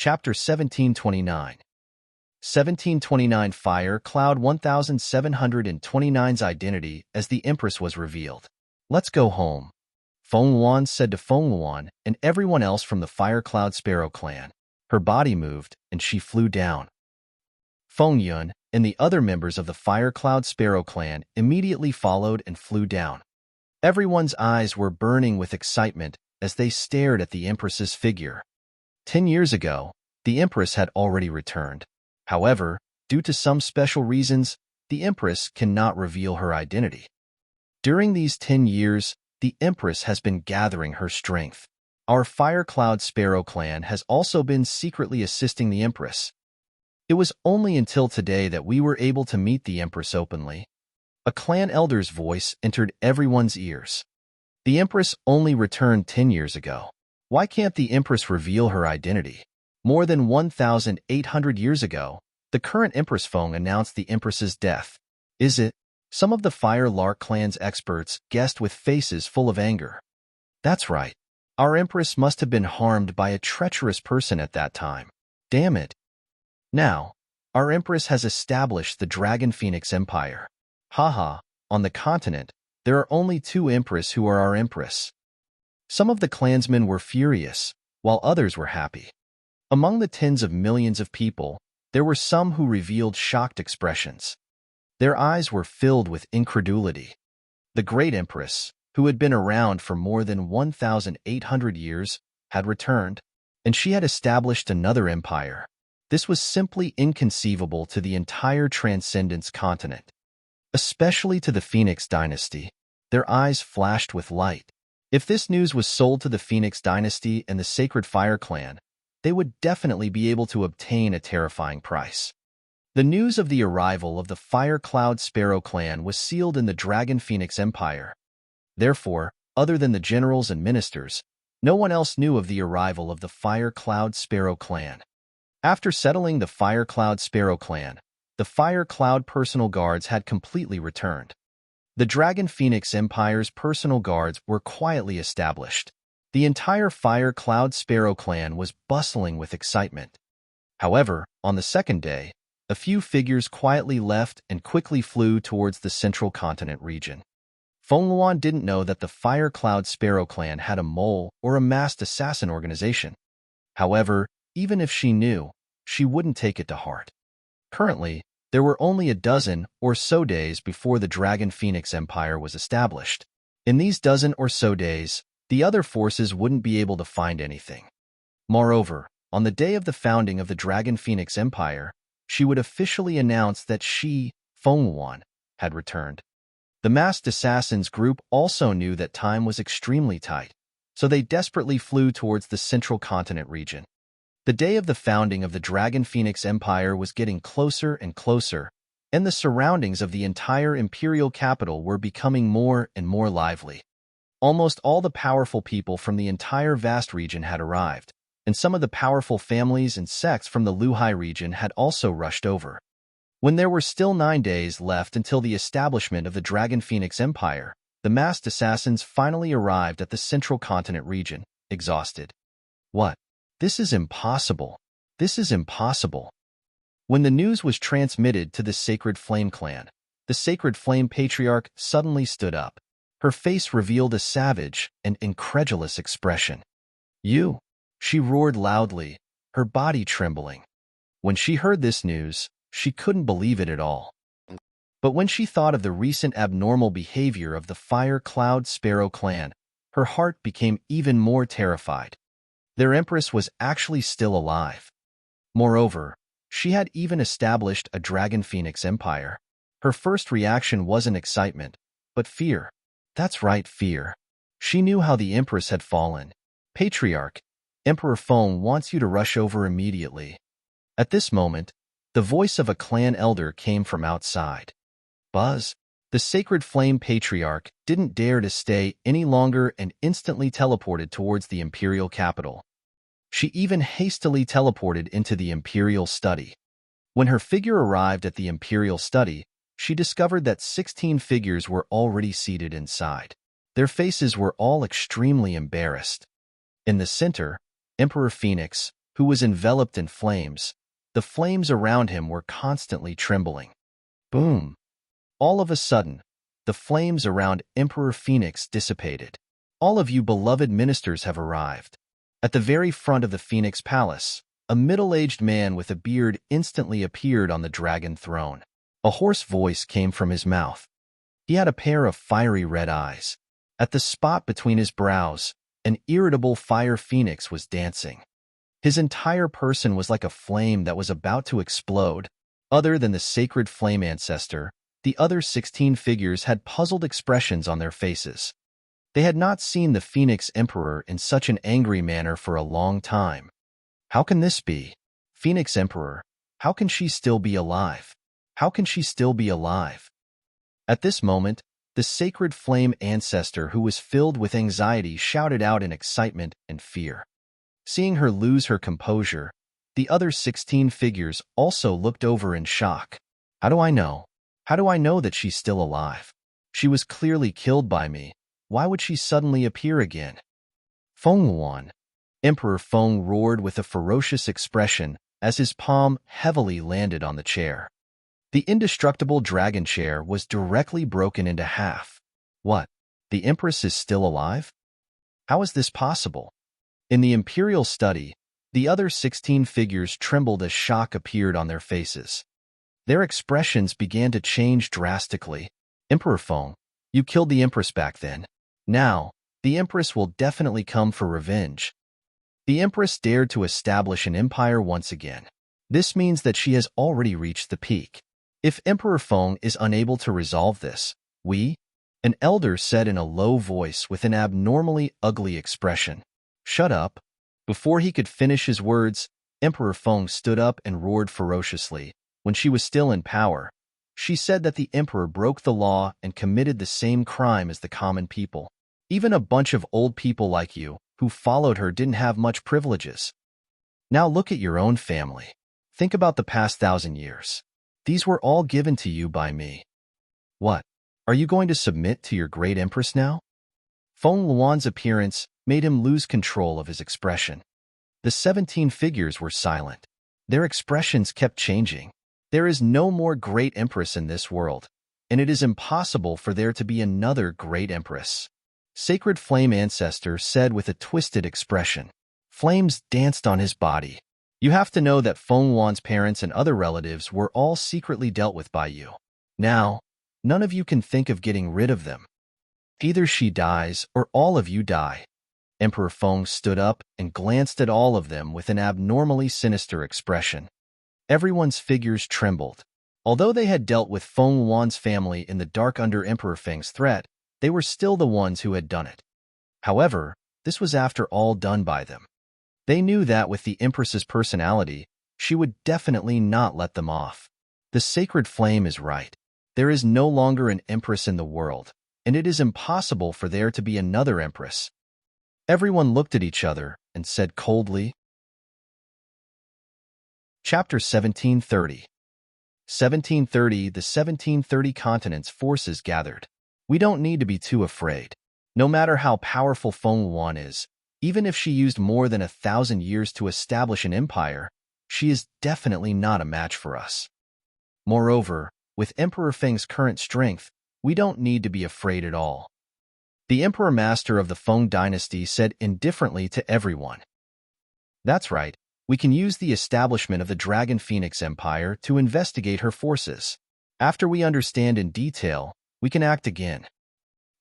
Chapter 1729. 1729 Fire Cloud 1729's identity as the Empress was revealed. Let's go home, Feng Luan said to Feng Luan and everyone else from the Fire Cloud Sparrow clan. Her body moved, and she flew down. Feng Yun and the other members of the Fire Cloud Sparrow clan immediately followed and flew down. Everyone's eyes were burning with excitement as they stared at the Empress's figure. 10 years ago, the Empress had already returned. However, due to some special reasons, the Empress cannot reveal her identity. During these 10 years, the Empress has been gathering her strength. Our Fire Cloud Sparrow clan has also been secretly assisting the Empress. It was only until today that we were able to meet the Empress openly. A clan elder's voice entered everyone's ears. The Empress only returned 10 years ago. Why can't the Empress reveal her identity? More than 1,800 years ago, the current Empress Feng announced the Empress's death. Is it? Some of the Fire Lark clan's experts guessed with faces full of anger. That's right. Our Empress must have been harmed by a treacherous person at that time. Damn it. Now, our Empress has established the Dragon Phoenix Empire. Haha, on the continent, there are only 2 Empress who are our Empress. Some of the clansmen were furious, while others were happy. Among the tens of millions of people, there were some who revealed shocked expressions. Their eyes were filled with incredulity. The great Empress, who had been around for more than 1,800 years, had returned, and she had established another empire. This was simply inconceivable to the entire Transcendence continent. Especially to the Phoenix dynasty, their eyes flashed with light. If this news was sold to the Phoenix dynasty and the Sacred Fire clan, they would definitely be able to obtain a terrifying price. The news of the arrival of the Fire Cloud Sparrow clan was sealed in the Dragon Phoenix Empire. Therefore, other than the generals and ministers, no one else knew of the arrival of the Fire Cloud Sparrow clan. After settling the Fire Cloud Sparrow clan, the Fire Cloud personal guards had completely returned. The Dragon Phoenix Empire's personal guards were quietly established. The entire Fire Cloud Sparrow clan was bustling with excitement. However, on the second day, a few figures quietly left and quickly flew towards the central continent region. Feng Luan didn't know that the Fire Cloud Sparrow clan had a mole or a masked assassin organization. However, even if she knew, she wouldn't take it to heart. Currently, there were only a dozen or so days before the Dragon Phoenix Empire was established. In these dozen or so days, the other forces wouldn't be able to find anything. Moreover, on the day of the founding of the Dragon Phoenix Empire, she would officially announce that she, Feng Luan, had returned. The masked assassins group also knew that time was extremely tight, so they desperately flew towards the central continent region. The day of the founding of the Dragon Phoenix Empire was getting closer and closer, and the surroundings of the entire imperial capital were becoming more and more lively. Almost all the powerful people from the entire vast region had arrived, and some of the powerful families and sects from the Luhai region had also rushed over. When there were still 9 days left until the establishment of the Dragon Phoenix Empire, the masked assassins finally arrived at the central continent region, exhausted. What? This is impossible. This is impossible. When the news was transmitted to the Sacred Flame clan, the Sacred Flame Patriarch suddenly stood up. Her face revealed a savage and incredulous expression. You? She roared loudly, her body trembling. When she heard this news, she couldn't believe it at all. But when she thought of the recent abnormal behavior of the Fire Cloud Sparrow clan, her heart became even more terrified. Their Empress was actually still alive. Moreover, she had even established a Dragon Phoenix Empire. Her first reaction wasn't excitement, but fear. That's right, fear. She knew how the Empress had fallen. Patriarch, Emperor Feng wants you to rush over immediately. At this moment, the voice of a clan elder came from outside. Buzz, the Sacred Flame Patriarch, didn't dare to stay any longer and instantly teleported towards the imperial capital. She even hastily teleported into the imperial study. When her figure arrived at the imperial study, she discovered that 16 figures were already seated inside. Their faces were all extremely embarrassed. In the center, Emperor Phoenix, who was enveloped in flames. The flames around him were constantly trembling. Boom! All of a sudden, the flames around Emperor Phoenix dissipated. All of you beloved ministers have arrived. At the very front of the Phoenix Palace, a middle-aged man with a beard instantly appeared on the dragon throne. A hoarse voice came from his mouth. He had a pair of fiery red eyes. At the spot between his brows, an irritable fire phoenix was dancing. His entire person was like a flame that was about to explode. Other than the sacred flame ancestor, the other 16 figures had puzzled expressions on their faces. They had not seen the Phoenix Emperor in such an angry manner for a long time. How can this be? Phoenix Emperor, how can she still be alive? How can she still be alive? At this moment, the sacred flame ancestor who was filled with anxiety shouted out in excitement and fear. Seeing her lose her composure, the other 16 figures also looked over in shock. How do I know? How do I know that she's still alive? She was clearly killed by me. Why would she suddenly appear again? Feng Yuan. Emperor Feng roared with a ferocious expression as his palm heavily landed on the chair. The indestructible dragon chair was directly broken into half. What? The Empress is still alive? How is this possible? In the imperial study, the other 16 figures trembled as shock appeared on their faces. Their expressions began to change drastically. Emperor Feng, you killed the Empress back then. Now, the Empress will definitely come for revenge. The Empress dared to establish an empire once again. This means that she has already reached the peak. If Emperor Feng is unable to resolve this, an elder said in a low voice with an abnormally ugly expression. Shut up. Before he could finish his words, Emperor Feng stood up and roared ferociously. When she was still in power, she said that the emperor broke the law and committed the same crime as the common people. Even a bunch of old people like you, who followed her, didn't have much privileges. Now look at your own family. Think about the past 1,000 years. These were all given to you by me. What? Are you going to submit to your great empress now? Feng Yuan's appearance made him lose control of his expression. The 17 figures were silent. Their expressions kept changing. There is no more great empress in this world, and it is impossible for there to be another great empress. Sacred Flame Ancestor said with a twisted expression. Flames danced on his body. You have to know that Feng Yuan's parents and other relatives were all secretly dealt with by you. Now, none of you can think of getting rid of them. Either she dies or all of you die. Emperor Feng stood up and glanced at all of them with an abnormally sinister expression. Everyone's figures trembled. Although they had dealt with Feng Yuan's family in the dark under Emperor Feng's threat, they were still the ones who had done it. However, this was after all done by them. They knew that with the Empress's personality, she would definitely not let them off. The sacred flame is right. There is no longer an empress in the world, and it is impossible for there to be another empress. Everyone looked at each other and said coldly. Chapter 1730. 1730. The 1730 continent's forces gathered. We don't need to be too afraid. No matter how powerful Feng Yuan is, even if she used more than 1,000 years to establish an empire, she is definitely not a match for us. Moreover, with Emperor Feng's current strength, we don't need to be afraid at all. The Emperor Master of the Feng dynasty said indifferently to everyone. That's right, we can use the establishment of the Dragon Phoenix Empire to investigate her forces. After we understand in detail, we can act again.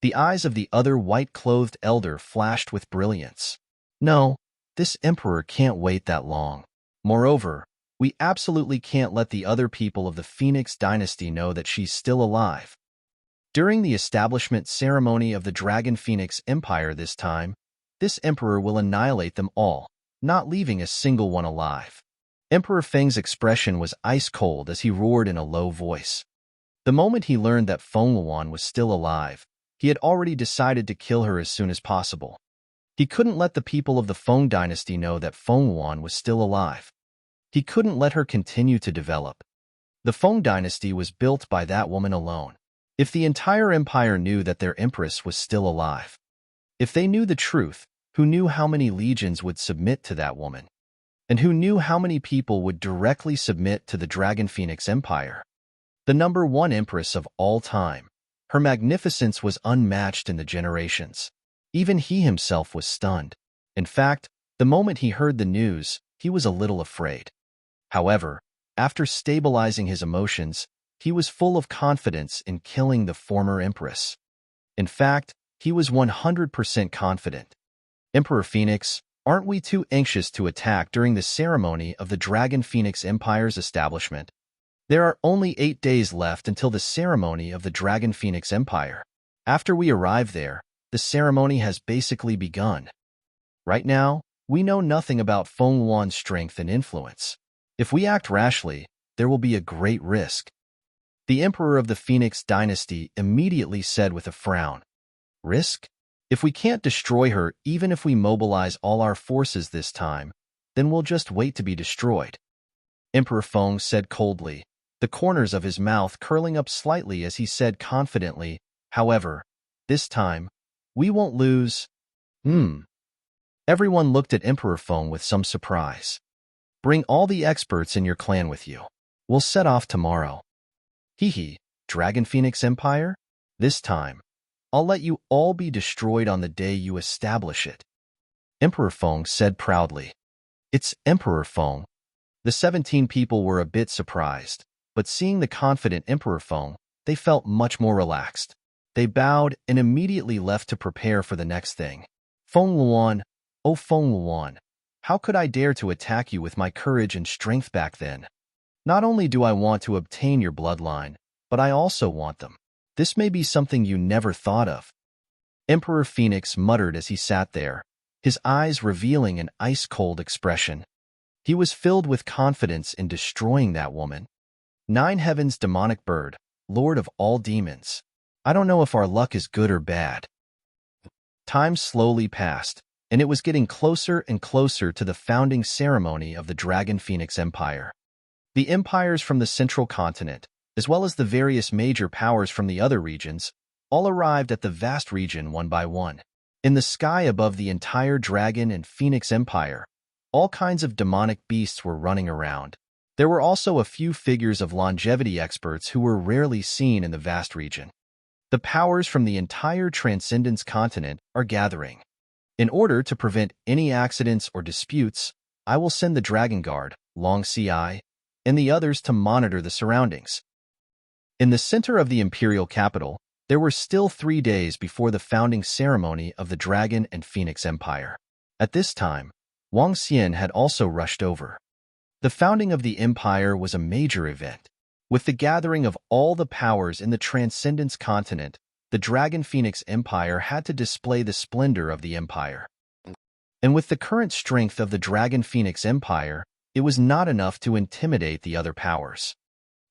The eyes of the other white-clothed elder flashed with brilliance. No, this emperor can't wait that long. Moreover, we absolutely can't let the other people of the Phoenix dynasty know that she's still alive. During the establishment ceremony of the Dragon Phoenix Empire this time, this emperor will annihilate them all, not leaving a single one alive. Emperor Feng's expression was ice-cold as he roared in a low voice. The moment he learned that Feng Yuan was still alive, he had already decided to kill her as soon as possible. He couldn't let the people of the Feng dynasty know that Feng Yuan was still alive. He couldn't let her continue to develop. The Feng dynasty was built by that woman alone. If the entire empire knew that their empress was still alive, if they knew the truth, who knew how many legions would submit to that woman? And who knew how many people would directly submit to the Dragon Phoenix Empire? The #1 empress of all time. Her magnificence was unmatched in the generations. Even he himself was stunned. In fact, the moment he heard the news, he was a little afraid. However, after stabilizing his emotions, he was full of confidence in killing the former empress. In fact, he was 100% confident. Emperor Phoenix, aren't we too anxious to attack during the ceremony of the Dragon Phoenix Empire's establishment? There are only 8 days left until the ceremony of the Dragon Phoenix Empire. After we arrive there, the ceremony has basically begun. Right now, we know nothing about Feng Yuan's strength and influence. If we act rashly, there will be a great risk. The Emperor of the Phoenix Dynasty immediately said with a frown, "Risk? If we can't destroy her, even if we mobilize all our forces this time, then we'll just wait to be destroyed." Emperor Feng said coldly, the corners of his mouth curling up slightly as he said confidently, "However, this time, we won't lose." Everyone looked at Emperor Feng with some surprise. "Bring all the experts in your clan with you. We'll set off tomorrow." "Hee, Dragon Phoenix Empire? This time, I'll let you all be destroyed on the day you establish it," Emperor Feng said proudly. "It's Emperor Feng." The 17 people were a bit surprised, but seeing the confident Emperor Feng, they felt much more relaxed. They bowed and immediately left to prepare for the next thing. "Feng Yuan, oh Feng Yuan, how could I dare to attack you with my courage and strength back then? Not only do I want to obtain your bloodline, but I also want them. This may be something you never thought of." Emperor Phoenix muttered as he sat there, his eyes revealing an ice-cold expression. He was filled with confidence in destroying that woman. "Nine Heavens demonic bird, lord of all demons. I don't know if our luck is good or bad." Time slowly passed, and it was getting closer and closer to the founding ceremony of the Dragon Phoenix Empire. The empires from the central continent, as well as the various major powers from the other regions, all arrived at the vast region one by one. In the sky above the entire Dragon and Phoenix Empire, all kinds of demonic beasts were running around. There were also a few figures of longevity experts who were rarely seen in the vast region. The powers from the entire Transcendence continent are gathering. In order to prevent any accidents or disputes, I will send the Dragon Guard, Long Ci, and the others to monitor the surroundings. In the center of the imperial capital, there were still 3 days before the founding ceremony of the Dragon and Phoenix Empire. At this time, Wang Xian had also rushed over. The founding of the empire was a major event. With the gathering of all the powers in the Transcendence continent, the Dragon Phoenix Empire had to display the splendor of the empire. And with the current strength of the Dragon Phoenix Empire, it was not enough to intimidate the other powers.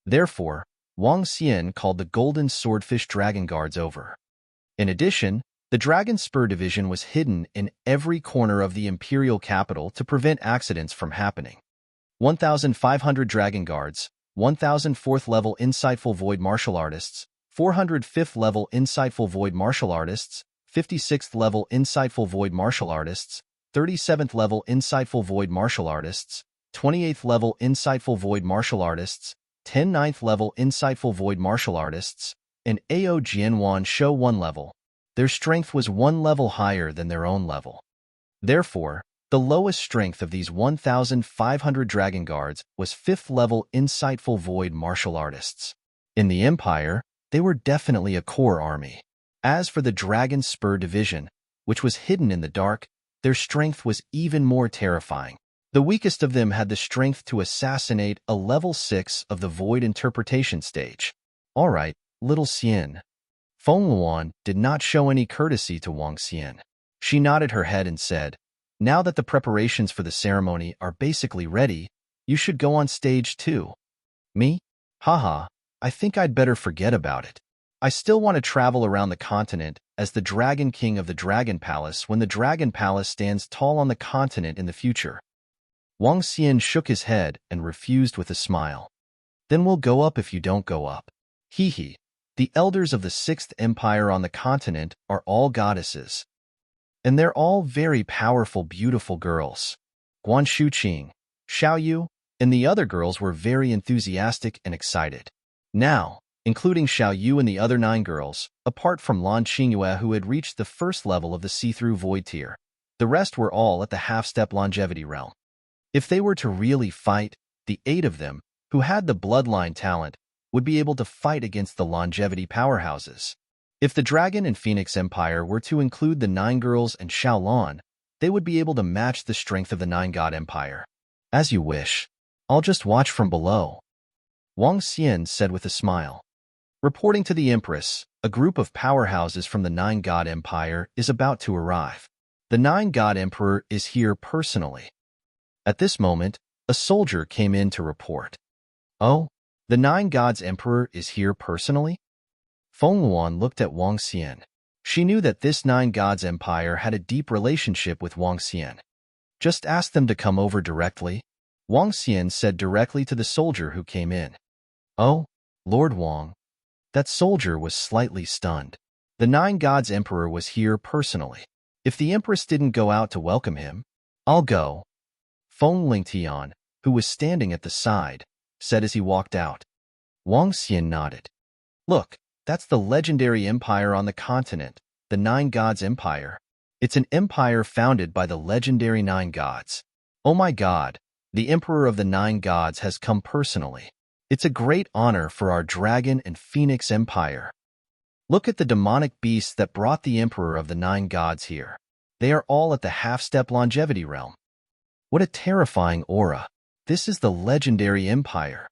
Therefore, Wang Xian called the Golden Swordfish Dragon Guards over. In addition, the Dragon Spur Division was hidden in every corner of the imperial capital to prevent accidents from happening. 1,500 Dragon Guards, 1,004th level Insightful Void Martial Artists, 405th level Insightful Void Martial Artists, 56th level Insightful Void Martial Artists, 37th level Insightful Void Martial Artists, 28th level Insightful Void Martial Artists, 9th level Insightful Void Martial Artists, and Ao Jianwan Show 1 level. Their strength was 1 level higher than their own level. Therefore, the lowest strength of these 1,500 Dragon Guards was 5th level Insightful Void Martial Artists. In the Empire, they were definitely a core army. As for the Dragon Spur Division, which was hidden in the dark, their strength was even more terrifying. The weakest of them had the strength to assassinate a level 6 of the Void Interpretation stage. "All right, little Xian." Feng Yuan did not show any courtesy to Wang Xian. She nodded her head and said, "Now that the preparations for the ceremony are basically ready, you should go on stage too." "Me? Haha, I think I'd better forget about it. I still want to travel around the continent as the Dragon King of the Dragon Palace when the Dragon Palace stands tall on the continent in the future." Wang Xian shook his head and refused with a smile. "Then we'll go up if you don't go up." Hee. The elders of the 6th Empire on the continent are all goddesses. And they're all very powerful, beautiful girls. Guan Shuqing, Xiao Yu, and the other girls were very enthusiastic and excited. Now, including Xiao Yu and the other 9 girls, apart from Lan Qingyue who had reached the first level of the see-through void tier, the rest were all at the half-step longevity realm. If they were to really fight, the 8 of them, who had the bloodline talent, would be able to fight against the longevity powerhouses. If the Dragon and Phoenix Empire were to include the 9 girls and Xiaolan, they would be able to match the strength of the 9 God Empire. As you wish. I'll just watch from below, Wang Xian said with a smile. Reporting to the Empress, a group of powerhouses from the 9 God Empire is about to arrive. The 9 God Emperor is here personally. At this moment, a soldier came in to report. Oh, the 9 Gods Emperor is here personally? Feng Luan looked at Wang Xian. She knew that this 9 Gods Empire had a deep relationship with Wang Xian. Just ask them to come over directly, Wang Xian said directly to the soldier who came in. Oh, Lord Wang. That soldier was slightly stunned. The 9 Gods Emperor was here personally. If the Empress didn't go out to welcome him, I'll go. Feng Lingtian, who was standing at the side, said as he walked out. Wang Xian nodded. Look, that's the legendary empire on the continent, the 9 Gods Empire. It's an empire founded by the legendary 9 gods. Oh my god, the Emperor of the 9 gods has come personally. It's a great honor for our Dragon and Phoenix Empire. Look at the demonic beasts that brought the Emperor of the 9 gods here. They are all at the half-step longevity realm. What a terrifying aura. This is the legendary empire.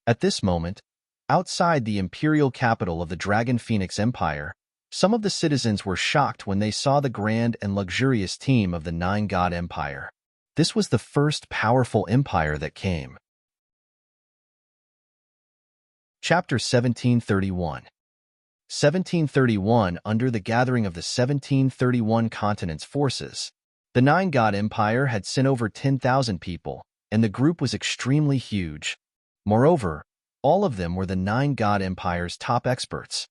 At this moment, outside the imperial capital of the Dragon Phoenix Empire, some of the citizens were shocked when they saw the grand and luxurious team of the 9 God Empire. This was the first powerful empire that came. Chapter 1731. 1731. Under the gathering of the 1731 continent's forces, the 9 God Empire had sent over 10,000 people, and the group was extremely huge. Moreover, all of them were the 9 God Empire's top experts.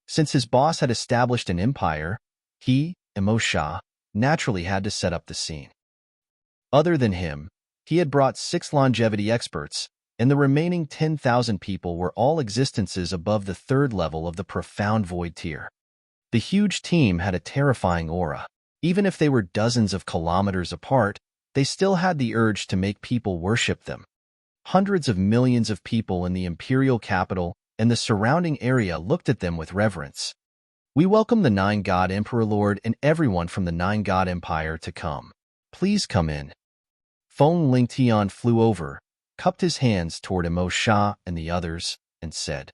Since his boss had established an empire, he, Emo Sha, naturally had to set up the scene. Other than him, he had brought 6 longevity experts, and the remaining 10,000 people were all existences above the 3rd level of the profound void tier. The huge team had a terrifying aura. Even if they were dozens of kilometers apart, they still had the urge to make people worship them. Hundreds of millions of people in the imperial capital and the surrounding area looked at them with reverence. We welcome the 9 God Emperor Lord and everyone from the 9 God Empire to come. Please come in. Feng Lingtian flew over, cupped his hands toward Emo Sha and the others, and said,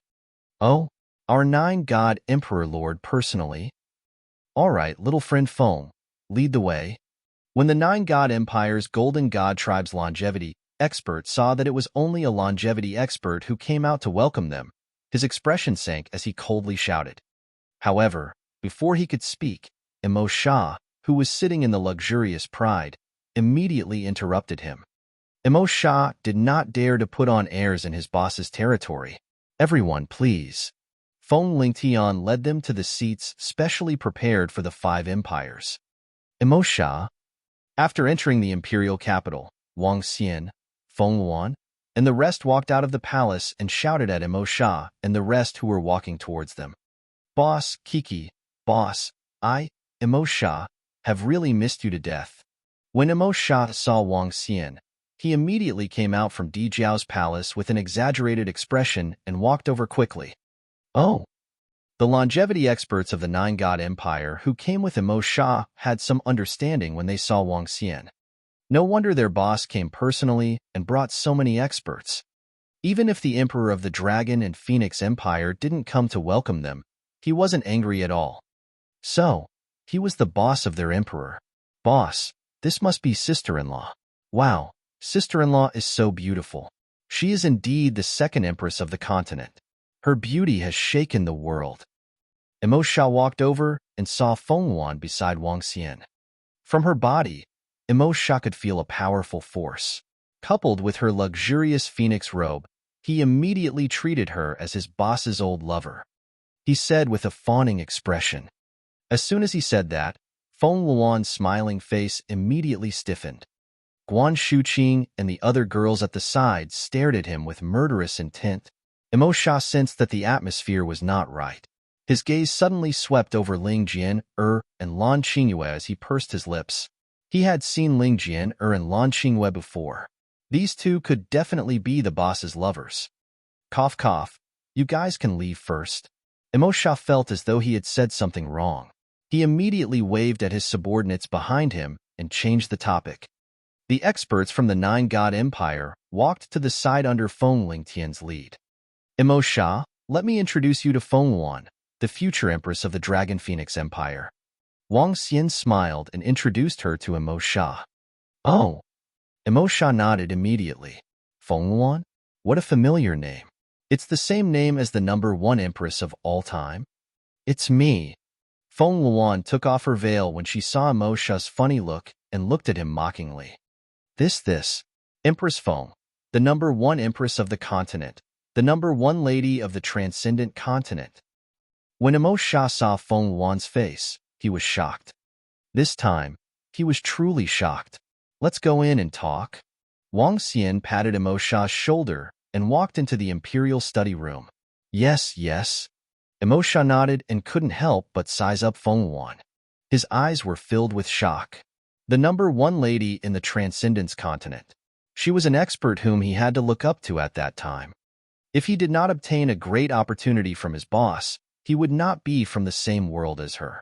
Oh, our 9 God Emperor Lord personally? All right, little friend Feng, lead the way. When the 9 God Empire's Golden God Tribe's longevity expert saw that it was only a longevity expert who came out to welcome them, his expression sank as he coldly shouted. However, before he could speak, Emo Sha, who was sitting in the luxurious pride, immediately interrupted him. Emo Sha did not dare to put on airs in his boss's territory. Everyone, please. Feng Lingtian led them to the seats specially prepared for the 5 empires. Emo Sha. After entering the imperial capital, Wang Xian, Feng Luan, and the rest walked out of the palace and shouted at Emo Sha and the rest who were walking towards them. Boss, Kiki, boss, I, Emo Sha, have really missed you to death. When Emo Sha saw Wang Xian, he immediately came out from Di Jiao's palace with an exaggerated expression and walked over quickly. Oh! The longevity experts of the 9 God Empire who came with Emo Sha had some understanding when they saw Wang Xian. No wonder their boss came personally and brought so many experts. Even if the Emperor of the Dragon and Phoenix Empire didn't come to welcome them, he wasn't angry at all. So, he was the boss of their emperor. Boss, this must be sister-in-law. Wow, sister-in-law is so beautiful. She is indeed the 2nd empress of the continent. Her beauty has shaken the world. Emo Sha walked over and saw Feng Luan beside Wang Xian. From her body, Emo Sha could feel a powerful force. Coupled with her luxurious phoenix robe, he immediately treated her as his boss's old lover. He said with a fawning expression. As soon as he said that, Feng Luan's smiling face immediately stiffened. Guan Shuqing and the other girls at the side stared at him with murderous intent. Emo Sha sensed that the atmosphere was not right. His gaze suddenly swept over Ling Jian, and Lan Qingyue as he pursed his lips. He had seen Ling Jian, and Lan Qingyue before. These two could definitely be the boss's lovers. Cough cough. You guys can leave first. Emo Sha felt as though he had said something wrong. He immediately waved at his subordinates behind him and changed the topic. The experts from the Nine God Empire walked to the side under Feng Lingtian's lead. Emo Sha, let me introduce you to Feng Wan, the future empress of the Dragon Phoenix Empire. Wang Xian smiled and introduced her to Emo Sha. Oh. Emo Sha nodded immediately. Feng Wan? What a familiar name. It's the same name as the #1 empress of all time? It's me. Feng Wan took off her veil when she saw Emo Sha's funny look and looked at him mockingly. This. Empress Feng, the #1 empress of the continent, the #1 lady of the transcendent continent. When Emo Sha saw Feng Wan's face, he was shocked. This time, he was truly shocked. Let's go in and talk. Wang Xian patted Emo Sha's shoulder and walked into the imperial study room. Yes. Emo Sha nodded and couldn't help but size up Feng Wan. His eyes were filled with shock. The #1 lady in the Transcendence continent. She was an expert whom he had to look up to at that time. If he did not obtain a great opportunity from his boss, he would not be from the same world as her.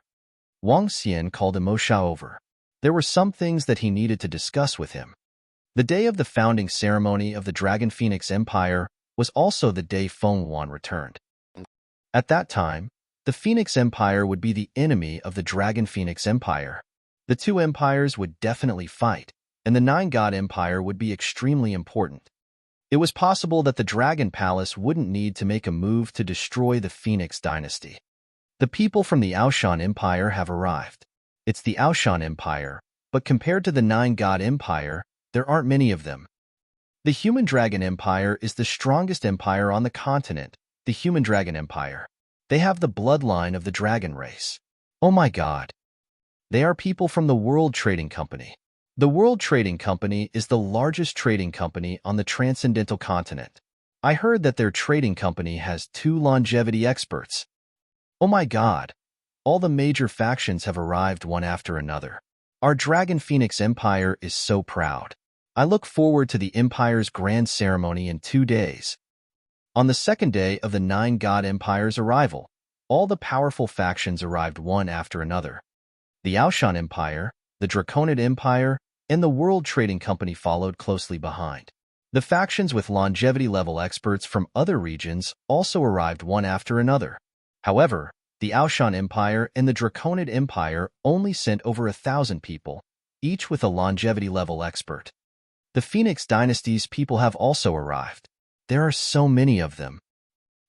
Wang Xian called Emo Sha over. There were some things that he needed to discuss with him. The day of the founding ceremony of the Dragon Phoenix Empire was also the day Feng Wan returned. At that time, the Phoenix Empire would be the enemy of the Dragon Phoenix Empire. The two empires would definitely fight, and the Nine God Empire would be extremely important. It was possible that the Dragon Palace wouldn't need to make a move to destroy the Phoenix dynasty. The people from the Aoshan Empire have arrived. It's the Aoshan Empire, but compared to the Nine God Empire, there aren't many of them. The Human Dragon Empire is the strongest empire on the continent, the Human Dragon Empire. They have the bloodline of the dragon race. Oh my god. They are people from the World Trading Company. The World Trading Company is the largest trading company on the transcendental continent. I heard that their trading company has 2 longevity experts. Oh my god. All the major factions have arrived one after another. Our Dragon Phoenix Empire is so proud. I look forward to the Empire's grand ceremony in 2 days. On the second day of the Nine God Empire's arrival, all the powerful factions arrived one after another. The Aoshan Empire, the Draconid Empire, and the World Trading Company followed closely behind. The factions with longevity-level experts from other regions also arrived one after another. However, the Aoshan Empire and the Draconid Empire only sent over 1,000 people, each with a longevity-level expert. The Phoenix Dynasty's people have also arrived. There are so many of them.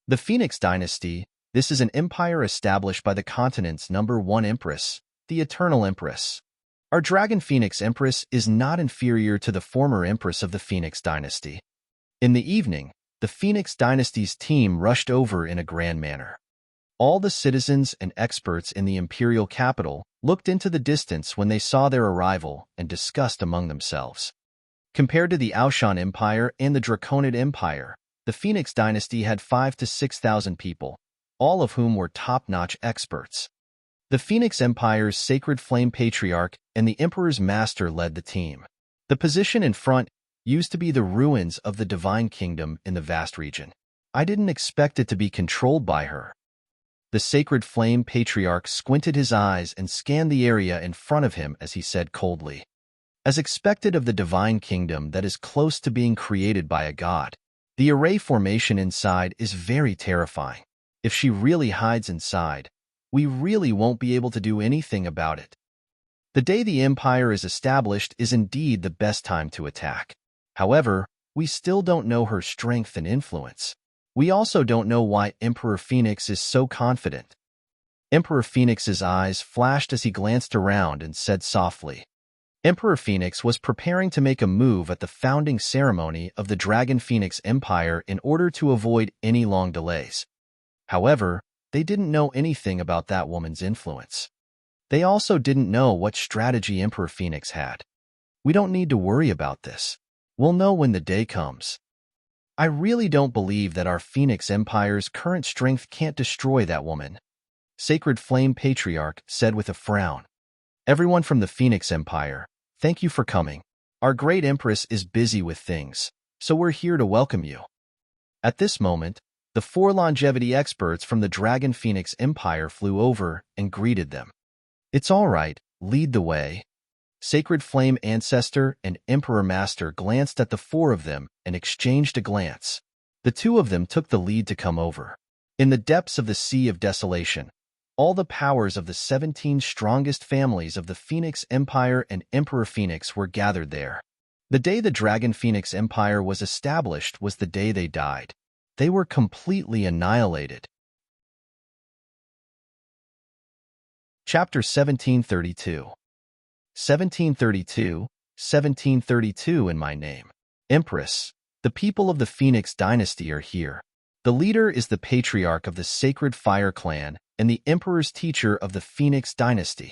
The Phoenix Dynasty, this is an empire established by the continent's #1 empress, the Eternal Empress. Our Dragon Phoenix Empress is not inferior to the former empress of the Phoenix Dynasty. In the evening, the Phoenix Dynasty's team rushed over in a grand manner. All the citizens and experts in the imperial capital looked into the distance when they saw their arrival and discussed among themselves. Compared to the Aoshan Empire and the Draconid Empire, the Phoenix Dynasty had 5,000 to 6,000 people, all of whom were top-notch experts. The Phoenix Empire's Sacred Flame Patriarch and the Emperor's Master led the team. The position in front used to be the ruins of the Divine Kingdom in the vast region. I didn't expect it to be controlled by her. The Sacred Flame Patriarch squinted his eyes and scanned the area in front of him as he said coldly, as expected of the Divine Kingdom that is close to being created by a god, the array formation inside is very terrifying. If she really hides inside, we really won't be able to do anything about it. The day the Empire is established is indeed the best time to attack. However, we still don't know her strength and influence. We also don't know why Emperor Phoenix is so confident. Emperor Phoenix's eyes flashed as he glanced around and said softly, Emperor Phoenix was preparing to make a move at the founding ceremony of the Dragon Phoenix Empire in order to avoid any long delays. However, they didn't know anything about that woman's influence. They also didn't know what strategy Emperor Phoenix had. We don't need to worry about this. We'll know when the day comes. I really don't believe that our Phoenix Empire's current strength can't destroy that woman, Sacred Flame Patriarch said with a frown. Everyone from the Phoenix Empire, thank you for coming. Our great Empress is busy with things, so we're here to welcome you. At this moment, the 4 longevity experts from the Dragon Phoenix Empire flew over and greeted them. It's all right, lead the way. Sacred Flame Ancestor and Emperor Master glanced at the 4 of them and exchanged a glance. The 2 of them took the lead to come over. In the depths of the Sea of Desolation, all the powers of the 17 strongest families of the Phoenix Empire and Emperor Phoenix were gathered there. The day the Dragon Phoenix Empire was established was the day they died. They were completely annihilated. Chapter 1732. 1732 in my name. Empress, the people of the Phoenix dynasty are here. The leader is the patriarch of the Sacred Fire Clan and the Emperor's teacher of the Phoenix dynasty.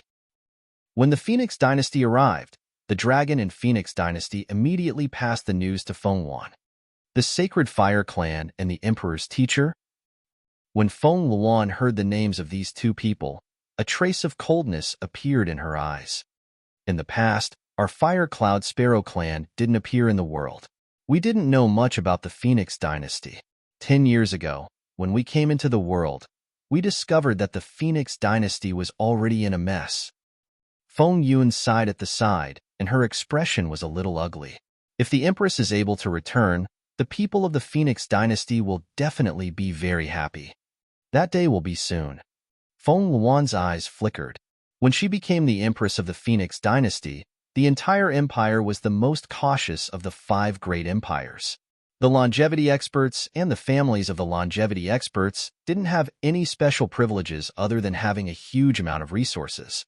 When the Phoenix dynasty arrived, the Dragon and Phoenix dynasty immediately passed the news to Feng Luan. The Sacred Fire Clan and the Emperor's teacher? When Feng Luan heard the names of these 2 people, a trace of coldness appeared in her eyes. In the past, our Fire Cloud Sparrow clan didn't appear in the world. We didn't know much about the Phoenix dynasty. 10 years ago, when we came into the world, we discovered that the Phoenix dynasty was already in a mess. Feng Yun sighed at the side, and her expression was a little ugly. If the Empress is able to return, the people of the Phoenix dynasty will definitely be very happy. That day will be soon. Feng Luan's eyes flickered. When she became the Empress of the Phoenix dynasty, the entire empire was the most cautious of the 5 great empires. The longevity experts and the families of the longevity experts didn't have any special privileges other than having a huge amount of resources.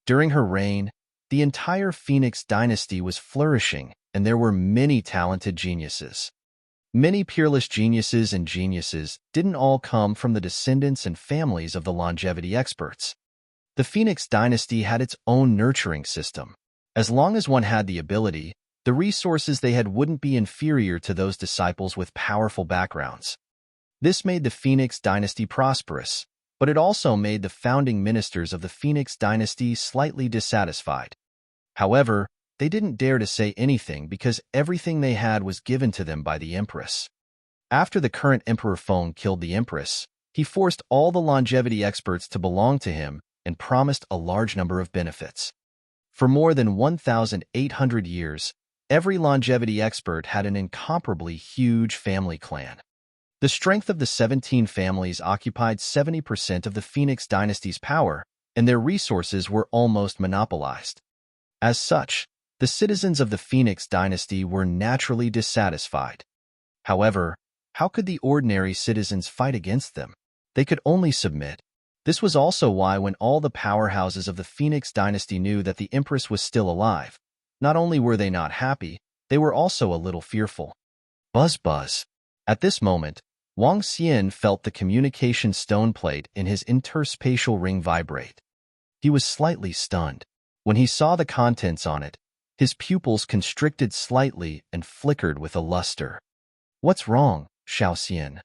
During her reign, the entire Phoenix dynasty was flourishing, and there were many talented geniuses. Many peerless geniuses and geniuses didn't all come from the descendants and families of the longevity experts. The Phoenix dynasty had its own nurturing system. As long as one had the ability, the resources they had wouldn't be inferior to those disciples with powerful backgrounds. This made the Phoenix dynasty prosperous, but it also made the founding ministers of the Phoenix dynasty slightly dissatisfied. However, they didn't dare to say anything because everything they had was given to them by the Empress. After the current Emperor Feng killed the Empress, he forced all the longevity experts to belong to him and promised a large number of benefits. For more than 1,800 years, every longevity expert had an incomparably huge family clan. The strength of the 17 families occupied 70% of the Phoenix dynasty's power, and their resources were almost monopolized. As such, the citizens of the Phoenix dynasty were naturally dissatisfied. However, how could the ordinary citizens fight against them? They could only submit. This was also why when all the powerhouses of the Phoenix dynasty knew that the Empress was still alive, not only were they not happy, they were also a little fearful. Buzz buzz. At this moment, Wang Xian felt the communication stone plate in his interspatial ring vibrate. He was slightly stunned. When he saw the contents on it, his pupils constricted slightly and flickered with a luster. What's wrong, Xiao Xian?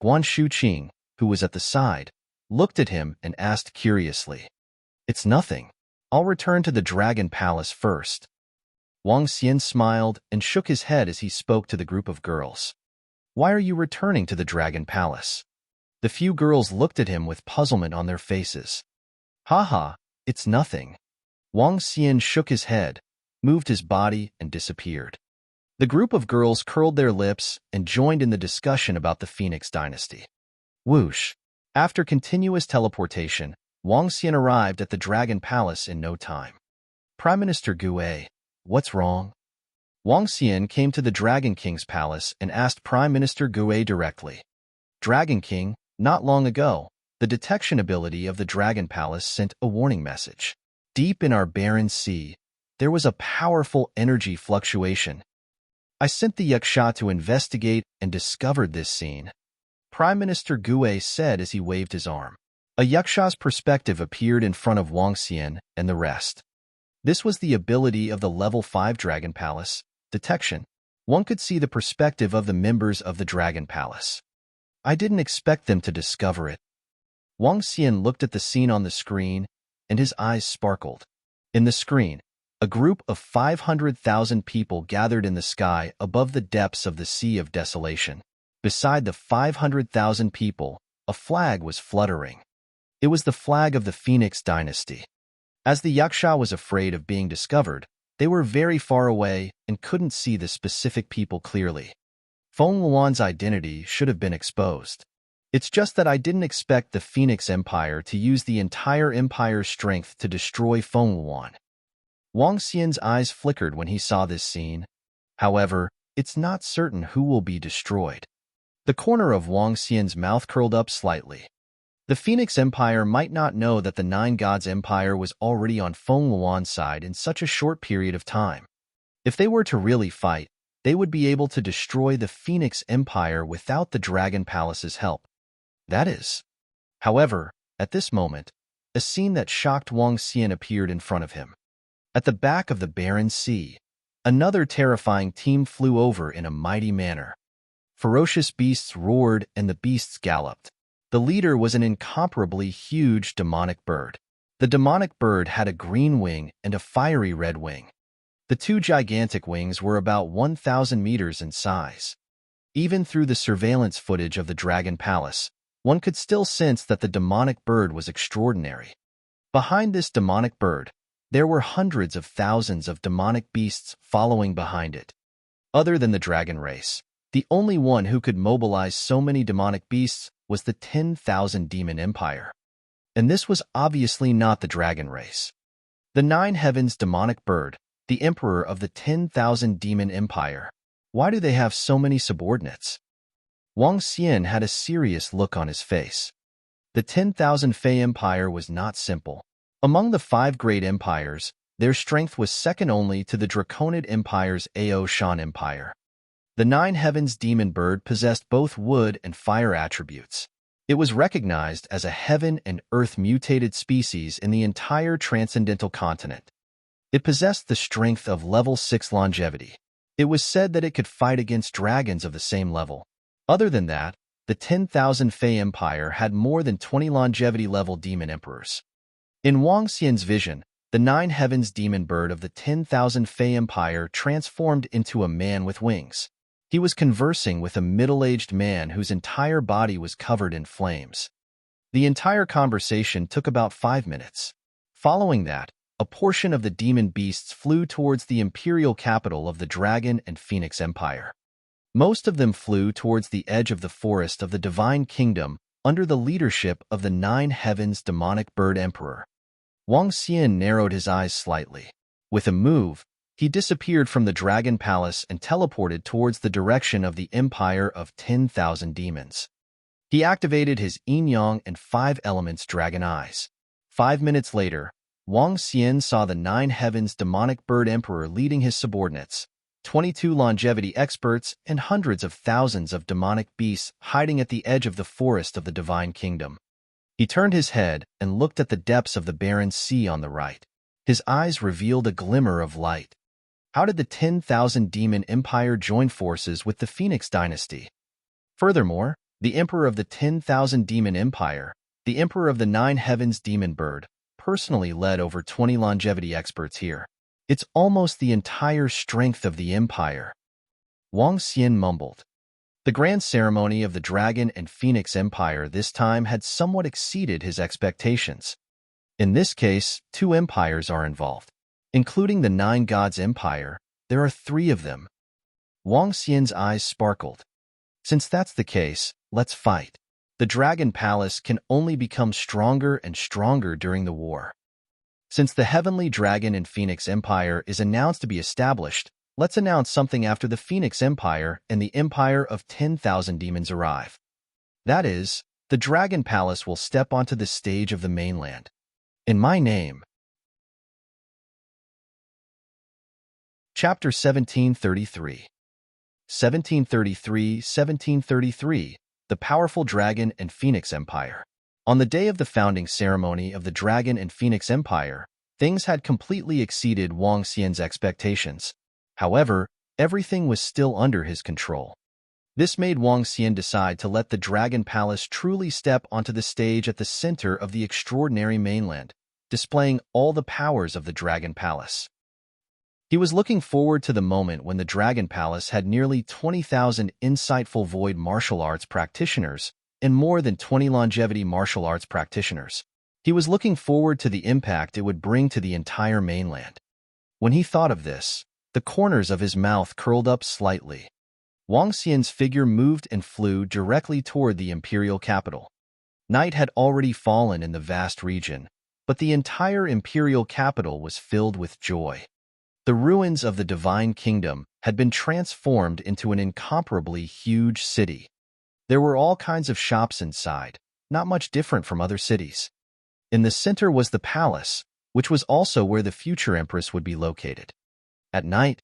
Guan Shuqing, who was at the side, looked at him and asked curiously. It's nothing. I'll return to the Dragon Palace first. Wang Xian smiled and shook his head as he spoke to the group of girls. Why are you returning to the Dragon Palace? The few girls looked at him with puzzlement on their faces. Haha, it's nothing. Wang Xian shook his head, moved his body, and disappeared. The group of girls curled their lips and joined in the discussion about the Phoenix dynasty. Whoosh! After continuous teleportation, Wang Xian arrived at the Dragon Palace in no time. Prime Minister Gue, what's wrong? Wang Xian came to the Dragon King's palace and asked Prime Minister Gue directly. Dragon King, not long ago, the detection ability of the Dragon Palace sent a warning message. Deep in our barren sea, there was a powerful energy fluctuation. I sent the Yaksha to investigate and discovered this scene. Prime Minister Gue said as he waved his arm. A Yaksha's perspective appeared in front of Wang Xian and the rest. This was the ability of the Level 5 Dragon Palace, detection. One could see the perspective of the members of the Dragon Palace. I didn't expect them to discover it. Wang Xian looked at the scene on the screen, and his eyes sparkled. In the screen, a group of 500,000 people gathered in the sky above the depths of the Sea of Desolation. Beside the 500,000 people, a flag was fluttering. It was the flag of the Phoenix dynasty. As the Yaksha was afraid of being discovered, they were very far away and couldn't see the specific people clearly. Feng Luan's identity should have been exposed. It's just that I didn't expect the Phoenix Empire to use the entire empire's strength to destroy Feng Luan. Wang Xian's eyes flickered when he saw this scene. However, it's not certain who will be destroyed. The corner of Wang Xian's mouth curled up slightly. The Phoenix Empire might not know that the Nine Gods Empire was already on Feng Luan's side in such a short period of time. If they were to really fight, they would be able to destroy the Phoenix Empire without the Dragon Palace's help. That is. However, at this moment, a scene that shocked Wang Xian appeared in front of him. At the back of the barren sea, another terrifying team flew over in a mighty manner. Ferocious beasts roared and the beasts galloped. The leader was an incomparably huge demonic bird. The demonic bird had a green wing and a fiery red wing. The two gigantic wings were about 1,000 meters in size. Even through the surveillance footage of the Dragon Palace, one could still sense that the demonic bird was extraordinary. Behind this demonic bird, there were hundreds of thousands of demonic beasts following behind it. Other than the dragon race, the only one who could mobilize so many demonic beasts was the 10,000 Demon Empire. And this was obviously not the dragon race. The Nine Heavens demonic bird, the emperor of the 10,000 Demon Empire. Why do they have so many subordinates? Wang Xian had a serious look on his face. The 10,000 Fei Empire was not simple. Among the 5 great empires, their strength was second only to the Draconid Empire's Ao Shan Empire. The Nine Heavens demon bird possessed both wood and fire attributes. It was recognized as a heaven and earth mutated species in the entire transcendental continent. It possessed the strength of level 6 longevity. It was said that it could fight against dragons of the same level. Other than that, the 10,000 Fei Empire had more than 20 longevity level demon emperors. In Wang Xian's vision, the Nine Heavens demon bird of the 10,000 Fei Empire transformed into a man with wings. He was conversing with a middle-aged man whose entire body was covered in flames. The entire conversation took about 5 minutes. Following that, a portion of the demon beasts flew towards the imperial capital of the Dragon and Phoenix Empire. Most of them flew towards the edge of the forest of the Divine Kingdom under the leadership of the Nine Heavens demonic bird emperor. Wang Xian narrowed his eyes slightly. With a move, he disappeared from the Dragon Palace and teleported towards the direction of the Empire of 10,000 Demons. He activated his yin-yang and 5 elements dragon eyes. 5 minutes later, Wang Xian saw the Nine Heavens demonic bird emperor leading his subordinates, 22 longevity experts, and hundreds of thousands of demonic beasts hiding at the edge of the forest of the Divine Kingdom. He turned his head and looked at the depths of the barren sea on the right. His eyes revealed a glimmer of light. How did the 10,000 Demon Empire join forces with the Phoenix dynasty? Furthermore, the emperor of the 10,000 Demon Empire, the emperor of the Nine Heavens demon bird, personally led over 20 longevity experts here. It's almost the entire strength of the empire. Wang Xian mumbled. The grand ceremony of the Dragon and Phoenix Empire this time had somewhat exceeded his expectations. In this case, 2 empires are involved. Including the Nine Gods Empire, there are 3 of them. Wang Xian's eyes sparkled. Since that's the case, let's fight. The Dragon Palace can only become stronger and stronger during the war. Since the Heavenly Dragon and Phoenix Empire is announced to be established, let's announce something after the Phoenix Empire and the Empire of 10,000 Demons arrive. That is, the Dragon Palace will step onto the stage of the mainland. In my name. Chapter 1733. 1733, the powerful Dragon and Phoenix Empire. On the day of the founding ceremony of the Dragon and Phoenix Empire, Things had completely exceeded Wang Xian's expectations. However, everything was still under his control. This made Wang Xian decide to let the Dragon Palace truly step onto the stage at the center of the extraordinary mainland, displaying all the powers of the Dragon Palace. He was looking forward to the moment when the Dragon Palace had nearly 20,000 insightful void martial arts practitioners and more than 20 longevity martial arts practitioners. He was looking forward to the impact it would bring to the entire mainland. When he thought of this, the corners of his mouth curled up slightly. Wang Xian's figure moved and flew directly toward the imperial capital. Night had already fallen in the vast region, but the entire imperial capital was filled with joy. The ruins of the divine kingdom had been transformed into an incomparably huge city. There were all kinds of shops inside, not much different from other cities. In the center was the palace, which was also where the future empress would be located. At night,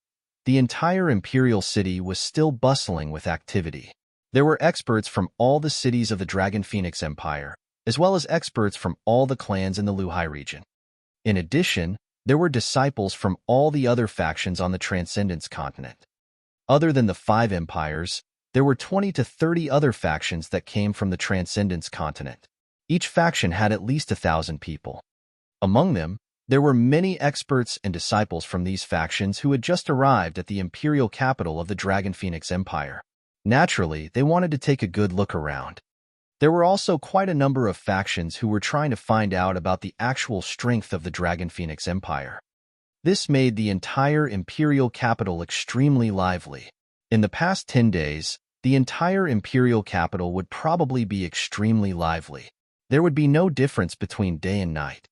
the entire imperial city was still bustling with activity. There were experts from all the cities of the Dragon Phoenix Empire, as well as experts from all the clans in the Luhai region. In addition, there were disciples from all the other factions on the Transcendence continent. Other than the 5 empires, there were 20 to 30 other factions that came from the Transcendence continent. Each faction had at least 1,000 people. Among them, there were many experts and disciples from these factions who had just arrived at the imperial capital of the Dragon Phoenix Empire. Naturally, they wanted to take a good look around. There were also quite a number of factions who were trying to find out about the actual strength of the Dragon Phoenix Empire. This made the entire imperial capital extremely lively. In the past 10 days, the entire imperial capital would probably be extremely lively. There would be no difference between day and night.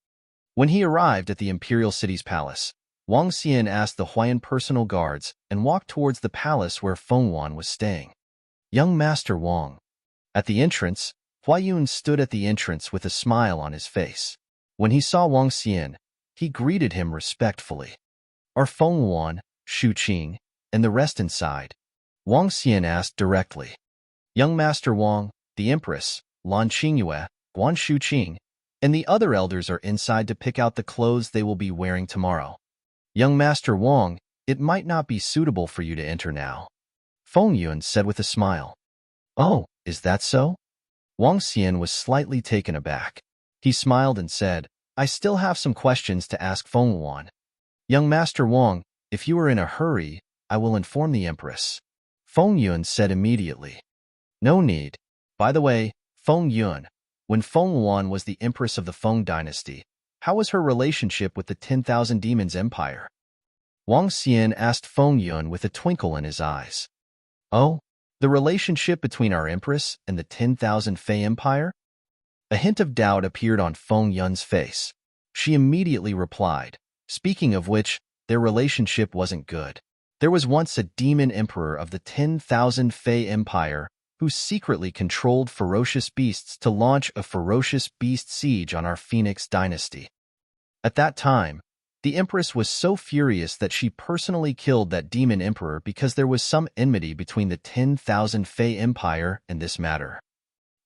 When he arrived at the imperial city's palace, Wang Xian asked the Huayan personal guards and walked towards the palace where Feng Yuan was staying. Young Master Wang. At the entrance, Huayun stood at the entrance with a smile on his face. When he saw Wang Xian, he greeted him respectfully. Are Feng Yuan, Shu Qing, and the rest inside? Wang Xian asked directly. Young Master Wang, the Empress, Lan Qingyue, Guan Shu Qing, and the other elders are inside to pick out the clothes they will be wearing tomorrow. Young Master Wang, it might not be suitable for you to enter now, Feng Yuan said with a smile. Oh, is that so? Wang Xian was slightly taken aback. He smiled and said, I still have some questions to ask Feng Yuan. Young Master Wang, if you are in a hurry, I will inform the Empress, Feng Yuan said immediately. No need. By the way, Feng Yuan, when Feng Yuan was the Empress of the Feng dynasty, how was her relationship with the 10,000 Demons Empire? Wang Xian asked Feng Yuan with a twinkle in his eyes. Oh, the relationship between our Empress and the 10,000 Fey Empire? A hint of doubt appeared on Feng Yuan's face. She immediately replied, speaking of which, their relationship wasn't good. There was once a demon emperor of the 10,000 Fey Empire who secretly controlled ferocious beasts to launch a ferocious beast siege on our Phoenix dynasty. At that time, the Empress was so furious that she personally killed that demon emperor because there was some enmity between the 10,000 Fey Empire and this matter.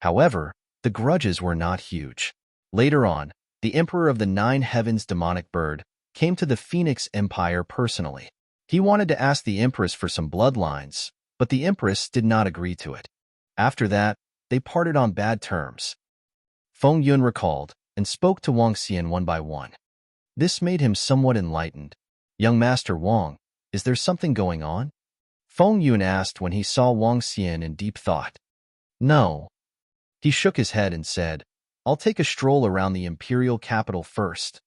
However, the grudges were not huge. Later on, the Emperor of the 9 Heavens demonic bird came to the Phoenix Empire personally. He wanted to ask the Empress for some bloodlines, but the Empress did not agree to it. After that, they parted on bad terms. Feng Yuan recalled and spoke to Wang Xian one by one. This made him somewhat enlightened. Young Master Wang, is there something going on? Feng Yuan asked when he saw Wang Xian in deep thought. No. He shook his head and said, I'll take a stroll around the imperial capital first.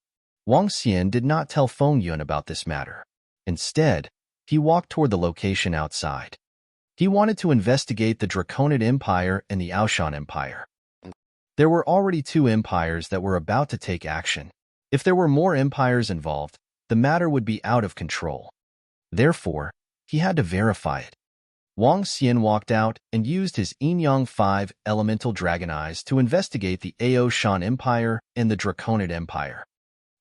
Wang Xian did not tell Feng Yuan about this matter. Instead, he walked toward the location outside. He wanted to investigate the Draconid Empire and the Aoshan Empire. There were already 2 empires that were about to take action. If there were more empires involved, the matter would be out of control. Therefore, he had to verify it. Wang Xian walked out and used his Yin-Yang 5 elemental dragon eyes to investigate the Aoshan Empire and the Draconid Empire.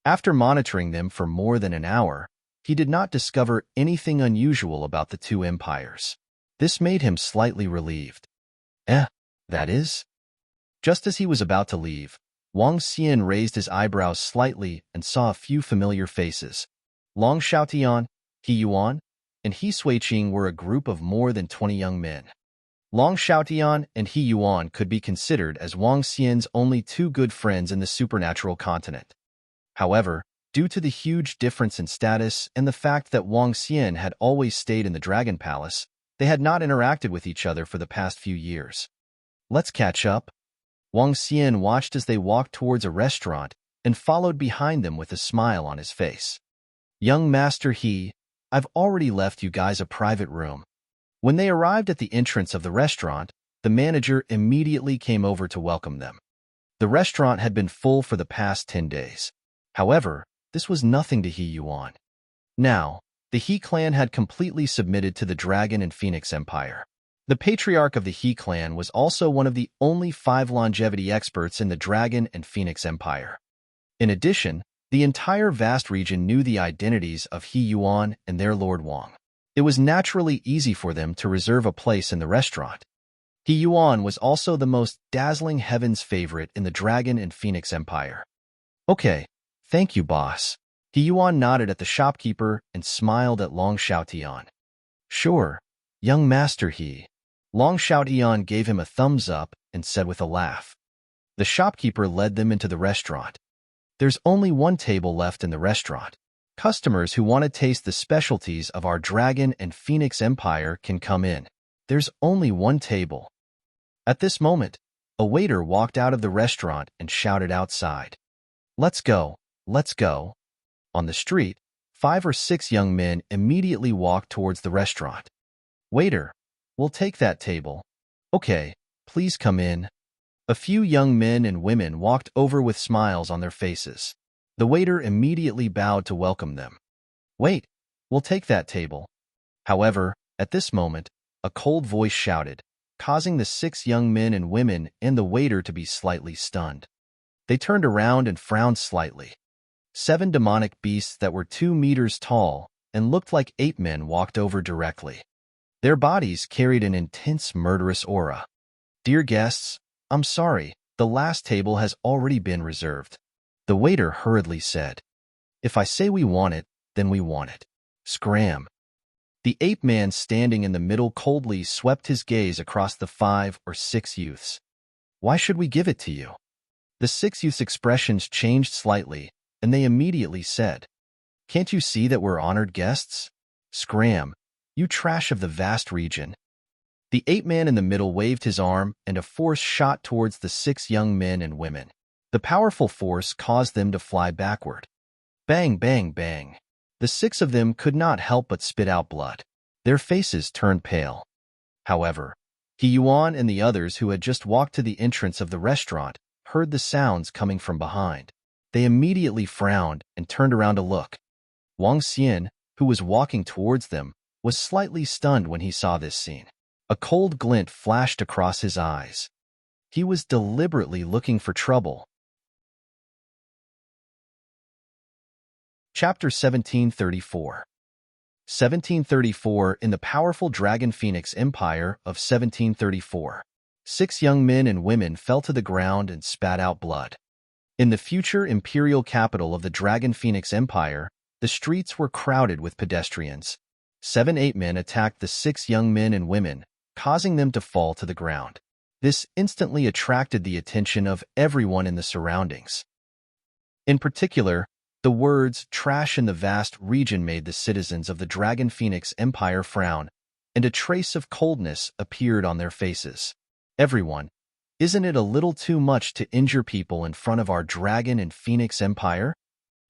After monitoring them for more than an hour, he did not discover anything unusual about the 2 empires. This made him slightly relieved. That is? Just as he was about to leave, Wang Xian raised his eyebrows slightly and saw a few familiar faces. Long Xiaotian, He Yuan, and He Suiqing were a group of more than 20 young men. Long Xiaotian and He Yuan could be considered as Wang Xian's only two good friends in the supernatural continent. However, due to the huge difference in status and the fact that Wang Xian had always stayed in the Dragon Palace, they had not interacted with each other for the past few years. Let's catch up. Wang Xian watched as they walked towards a restaurant and followed behind them with a smile on his face. Young Master He, I've already left you guys a private room. When they arrived at the entrance of the restaurant, the manager immediately came over to welcome them. The restaurant had been full for the past 10 days. However, this was nothing to He Yuan. Now, the He clan had completely submitted to the Dragon and Phoenix Empire. The patriarch of the He clan was also one of the only 5 longevity experts in the Dragon and Phoenix Empire. In addition, the entire vast region knew the identities of He Yuan and their Lord Wang. It was naturally easy for them to reserve a place in the restaurant. He Yuan was also the most dazzling heaven's favorite in the Dragon and Phoenix Empire. Okay, thank you, boss. He Yuan nodded at the shopkeeper and smiled at Long Xiaotian. Sure, young master He. Long Xiaotian gave him a thumbs up and said with a laugh. The shopkeeper led them into the restaurant. There's only one table left in the restaurant. Customers who want to taste the specialties of our Dragon and Phoenix Empire can come in. There's only one table. At this moment, a waiter walked out of the restaurant and shouted outside. Let's go, let's go. On the street, 5 or 6 young men immediately walked towards the restaurant. Waiter, we'll take that table. Okay, please come in. A few young men and women walked over with smiles on their faces. The waiter immediately bowed to welcome them. Wait, we'll take that table. However, at this moment, a cold voice shouted, causing the 6 young men and women and the waiter to be slightly stunned. They turned around and frowned slightly. 7 demonic beasts that were 2 meters tall and looked like ape men walked over directly. Their bodies carried an intense murderous aura. Dear guests, I'm sorry, the last table has already been reserved. The waiter hurriedly said. If I say we want it, then we want it. Scram. The ape man standing in the middle coldly swept his gaze across the 5 or 6 youths. Why should we give it to you? The 6 youths' expressions changed slightly, and they immediately said, Can't you see that we're honored guests? Scram, you trash of the vast region. The ape man in the middle waved his arm, and a force shot towards the 6 young men and women. The powerful force caused them to fly backward. Bang, bang, bang. The 6 of them could not help but spit out blood. Their faces turned pale. However, He Yuan and the others who had just walked to the entrance of the restaurant heard the sounds coming from behind. They immediately frowned and turned around to look. Wang Xian, who was walking towards them, was slightly stunned when he saw this scene. A cold glint flashed across his eyes. He was deliberately looking for trouble. Chapter 1734. 1734. In the powerful Dragon Phoenix Empire of 1734, 6 young men and women fell to the ground and spat out blood. In the future imperial capital of the Dragon Phoenix Empire, the streets were crowded with pedestrians. 7 ape men attacked the 6 young men and women, causing them to fall to the ground. This instantly attracted the attention of everyone in the surroundings. In particular, the words trash in the vast region made the citizens of the Dragon Phoenix Empire frown, and a trace of coldness appeared on their faces. Everyone, isn't it a little too much to injure people in front of our Dragon and Phoenix Empire?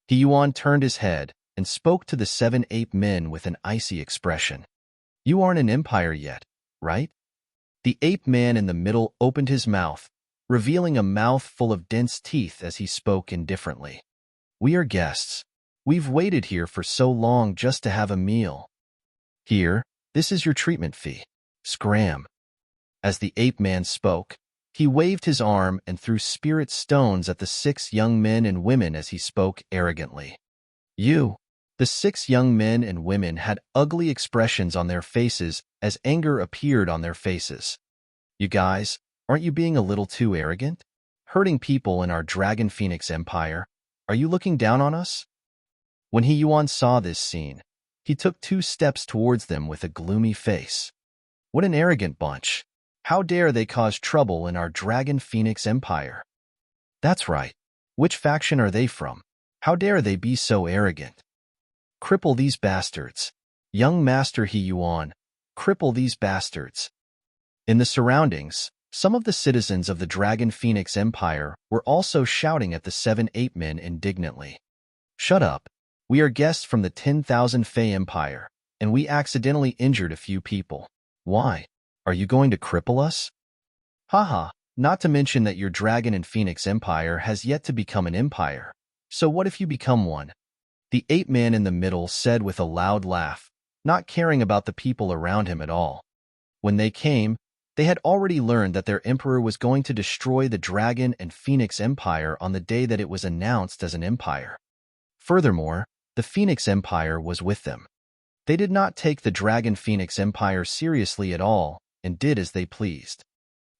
He Yuan turned his head and spoke to the 7 ape men with an icy expression. You aren't an empire yet, right? The ape man in the middle opened his mouth, revealing a mouth full of dense teeth as he spoke indifferently. We are guests. We've waited here for so long just to have a meal. Here, this is your treatment fee. Scram. As the ape man spoke, he waved his arm and threw spirit stones at the 6 young men and women as he spoke arrogantly. The 6 young men and women had ugly expressions on their faces as anger appeared on their faces. You guys, aren't you being a little too arrogant? hurting people in our Dragon Phoenix Empire. Are you looking down on us?" When He Yuan saw this scene, he took 2 steps towards them with a gloomy face. What an arrogant bunch! How dare they cause trouble in our Dragon Phoenix Empire? That's right. Which faction are they from? How dare they be so arrogant? Cripple these bastards. Young Master He Yuan, cripple these bastards. In the surroundings, some of the citizens of the Dragon Phoenix Empire were also shouting at the 7 ape men indignantly. "Shut up. We are guests from the 10,000 Fey Empire, and we accidentally injured a few people. Why? Are you going to cripple us? Haha, not to mention that your Dragon and Phoenix Empire has yet to become an empire. So what if you become one?" The ape man in the middle said with a loud laugh, not caring about the people around him at all. When they came, they had already learned that their emperor was going to destroy the Dragon and Phoenix Empire on the day that it was announced as an empire. Furthermore, the Phoenix Empire was with them. They did not take the Dragon Phoenix Empire seriously at all and did as they pleased.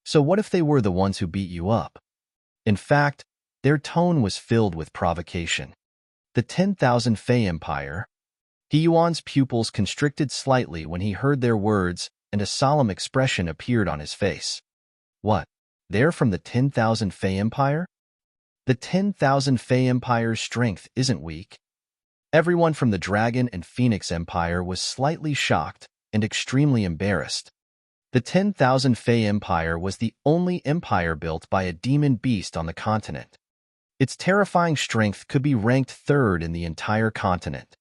So what if they were the ones who beat you up? In fact, their tone was filled with provocation. The 10,000 Fey Empire? He Yuan's pupils constricted slightly when he heard their words, and a solemn expression appeared on his face. What? They're from the 10,000 Fey Empire? The 10,000 Fey Empire's strength isn't weak. Everyone from the Dragon and Phoenix Empire was slightly shocked and extremely embarrassed. The 10,000 Fey Empire was the only empire built by a demon beast on the continent. Its terrifying strength could be ranked 3rd in the entire continent.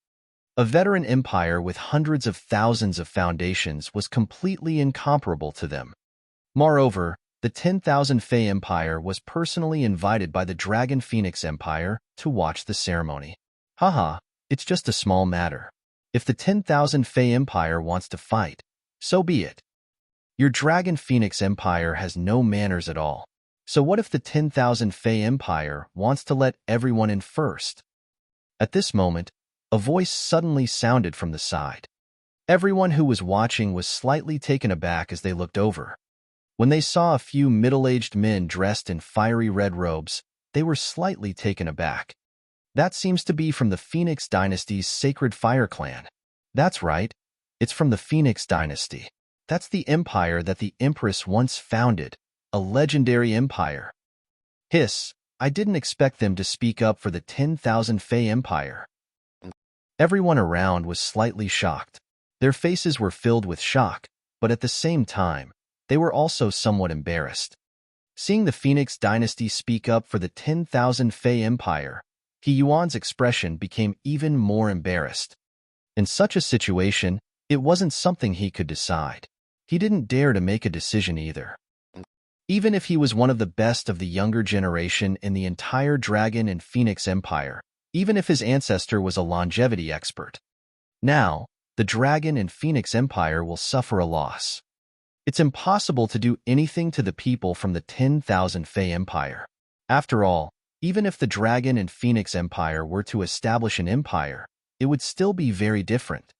A veteran empire with hundreds of thousands of foundations was completely incomparable to them. Moreover, the 10,000 Fey Empire was personally invited by the Dragon Phoenix Empire to watch the ceremony. Haha, it's just a small matter. If the 10,000 Fey Empire wants to fight, so be it. Your Dragon Phoenix Empire has no manners at all. So what if the 10,000 Fey Empire wants to let everyone in first? At this moment, a voice suddenly sounded from the side. Everyone who was watching was slightly taken aback as they looked over. When they saw a few middle-aged men dressed in fiery red robes, they were slightly taken aback. That seems to be from the Phoenix Dynasty's Sacred Fire Clan. That's right, it's from the Phoenix Dynasty. That's the empire that the Empress once founded, a legendary empire. Hiss, I didn't expect them to speak up for the 10,000 Fey Empire. Everyone around was slightly shocked. Their faces were filled with shock, but at the same time, they were also somewhat embarrassed. Seeing the Phoenix Dynasty speak up for the 10,000 Fey Empire, He Yuan's expression became even more embarrassed. In such a situation, it wasn't something he could decide. He didn't dare to make a decision either. Even if he was one of the best of the younger generation in the entire Dragon and Phoenix Empire, even if his ancestor was a longevity expert. Now, the Dragon and Phoenix Empire will suffer a loss. It's impossible to do anything to the people from the 10,000 Fey Empire. After all, even if the Dragon and Phoenix Empire were to establish an empire, it would still be very different.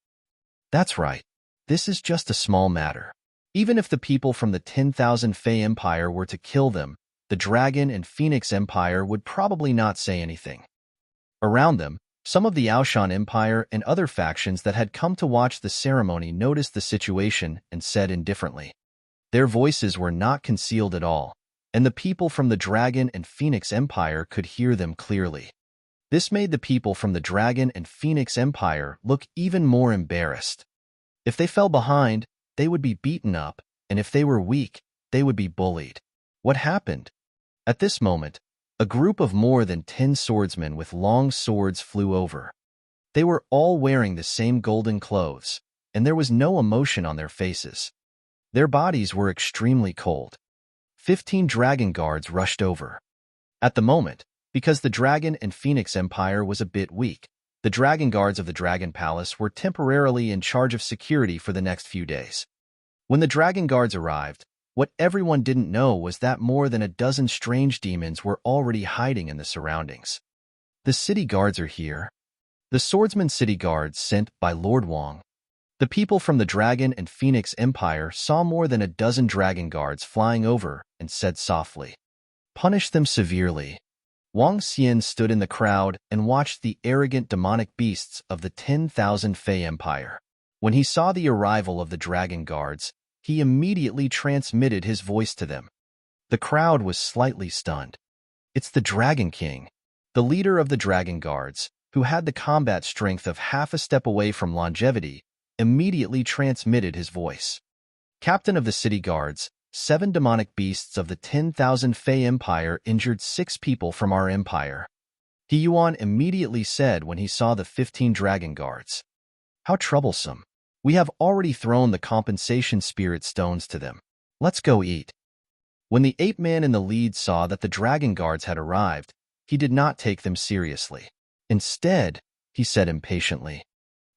That's right. This is just a small matter. Even if the people from the 10,000 Fey Empire were to kill them, the Dragon and Phoenix Empire would probably not say anything. Around them, some of the Aoshan Empire and other factions that had come to watch the ceremony noticed the situation and said indifferently. Their voices were not concealed at all, and the people from the Dragon and Phoenix Empire could hear them clearly. This made the people from the Dragon and Phoenix Empire look even more embarrassed. If they fell behind, they would be beaten up, and if they were weak, they would be bullied. What happened? At this moment, a group of more than 10 swordsmen with long swords flew over. They were all wearing the same golden clothes, and there was no emotion on their faces. Their bodies were extremely cold. 15 dragon guards rushed over. At the moment, because the Dragon and Phoenix Empire was a bit weak, the dragon guards of the Dragon Palace were temporarily in charge of security for the next few days. When the dragon guards arrived, what everyone didn't know was that more than a dozen strange demons were already hiding in the surroundings. The city guards are here. The swordsman city guards sent by Lord Wang. The people from the Dragon and Phoenix Empire saw more than a dozen dragon guards flying over and said softly, Punish them severely. Wang Xian stood in the crowd and watched the arrogant demonic beasts of the 10,000 Fey Empire. When he saw the arrival of the dragon guards, he immediately transmitted his voice to them. The crowd was slightly stunned. It's the Dragon King, the leader of the dragon guards, who had the combat strength of half a step away from longevity, immediately transmitted his voice. Captain of the city guards, 7 demonic beasts of the 10,000 Fey Empire injured 6 people from our empire. He Yuan immediately said when he saw the 15 dragon guards. How troublesome. We have already thrown the compensation spirit stones to them. Let's go eat. When the ape-man in the lead saw that the dragon guards had arrived, he did not take them seriously. Instead, he said impatiently.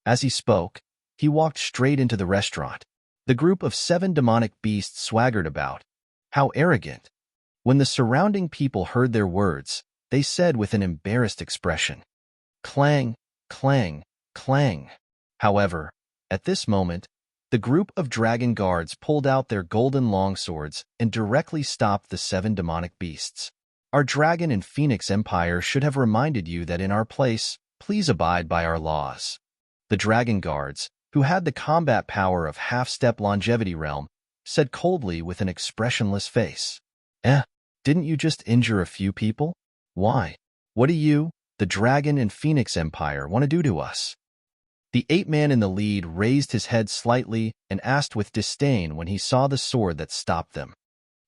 As he spoke, he walked straight into the restaurant. The group of 7 demonic beasts swaggered about. How arrogant. When the surrounding people heard their words, they said with an embarrassed expression, "Clang, clang, clang." However, at this moment, the group of dragon guards pulled out their golden longswords and directly stopped the 7 demonic beasts. Our dragon and phoenix empire should have reminded you that in our place, please abide by our laws. The dragon guards, who had the combat power of half-step longevity realm, said coldly with an expressionless face. Didn't you just injure a few people? Why? What do you, the dragon and phoenix empire, want to do to us? The ape-man in the lead raised his head slightly and asked with disdain when he saw the sword that stopped them.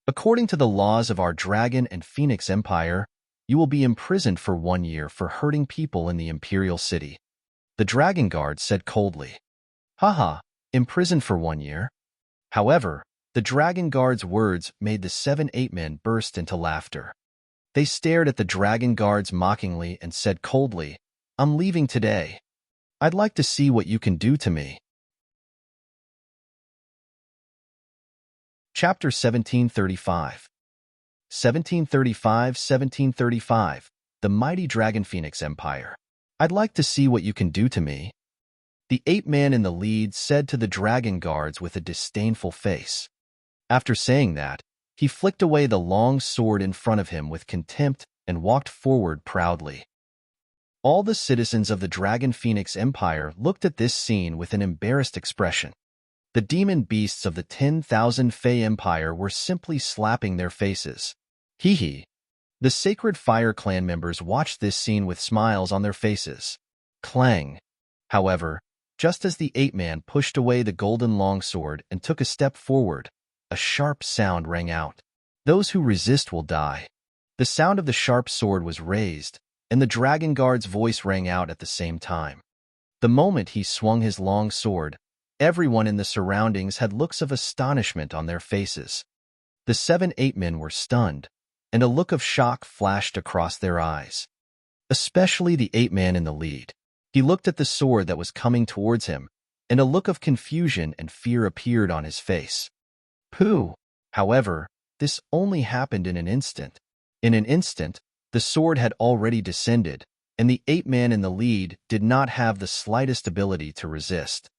According to the laws of our dragon and phoenix empire, you will be imprisoned for 1 year for hurting people in the imperial city. The dragon guard said coldly. Haha, imprisoned for 1 year? However, the dragon guard's words made the 7 ape-men burst into laughter. They stared at the dragon guards mockingly and said coldly, I'm leaving today. I'd like to see what you can do to me. Chapter 1735 1735 The Mighty Dragon Phoenix Empire. I'd like to see what you can do to me. The ape-man in the lead said to the dragon guards with a disdainful face. After saying that, he flicked away the long sword in front of him with contempt and walked forward proudly. All the citizens of the Dragon Phoenix Empire looked at this scene with an embarrassed expression. The demon beasts of the 10,000 Fey Empire were simply slapping their faces. Hee hee. The Sacred Fire Clan members watched this scene with smiles on their faces. Clang. However, just as the ape-man pushed away the golden longsword and took a step forward, a sharp sound rang out. Those who resist will die. The sound of the sharp sword was raised, and the dragon guard's voice rang out at the same time. The moment he swung his long sword, everyone in the surroundings had looks of astonishment on their faces. The 7 ape-men were stunned, and a look of shock flashed across their eyes. Especially the ape-man in the lead. He looked at the sword that was coming towards him, and a look of confusion and fear appeared on his face. Pooh! However, this only happened in an instant. In an instant, the sword had already descended, and the ape-man in the lead did not have the slightest ability to resist.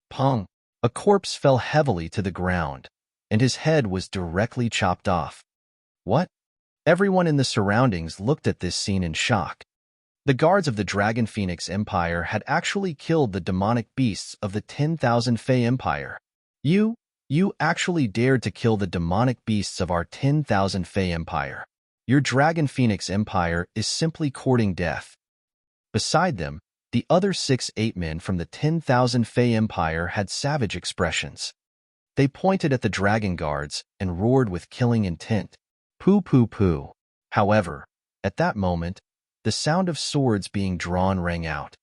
Pong! A corpse fell heavily to the ground, and his head was directly chopped off. What? Everyone in the surroundings looked at this scene in shock. The guards of the Dragon Phoenix Empire had actually killed the demonic beasts of the 10,000 Fey Empire. You actually dared to kill the demonic beasts of our 10,000 Fey Empire. Your Dragon Phoenix Empire is simply courting death. Beside them, the other 6 ape-men from the 10,000 Fey Empire had savage expressions. They pointed at the dragon guards and roared with killing intent. Pooh pooh pooh. However, at that moment, the sound of swords being drawn rang out.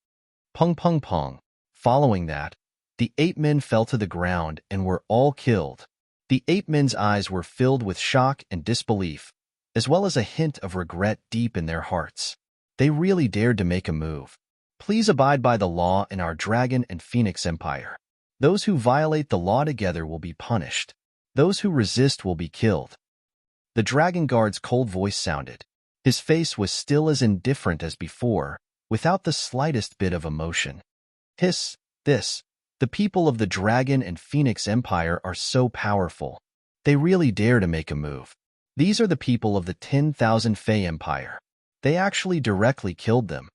Pung pung pung. Following that, the ape-men fell to the ground and were all killed. The ape-men's eyes were filled with shock and disbelief, as well as a hint of regret deep in their hearts. They really dared to make a move. Please abide by the law in our Dragon and Phoenix Empire. Those who violate the law together will be punished. Those who resist will be killed. The dragon guard's cold voice sounded. His face was still as indifferent as before, without the slightest bit of emotion. Hiss, this. The people of the Dragon and Phoenix Empire are so powerful. They really dare to make a move. These are the people of the 10,000 Fey Empire. They actually directly killed them.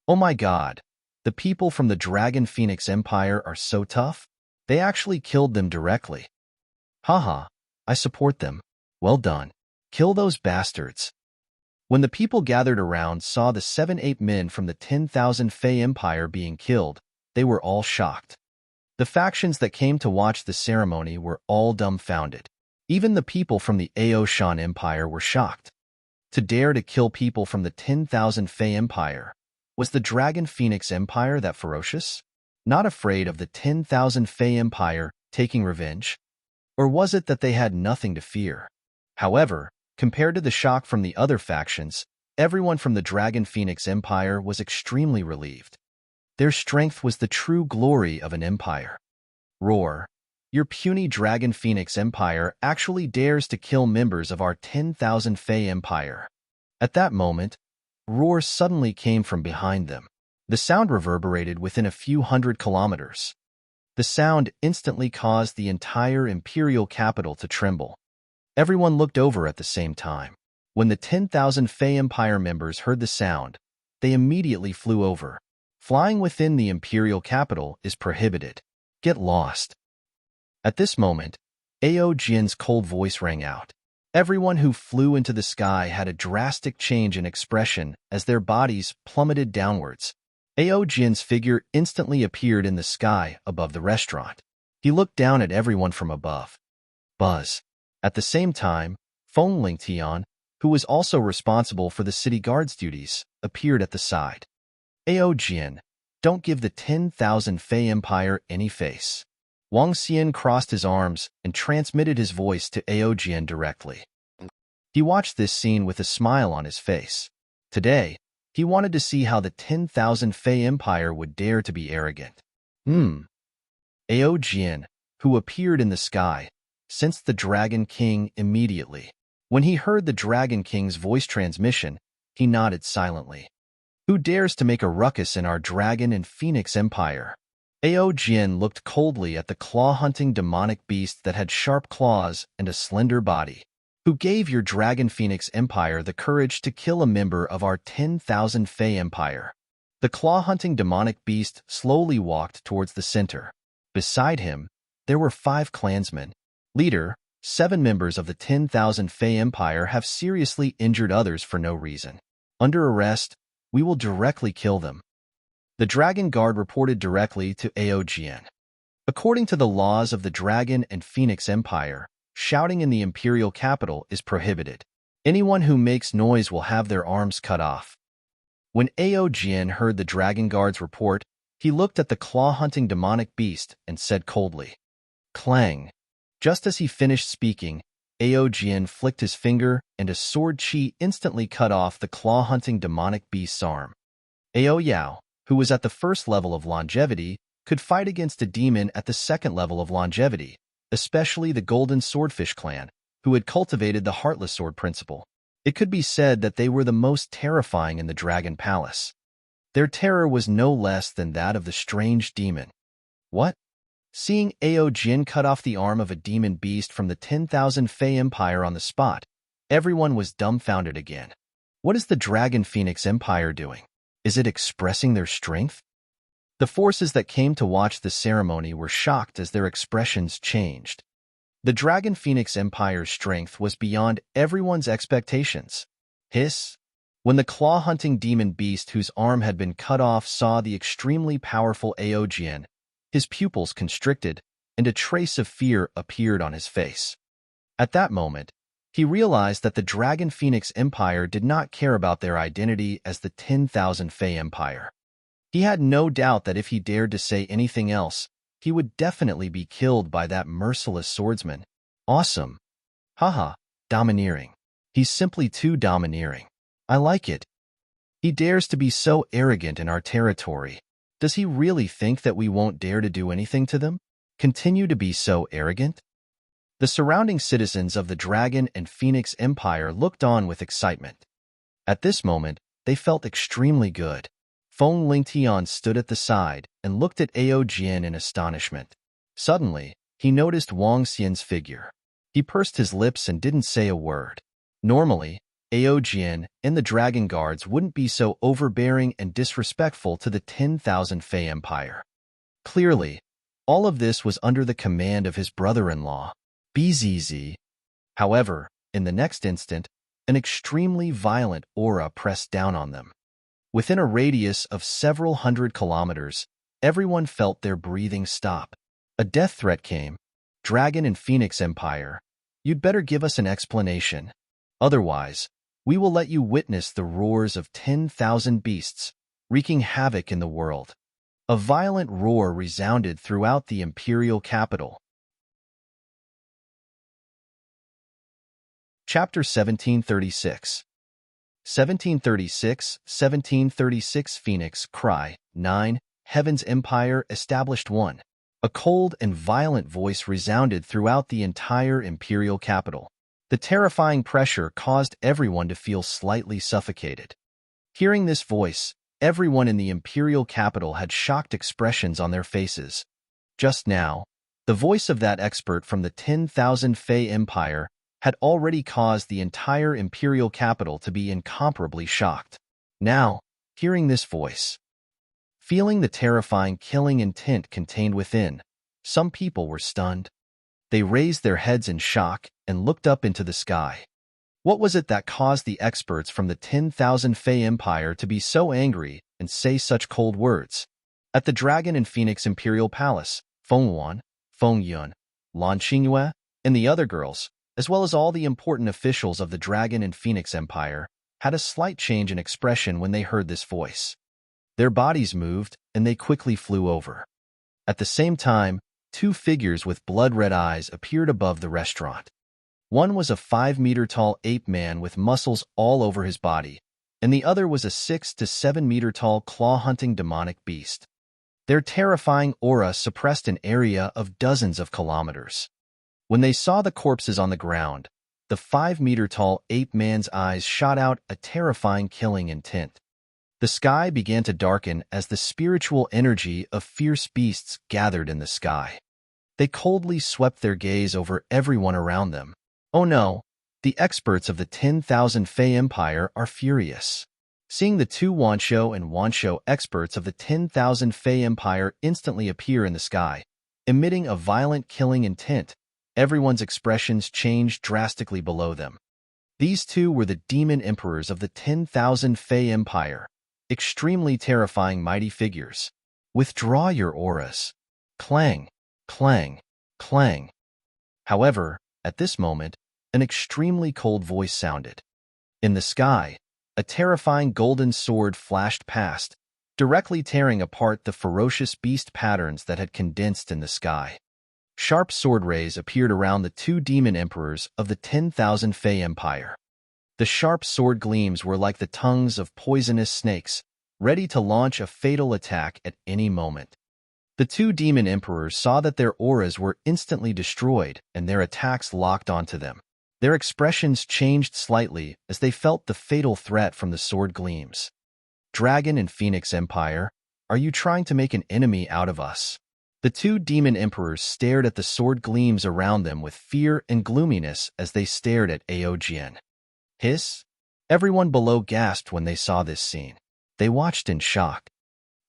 Oh my god, the people from the Dragon Phoenix Empire are so tough? They actually killed them directly. Haha, I support them. Well done. Kill those bastards. When the people gathered around saw the 7-8 men from the 10,000 Fey Empire being killed, they were all shocked. The factions that came to watch the ceremony were all dumbfounded. Even the people from the Aoshan Empire were shocked. To dare to kill people from the 10,000 Fey Empire, was the Dragon Phoenix Empire that ferocious? Not afraid of the 10,000 Fey Empire taking revenge? Or was it that they had nothing to fear? However, compared to the shock from the other factions, everyone from the Dragon Phoenix Empire was extremely relieved. Their strength was the true glory of an empire. Roar! Your puny Dragon Phoenix Empire actually dares to kill members of our 10,000 Fey Empire. At that moment, roar suddenly came from behind them. The sound reverberated within a few hundred kilometers. The sound instantly caused the entire imperial capital to tremble. Everyone looked over at the same time. When the 10,000 Fey Empire members heard the sound, they immediately flew over. Flying within the imperial capital is prohibited. Get lost. At this moment, Ao Jin's cold voice rang out. Everyone who flew into the sky had a drastic change in expression as their bodies plummeted downwards. Ao Jin's figure instantly appeared in the sky above the restaurant. He looked down at everyone from above. Buzz. At the same time, Feng Lingtian, who was also responsible for the city guard's duties, appeared at the side. Ao Jin, don't give the 10,000 Fey Empire any face. Wang Xian crossed his arms and transmitted his voice to Ao Jin directly. He watched this scene with a smile on his face. Today, he wanted to see how the 10,000 Fey Empire would dare to be arrogant. Ao Jin, who appeared in the sky, sensed the Dragon King immediately. When he heard the Dragon King's voice transmission, he nodded silently. Who dares to make a ruckus in our Dragon and Phoenix Empire? Ao Jin looked coldly at the claw-hunting demonic beast that had sharp claws and a slender body. Who gave your Dragon Phoenix Empire the courage to kill a member of our 10,000 Fey Empire? The claw-hunting demonic beast slowly walked towards the center. Beside him, there were 5 clansmen. Leader, 7 members of the 10,000 Fey Empire have seriously injured others for no reason. Under arrest, we will directly kill them. The Dragon Guard reported directly to Ao Jin. According to the laws of the Dragon and Phoenix Empire, shouting in the imperial capital is prohibited. Anyone who makes noise will have their arms cut off. When Ao Jin heard the Dragon Guard's report, he looked at the claw-hunting demonic beast and said coldly, "Clang." Just as he finished speaking, Ao Jin flicked his finger and a sword chi instantly cut off the claw-hunting demonic beast's arm. Ao Yao, who was at the first level of longevity, could fight against a demon at the second level of longevity, especially the Golden Swordfish clan, who had cultivated the Heartless Sword principle. It could be said that they were the most terrifying in the Dragon Palace. Their terror was no less than that of the strange demon. What? Seeing Ao Jin cut off the arm of a demon beast from the 10,000 Fey Empire on the spot, everyone was dumbfounded again. What is the Dragon Phoenix Empire doing? Is it expressing their strength? The forces that came to watch the ceremony were shocked as their expressions changed. The Dragon Phoenix Empire's strength was beyond everyone's expectations. Hiss! When the claw-hunting demon beast whose arm had been cut off saw the extremely powerful Ao Jin, his pupils constricted, and a trace of fear appeared on his face. At that moment, he realized that the Dragon Phoenix Empire did not care about their identity as the 10,000 Fey Empire. He had no doubt that if he dared to say anything else, he would definitely be killed by that merciless swordsman. Awesome. Haha, domineering. He's simply too domineering. I like it. He dares to be so arrogant in our territory. Does he really think that we won't dare to do anything to them? Continue to be so arrogant? The surrounding citizens of the Dragon and Phoenix Empire looked on with excitement. At this moment, they felt extremely good. Feng Lingtian stood at the side and looked at Ao Jin in astonishment. Suddenly, he noticed Wang Xian's figure. He pursed his lips and didn't say a word. Normally, Aojian and the Dragon Guards wouldn't be so overbearing and disrespectful to the 10,000 Fey Empire. Clearly, all of this was under the command of his brother-in-law, BZZ. However, in the next instant, an extremely violent aura pressed down on them. Within a radius of several hundred kilometers, everyone felt their breathing stop. A death threat came. Dragon and Phoenix Empire, you'd better give us an explanation. Otherwise, we will let you witness the roars of 10,000 beasts, wreaking havoc in the world. A violent roar resounded throughout the imperial capital. Chapter 1736. 1736 Phoenix Cry 9 Heaven's Empire established 1. A cold and violent voice resounded throughout the entire imperial capital. The terrifying pressure caused everyone to feel slightly suffocated. Hearing this voice, everyone in the imperial capital had shocked expressions on their faces. Just now, the voice of that expert from the 10,000 Fey Empire had already caused the entire imperial capital to be incomparably shocked. Now, hearing this voice, feeling the terrifying killing intent contained within, some people were stunned. They raised their heads in shock and looked up into the sky. What was it that caused the experts from the 10,000 Fey Empire to be so angry and say such cold words? At the Dragon and Phoenix Imperial Palace, Feng Wan, Feng Yun, Lan Qingyue, and the other girls, as well as all the important officials of the Dragon and Phoenix Empire, had a slight change in expression when they heard this voice. Their bodies moved, and they quickly flew over. At the same time, 2 figures with blood-red eyes appeared above the restaurant. One was a 5-meter-tall ape man with muscles all over his body, and the other was a 6 to 7-meter-tall claw-hunting demonic beast. Their terrifying aura suppressed an area of dozens of kilometers. When they saw the corpses on the ground, the 5-meter-tall ape man's eyes shot out a terrifying killing intent. The sky began to darken as the spiritual energy of fierce beasts gathered in the sky. They coldly swept their gaze over everyone around them. Oh no, the experts of the 10,000 Fey Empire are furious. Seeing the 2 Wansho and Wansho experts of the 10,000 Fey Empire instantly appear in the sky, emitting a violent killing intent, everyone's expressions changed drastically below them. These 2 were the demon emperors of the 10,000 Fey Empire, extremely terrifying mighty figures. Withdraw your auras. Clang, clang, clang. However, at this moment, an extremely cold voice sounded. In the sky, a terrifying golden sword flashed past, directly tearing apart the ferocious beast patterns that had condensed in the sky. Sharp sword rays appeared around the 2 demon emperors of the 10,000 Fey Empire. The sharp sword gleams were like the tongues of poisonous snakes, ready to launch a fatal attack at any moment. The 2 demon emperors saw that their auras were instantly destroyed and their attacks locked onto them. Their expressions changed slightly as they felt the fatal threat from the sword gleams. Dragon and Phoenix Empire, are you trying to make an enemy out of us? The 2 demon emperors stared at the sword gleams around them with fear and gloominess as they stared at Aojian. Hiss! Everyone below gasped when they saw this scene. They watched in shock.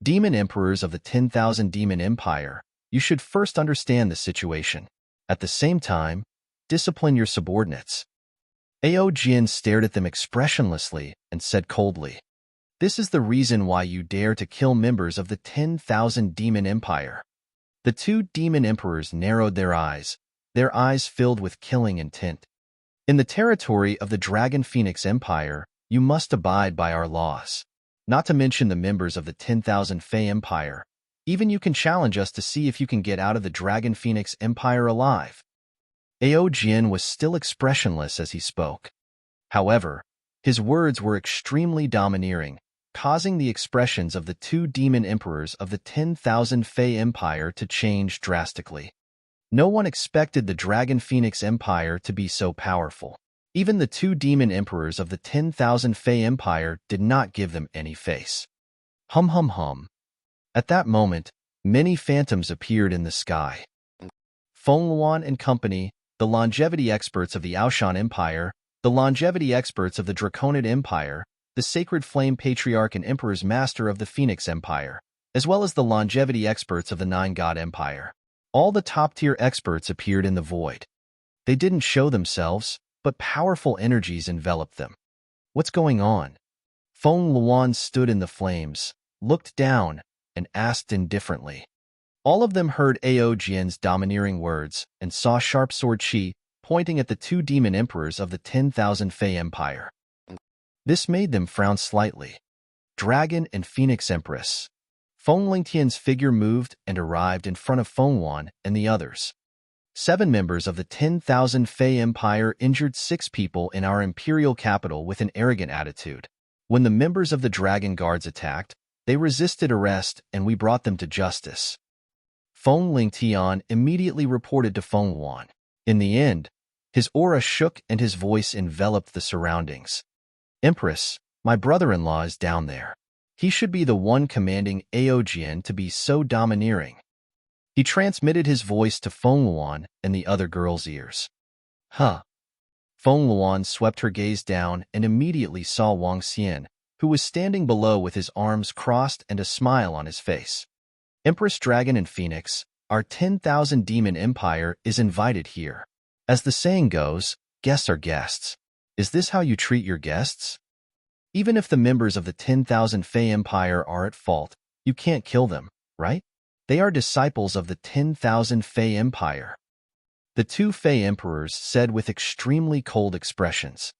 Demon emperors of the 10,000 Demon Empire, you should first understand the situation. At the same time, discipline your subordinates. Aojian stared at them expressionlessly and said coldly, "This is the reason why you dare to kill members of the 10,000 Demon Empire." The 2 demon emperors narrowed their eyes filled with killing intent. In the territory of the Dragon Phoenix Empire, you must abide by our laws. Not to mention the members of the 10,000 Fey Empire. Even you can challenge us to see if you can get out of the Dragon Phoenix Empire alive. Aojian was still expressionless as he spoke. However, his words were extremely domineering, causing the expressions of the 2 demon emperors of the 10,000 Fey Empire to change drastically. No one expected the Dragon Phoenix Empire to be so powerful. Even the 2 demon emperors of the 10,000 Fey Empire did not give them any face. Hum hum hum. At that moment, many phantoms appeared in the sky. Feng Luan and company, the longevity experts of the Aoshan Empire, The longevity experts of the Draconid Empire, the Sacred Flame Patriarch and Emperor's Master of the Phoenix Empire, as well as the longevity experts of the Nine-God Empire. All the top-tier experts appeared in the void. They didn't show themselves, but powerful energies enveloped them. What's going on? Feng Luan stood in the flames, looked down, and asked indifferently. All of them heard Ao Jian's domineering words and saw Sharp Sword Qi pointing at the two demon emperors of the 10,000 Fey Empire. This made them frown slightly. Dragon and Phoenix Empress. Feng Lingtian's figure moved and arrived in front of Feng Wan and the others. 7 members of the 10,000 Fey Empire injured 6 people in our imperial capital with an arrogant attitude. When the members of the Dragon Guards attacked, they resisted arrest and we brought them to justice. Feng Lingtian immediately reported to Feng Wan. In the end, his aura shook and his voice enveloped the surroundings. Empress, my brother-in-law is down there. He should be the one commanding Ao Jian to be so domineering. He transmitted his voice to Feng Luan and the other girls' ears. Huh. Feng Luan swept her gaze down and immediately saw Wang Xian, who was standing below with his arms crossed and a smile on his face. Empress Dragon and Phoenix, our 10,000 demon empire is invited here. As the saying goes, guests are guests. Is this how you treat your guests? Even if the members of the 10,000 Fey Empire are at fault, you can't kill them, right? They are disciples of the 10,000 Fey Empire. The 2 Fey Emperors said with extremely cold expressions.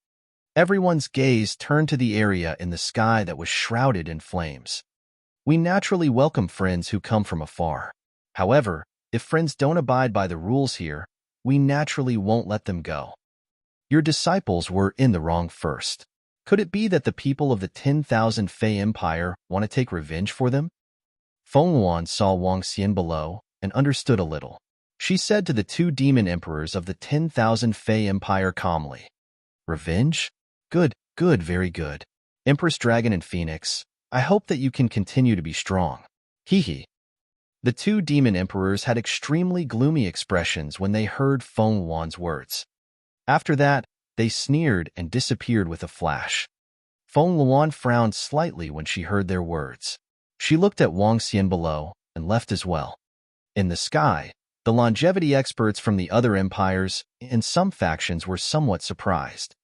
Everyone's gaze turned to the area in the sky that was shrouded in flames. We naturally welcome friends who come from afar. However, if friends don't abide by the rules here, we naturally won't let them go. Your disciples were in the wrong first. Could it be that the people of the 10,000 Fey Empire want to take revenge for them? Feng Luan saw Wang Xian below and understood a little. She said to the 2 demon emperors of the 10,000 Fey Empire calmly, Revenge? Good, very good. Empress Dragon and Phoenix, I hope that you can continue to be strong. Hee. The 2 demon emperors had extremely gloomy expressions when they heard Feng Luan's words. After that, they sneered and disappeared with a flash. Feng Luan frowned slightly when she heard their words. She looked at Wang Xian below and left as well. In the sky, the longevity experts from the other empires and some factions were somewhat surprised.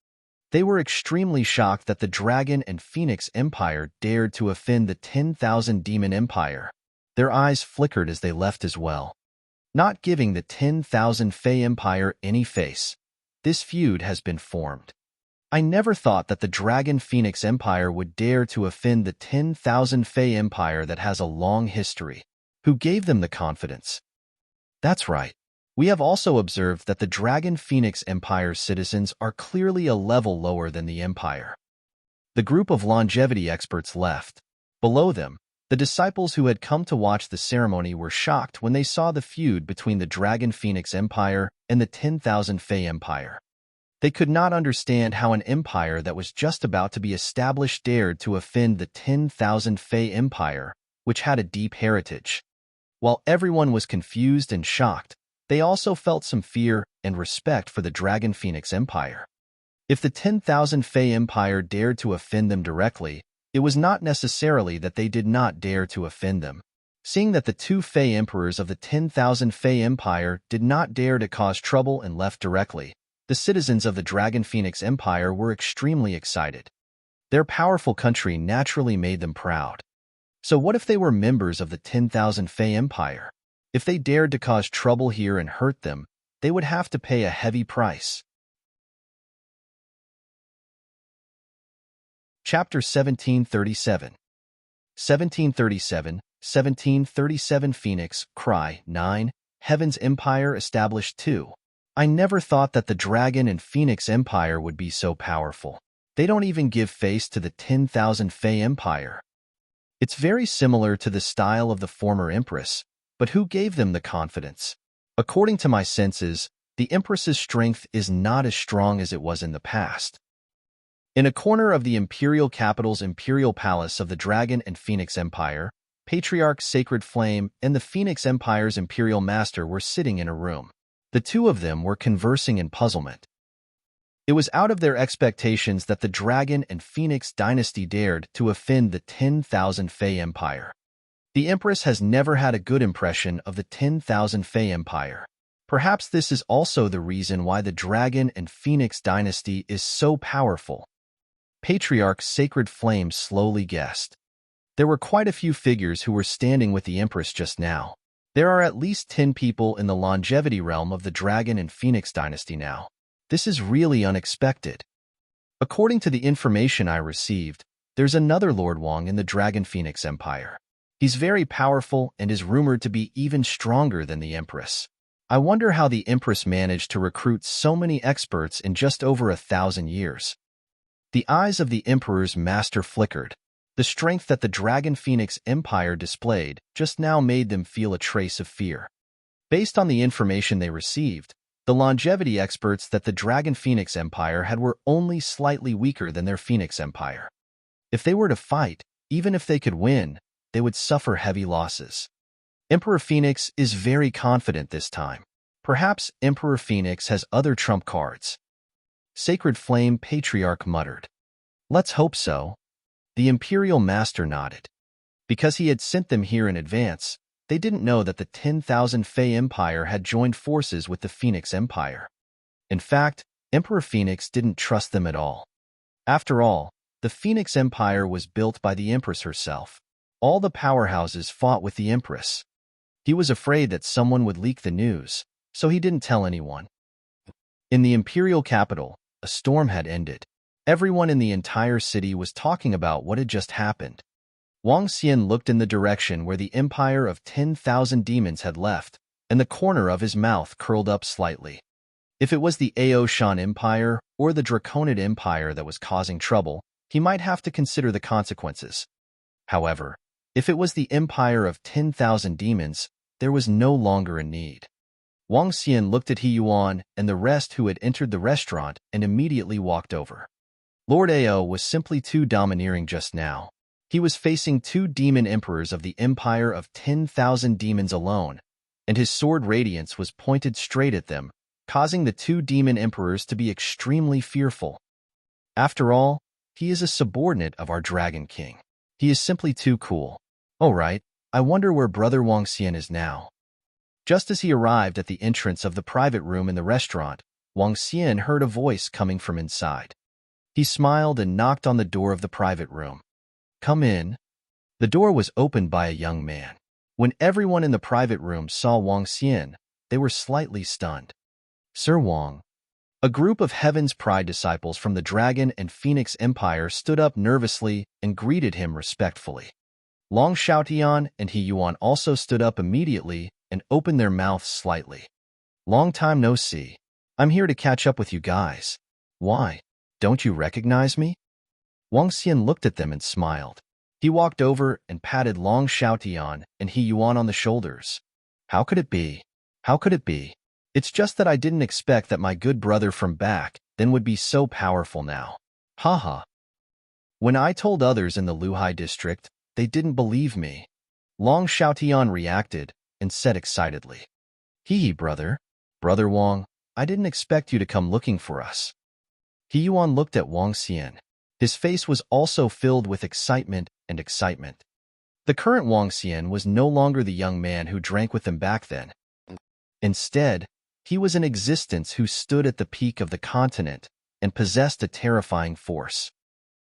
They were extremely shocked that the Dragon and Phoenix Empire dared to offend the 10,000 Demon Empire. Their eyes flickered as they left as well. Not giving the 10,000 Fey Empire any face, this feud has been formed. I never thought that the Dragon Phoenix Empire would dare to offend the 10,000 Fey Empire that has a long history. Who gave them the confidence? That's right. We have also observed that the Dragon Phoenix Empire's citizens are clearly a level lower than the Empire. The group of longevity experts left. Below them, the disciples who had come to watch the ceremony were shocked when they saw the feud between the Dragon Phoenix Empire and the 10,000 Fey Empire. They could not understand how an empire that was just about to be established dared to offend the 10,000 Fey Empire, which had a deep heritage. While everyone was confused and shocked, they also felt some fear and respect for the Dragon Phoenix Empire. If the 10,000 Fey Empire dared to offend them directly, it was not necessarily that they did not dare to offend them. Seeing that the 2 Fey Emperors of the 10,000 Fey Empire did not dare to cause trouble and left directly, the citizens of the Dragon Phoenix Empire were extremely excited. Their powerful country naturally made them proud. So what if they were members of the 10,000 Fey Empire? If they dared to cause trouble here and hurt them, they would have to pay a heavy price. Chapter 1737 1737 Phoenix, Cry, 9, Heaven's Empire established 2. I never thought that the Dragon and Phoenix Empire would be so powerful. They don't even give face to the 10,000 Fey Empire. It's very similar to the style of the former Empress, but who gave them the confidence? According to my senses, the Empress's strength is not as strong as it was in the past. In a corner of the imperial capital's imperial palace of the Dragon and Phoenix Empire, Patriarch Sacred Flame and the Phoenix Empire's imperial master were sitting in a room. The 2 of them were conversing in puzzlement. It was out of their expectations that the Dragon and Phoenix dynasty dared to offend the 10,000 Fey Empire. The Empress has never had a good impression of the 10,000 Fey Empire. Perhaps this is also the reason why the Dragon and Phoenix dynasty is so powerful. Patriarch Sacred Flame slowly guessed. There were quite a few figures who were standing with the Empress just now. There are at least 10 people in the longevity realm of the Dragon and Phoenix dynasty now. This is really unexpected. According to the information I received, there's another Lord Wong in the Dragon Phoenix Empire. He's very powerful and is rumored to be even stronger than the Empress. I wonder how the Empress managed to recruit so many experts in just over 1,000 years. The eyes of the Emperor's master flickered. The strength that the Dragon Phoenix Empire displayed just now made them feel a trace of fear. Based on the information they received, the longevity experts that the Dragon Phoenix Empire had were only slightly weaker than their Phoenix Empire. If they were to fight, even if they could win, they would suffer heavy losses. Emperor Phoenix is very confident this time. Perhaps Emperor Phoenix has other trump cards. Sacred Flame Patriarch muttered. Let's hope so. The Imperial Master nodded. Because he had sent them here in advance, they didn't know that the 10,000 Fey Empire had joined forces with the Phoenix Empire. In fact, Emperor Phoenix didn't trust them at all. After all, the Phoenix Empire was built by the Empress herself. All the powerhouses fought with the Empress. He was afraid that someone would leak the news, so he didn't tell anyone. In the imperial capital, a storm had ended. Everyone in the entire city was talking about what had just happened. Wang Xian looked in the direction where the empire of 10,000 demons had left, and the corner of his mouth curled up slightly. If it was the Ao Shan Empire or the Draconid Empire that was causing trouble, he might have to consider the consequences. However, if it was the empire of 10,000 demons, there was no longer a need. Wang Xian looked at He Yuan and the rest who had entered the restaurant and immediately walked over. Lord Ao was simply too domineering just now. He was facing 2 demon emperors of the empire of 10,000 demons alone, and his sword radiance was pointed straight at them, causing the 2 demon emperors to be extremely fearful. After all, he is a subordinate of our Dragon King. He is simply too cool. Oh right, I wonder where Brother Wang Xian is now. Just as he arrived at the entrance of the private room in the restaurant, Wang Xian heard a voice coming from inside. He smiled and knocked on the door of the private room. Come in. The door was opened by a young man. When everyone in the private room saw Wang Xian, they were slightly stunned. Sir Wang. A group of Heaven's Pride disciples from the Dragon and Phoenix Empire stood up nervously and greeted him respectfully. Long Xiaotian and He Yuan also stood up immediately and opened their mouths slightly. Long time no see. I'm here to catch up with you guys. Why? Don't you recognize me? Wang Xian looked at them and smiled. He walked over and patted Long Xiaotian and He Yuan on the shoulders. How could it be? How could it be? It's just that I didn't expect that my good brother from back then would be so powerful now. Haha. When I told others in the Luhai district, they didn't believe me. Long Xiaotian reacted and said excitedly. Hee brother. Brother Wang, I didn't expect you to come looking for us. He Yuan looked at Wang Xian. His face was also filled with excitement and excitement. The current Wang Xian was no longer the young man who drank with them back then. Instead, he was an existence who stood at the peak of the continent and possessed a terrifying force.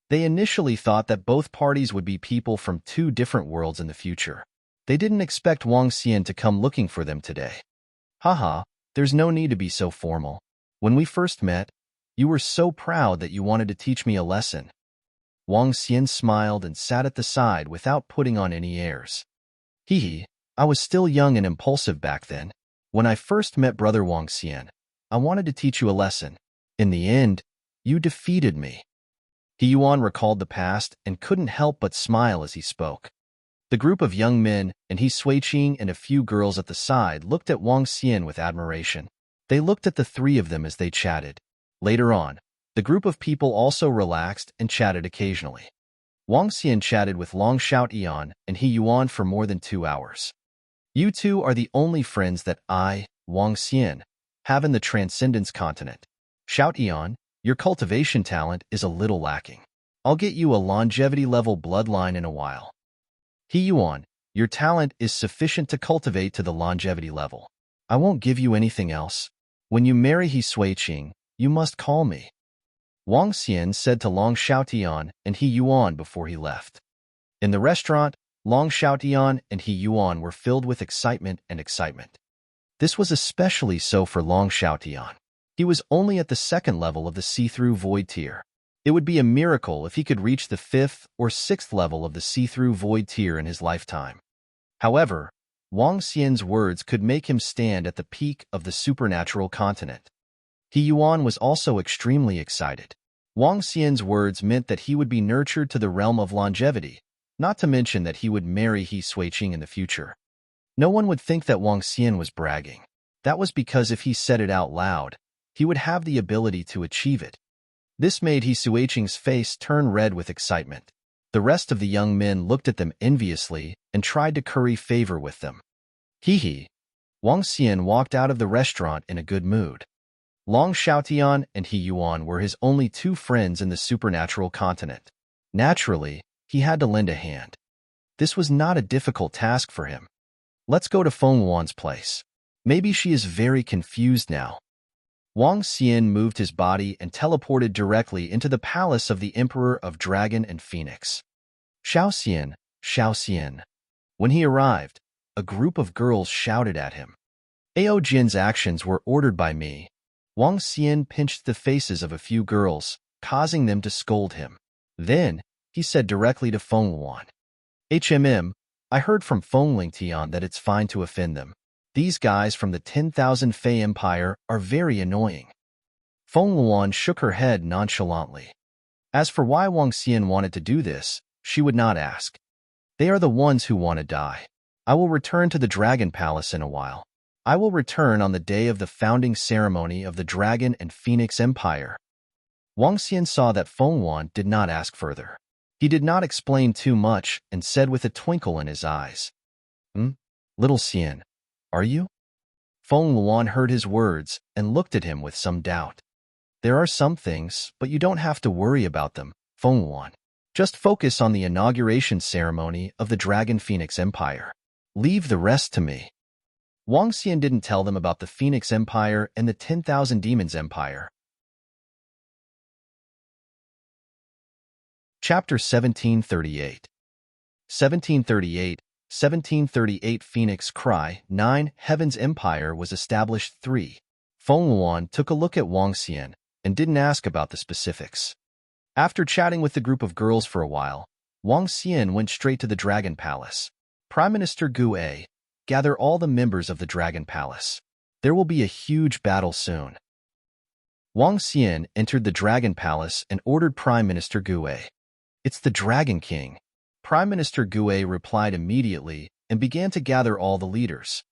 They initially thought that both parties would be people from 2 different worlds in the future. They didn't expect Wang Xian to come looking for them today. Haha, there's no need to be so formal. When we first met, you were so proud that you wanted to teach me a lesson. Wang Xian smiled and sat at the side without putting on any airs. Hee, I was still young and impulsive back then. When I first met Brother Wang Xian, I wanted to teach you a lesson. In the end, you defeated me. He Yuan recalled the past and couldn't help but smile as he spoke. The group of young men and He Suiqing and a few girls at the side looked at Wang Xian with admiration. They looked at the 3 of them as they chatted. Later on, the group of people also relaxed and chatted occasionally. Wang Xian chatted with Long Xiaotian and He Yuan for more than 2 hours. You 2 are the only friends that I, Wang Xian, have in the Transcendence continent. Xiaotian, Your cultivation talent is a little lacking. I'll get you a longevity-level bloodline in a while. He Yuan, your talent is sufficient to cultivate to the longevity level. I won't give you anything else. When you marry He Suiqing, you must call me. Wang Xian said to Long Xiaotian and He Yuan before he left. In the restaurant, Long Xiaotian and He Yuan were filled with excitement and excitement. This was especially so for Long Xiaotian. He was only at the second level of the see-through void tier. It would be a miracle if he could reach the 5th or 6th level of the see-through void tier in his lifetime. However, Wang Xian's words could make him stand at the peak of the supernatural continent. He Yuan was also extremely excited. Wang Xian's words meant that he would be nurtured to the realm of longevity, not to mention that he would marry He Suiqing in the future. No one would think that Wang Xian was bragging. That was because if he said it out loud, he would have the ability to achieve it. This made He Suiqing's face turn red with excitement. The rest of the young men looked at them enviously and tried to curry favor with them. Hee. Wang Xian walked out of the restaurant in a good mood. Long Xiaotian and He Yuan were his only two friends in the supernatural continent. Naturally, he had to lend a hand. This was not a difficult task for him. Let's go to Feng Wan's place. Maybe she is very confused now. Wang Xian moved his body and teleported directly into the palace of the Emperor of Dragon and Phoenix. Xiao Xian. When he arrived, a group of girls shouted at him. Ao Jin's actions were ordered by me. Wang Xian pinched the faces of a few girls, causing them to scold him. Then, he said directly to Feng Wan. I heard from Feng Lingtian that it's fine to offend them. These guys from the 10,000 Fei Empire are very annoying. Feng Luan shook her head nonchalantly. As for why Wang Xian wanted to do this, she would not ask. They are the ones who want to die. I will return to the Dragon Palace in a while. I will return on the day of the founding ceremony of the Dragon and Phoenix Empire. Wang Xian saw that Feng Wan did not ask further. He did not explain too much and said with a twinkle in his eyes. Little Xian, are you? Feng Luan heard his words and looked at him with some doubt. There are some things, but you don't have to worry about them, Feng Luan. Just focus on the inauguration ceremony of the Dragon Phoenix Empire. Leave the rest to me. Wang Xian didn't tell them about the Phoenix Empire and the 10,000 Demons Empire. Chapter 1738. 1738 Phoenix Cry 9 Heaven's Empire was established 3. Feng Luan took a look at Wang Xian and didn't ask about the specifics. After chatting with the group of girls for a while, Wang Xian went straight to the Dragon Palace. Prime Minister Gu A, gather all the members of the Dragon Palace. There will be a huge battle soon. Wang Xian entered the Dragon Palace and ordered Prime Minister Gu A. It's the Dragon King. Prime Minister Gu A replied immediately and began to gather all the leaders.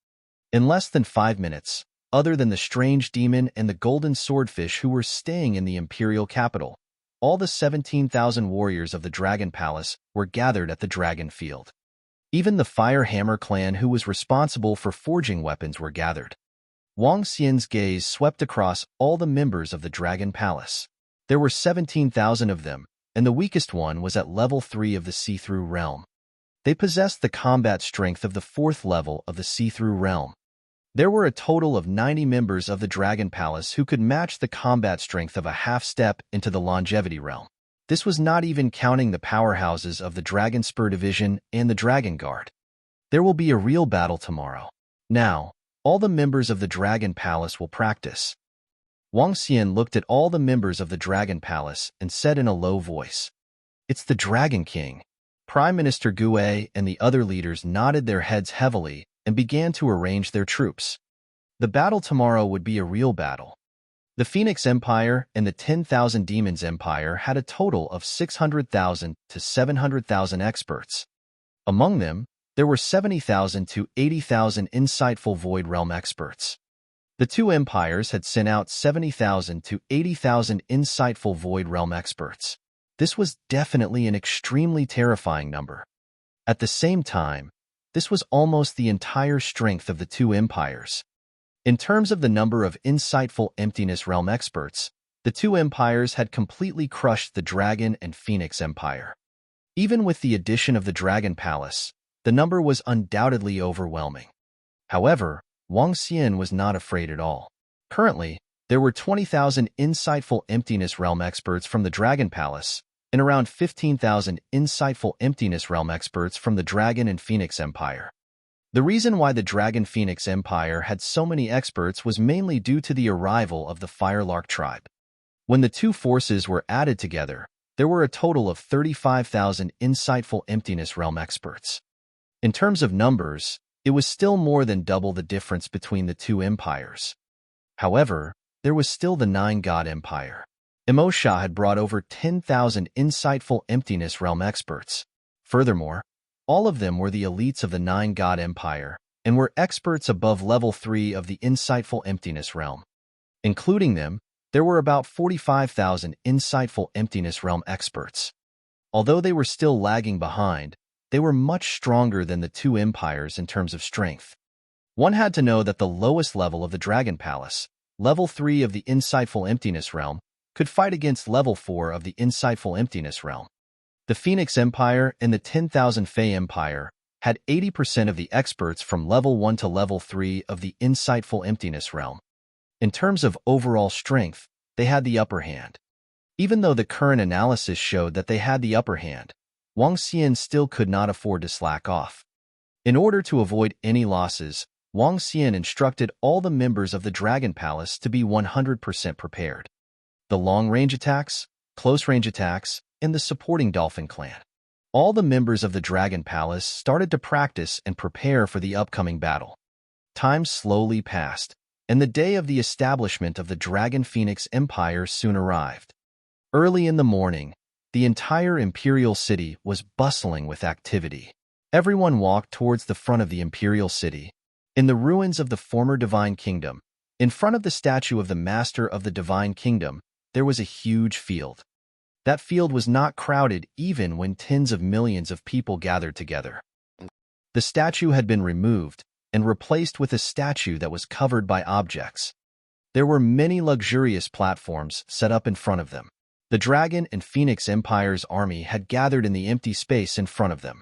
In less than 5 minutes, other than the strange demon and the golden swordfish who were staying in the imperial capital, all the 17,000 warriors of the Dragon Palace were gathered at the Dragon Field. Even the Fire Hammer clan who was responsible for forging weapons were gathered. Wang Xian's gaze swept across all the members of the Dragon Palace. There were 17,000 of them, and the weakest one was at level 3 of the see-through realm. They possessed the combat strength of the 4th level of the see-through realm. There were a total of 90 members of the Dragon Palace who could match the combat strength of a half-step into the longevity realm. This was not even counting the powerhouses of the Dragon Spur Division and the Dragon Guard. There will be a real battle tomorrow. Now, all the members of the Dragon Palace will practice. Wang Xian looked at all the members of the Dragon Palace and said in a low voice, It's the Dragon King. Prime Minister Gu A and the other leaders nodded their heads heavily and began to arrange their troops. The battle tomorrow would be a real battle. The Phoenix Empire and the 10,000 Demons Empire had a total of 600,000 to 700,000 experts. Among them, there were 70,000 to 80,000 insightful Void Realm experts. The two empires had sent out 70,000 to 80,000 insightful Void Realm experts. This was definitely an extremely terrifying number. At the same time, this was almost the entire strength of the two empires. In terms of the number of insightful Emptiness Realm experts, The two empires had completely crushed the Dragon and Phoenix Empire. Even with the addition of the Dragon Palace, the number was undoubtedly overwhelming. However, Wang Xian was not afraid at all. Currently, there were 20,000 insightful Emptiness Realm experts from the Dragon Palace and around 15,000 insightful Emptiness Realm experts from the Dragon and Phoenix Empire. The reason why the Dragon Phoenix Empire had so many experts was mainly due to the arrival of the Firelark tribe. When the two forces were added together, there were a total of 35,000 insightful Emptiness Realm experts. In terms of numbers, it was still more than double the difference between the two empires. However, there was still the Nine-God Empire. Emosha had brought over 10,000 insightful Emptiness Realm experts. Furthermore, all of them were the elites of the Nine-God Empire and were experts above level 3 of the insightful Emptiness Realm. Including them, there were about 45,000 insightful Emptiness Realm experts. Although they were still lagging behind, they were much stronger than the two empires in terms of strength. One had to know that the lowest level of the Dragon Palace, level 3 of the insightful Emptiness Realm, could fight against level 4 of the insightful Emptiness Realm. The Phoenix Empire and the 10,000 Fey Empire had 80% of the experts from level 1 to level 3 of the insightful Emptiness Realm. In terms of overall strength, they had the upper hand. Even though the current analysis showed that they had the upper hand, Wang Xian still could not afford to slack off. In order to avoid any losses, Wang Xian instructed all the members of the Dragon Palace to be 100% prepared. The long-range attacks, close-range attacks, and the supporting Dolphin clan. All the members of the Dragon Palace started to practice and prepare for the upcoming battle. Time slowly passed, and the day of the establishment of the Dragon Phoenix Empire soon arrived. Early in the morning, the entire Imperial City was bustling with activity. Everyone walked towards the front of the Imperial City. In the ruins of the former Divine Kingdom, in front of the statue of the Master of the Divine Kingdom, there was a huge field. That field was not crowded even when tens of millions of people gathered together. The statue had been removed and replaced with a statue that was covered by objects. There were many luxurious platforms set up in front of them. The Dragon and Phoenix Empire's army had gathered in the empty space in front of them.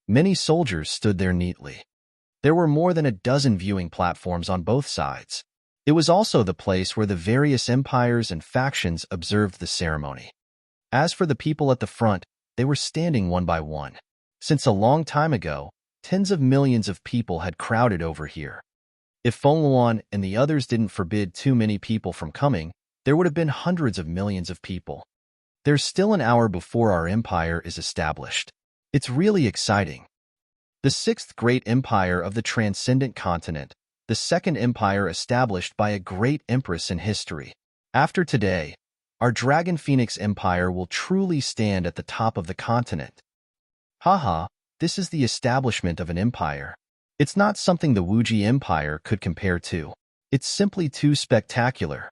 Many soldiers stood there neatly. There were more than a dozen viewing platforms on both sides. It was also the place where the various empires and factions observed the ceremony. As for the people at the front, they were standing one by one. Since a long time ago, tens of millions of people had crowded over here. If Fengluan and the others didn't forbid too many people from coming, there would have been hundreds of millions of people. There's still an hour before our empire is established. It's really exciting. The sixth great empire of the transcendent continent, the second empire established by a great empress in history. After today, our Dragon Phoenix Empire will truly stand at the top of the continent. Haha, this is the establishment of an empire. It's not something the Wuji Empire could compare to. It's simply too spectacular.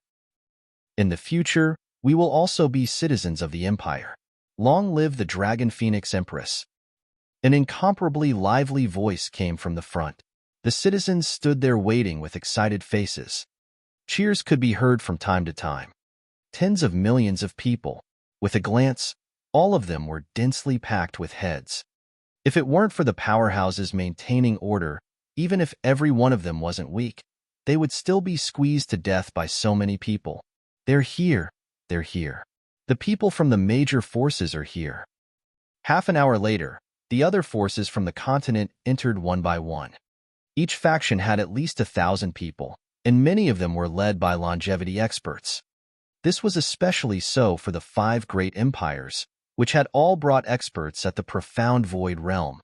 In the future, we will also be citizens of the empire. Long live the Dragon Phoenix Empress. An incomparably lively voice came from the front. The citizens stood there waiting with excited faces. Cheers could be heard from time to time. Tens of millions of people. With a glance, all of them were densely packed with heads. If it weren't for the powerhouses maintaining order, even if every one of them wasn't weak, they would still be squeezed to death by so many people. They're here. They're here. The people from the major forces are here. Half an hour later, the other forces from the continent entered one by one. Each faction had at least 1,000 people, and many of them were led by longevity experts. This was especially so for the 5 great empires, which had all brought experts at the profound Void Realm.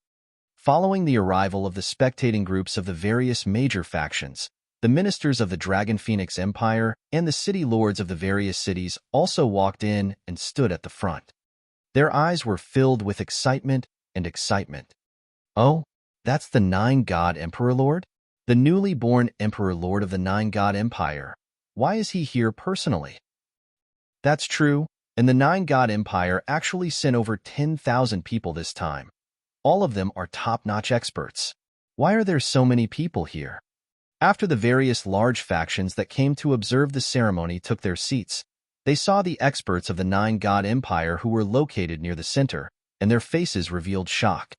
Following the arrival of the spectating groups of the various major factions, the ministers of the Dragon Phoenix Empire and the city lords of the various cities also walked in and stood at the front. Their eyes were filled with excitement and excitement. Oh, that's the Nine-God Emperor Lord? The newly born Emperor Lord of the Nine-God Empire. Why is he here personally? That's true, and the Nine-God Empire actually sent over 10,000 people this time. All of them are top-notch experts. Why are there so many people here? After the various large factions that came to observe the ceremony took their seats, They saw the experts of the Nine-God Empire who were located near the center, and their faces revealed shock.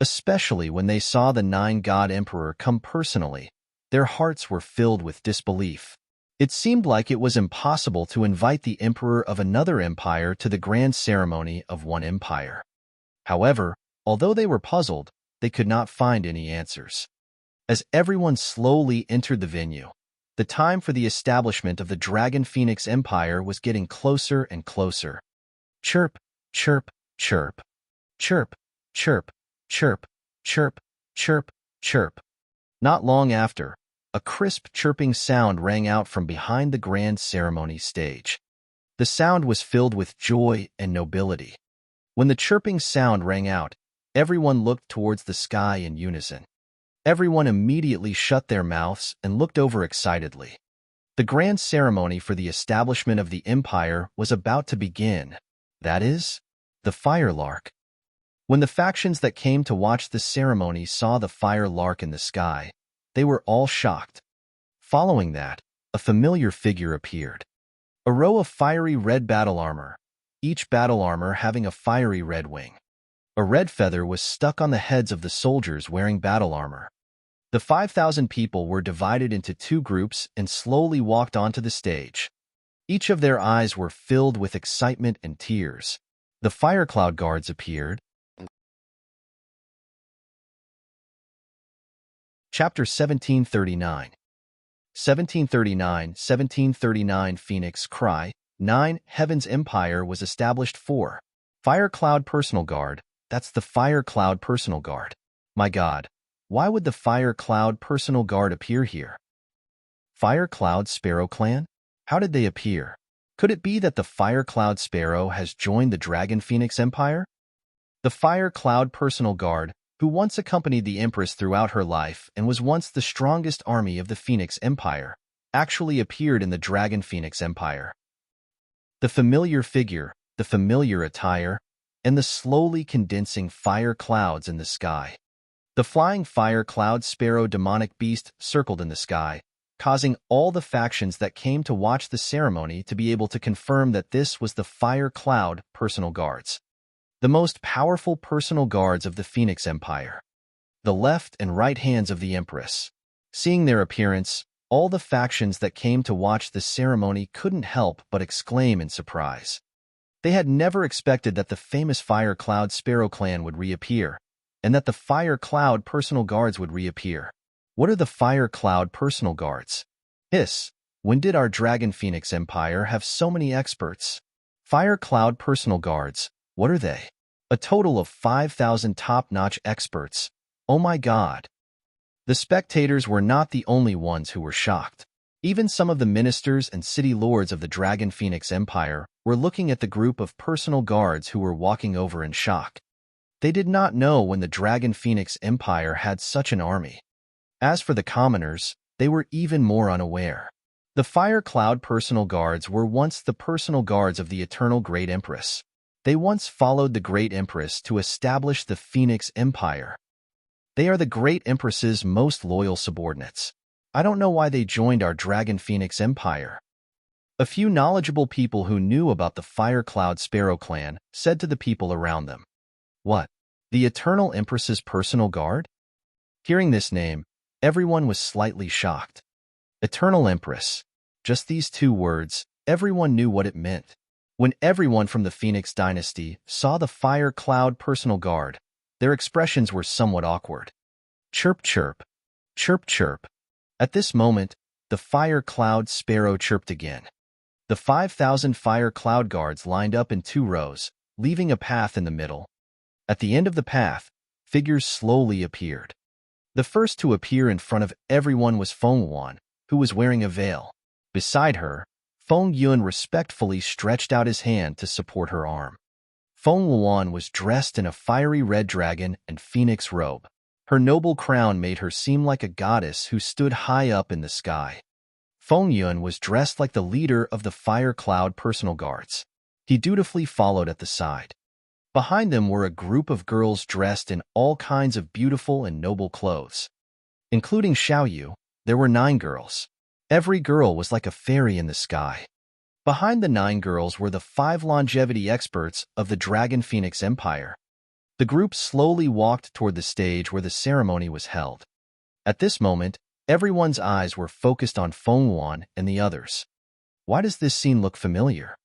Especially when they saw the Nine-God Emperor come personally, their hearts were filled with disbelief. It seemed like it was impossible to invite the emperor of another empire to the grand ceremony of one empire. However, although they were puzzled, they could not find any answers. As everyone slowly entered the venue, the time for the establishment of the Dragon Phoenix Empire was getting closer and closer. Chirp, chirp, chirp. Chirp, chirp, chirp, chirp, chirp, chirp. Not long after, a crisp chirping sound rang out from behind the grand ceremony stage. The sound was filled with joy and nobility. When the chirping sound rang out, everyone looked towards the sky in unison. Everyone immediately shut their mouths and looked over excitedly. The grand ceremony for the establishment of the empire was about to begin. That is, the fire lark. When the factions that came to watch the ceremony saw the fire lark in the sky, they were all shocked. Following that, a familiar figure appeared. A row of fiery red battle armor, each battle armor having a fiery red wing. A red feather was stuck on the heads of the soldiers wearing battle armor. The 5,000 people were divided into two groups and slowly walked onto the stage. Each of their eyes were filled with excitement and tears. The fire cloud guards appeared. Chapter 1739. 1739 Phoenix Cry. 9. Heaven's Empire was established. 4. Fire Cloud Personal Guard. That's the Fire Cloud Personal Guard. My God, why would the Fire Cloud Personal Guard appear here? Fire Cloud Sparrow Clan? How did they appear? Could it be that the Fire Cloud Sparrow has joined the Dragon Phoenix Empire? The Fire Cloud Personal Guard, who once accompanied the Empress throughout her life and was once the strongest army of the Phoenix Empire, actually appeared in the Dragon Phoenix Empire. The familiar figure, the familiar attire, and the slowly condensing fire clouds in the sky. The flying fire cloud sparrow demonic beast circled in the sky, causing all the factions that came to watch the ceremony to be able to confirm that this was the Fire Cloud Personal Guards, the most powerful personal guards of the Phoenix Empire. The left and right hands of the Empress. Seeing their appearance, all the factions that came to watch the ceremony couldn't help but exclaim in surprise. They had never expected that the famous Fire Cloud Sparrow clan would reappear, and that the Fire Cloud Personal Guards would reappear. What are the Fire Cloud Personal Guards? When did our Dragon Phoenix Empire have so many experts? Fire Cloud Personal Guards, what are they? A total of 5,000 top-notch experts. Oh my God! The spectators were not the only ones who were shocked. Even some of the ministers and city lords of the Dragon Phoenix Empire were looking at the group of personal guards who were walking over in shock. They did not know when the Dragon Phoenix Empire had such an army. As for the commoners, they were even more unaware. The Fire Cloud Personal Guards were once the personal guards of the Eternal Great Empress. They once followed the Great Empress to establish the Phoenix Empire. They are the Great Empress's most loyal subordinates. I don't know why they joined our Dragon Phoenix Empire. A few knowledgeable people who knew about the Fire Cloud Sparrow clan said to the people around them, "What? The Eternal Empress's personal guard?" Hearing this name, everyone was slightly shocked. Eternal Empress. Just these two words, everyone knew what it meant. When everyone from the Phoenix dynasty saw the Fire Cloud Personal Guard, their expressions were somewhat awkward. Chirp, chirp. Chirp, chirp. At this moment, the Fire Cloud Sparrow chirped again. The 5,000 Fire Cloud Guards lined up in two rows, leaving a path in the middle. At the end of the path, figures slowly appeared. The first to appear in front of everyone was Feng Yuan, who was wearing a veil. Beside her, Feng Yuan respectfully stretched out his hand to support her arm. Feng Yuan was dressed in a fiery red dragon and phoenix robe. Her noble crown made her seem like a goddess who stood high up in the sky. Feng Yuan was dressed like the leader of the Fire Cloud Personal Guards. He dutifully followed at the side. Behind them were a group of girls dressed in all kinds of beautiful and noble clothes. Including Xiaoyu, there were 9 girls. Every girl was like a fairy in the sky. Behind the 9 girls were the 5 longevity experts of the Dragon Phoenix Empire. The group slowly walked toward the stage where the ceremony was held. At this moment, everyone's eyes were focused on Feng and the others. Why does this scene look familiar?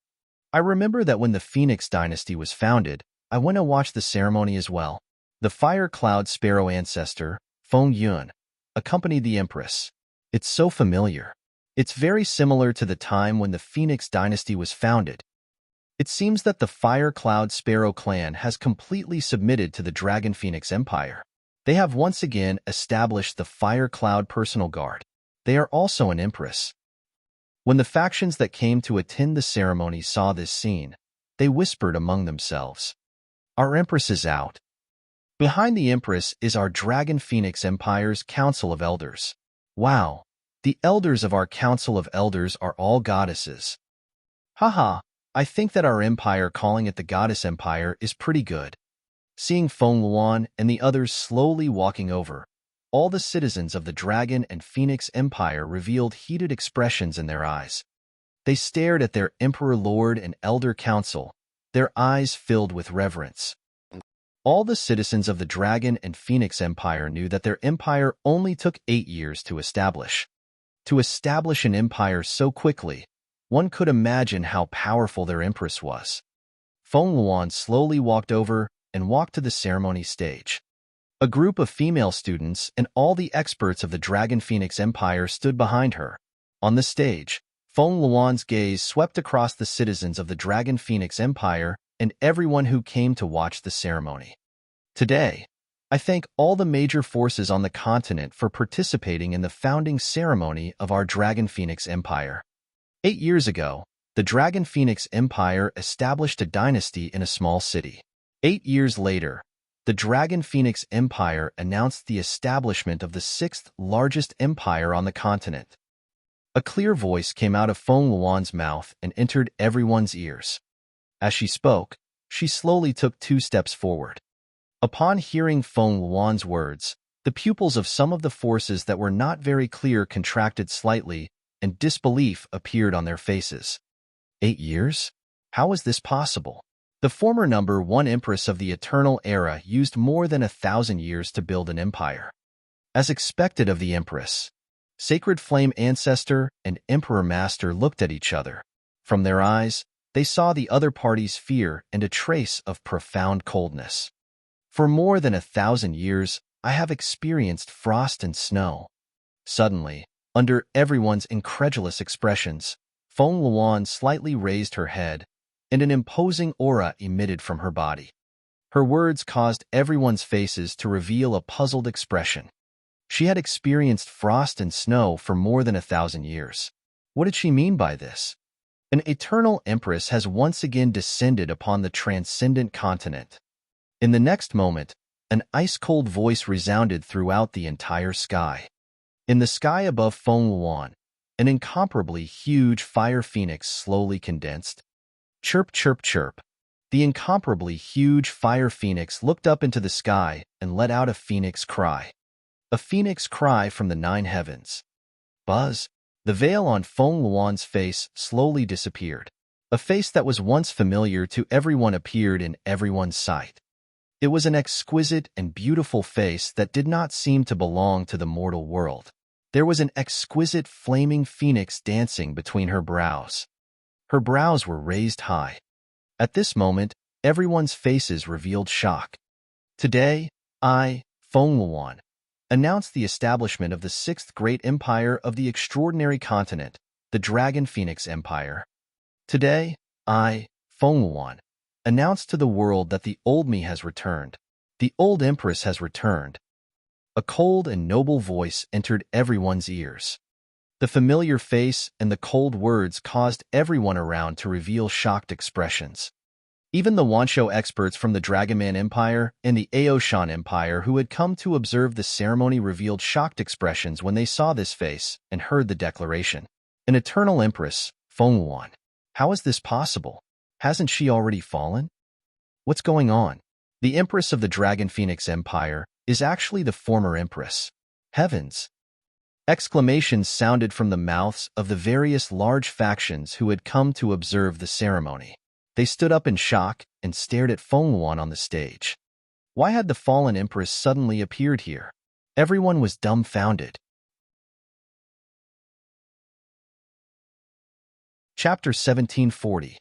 I remember that when the Phoenix dynasty was founded, I went to watch the ceremony as well. The Fire Cloud Sparrow ancestor, Feng Yuan, accompanied the Empress. It's so familiar. It's very similar to the time when the Phoenix dynasty was founded. It seems that the Fire Cloud Sparrow clan has completely submitted to the Dragon Phoenix Empire. They have once again established the Fire Cloud Personal Guard. They are also an empress. When the factions that came to attend the ceremony saw this scene, they whispered among themselves, "Our empress is out." Behind the empress is our Dragon Phoenix Empire's Council of Elders. Wow, the elders of our Council of Elders are all goddesses. Haha, I think that our empire, calling it the Goddess Empire, is pretty good. Seeing Feng Luan and the others slowly walking over, all the citizens of the Dragon and Phoenix Empire revealed heated expressions in their eyes. They stared at their Emperor Lord and Elder Council, their eyes filled with reverence. All the citizens of the Dragon and Phoenix Empire knew that their empire only took 8 years to establish. To establish an empire so quickly, one could imagine how powerful their empress was. Feng Luan slowly walked over and walked to the ceremony stage. A group of female students and all the experts of the Dragon Phoenix Empire stood behind her. On the stage, Feng Luan's gaze swept across the citizens of the Dragon Phoenix Empire and everyone who came to watch the ceremony. Today, I thank all the major forces on the continent for participating in the founding ceremony of our Dragon Phoenix Empire. 8 years ago, the Dragon Phoenix Empire established a dynasty in a small city. 8 years later, the Dragon Phoenix Empire announced the establishment of the 6th largest empire on the continent. A clear voice came out of Feng Luan's mouth and entered everyone's ears. As she spoke, she slowly took 2 steps forward. Upon hearing Feng Luan's words, the pupils of some of the forces that were not very clear contracted slightly, and disbelief appeared on their faces. 8 years? How is this possible? The former number 1 empress of the Eternal Era used more than 1,000 years to build an empire. As expected of the empress, Sacred Flame Ancestor and Emperor Master looked at each other. From their eyes, they saw the other party's fear and a trace of profound coldness. For more than 1,000 years, I have experienced frost and snow. Suddenly, under everyone's incredulous expressions, Feng Luan slightly raised her head, and an imposing aura emitted from her body. Her words caused everyone's faces to reveal a puzzled expression. She had experienced frost and snow for more than 1,000 years. What did she mean by this? An eternal empress has once again descended upon the transcendent continent. In the next moment, an ice-cold voice resounded throughout the entire sky. In the sky above Feng Luan, an incomparably huge fire phoenix slowly condensed. Chirp, chirp, chirp. The incomparably huge fire phoenix looked up into the sky and let out a phoenix cry. A phoenix cry from the 9 heavens. Buzz. The veil on Feng Luan's face slowly disappeared. A face that was once familiar to everyone appeared in everyone's sight. It was an exquisite and beautiful face that did not seem to belong to the mortal world. There was an exquisite flaming phoenix dancing between her brows. Her brows were raised high. At this moment, everyone's faces revealed shock. Today, I, Feng Luan, announced the establishment of the 6th great empire of the extraordinary continent, the Dragon Phoenix Empire. Today, I, Feng Luan, announced to the world that the old me has returned. The old empress has returned. A cold and noble voice entered everyone's ears. The familiar face and the cold words caused everyone around to reveal shocked expressions. Even the Wansho experts from the Dragonman Empire and the Aoshan Empire who had come to observe the ceremony revealed shocked expressions when they saw this face and heard the declaration. An eternal empress, Feng Luan. How is this possible? Hasn't she already fallen? What's going on? The empress of the Dragon Phoenix Empire is actually the former empress. Heavens! Exclamations sounded from the mouths of the various large factions who had come to observe the ceremony. They stood up in shock and stared at Fenghuan on the stage. Why had the fallen empress suddenly appeared here? Everyone was dumbfounded. Chapter 1740.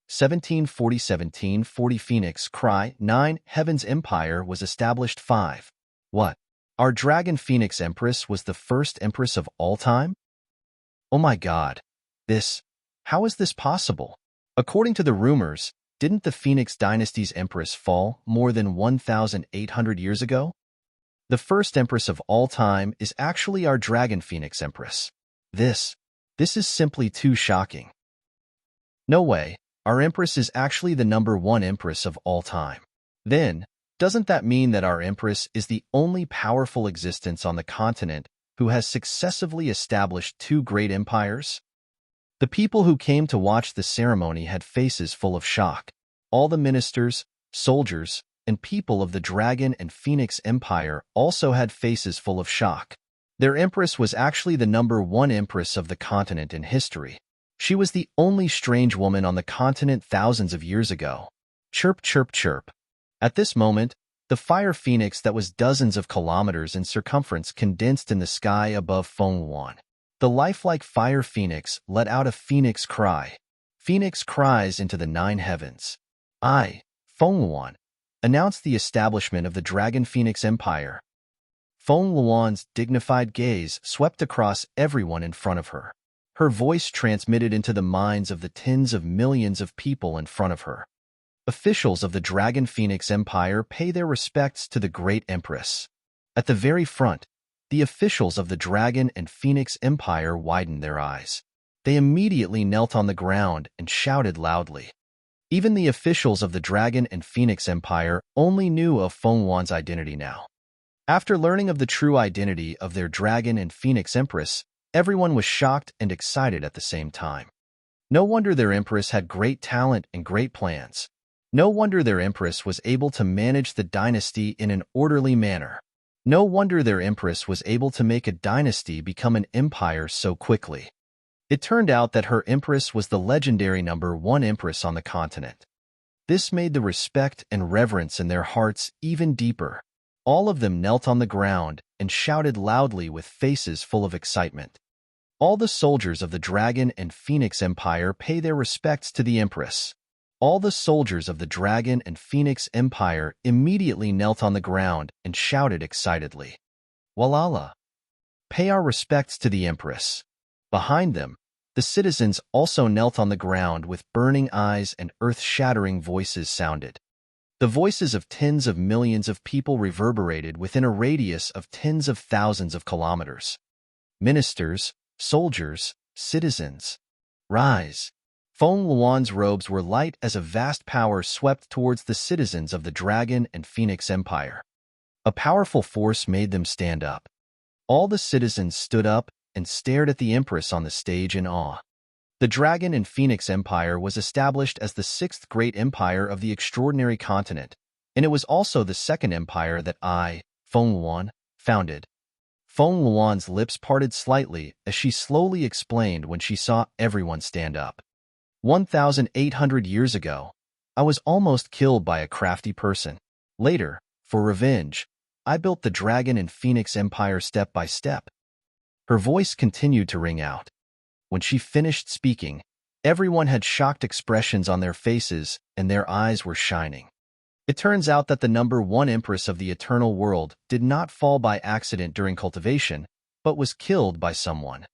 1740 Phoenix Cry 9 Heaven's Empire was established 5. What? Our dragon Phoenix Empress was the first empress of all time? Oh my god. How is this possible? According to the rumors, didn't the Phoenix Dynasty's empress fall more than 1,800 years ago? The first empress of all time is actually our dragon Phoenix Empress. This is simply too shocking. No way, our empress is actually the #1 empress of all time. Then, doesn't that mean that our empress is the only powerful existence on the continent who has successively established 2 great empires? The people who came to watch the ceremony had faces full of shock. All the ministers, soldiers, and people of the Dragon and Phoenix Empire also had faces full of shock. Their empress was actually the #1 empress of the continent in history. She was the only strange woman on the continent thousands of years ago. Chirp, chirp, chirp. At this moment, the fire phoenix that was dozens of kilometers in circumference condensed in the sky above Fenghuan. The lifelike fire phoenix let out a phoenix cry. Phoenix cries into the 9 heavens. I, Fenghuan, announced the establishment of the Dragon Phoenix Empire. Fenghuan's dignified gaze swept across everyone in front of her. Her voice transmitted into the minds of the tens of millions of people in front of her. Officials of the Dragon Phoenix Empire pay their respects to the great empress. At the very front, the officials of the Dragon and Phoenix Empire widened their eyes. They immediately knelt on the ground and shouted loudly. Even the officials of the Dragon and Phoenix Empire only knew of Fenghuan's identity now. After learning of the true identity of their Dragon and Phoenix Empress, everyone was shocked and excited at the same time. No wonder their empress had great talent and great plans. No wonder their empress was able to manage the dynasty in an orderly manner. No wonder their empress was able to make a dynasty become an empire so quickly. It turned out that her empress was the legendary #1 empress on the continent. This made the respect and reverence in their hearts even deeper. All of them knelt on the ground and shouted loudly with faces full of excitement. All the soldiers of the Dragon and Phoenix Empire pay their respects to the empress. All the soldiers of the Dragon and Phoenix Empire immediately knelt on the ground and shouted excitedly. Walala! Pay our respects to the empress. Behind them, the citizens also knelt on the ground with burning eyes and earth-shattering voices sounded. The voices of tens of millions of people reverberated within a radius of tens of thousands of kilometers. Ministers, soldiers, citizens, rise! Fenghuan's robes were light as a vast power swept towards the citizens of the Dragon and Phoenix Empire. A powerful force made them stand up. All the citizens stood up and stared at the empress on the stage in awe. The Dragon and Phoenix Empire was established as the 6th great empire of the extraordinary continent, and it was also the 2nd empire that I, Fenghuan, founded. Fenghuan's lips parted slightly as she slowly explained when she saw everyone stand up. 1,800 years ago, I was almost killed by a crafty person. Later, for revenge, I built the Dragon and Phoenix Empire step by step. Her voice continued to ring out. When she finished speaking, everyone had shocked expressions on their faces and their eyes were shining. It turns out that the #1 empress of the eternal world did not fall by accident during cultivation, but was killed by someone.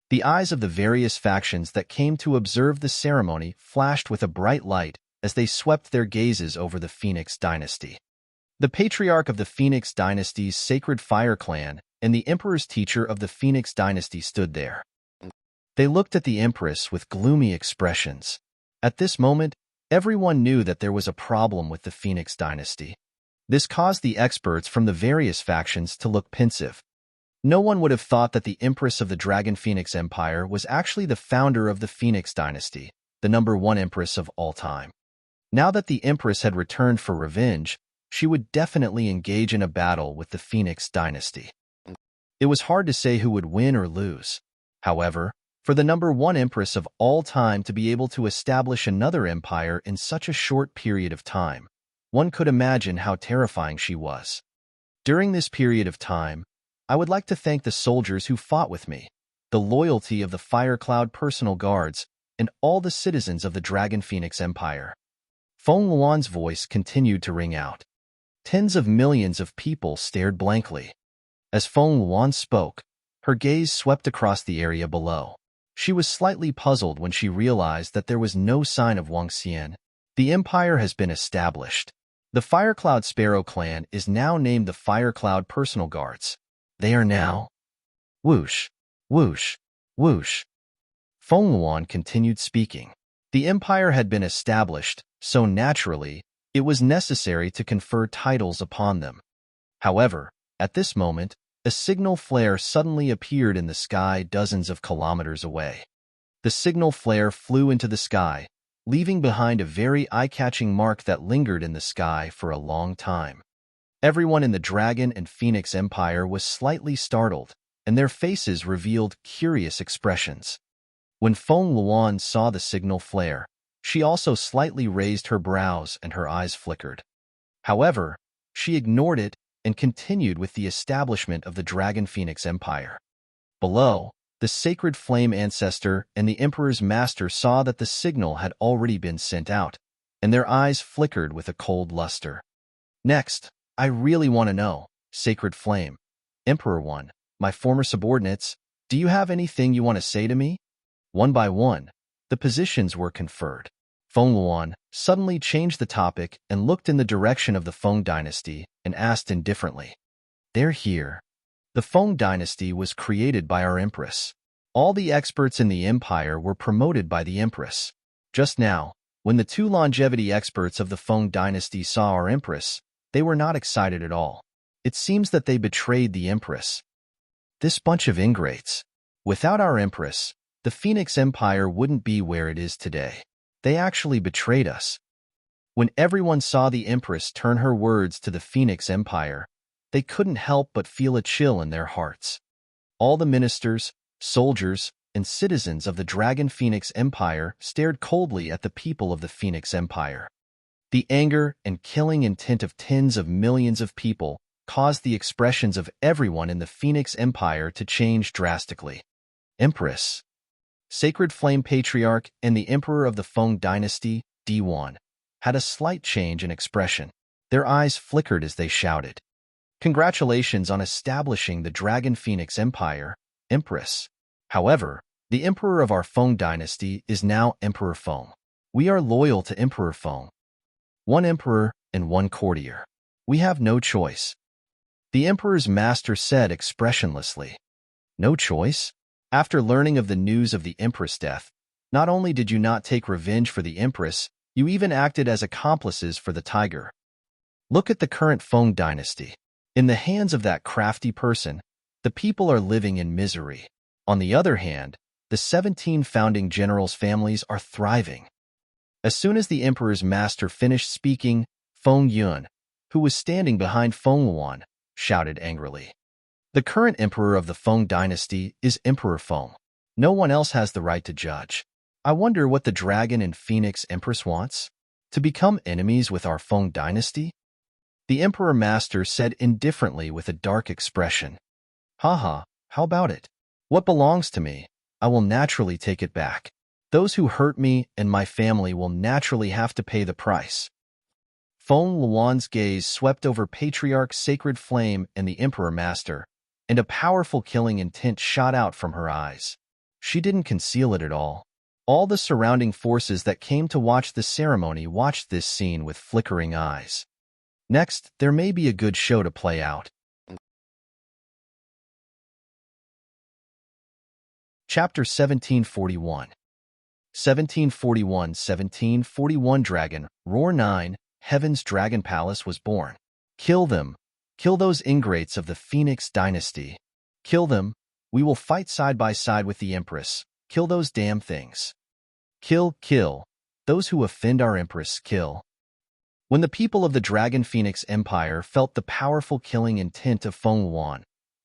The eyes of the various factions that came to observe the ceremony flashed with a bright light as they swept their gazes over the Phoenix dynasty. The patriarch of the Phoenix dynasty's sacred fire clan and the emperor's teacher of the Phoenix dynasty stood there. They looked at the empress with gloomy expressions. At this moment, everyone knew that there was a problem with the Phoenix dynasty. This caused the experts from the various factions to look pensive. No one would have thought that the empress of the Dragon Phoenix Empire was actually the founder of the Phoenix dynasty, the #1 empress of all time. Now that the empress had returned for revenge, she would definitely engage in a battle with the Phoenix dynasty. It was hard to say who would win or lose. However, for the number one empress of all time to be able to establish another empire in such a short period of time, one could imagine how terrifying she was. During this period of time, I would like to thank the soldiers who fought with me, the loyalty of the Fire Cloud personal guards, and all the citizens of the Dragon Phoenix Empire. Feng Luan's voice continued to ring out. Tens of millions of people stared blankly. As Feng Luan spoke, her gaze swept across the area below. She was slightly puzzled when she realized that there was no sign of Wang Xian. The empire has been established. The Firecloud Sparrow clan is now named the Firecloud Personal Guards. They are now... Whoosh, whoosh, whoosh. Feng Luan continued speaking. The empire had been established, so naturally, it was necessary to confer titles upon them. However, at this moment, a signal flare suddenly appeared in the sky dozens of kilometers away. The signal flare flew into the sky, leaving behind a very eye-catching mark that lingered in the sky for a long time. Everyone in the Dragon and Phoenix Empire was slightly startled, and their faces revealed curious expressions. When Feng Luan saw the signal flare, she also slightly raised her brows and her eyes flickered. However, she ignored it and continued with the establishment of the Dragon Phoenix Empire. Below, the Sacred Flame Ancestor and the Emperor's Master saw that the signal had already been sent out, and their eyes flickered with a cold luster. Next, I really want to know, Sacred Flame, Emperor One, my former subordinates, do you have anything you want to say to me? One by one, the positions were conferred. Feng Luan suddenly changed the topic and looked in the direction of the Feng dynasty and asked indifferently, "They're here." The Feng dynasty was created by our empress. All the experts in the empire were promoted by the empress. Just now, when the two longevity experts of the Feng dynasty saw our empress, they were not excited at all. It seems that they betrayed the empress. This bunch of ingrates. Without our empress, the Phoenix Empire wouldn't be where it is today. They actually betrayed us. When everyone saw the empress turn her words to the Phoenix Empire, they couldn't help but feel a chill in their hearts. All the ministers, soldiers, and citizens of the Dragon Phoenix Empire stared coldly at the people of the Phoenix Empire. The anger and killing intent of tens of millions of people caused the expressions of everyone in the Phoenix Empire to change drastically. Empress, Sacred Flame Patriarch, and the Emperor of the Feng Dynasty, D1, had a slight change in expression. Their eyes flickered as they shouted, "Congratulations on establishing the Dragon Phoenix Empire, Empress." However, the Emperor of our Feng Dynasty is now Emperor Feng. We are loyal to Emperor Feng. One emperor and one courtier. We have no choice. The Emperor's Master said expressionlessly. No choice? After learning of the news of the Empress' death, not only did you not take revenge for the Empress, you even acted as accomplices for the tiger. Look at the current Feng dynasty. In the hands of that crafty person, the people are living in misery. On the other hand, the 17 founding generals' families are thriving. As soon as the Emperor's Master finished speaking, Feng Yun, who was standing behind Feng Luan, shouted angrily. The current emperor of the Feng dynasty is Emperor Feng. No one else has the right to judge. I wonder what the Dragon and Phoenix Empress wants? To become enemies with our Feng dynasty? The Emperor Master said indifferently with a dark expression. Haha, how about it? What belongs to me, I will naturally take it back. Those who hurt me and my family will naturally have to pay the price. Feng Luan's gaze swept over Patriarch Sacred Flame and the Emperor Master, and a powerful killing intent shot out from her eyes. She didn't conceal it at all. All the surrounding forces that came to watch the ceremony watched this scene with flickering eyes. Next, there may be a good show to play out. Chapter 1741 1741 Dragon, Roar 9, Heaven's Dragon Palace was born. Kill them. Kill those ingrates of the Phoenix Dynasty. Kill them. We will fight side by side with the Empress. Kill those damn things. Kill, kill. Those who offend our Empress, kill. When the people of the Dragon Phoenix Empire felt the powerful killing intent of Feng Luan,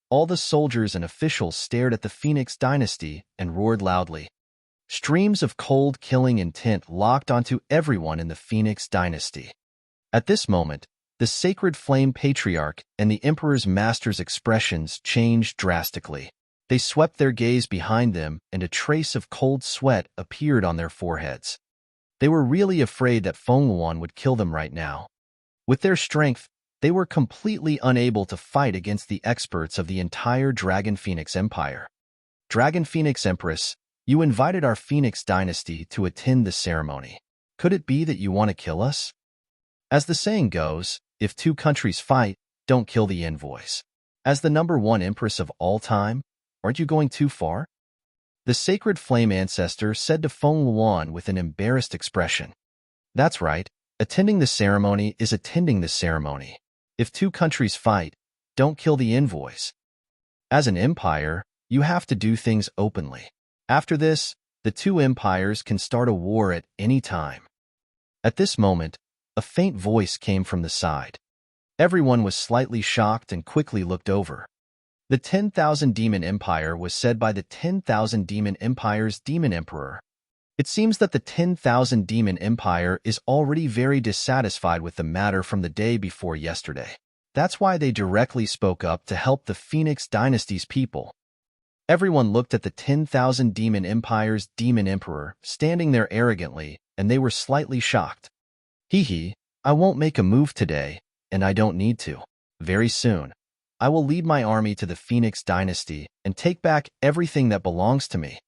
All the soldiers and officials stared at the Phoenix dynasty and roared loudly. Streams of cold killing intent locked onto everyone in the Phoenix dynasty. At this moment, the sacred flame patriarch and the emperor's master's expressions changed drastically. They swept their gaze behind them, and a trace of cold sweat appeared on their foreheads. They were really afraid that Fengluan would kill them right now. With their strength, they were completely unable to fight against the experts of the entire Dragon Phoenix Empire. Dragon Phoenix Empress, you invited our Phoenix dynasty to attend the ceremony. Could it be that you want to kill us? As the saying goes, if two countries fight, don't kill the envoys. As the #1 empress of all time, aren't you going too far? The sacred flame ancestor said to Fengluan with an embarrassed expression. That's right, attending the ceremony is attending the ceremony. If two countries fight, don't kill the envoys. As an empire, you have to do things openly. After this, the two empires can start a war at any time. At this moment, a faint voice came from the side. Everyone was slightly shocked and quickly looked over. The 10,000 Demon Empire was said by the 10,000 Demon Empire's Demon Emperor. It seems that the 10,000 Demon Empire is already very dissatisfied with the matter from the day before yesterday. That's why they directly spoke up to help the Phoenix Dynasty's people. Everyone looked at the 10,000 Demon Empire's Demon Emperor, standing there arrogantly, and they were slightly shocked. Hee, I won't make a move today, and I don't need to. Very soon, I will lead my army to the Phoenix Dynasty and take back everything that belongs to me.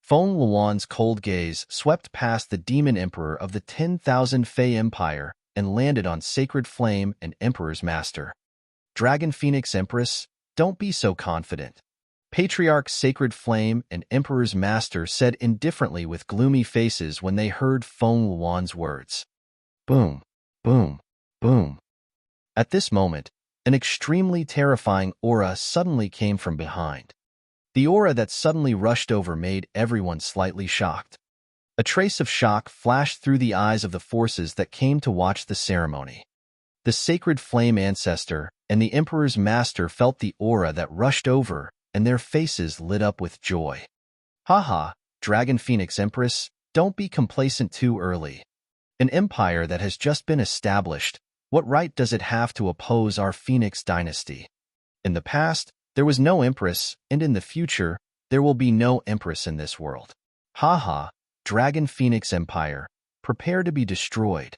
Fengluan's cold gaze swept past the Demon Emperor of the 10,000 Fey Empire and landed on Sacred Flame and Emperor's Master. Dragon Phoenix Empress, don't be so confident. Patriarch Sacred Flame and Emperor's Master said indifferently with gloomy faces when they heard Fengluan's words. Boom, boom, boom. At this moment, an extremely terrifying aura suddenly came from behind. The aura that suddenly rushed over made everyone slightly shocked. A trace of shock flashed through the eyes of the forces that came to watch the ceremony. The Sacred Flame Ancestor and the Emperor's Master felt the aura that rushed over, and their faces lit up with joy. Haha, Dragon Phoenix Empress, don't be complacent too early. An empire that has just been established, what right does it have to oppose our Phoenix dynasty? In the past, there was no empress, and in the future, there will be no empress in this world. Haha, Dragon Phoenix Empire, prepare to be destroyed.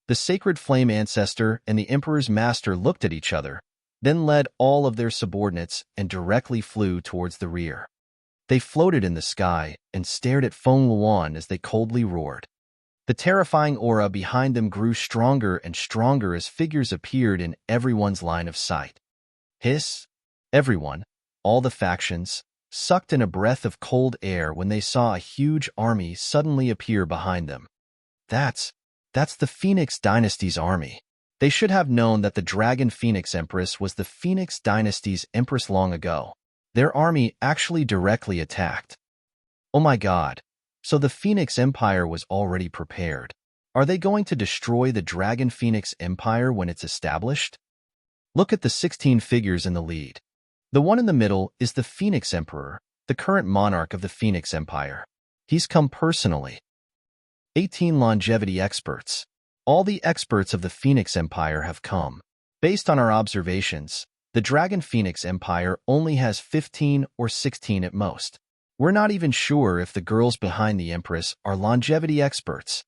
The Sacred Flame Ancestor and the Emperor's Master looked at each other, then led all of their subordinates and directly flew towards the rear. They floated in the sky and stared at Fengluan as they coldly roared. The terrifying aura behind them grew stronger and stronger as figures appeared in everyone's line of sight. Hiss! Everyone, all the factions, sucked in a breath of cold air when they saw a huge army suddenly appear behind them. That's the Phoenix Dynasty's army. They should have known that the Dragon Phoenix Empress was the Phoenix Dynasty's empress long ago. Their army actually directly attacked. Oh my god, so the Phoenix Empire was already prepared. Are they going to destroy the Dragon Phoenix Empire when it's established? Look at the 16 figures in the lead. The one in the middle is the Phoenix Emperor, the current monarch of the Phoenix Empire. He's come personally. 18 longevity experts. All the experts of the Phoenix Empire have come. Based on our observations, the Dragon Phoenix Empire only has 15 or 16 at most. We're not even sure if the girls behind the Empress are longevity experts.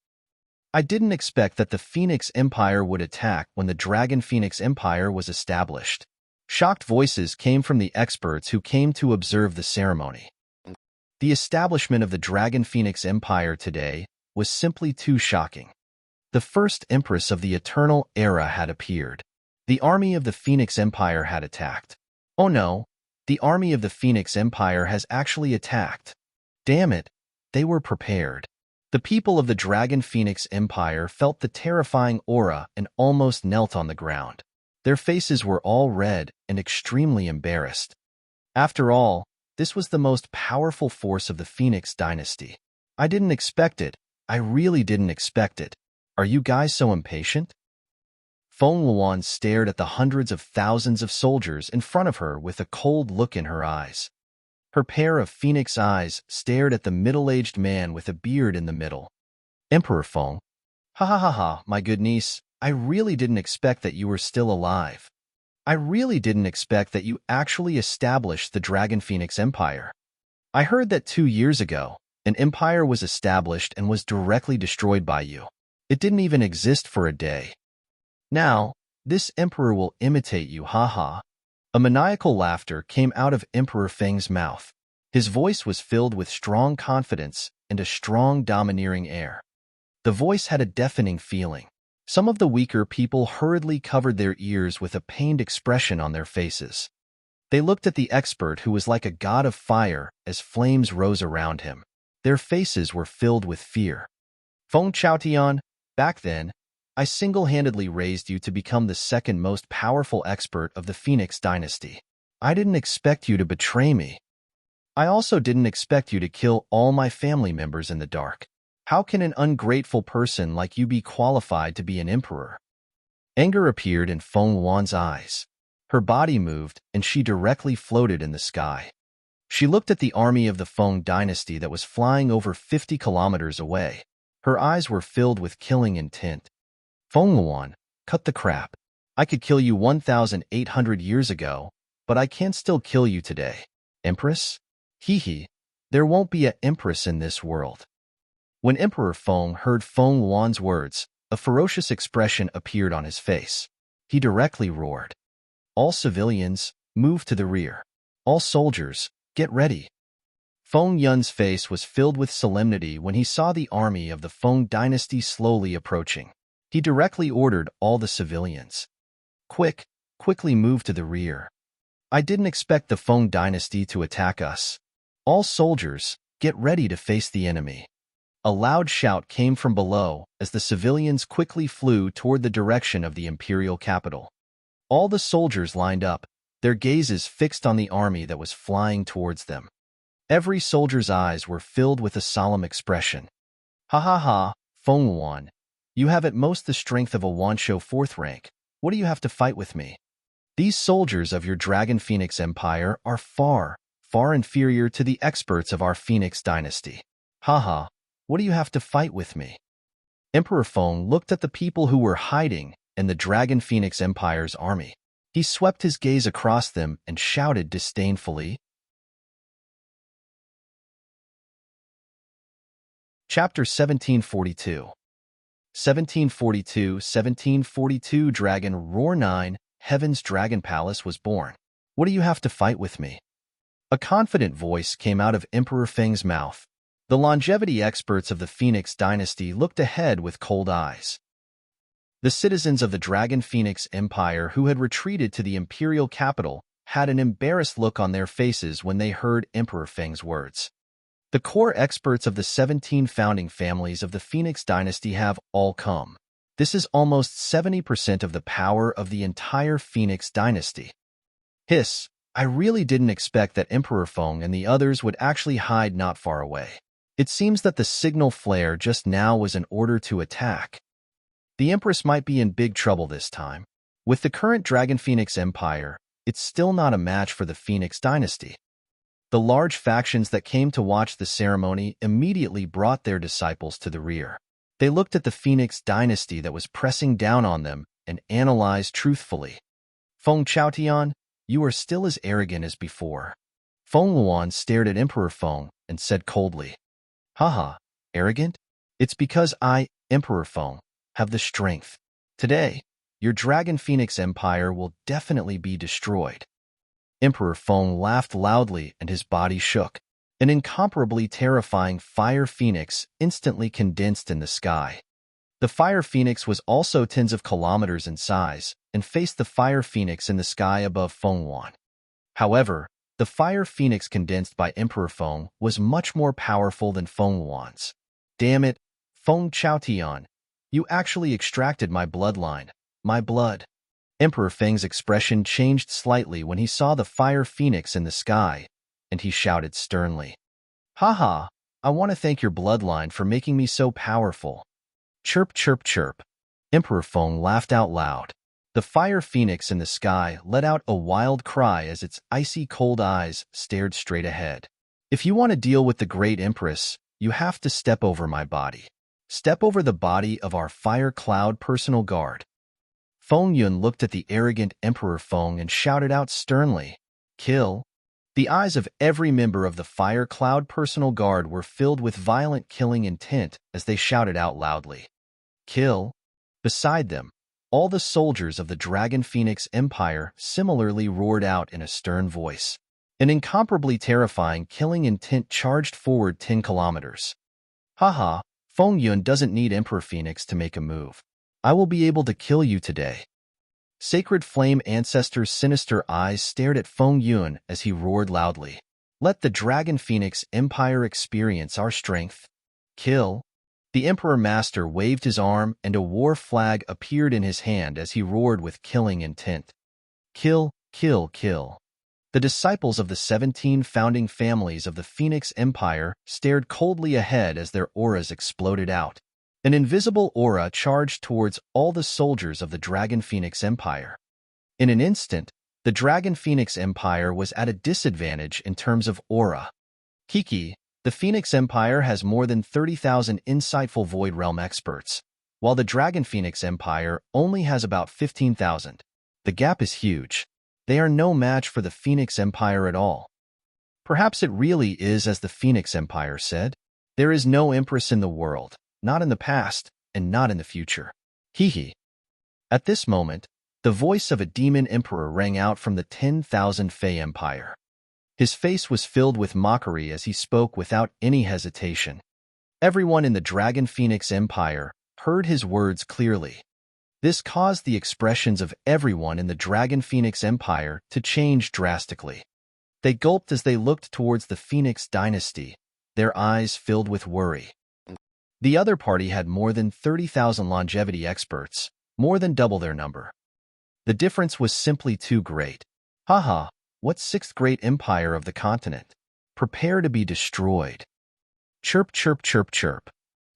I didn't expect that the Phoenix Empire would attack when the Dragon Phoenix Empire was established. Shocked voices came from the experts who came to observe the ceremony. The establishment of the Dragon Phoenix Empire today was simply too shocking. The first Empress of the Eternal Era had appeared. The army of the Phoenix Empire had attacked. Oh no, the army of the Phoenix Empire has actually attacked. Damn it, they were prepared. The people of the Dragon Phoenix Empire felt the terrifying aura and almost knelt on the ground. Their faces were all red and extremely embarrassed. After all, this was the most powerful force of the Phoenix dynasty. I didn't expect it. I really didn't expect it. Are you guys so impatient? Feng Luan stared at the hundreds of thousands of soldiers in front of her with a cold look in her eyes. Her pair of phoenix eyes stared at the middle-aged man with a beard in the middle. Emperor Feng. Ha ha ha ha, my good niece, I really didn't expect that you were still alive. I really didn't expect that you actually established the Dragon Phoenix Empire. I heard that 2 years ago, an empire was established and was directly destroyed by you. It didn't even exist for a day. Now, this emperor will imitate you, haha. A maniacal laughter came out of Emperor Feng's mouth. His voice was filled with strong confidence and a strong domineering air. The voice had a deafening feeling. Some of the weaker people hurriedly covered their ears with a pained expression on their faces. They looked at the expert who was like a god of fire as flames rose around him. Their faces were filled with fear. Feng Chaotian, back then, I single-handedly raised you to become the second most powerful expert of the Phoenix dynasty. I didn't expect you to betray me. I also didn't expect you to kill all my family members in the dark. How can an ungrateful person like you be qualified to be an emperor? Anger appeared in Feng Wan's eyes. Her body moved, and she directly floated in the sky. She looked at the army of the Feng dynasty that was flying over 50 kilometers away. Her eyes were filled with killing intent. Feng Luan, cut the crap. I could kill you 1,800 years ago, but I can't still kill you today. Empress? Hee, there won't be an empress in this world. When Emperor Feng heard Feng Luan's words, a ferocious expression appeared on his face. He directly roared. All civilians, move to the rear. All soldiers, get ready. Feng Yun's face was filled with solemnity when he saw the army of the Feng dynasty slowly approaching. He directly ordered all the civilians. Quickly move to the rear. I didn't expect the Feng dynasty to attack us. All soldiers, get ready to face the enemy. A loud shout came from below as the civilians quickly flew toward the direction of the imperial capital. All the soldiers lined up, their gazes fixed on the army that was flying towards them. Every soldier's eyes were filled with a solemn expression. Ha ha ha, Feng Luan. You have at most the strength of a Wansho 4th rank. What do you have to fight with me? These soldiers of your Dragon Phoenix Empire are far inferior to the experts of our Phoenix dynasty. Haha, what do you have to fight with me? Emperor Feng looked at the people who were hiding in the Dragon Phoenix Empire's army. He swept his gaze across them and shouted disdainfully. Chapter 1742. 1742 Dragon Roar 9, Heaven's Dragon Palace was born. What do you have to fight with me? A confident voice came out of Emperor Feng's mouth. The longevity experts of the Phoenix dynasty looked ahead with cold eyes. The citizens of the Dragon Phoenix Empire who had retreated to the imperial capital had an embarrassed look on their faces when they heard Emperor Feng's words. The core experts of the 17 founding families of the Phoenix dynasty have all come. This is almost 70% of the power of the entire Phoenix dynasty. Hiss, I really didn't expect that Emperor Feng and the others would actually hide not far away. It seems that the signal flare just now was an order to attack. The Empress might be in big trouble this time. With the current Dragon Phoenix Empire, it's still not a match for the Phoenix dynasty. The large factions that came to watch the ceremony immediately brought their disciples to the rear. They looked at the Phoenix dynasty that was pressing down on them and analyzed truthfully. Feng Chaotian, you are still as arrogant as before. Feng Luan stared at Emperor Feng and said coldly, Haha, arrogant? It's because I, Emperor Feng, have the strength. Today, your Dragon Phoenix Empire will definitely be destroyed. Emperor Feng laughed loudly and his body shook. An incomparably terrifying fire phoenix instantly condensed in the sky. The fire phoenix was also tens of kilometers in size and faced the fire phoenix in the sky above Feng Luan. However, the fire phoenix condensed by Emperor Feng was much more powerful than Feng Luan's. Damn it, Feng Chaotian, you actually extracted my bloodline, my blood. Emperor Feng's expression changed slightly when he saw the fire phoenix in the sky, and he shouted sternly, Haha, I want to thank your bloodline for making me so powerful. Chirp, chirp, chirp. Emperor Feng laughed out loud. The fire phoenix in the sky let out a wild cry as its icy cold eyes stared straight ahead. If you want to deal with the great empress, you have to step over my body. Step over the body of our fire cloud personal guard. Feng Yun looked at the arrogant Emperor Feng and shouted out sternly, "Kill!" The eyes of every member of the fire cloud personal guard were filled with violent killing intent as they shouted out loudly, "Kill!" Beside them, all the soldiers of the Dragon Phoenix Empire similarly roared out in a stern voice. An incomparably terrifying killing intent charged forward 10 kilometers. Haha, Feng Yun doesn't need Emperor Phoenix to make a move. I will be able to kill you today. Sacred Flame Ancestor's sinister eyes stared at Feng Yun as he roared loudly. Let the Dragon Phoenix Empire experience our strength. Kill! The Emperor Master waved his arm and a war flag appeared in his hand as he roared with killing intent. Kill, kill, kill. The disciples of the 17 founding families of the Phoenix Empire stared coldly ahead as their auras exploded out. An invisible aura charged towards all the soldiers of the Dragon Phoenix Empire. In an instant, the Dragon Phoenix Empire was at a disadvantage in terms of aura. Kiki, the Phoenix Empire has more than 30,000 insightful Void Realm experts, while the Dragon Phoenix Empire only has about 15,000. The gap is huge. They are no match for the Phoenix Empire at all. Perhaps it really is as the Phoenix Empire said. There is no empress in the world, not in the past, and not in the future. Hee. At this moment, the voice of a demon emperor rang out from the 10,000 Fey Empire. His face was filled with mockery as he spoke without any hesitation. Everyone in the Dragon Phoenix Empire heard his words clearly. This caused the expressions of everyone in the Dragon Phoenix Empire to change drastically. They gulped as they looked towards the Phoenix dynasty, their eyes filled with worry. The other party had more than 30,000 longevity experts, more than double their number. The difference was simply too great. Haha, what sixth great empire of the continent? Prepare to be destroyed. Chirp, chirp, chirp, chirp.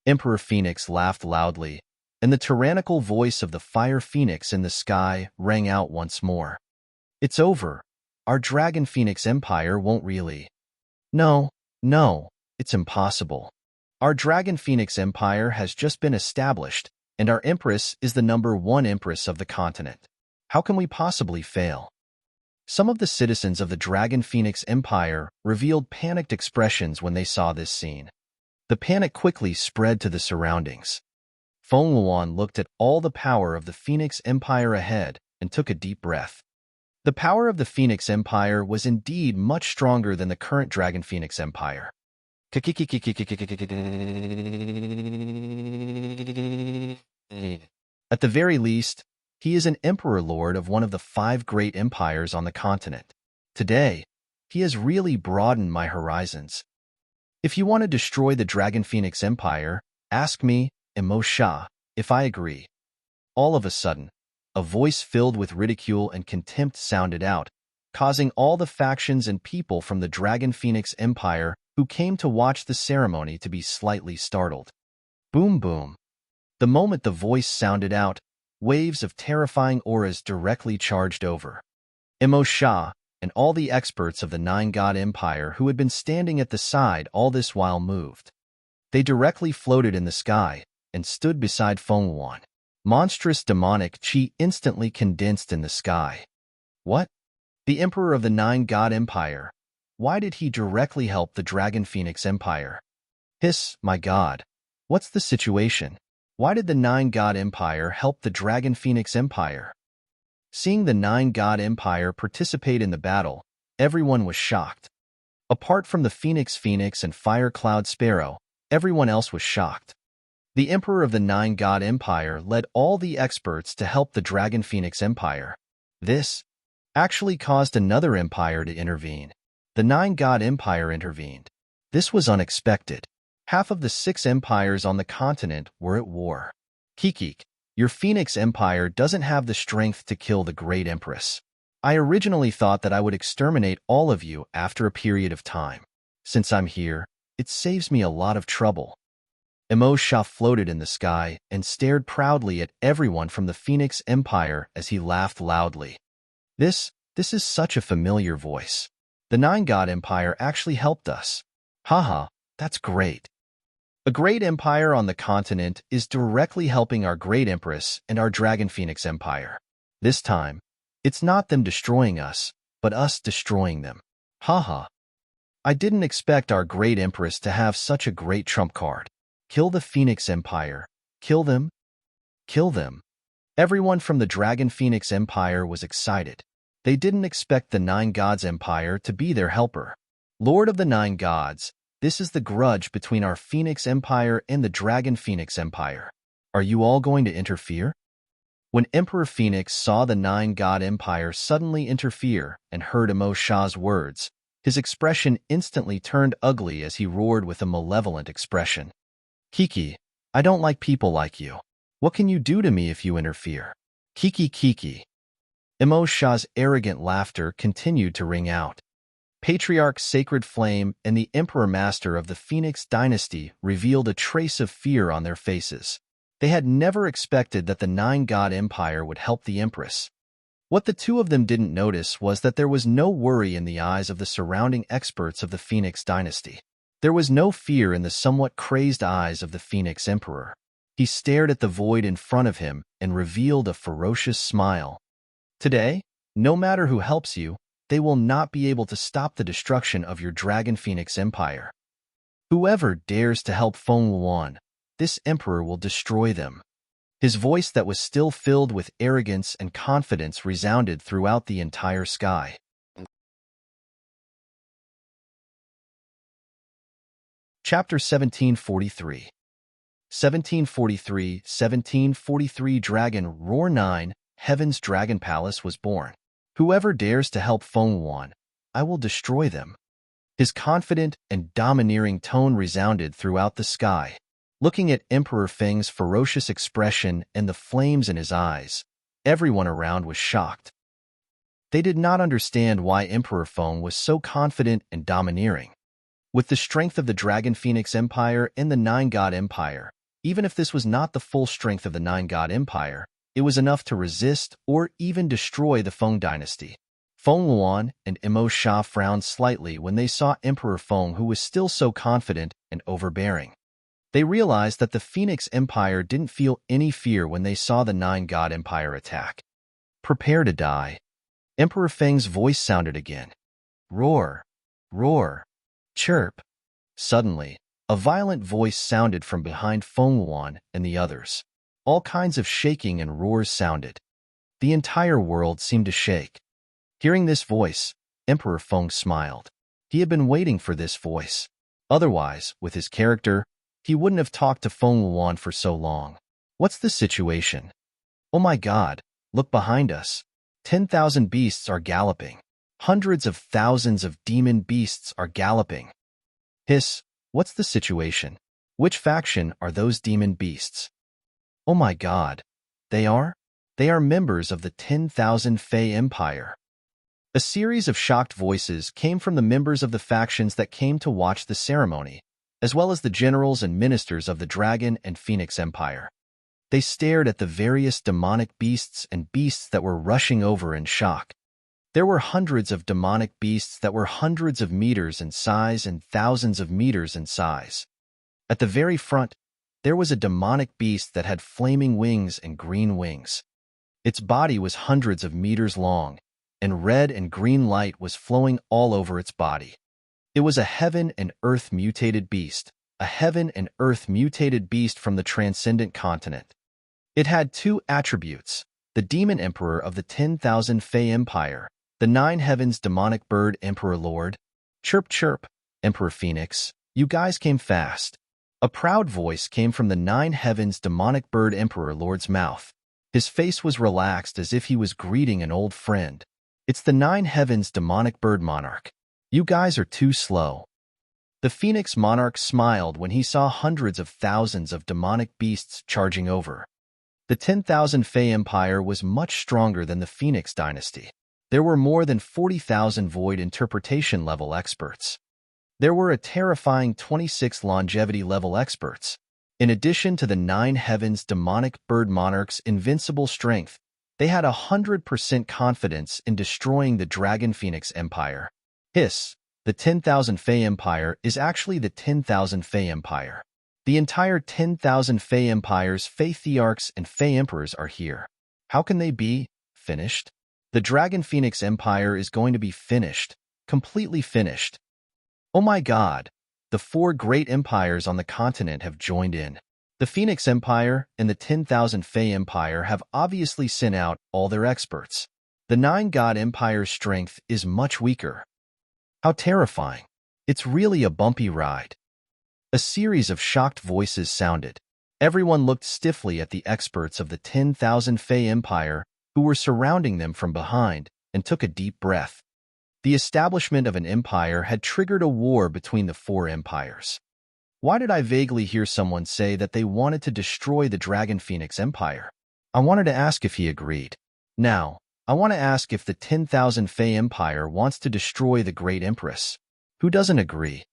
Emperor Phoenix laughed loudly, and the tyrannical voice of the fire phoenix in the sky rang out once more. It's over. Our Dragon Phoenix Empire won't really. No, it's impossible. Our Dragon Phoenix Empire has just been established, and our Empress is the #1 Empress of the continent. How can we possibly fail? Some of the citizens of the Dragon Phoenix Empire revealed panicked expressions when they saw this scene. The panic quickly spread to the surroundings. Feng Luan looked at all the power of the Phoenix Empire ahead and took a deep breath. The power of the Phoenix Empire was indeed much stronger than the current Dragon Phoenix Empire. At the very least, he is an Emperor Lord of one of the 5 great empires on the continent. Today, he has really broadened my horizons. If you want to destroy the Dragon Phoenix Empire, ask me, Emo Shah, if I agree. All of a sudden, a voice filled with ridicule and contempt sounded out, causing all the factions and people from the Dragon Phoenix Empire who came to watch the ceremony to be slightly startled. Boom boom. The moment the voice sounded out, waves of terrifying auras directly charged over. Emo Shah and all the experts of the 9-God Empire who had been standing at the side all this while moved. They directly floated in the sky and stood beside Feng Yuan. Monstrous demonic chi instantly condensed in the sky. What? The Emperor of the 9-God Empire. Why did he directly help the Dragon Phoenix Empire? Hiss, my god. What's the situation? Why did the 9-God Empire help the Dragon Phoenix Empire? Seeing the 9-God Empire participate in the battle, everyone was shocked. Apart from the Phoenix and Fire Cloud Sparrow, everyone else was shocked. The Emperor of the 9-God Empire led all the experts to help the Dragon Phoenix Empire. This actually caused another empire to intervene. The 9-God Empire intervened. This was unexpected. Half of the 6 empires on the continent were at war. Kikik, your Phoenix Empire doesn't have the strength to kill the Great Empress. I originally thought that I would exterminate all of you after a period of time. Since I'm here, it saves me a lot of trouble. Shah floated in the sky and stared proudly at everyone from the Phoenix Empire as he laughed loudly. This is such a familiar voice. The Nine God Empire actually helped us. Haha, that's great. A great empire on the continent is directly helping our great empress and our Dragon Phoenix Empire. This time, it's not them destroying us, but us destroying them. Haha. I didn't expect our great empress to have such a great trump card. Kill the Phoenix Empire. Kill them. Kill them. Everyone from the Dragon Phoenix Empire was excited. They didn't expect the Nine Gods Empire to be their helper. Lord of the Nine Gods, this is the grudge between our Phoenix Empire and the Dragon Phoenix Empire. Are you all going to interfere? When Emperor Phoenix saw the Nine God Empire suddenly interfere and heard Shah's words, his expression instantly turned ugly as he roared with a malevolent expression. Kiki, I don't like people like you. What can you do to me if you interfere? Kiki Kiki. Shah's arrogant laughter continued to ring out. Patriarch Sacred Flame and the Emperor Master of the Phoenix Dynasty revealed a trace of fear on their faces. They had never expected that the Nine God Empire would help the Empress. What the two of them didn't notice was that there was no worry in the eyes of the surrounding experts of the Phoenix Dynasty. There was no fear in the somewhat crazed eyes of the Phoenix Emperor. He stared at the void in front of him and revealed a ferocious smile. Today, no matter who helps you, they will not be able to stop the destruction of your Dragon Phoenix Empire. Whoever dares to help Feng Wuan, this emperor will destroy them. His voice that was still filled with arrogance and confidence resounded throughout the entire sky. Chapter 1743 1743 Dragon Roar 9 Heaven's Dragon Palace was born. Whoever dares to help Feng Wuan, I will destroy them. His confident and domineering tone resounded throughout the sky. Looking at Emperor Feng's ferocious expression and the flames in his eyes, everyone around was shocked. They did not understand why Emperor Feng was so confident and domineering. With the strength of the Dragon Phoenix Empire and the Nine God Empire, even if this was not the full strength of the Nine God Empire, it was enough to resist or even destroy the Feng dynasty. Feng Wuan and Shah frowned slightly when they saw Emperor Feng, who was still so confident and overbearing. They realized that the Phoenix Empire didn't feel any fear when they saw the Nine God Empire attack. Prepare to die. Emperor Feng's voice sounded again. Roar, roar, chirp. Suddenly, a violent voice sounded from behind Feng Wuan and the others. All kinds of shaking and roars sounded. The entire world seemed to shake. Hearing this voice, Emperor Feng smiled. He had been waiting for this voice. Otherwise, with his character, he wouldn't have talked to Feng Wuan for so long. What's the situation? Oh my God, look behind us. 10,000 beasts are galloping. Hundreds of thousands of demon beasts are galloping. Hiss, what's the situation? Which faction are those demon beasts? Oh my God, they are members of the 10,000 Fey Empire. A series of shocked voices came from the members of the factions that came to watch the ceremony, as well as the generals and ministers of the Dragon and Phoenix Empire. They stared at the various demonic beasts and beasts that were rushing over in shock. There were hundreds of demonic beasts that were hundreds of meters in size and thousands of meters in size. At the very front, there was a demonic beast that had flaming wings and green wings. Its body was hundreds of meters long, and red and green light was flowing all over its body. It was a heaven and earth mutated beast, a heaven and earth mutated beast from the transcendent continent. It had two attributes: the demon emperor of the 10,000 Fey Empire, the nine heavens demonic bird emperor lord. Chirp chirp, Emperor Phoenix, you guys came fast. A proud voice came from the nine heavens demonic bird emperor lord's mouth. His face was relaxed as if he was greeting an old friend. It's the nine heavens demonic bird monarch. You guys are too slow. The Phoenix monarch smiled when he saw hundreds of thousands of demonic beasts charging over. The 10,000 Fey Empire was much stronger than the Phoenix dynasty. There were more than 40,000 void interpretation level experts. There were a terrifying 26 longevity level experts. In addition to the 9 heavens demonic bird monarch's invincible strength, they had 100% confidence in destroying the Dragon Phoenix Empire. The 10,000 Fae Empire is actually the 10,000 Fae Empire. The entire 10,000 Fae Empires, Fae Thearchs, and Fae Emperors are here. How can they be finished? The Dragon Phoenix Empire is going to be finished, completely finished. Oh my God! The 4 great empires on the continent have joined in. The Phoenix Empire and the 10,000 Fae Empire have obviously sent out all their experts. The 9 God Empire's strength is much weaker. How terrifying. It's really a bumpy ride. A series of shocked voices sounded. Everyone looked stiffly at the experts of the 10,000 Fae Empire who were surrounding them from behind and took a deep breath. The establishment of an empire had triggered a war between the 4 empires. Why did I vaguely hear someone say that they wanted to destroy the Dragon Phoenix Empire? I wanted to ask if he agreed. Now, I want to ask if the 10,000 Fae Empire wants to destroy the Great Empress. Who doesn't agree?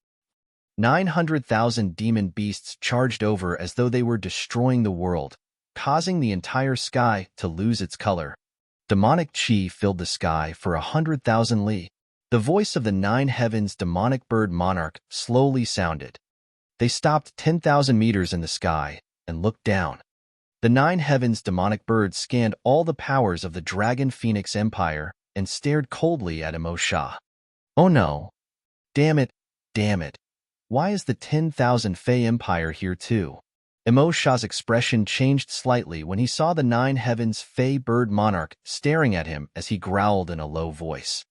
900,000 demon beasts charged over as though they were destroying the world, causing the entire sky to lose its color. Demonic chi filled the sky for 100,000 li. The voice of the 9 heavens demonic bird monarch slowly sounded. They stopped 10,000 meters in the sky and looked down. The 9 heavens demonic bird scanned all the powers of the Dragon Phoenix Empire and stared coldly at Emo Shah. Oh no! Damn it! Damn it! Why is the 10,000 Fae Empire here too? Emo Shah's expression changed slightly when he saw the 9 heavens Fae bird monarch staring at him as he growled in a low voice.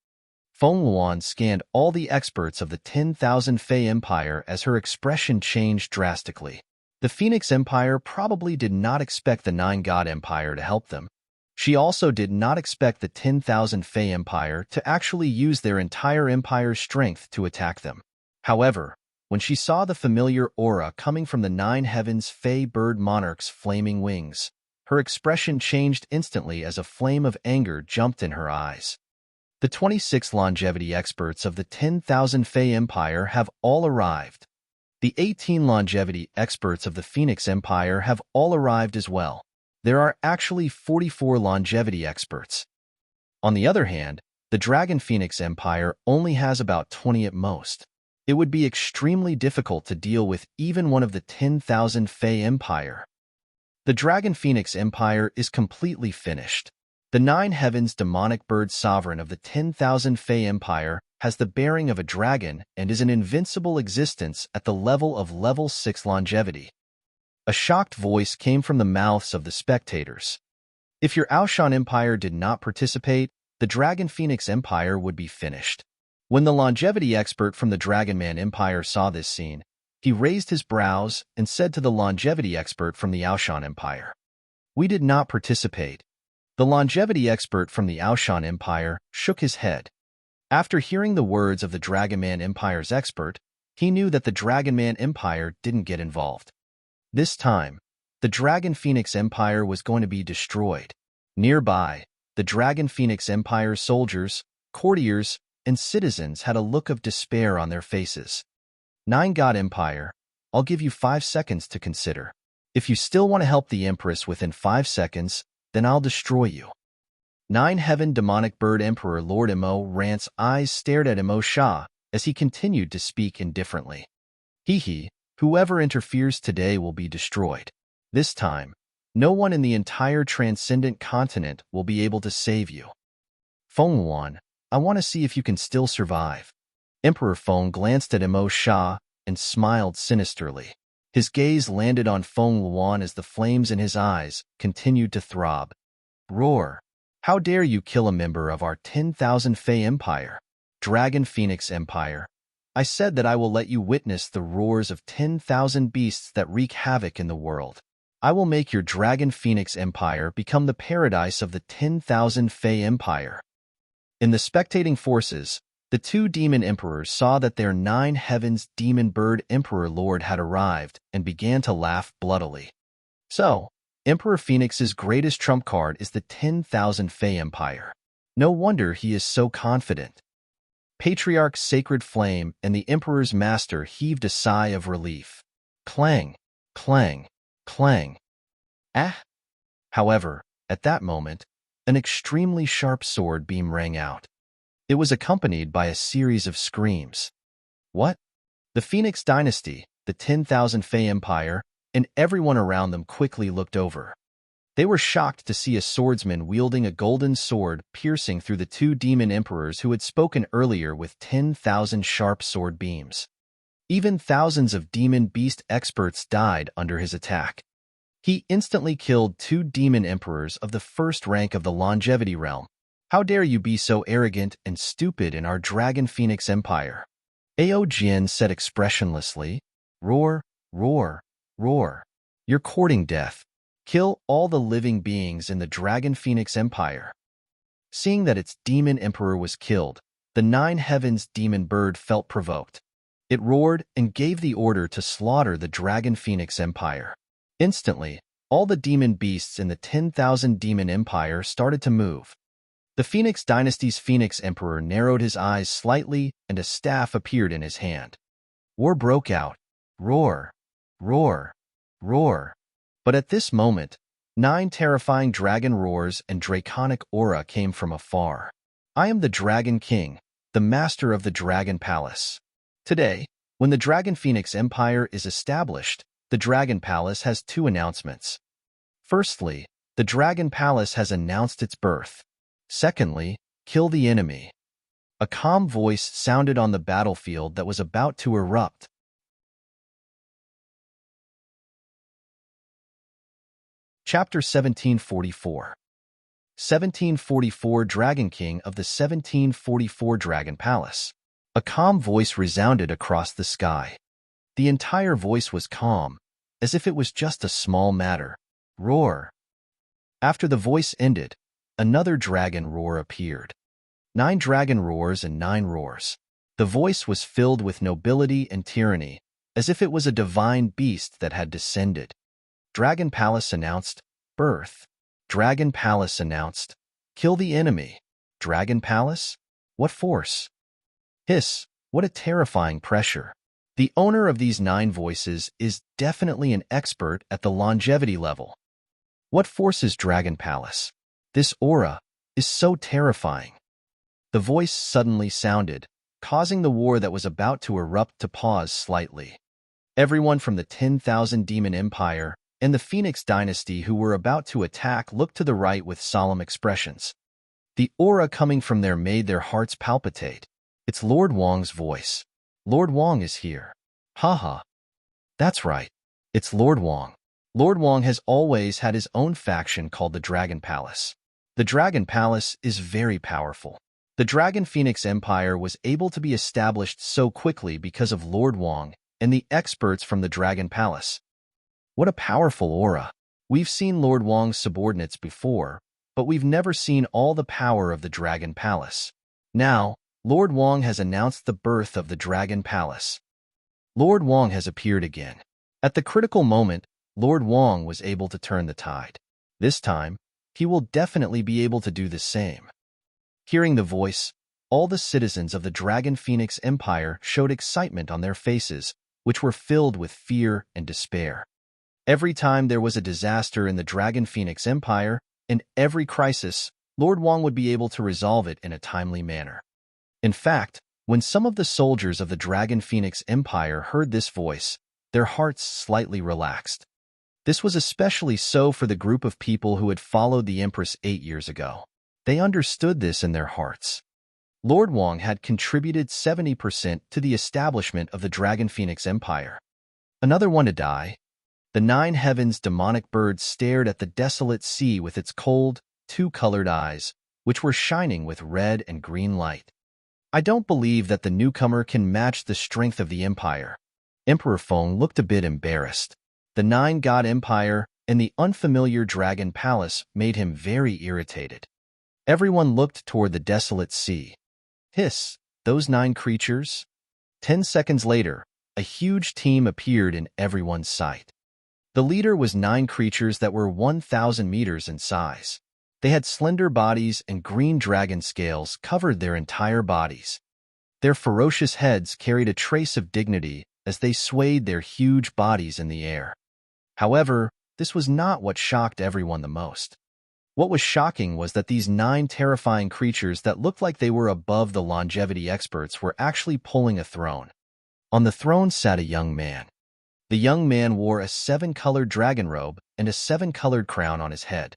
Feng Luan scanned all the experts of the 10,000 Fae Empire as her expression changed drastically. The Phoenix Empire probably did not expect the 9 God Empire to help them. She also did not expect the 10,000 Fae Empire to actually use their entire empire's strength to attack them. However, when she saw the familiar aura coming from the 9 heavens Fae bird monarch's flaming wings, her expression changed instantly as a flame of anger jumped in her eyes. The 26 longevity experts of the 10,000 Fae Empire have all arrived. The 18 longevity experts of the Phoenix Empire have all arrived as well. There are actually 44 longevity experts. On the other hand, the Dragon Phoenix Empire only has about 20 at most. It would be extremely difficult to deal with even one of the 10,000 Fae Empire. The Dragon Phoenix Empire is completely finished. The 9 heavens demonic bird sovereign of the 10,000 Fae Empire has the bearing of a dragon and is an invincible existence at the level of level 6 longevity. A shocked voice came from the mouths of the spectators. If your Aoshan Empire did not participate, the Dragon Phoenix Empire would be finished. When the longevity expert from the Dragon Man Empire saw this scene, he raised his brows and said to the longevity expert from the Aoshan Empire, "We did not participate." The longevity expert from the Aoshan Empire shook his head. After hearing the words of the Dragon Man Empire's expert, he knew that the Dragon Man Empire didn't get involved. This time, the Dragon Phoenix Empire was going to be destroyed. Nearby, the Dragon Phoenix Empire's soldiers, courtiers, and citizens had a look of despair on their faces. 9 God Empire, I'll give you 5 seconds to consider. If you still want to help the Empress within 5 seconds, then I'll destroy you. 9 Heaven Demonic Bird Emperor Lord Emo Rant's eyes stared at Emo Shah as he continued to speak indifferently. Whoever interferes today will be destroyed. This time, no one in the entire transcendent continent will be able to save you. Feng Luan, I want to see if you can still survive. Emperor Feng glanced at Emo Shah and smiled sinisterly. His gaze landed on Feng Luan as the flames in his eyes continued to throb. Roar! How dare you kill a member of our 10,000 Fae Empire? Dragon Phoenix Empire. I said that I will let you witness the roars of 10,000 beasts that wreak havoc in the world. I will make your Dragon Phoenix Empire become the paradise of the 10,000 Fae Empire. In the spectating forces, the 2 demon emperors saw that their 9 heavens demon bird emperor lord had arrived and began to laugh bloodily. So, Emperor Phoenix's greatest trump card is the 10,000 Fae Empire. No wonder he is so confident. Patriarch's sacred flame and the Emperor's master heaved a sigh of relief. Clang! Clang, clang. Ah! However, at that moment, an extremely sharp sword beam rang out. It was accompanied by a series of screams. What? The Phoenix Dynasty, the 10,000 Fey Empire, and everyone around them quickly looked over. They were shocked to see a swordsman wielding a golden sword piercing through the two demon emperors who had spoken earlier with 10,000 sharp sword beams. Even thousands of demon beast experts died under his attack. He instantly killed two demon emperors of the first rank of the longevity realm. How dare you be so arrogant and stupid in our Dragon Phoenix Empire? Ao Jian said expressionlessly. Roar, roar, roar. You're courting death. Kill all the living beings in the Dragon Phoenix Empire. Seeing that its demon emperor was killed, the Nine Heavens demon bird felt provoked. It roared and gave the order to slaughter the Dragon Phoenix Empire. Instantly, all the demon beasts in the 10,000 demon empire started to move. The Phoenix Dynasty's Phoenix Emperor narrowed his eyes slightly and a staff appeared in his hand. War broke out. Roar, roar, roar. But at this moment, 9 terrifying dragon roars and draconic aura came from afar. I am the Dragon King, the master of the Dragon Palace. Today, when the Dragon Phoenix Empire is established, the Dragon Palace has 2 announcements. Firstly, the Dragon Palace has announced its birth. Secondly, kill the enemy. A calm voice sounded on the battlefield that was about to erupt. Chapter 1744. 1744 Dragon King of the 1744 Dragon Palace. A calm voice resounded across the sky. The entire voice was calm, as if it was just a small matter. Roar. After the voice ended, another dragon roar appeared. 9 dragon roars and 9 roars. The voice was filled with nobility and tyranny, as if it was a divine beast that had descended. Dragon Palace announced, birth. Dragon Palace announced, kill the enemy. Dragon Palace? What force? Hiss, what a terrifying pressure. The owner of these 9 voices is definitely an expert at the longevity level. What force is Dragon Palace? This aura is so terrifying. The voice suddenly sounded, causing the war that was about to erupt to pause slightly. Everyone from the 10,000 Demon Empire and the Phoenix Dynasty who were about to attack looked to the right with solemn expressions. The aura coming from there made their hearts palpitate. It's Lord Wong's voice. Lord Wong is here. Haha. That's right. It's Lord Wong. Lord Wong has always had his own faction called the Dragon Palace. The Dragon Palace is very powerful. The Dragon Phoenix Empire was able to be established so quickly because of Lord Wong and the experts from the Dragon Palace. What a powerful aura. We've seen Lord Wong's subordinates before, but we've never seen all the power of the Dragon Palace. Now, Lord Wong has announced the birth of the Dragon Palace. Lord Wong has appeared again. At the critical moment, Lord Wong was able to turn the tide. This time, he will definitely be able to do the same. Hearing the voice, all the citizens of the Dragon Phoenix Empire showed excitement on their faces, which were filled with fear and despair. Every time there was a disaster in the Dragon Phoenix Empire, in every crisis, Lord Wong would be able to resolve it in a timely manner. In fact, when some of the soldiers of the Dragon Phoenix Empire heard this voice, their hearts slightly relaxed. This was especially so for the group of people who had followed the Empress 8 years ago. They understood this in their hearts. Lord Wong had contributed 70% to the establishment of the Dragon Phoenix Empire. Another one to die. The 9 heavens demonic bird stared at the desolate sea with its cold, 2-colored eyes, which were shining with red and green light. I don't believe that the newcomer can match the strength of the empire. Emperor Feng looked a bit embarrassed. The 9-god empire and the unfamiliar Dragon Palace made him very irritated. Everyone looked toward the desolate sea. Hiss, those 9 creatures? 10 seconds later, a huge team appeared in everyone's sight. The leader was 9 creatures that were 1,000 meters in size. They had slender bodies and green dragon scales covered their entire bodies. Their ferocious heads carried a trace of dignity as they swayed their huge bodies in the air. However, this was not what shocked everyone the most. What was shocking was that these 9 terrifying creatures that looked like they were above the longevity experts were actually pulling a throne. On the throne sat a young man. The young man wore a 7-colored dragon robe and a 7-colored crown on his head.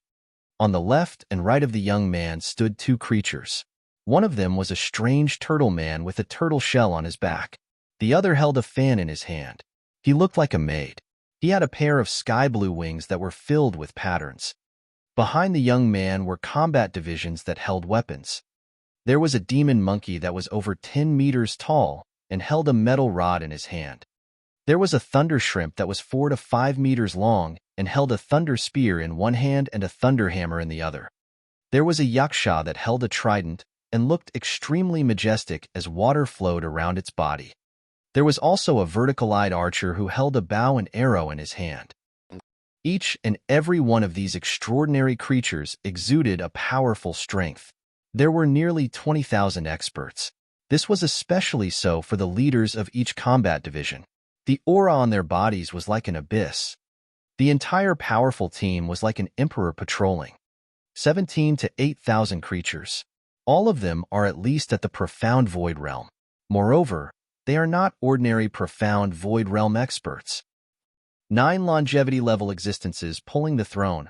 On the left and right of the young man stood 2 creatures. One of them was a strange turtle man with a turtle shell on his back. The other held a fan in his hand. He looked like a maid. He had a pair of sky blue wings that were filled with patterns. Behind the young man were combat divisions that held weapons. There was a demon monkey that was over 10 meters tall and held a metal rod in his hand. There was a thunder shrimp that was 4 to 5 meters long and held a thunder spear in one hand and a thunder hammer in the other. There was a yaksha that held a trident and looked extremely majestic as water flowed around its body. There was also a vertical-eyed archer who held a bow and arrow in his hand. Each and every one of these extraordinary creatures exuded a powerful strength. There were nearly 20,000 experts. This was especially so for the leaders of each combat division. The aura on their bodies was like an abyss. The entire powerful team was like an emperor patrolling. 17 to 8,000 creatures. All of them are at least at the profound void realm. Moreover, they are not ordinary profound void realm experts. 9 longevity level existences pulling the throne.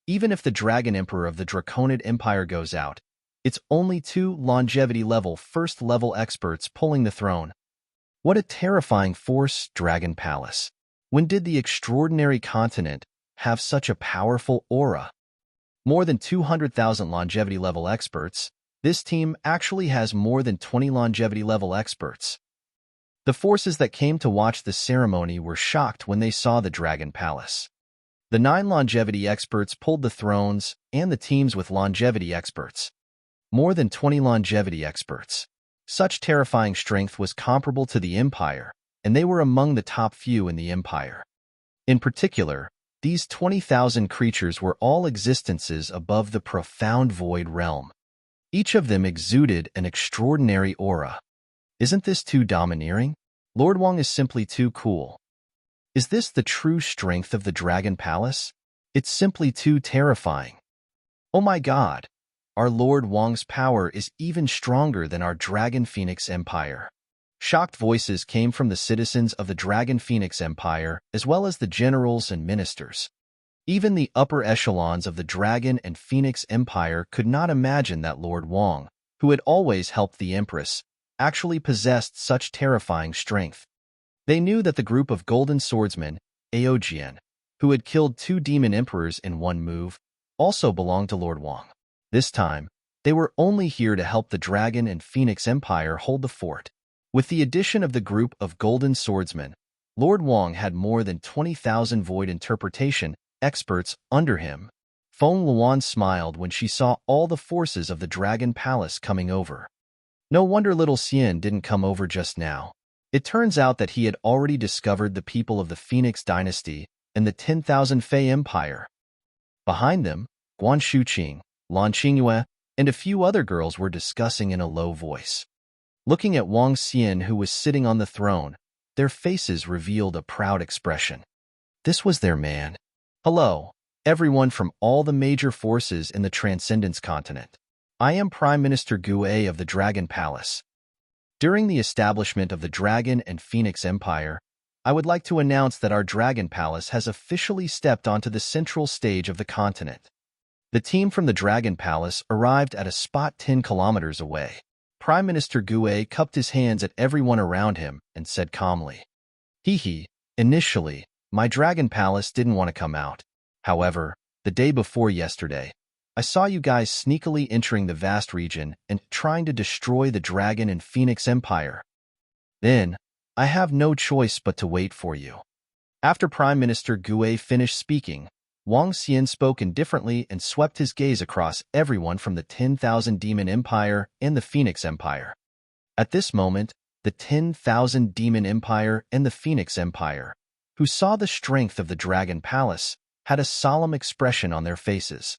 Even if the Dragon Emperor of the Draconid Empire goes out, it's only 2 longevity level first level experts pulling the throne. What a terrifying force, Dragon Palace. When did the extraordinary continent have such a powerful aura? More than 200,000 longevity level experts. This team actually has more than 20 longevity level experts. The forces that came to watch the ceremony were shocked when they saw the Dragon Palace. The 9 longevity experts pulled the thrones and the teams with longevity experts. More than 20 longevity experts. Such terrifying strength was comparable to the Empire, and they were among the top few in the Empire. In particular, these 20,000 creatures were all existences above the profound void realm. Each of them exuded an extraordinary aura. Isn't this too domineering? Lord Wong is simply too cool. Is this the true strength of the Dragon Palace? It's simply too terrifying. Oh my God! Our Lord Wong's power is even stronger than our Dragon Phoenix Empire. Shocked voices came from the citizens of the Dragon Phoenix Empire, as well as the generals and ministers. Even the upper echelons of the Dragon and Phoenix Empire could not imagine that Lord Wong, who had always helped the Empress, actually possessed such terrifying strength. They knew that the group of golden swordsmen, Aojian, who had killed 2 demon emperors in one move, also belonged to Lord Wong. This time, they were only here to help the Dragon and Phoenix Empire hold the fort. With the addition of the group of golden swordsmen, Lord Wong had more than 20,000 void interpretation experts under him. Feng Luan smiled when she saw all the forces of the Dragon Palace coming over. No wonder little Xian didn't come over just now. It turns out that he had already discovered the people of the Phoenix Dynasty and the 10,000 Fei Empire. Behind them, Guan Shuqing, Lan Qingyue, and a few other girls were discussing in a low voice. Looking at Wang Xian, who was sitting on the throne, their faces revealed a proud expression. This was their man. Hello, everyone from all the major forces in the Transcendence continent. I am Prime Minister Gu A of the Dragon Palace. During the establishment of the Dragon and Phoenix Empire, I would like to announce that our Dragon Palace has officially stepped onto the central stage of the continent. The team from the Dragon Palace arrived at a spot 10 kilometers away. Prime Minister Gu A cupped his hands at everyone around him and said calmly, Initially, my Dragon Palace didn't want to come out. However, the day before yesterday, I saw you guys sneakily entering the vast region and trying to destroy the Dragon and Phoenix Empire. Then, I have no choice but to wait for you. After Prime Minister Gu A finished speaking, Wang Xian spoke indifferently and swept his gaze across everyone from the 10,000 Demon Empire and the Phoenix Empire. At this moment, the 10,000 Demon Empire and the Phoenix Empire, who saw the strength of the Dragon Palace, had a solemn expression on their faces.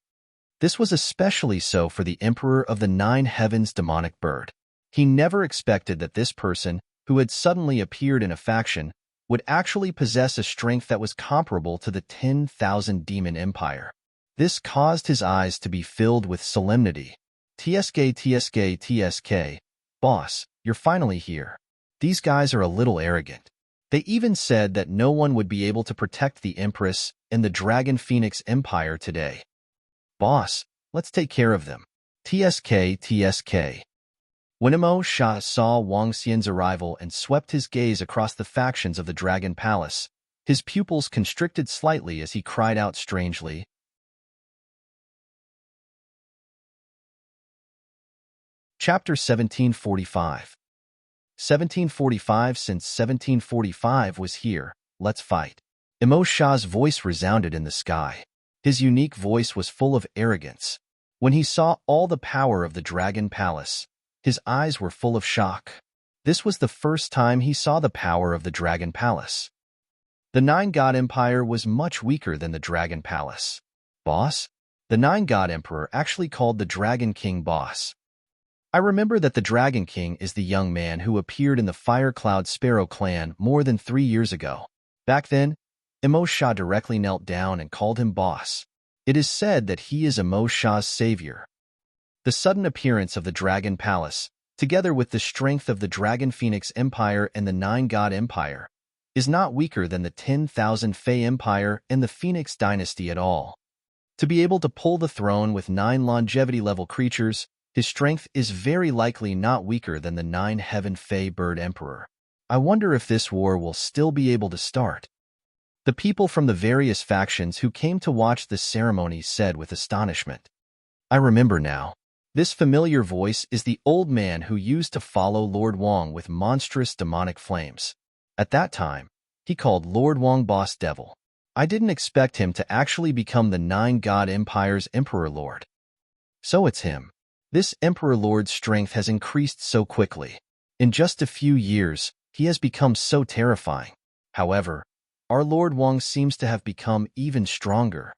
This was especially so for the Emperor of the Nine Heavens demonic bird. He never expected that this person, who had suddenly appeared in a faction, would actually possess a strength that was comparable to the 10,000 demon empire. This caused his eyes to be filled with solemnity. "TSK, TSK, TSK. Boss, you're finally here. These guys are a little arrogant. They even said that no one would be able to protect the Empress and the Dragon Phoenix Empire today. Boss, let's take care of them. TSK, TSK. When Emo Sha saw Wang Xian's arrival and swept his gaze across the factions of the Dragon Palace, his pupils constricted slightly as he cried out strangely. Chapter 1745. 1745. Since 1745 was here, let's fight. Emo Sha's voice resounded in the sky. His unique voice was full of arrogance. When he saw all the power of the Dragon Palace, his eyes were full of shock. This was the first time he saw the power of the Dragon Palace. The Nine-God Empire was much weaker than the Dragon Palace. Boss? The Nine-God Emperor actually called the Dragon King boss. I remember that the Dragon King is the young man who appeared in the Fire Cloud Sparrow clan more than 3 years ago. Back then, Emo Sha directly knelt down and called him boss. It is said that he is Emo Sha's savior. The sudden appearance of the Dragon Palace, together with the strength of the Dragon Phoenix Empire and the Nine-God Empire, is not weaker than the 10,000 Fey Empire and the Phoenix Dynasty at all. To be able to pull the throne with 9 longevity-level creatures, his strength is very likely not weaker than the 9 Heaven Fey Bird Emperor. I wonder if this war will still be able to start. The people from the various factions who came to watch this ceremony said with astonishment. I remember now. This familiar voice is the old man who used to follow Lord Wang with monstrous demonic flames. At that time, he called Lord Wang Boss Devil. I didn't expect him to actually become the Nine-God Empire's Emperor Lord. So it's him. This Emperor Lord's strength has increased so quickly. In just a few years, he has become so terrifying. However, our Lord Wang seems to have become even stronger.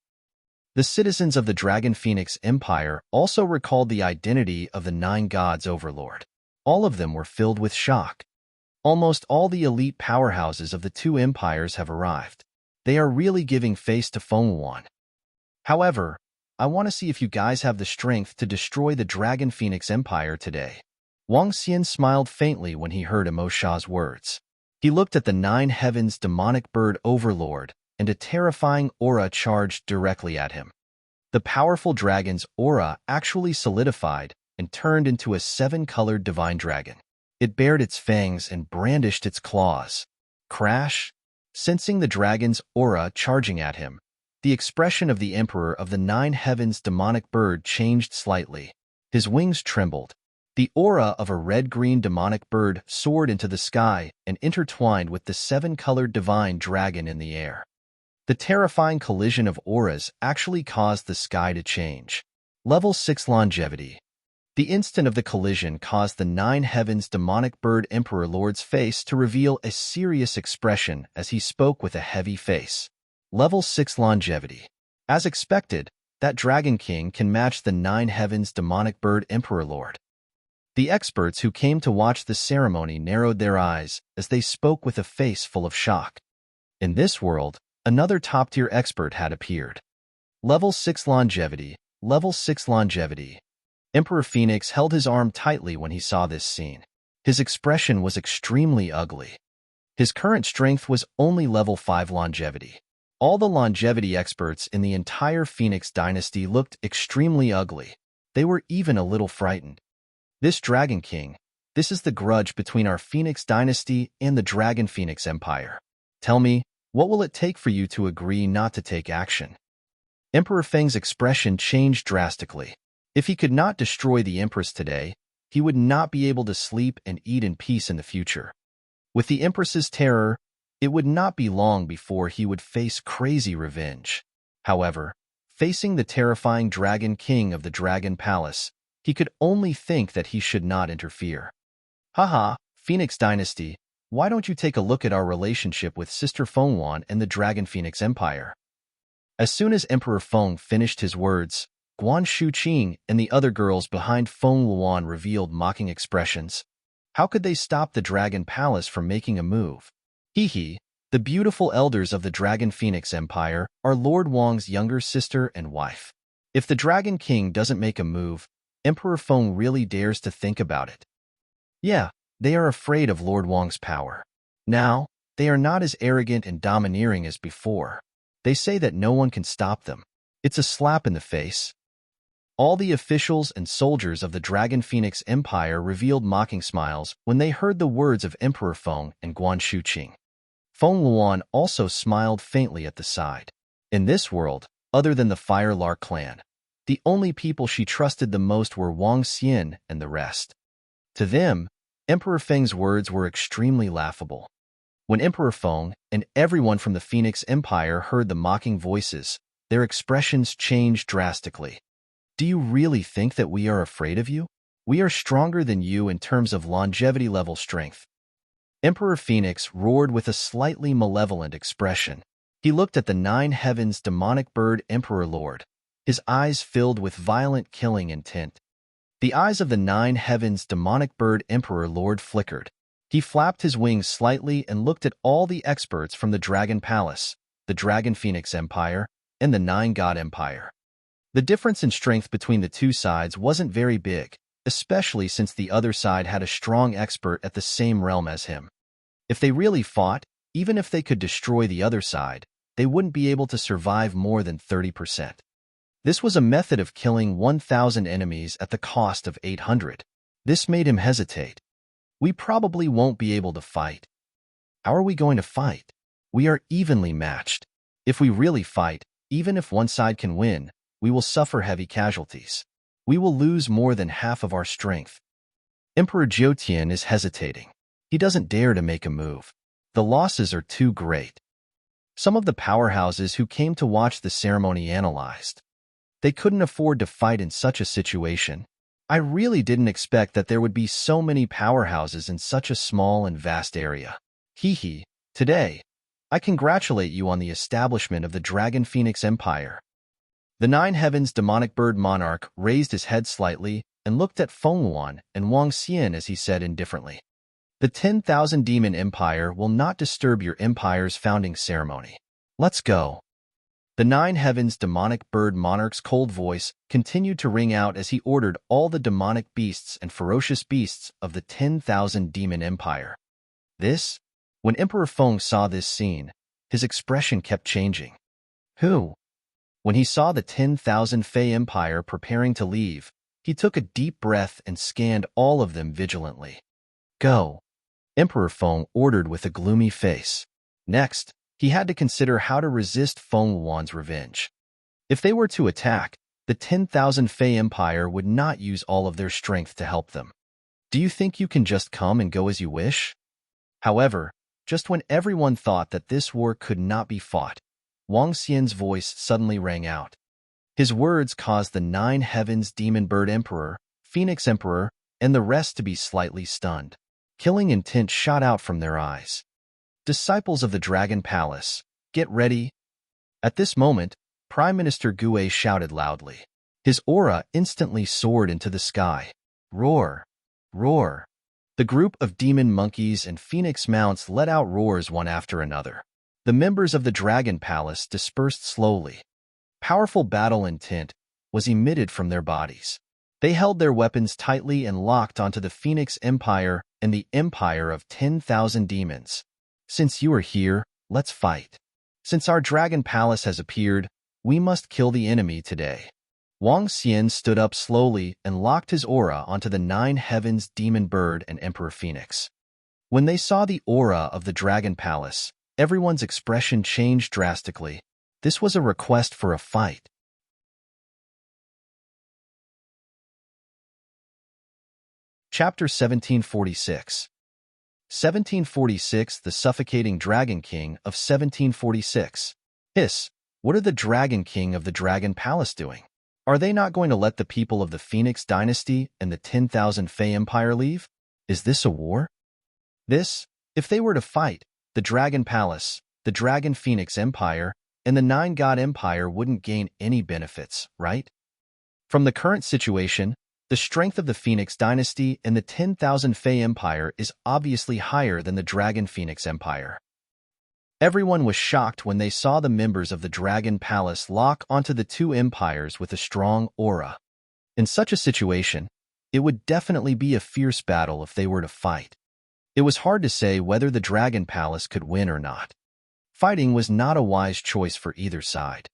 The citizens of the Dragon Phoenix Empire also recalled the identity of the 9 gods overlord. All of them were filled with shock. Almost all the elite powerhouses of the 2 empires have arrived. They are really giving face to Fengwan. However, I want to see if you guys have the strength to destroy the Dragon Phoenix Empire today. Wang Xian smiled faintly when he heard Emo Sha's words. He looked at the 9 heavens demonic bird overlord, and a terrifying aura charged directly at him. The powerful dragon's aura actually solidified and turned into a 7-colored divine dragon. It bared its fangs and brandished its claws. Crash! Sensing the dragon's aura charging at him, the expression of the Emperor of the 9 Heavens demonic bird changed slightly. His wings trembled. The aura of a red-green demonic bird soared into the sky and intertwined with the 7-colored divine dragon in the air. The terrifying collision of auras actually caused the sky to change. Level 6 Longevity. The instant of the collision caused the 9 Heavens demonic bird Emperor Lord's face to reveal a serious expression as he spoke with a heavy face. Level 6 Longevity. As expected, that Dragon King can match the 9 Heavens demonic bird Emperor Lord. The experts who came to watch the ceremony narrowed their eyes as they spoke with a face full of shock. In this world, another top-tier expert had appeared. Level 6 Longevity. Level 6 Longevity. Emperor Phoenix held his arm tightly when he saw this scene. His expression was extremely ugly. His current strength was only level 5 Longevity. All the longevity experts in the entire Phoenix dynasty looked extremely ugly. They were even a little frightened. This Dragon King, this is the grudge between our Phoenix dynasty and the Dragon Phoenix Empire. Tell me, what will it take for you to agree not to take action? Emperor Feng's expression changed drastically. If he could not destroy the Empress today, he would not be able to sleep and eat in peace in the future. With the Empress's terror, it would not be long before he would face crazy revenge. However, facing the terrifying Dragon King of the Dragon Palace, he could only think that he should not interfere. Haha, Phoenix Dynasty, why don't you take a look at our relationship with Sister Fengwan and the Dragon Phoenix Empire? As soon as Emperor Feng finished his words, Guan Shuqing and the other girls behind Feng Luan revealed mocking expressions. How could they stop the Dragon Palace from making a move? Hee hee, The beautiful elders of the Dragon Phoenix Empire are Lord Wang's younger sister and wife. If the Dragon King doesn't make a move, Emperor Feng really dares to think about it. Yeah, they are afraid of Lord Wang's power. Now, they are not as arrogant and domineering as before. They say that no one can stop them. It's a slap in the face. All the officials and soldiers of the Dragon Phoenix Empire revealed mocking smiles when they heard the words of Emperor Feng and Guan Shuqing. Feng Luan also smiled faintly at the side. In this world, other than the Fire Lark clan, the only people she trusted the most were Wang Xian and the rest. To them, Emperor Feng's words were extremely laughable. When Emperor Feng and everyone from the Phoenix Empire heard the mocking voices, their expressions changed drastically. Do you really think that we are afraid of you? We are stronger than you in terms of longevity level strength. Emperor Phoenix roared with a slightly malevolent expression. He looked at the Nine Heavens demonic bird Emperor Lord, his eyes filled with violent killing intent. The eyes of the Nine Heavens demonic bird Emperor Lord flickered. He flapped his wings slightly and looked at all the experts from the Dragon Palace, the Dragon Phoenix Empire, and the Nine God Empire. The difference in strength between the two sides wasn't very big, especially since the other side had a strong expert at the same realm as him. If they really fought, even if they could destroy the other side, they wouldn't be able to survive more than 30%. This was a method of killing 1,000 enemies at the cost of 800. This made him hesitate. We probably won't be able to fight. How are we going to fight? We are evenly matched. If we really fight, even if one side can win, we will suffer heavy casualties. We will lose more than half of our strength. Emperor Jiutian is hesitating. He doesn't dare to make a move. The losses are too great. Some of the powerhouses who came to watch the ceremony analyzed. They couldn't afford to fight in such a situation. I really didn't expect that there would be so many powerhouses in such a small and vast area. Hee. Today, I congratulate you on the establishment of the Dragon Phoenix Empire. The Nine Heavens demonic bird monarch raised his head slightly and looked at Feng Luan and Wang Xian as he said indifferently, "The 10,000 Demon Empire will not disturb your empire's founding ceremony. Let's go." The Nine Heavens demonic bird monarch's cold voice continued to ring out as he ordered all the demonic beasts and ferocious beasts of the 10,000 Demon Empire. When Emperor Feng saw this scene, his expression kept changing. Who? When he saw the 10,000 Fey Empire preparing to leave, he took a deep breath and scanned all of them vigilantly. Go. Emperor Feng ordered with a gloomy face. Next, he had to consider how to resist Feng Luan's revenge. If they were to attack, the 10,000 Fey Empire would not use all of their strength to help them. Do you think you can just come and go as you wish? However, just when everyone thought that this war could not be fought, Wang Xian's voice suddenly rang out. His words caused the Nine Heavens Demon Bird Emperor, Phoenix Emperor, and the rest to be slightly stunned. Killing intent shot out from their eyes. Disciples of the Dragon Palace, get ready. At this moment, Prime Minister Gue shouted loudly. His aura instantly soared into the sky. Roar! Roar! The group of demon monkeys and phoenix mounts let out roars one after another. The members of the Dragon Palace dispersed slowly. Powerful battle intent was emitted from their bodies. They held their weapons tightly and locked onto the Phoenix Empire and the Empire of 10,000 Demons. Since you are here, let's fight. Since our Dragon Palace has appeared, we must kill the enemy today. Wang Xian stood up slowly and locked his aura onto the Nine Heavens Demon Bird and Emperor Phoenix. When they saw the aura of the Dragon Palace, everyone's expression changed drastically. This was a request for a fight. Chapter 1746. 1746 The Suffocating Dragon King of 1746. What are the Dragon King of the Dragon Palace doing? Are they not going to let the people of the Phoenix Dynasty and the 10,000 Fey Empire leave? Is this a war? If they were to fight, the Dragon Palace, the Dragon Phoenix Empire, and the Nine God Empire wouldn't gain any benefits, right? From the current situation, the strength of the Phoenix Dynasty and the 10,000 Fey Empire is obviously higher than the Dragon Phoenix Empire. Everyone was shocked when they saw the members of the Dragon Palace lock onto the two empires with a strong aura. In such a situation, it would definitely be a fierce battle if they were to fight. It was hard to say whether the Dragon Palace could win or not. Fighting was not a wise choice for either side.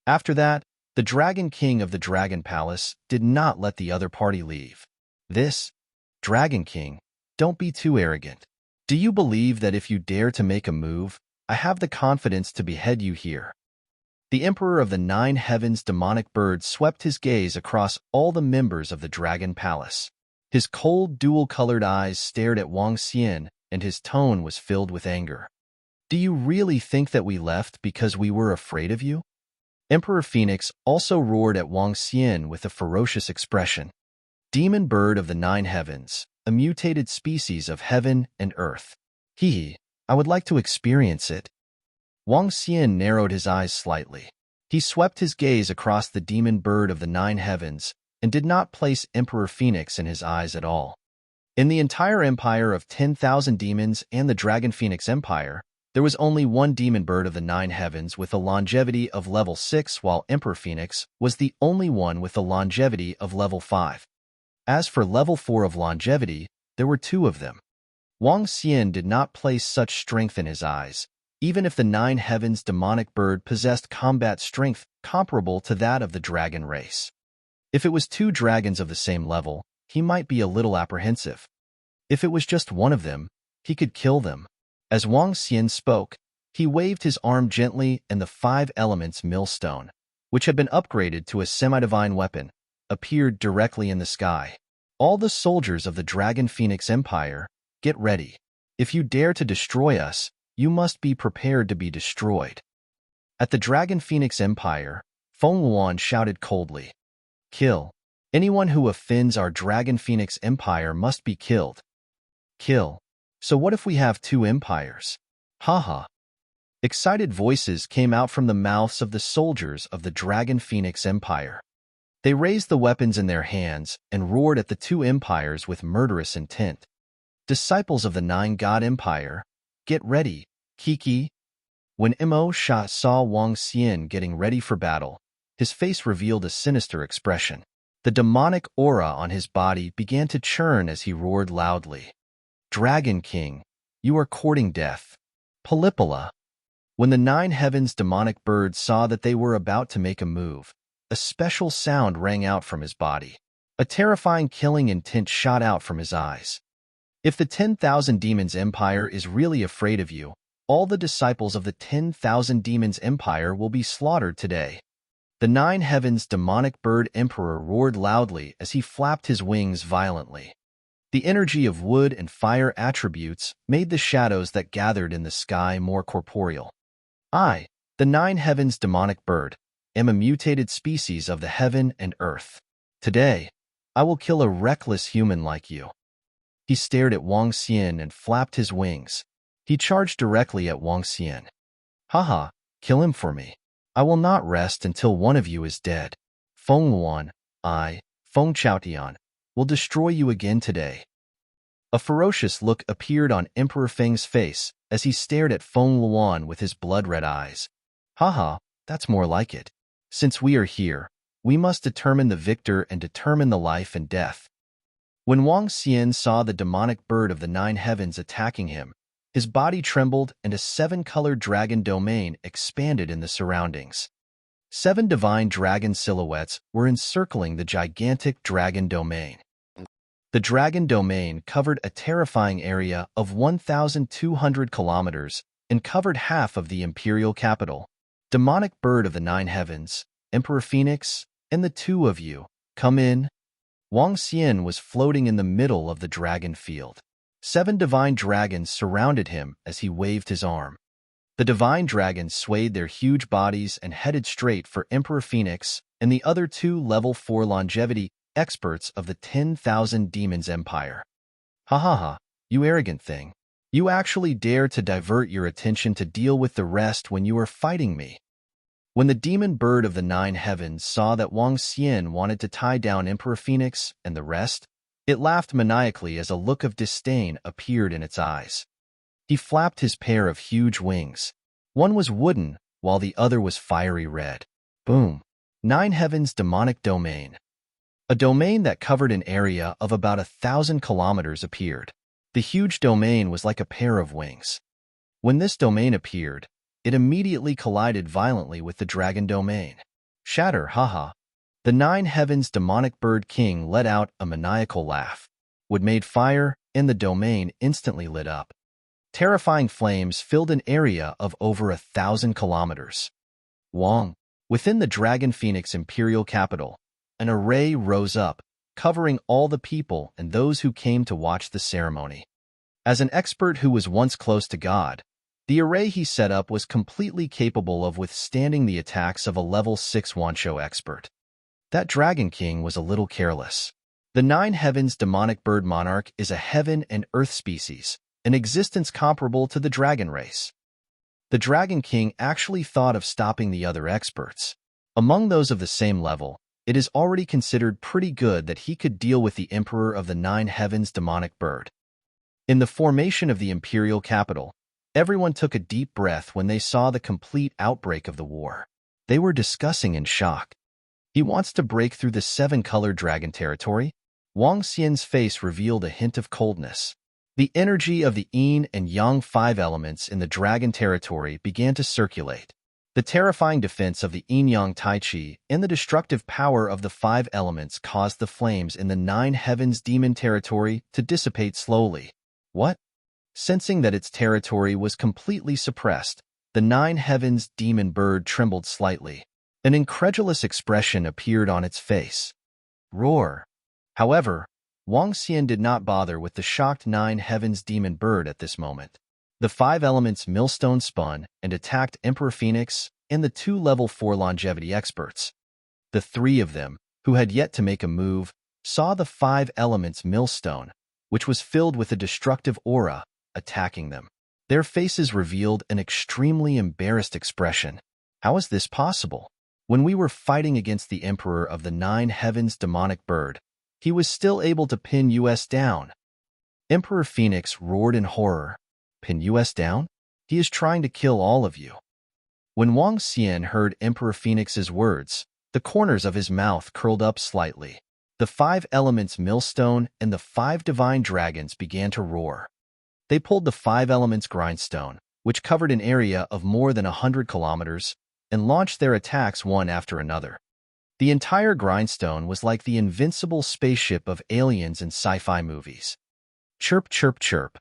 After that, the Dragon King of the Dragon Palace did not let the other party leave. This, Dragon King, don't be too arrogant. Do you believe that if you dare to make a move, I have the confidence to behead you here? The Emperor of the Nine Heavens demonic bird swept his gaze across all the members of the Dragon Palace. His cold, dual-colored eyes stared at Wang Xian, and his tone was filled with anger. Do you really think that we left because we were afraid of you? Emperor Phoenix also roared at Wang Xian with a ferocious expression. Demon bird of the Nine Heavens, a mutated species of heaven and earth. I would like to experience it. Wang Xian narrowed his eyes slightly. He swept his gaze across the demon bird of the Nine Heavens and did not place Emperor Phoenix in his eyes at all. In the entire empire of 10,000 demons and the Dragon Phoenix Empire, there was only one demon bird of the Nine Heavens with a longevity of level 6, while Emperor Phoenix was the only one with a longevity of level 5. As for level 4 of longevity, there were two of them. Wang Xian did not place such strength in his eyes, even if the Nine Heavens demonic bird possessed combat strength comparable to that of the dragon race. If it was two dragons of the same level, he might be a little apprehensive. If it was just one of them, he could kill them. As Wang Xian spoke, he waved his arm gently and the 5 elements millstone, which had been upgraded to a semi-divine weapon, appeared directly in the sky. All the soldiers of the Dragon Phoenix Empire, get ready. If you dare to destroy us, you must be prepared to be destroyed. At the Dragon Phoenix Empire, Feng Luan shouted coldly. Kill. Anyone who offends our Dragon Phoenix Empire must be killed. Kill. So what if we have two empires? Haha. Excited voices came out from the mouths of the soldiers of the Dragon Phoenix Empire. They raised the weapons in their hands and roared at the two empires with murderous intent. Disciples of the Nine God Empire, get ready, Kiki. When Mo Sha saw Wang Xian getting ready for battle, his face revealed a sinister expression. The demonic aura on his body began to churn as he roared loudly. Dragon King, you are courting death. Polypola. When the Nine Heavens demonic bird saw that they were about to make a move, a special sound rang out from his body. A terrifying killing intent shot out from his eyes. If the 10,000 Demons Empire is really afraid of you, all the disciples of the 10,000 Demons Empire will be slaughtered today. The Nine Heavens demonic bird emperor roared loudly as he flapped his wings violently. The energy of wood and fire attributes made the shadows that gathered in the sky more corporeal. I, the Nine Heavens demonic bird, am a mutated species of the heaven and earth. Today, I will kill a reckless human like you. He stared at Wang Xian and flapped his wings. He charged directly at Wang Xian. Haha, kill him for me. I will not rest until one of you is dead. Feng Luan, Feng Chaotian, will destroy you again today. A ferocious look appeared on Emperor Feng's face as he stared at Feng Luan with his blood-red eyes. Haha, that's more like it. Since we are here, we must determine the victor and determine the life and death. When Wang Xian saw the demonic bird of the Nine Heavens attacking him, his body trembled and a 7-colored dragon domain expanded in the surroundings. 7 divine dragon silhouettes were encircling the gigantic dragon domain. The dragon domain covered a terrifying area of 1,200 kilometers and covered half of the imperial capital. Demonic bird of the Nine Heavens, Emperor Phoenix, and the two of you, come in. Wang Xian was floating in the middle of the dragon field. 7 divine dragons surrounded him as he waved his arm. The divine dragons swayed their huge bodies and headed straight for Emperor Phoenix and the other 2 level 4 longevity experts of the 10,000 Demons Empire. Ha ha ha, you arrogant thing. You actually dare to divert your attention to deal with the rest when you are fighting me. When the demon bird of the Nine Heavens saw that Wang Xian wanted to tie down Emperor Phoenix and the rest, it laughed maniacally as a look of disdain appeared in its eyes. He flapped his pair of huge wings. One was wooden, while the other was fiery red. Boom. Nine Heavens Demonic Domain. A domain that covered an area of about 1,000 kilometers appeared. The huge domain was like a pair of wings. When this domain appeared, it immediately collided violently with the dragon domain. Shatter, haha. The Nine Heavens Demonic Bird King let out a maniacal laugh. Wood made fire, and the domain instantly lit up. Terrifying flames filled an area of over 1,000 kilometers. Wong. Within the Dragon Phoenix imperial capital, an array rose up, covering all the people and those who came to watch the ceremony. As an expert who was once close to God, the array he set up was completely capable of withstanding the attacks of a level 6 Wancho expert. That Dragon King was a little careless. The Nine Heavens Demonic Bird Monarch is a heaven and earth species, an existence comparable to the dragon race. The Dragon King actually thought of stopping the other experts. Among those of the same level, it is already considered pretty good that he could deal with the Emperor of the Nine Heavens Demonic Bird. In the formation of the imperial capital, everyone took a deep breath when they saw the complete outbreak of the war. They were discussing in shock. He wants to break through the 7-color dragon territory? Wang Xian's face revealed a hint of coldness. The energy of the yin and yang 5 elements in the dragon territory began to circulate. The terrifying defense of the yin-yang tai chi and the destructive power of the 5 elements caused the flames in the Nine Heavens demon territory to dissipate slowly. What? Sensing that its territory was completely suppressed, the Nine Heavens demon bird trembled slightly. An incredulous expression appeared on its face. Roar. However, Wang Xian did not bother with the shocked Nine Heavens demon bird at this moment. The 5 elements millstone spun and attacked Emperor Phoenix and the 2 level 4 longevity experts. The 3 of them, who had yet to make a move, saw the 5 elements millstone, which was filled with a destructive aura, attacking them. Their faces revealed an extremely embarrassed expression. How is this possible? When we were fighting against the Emperor of the Nine Heavens Demonic Bird, he was still able to pin us down. Emperor Phoenix roared in horror. Pin us down? He is trying to kill all of you. When Wang Xian heard Emperor Phoenix's words, the corners of his mouth curled up slightly. The 5 elements millstone and the 5 divine dragons began to roar. They pulled the 5 elements grindstone, which covered an area of more than 100 kilometers, and launched their attacks one after another. The entire grindstone was like the invincible spaceship of aliens in sci-fi movies. Chirp, chirp, chirp.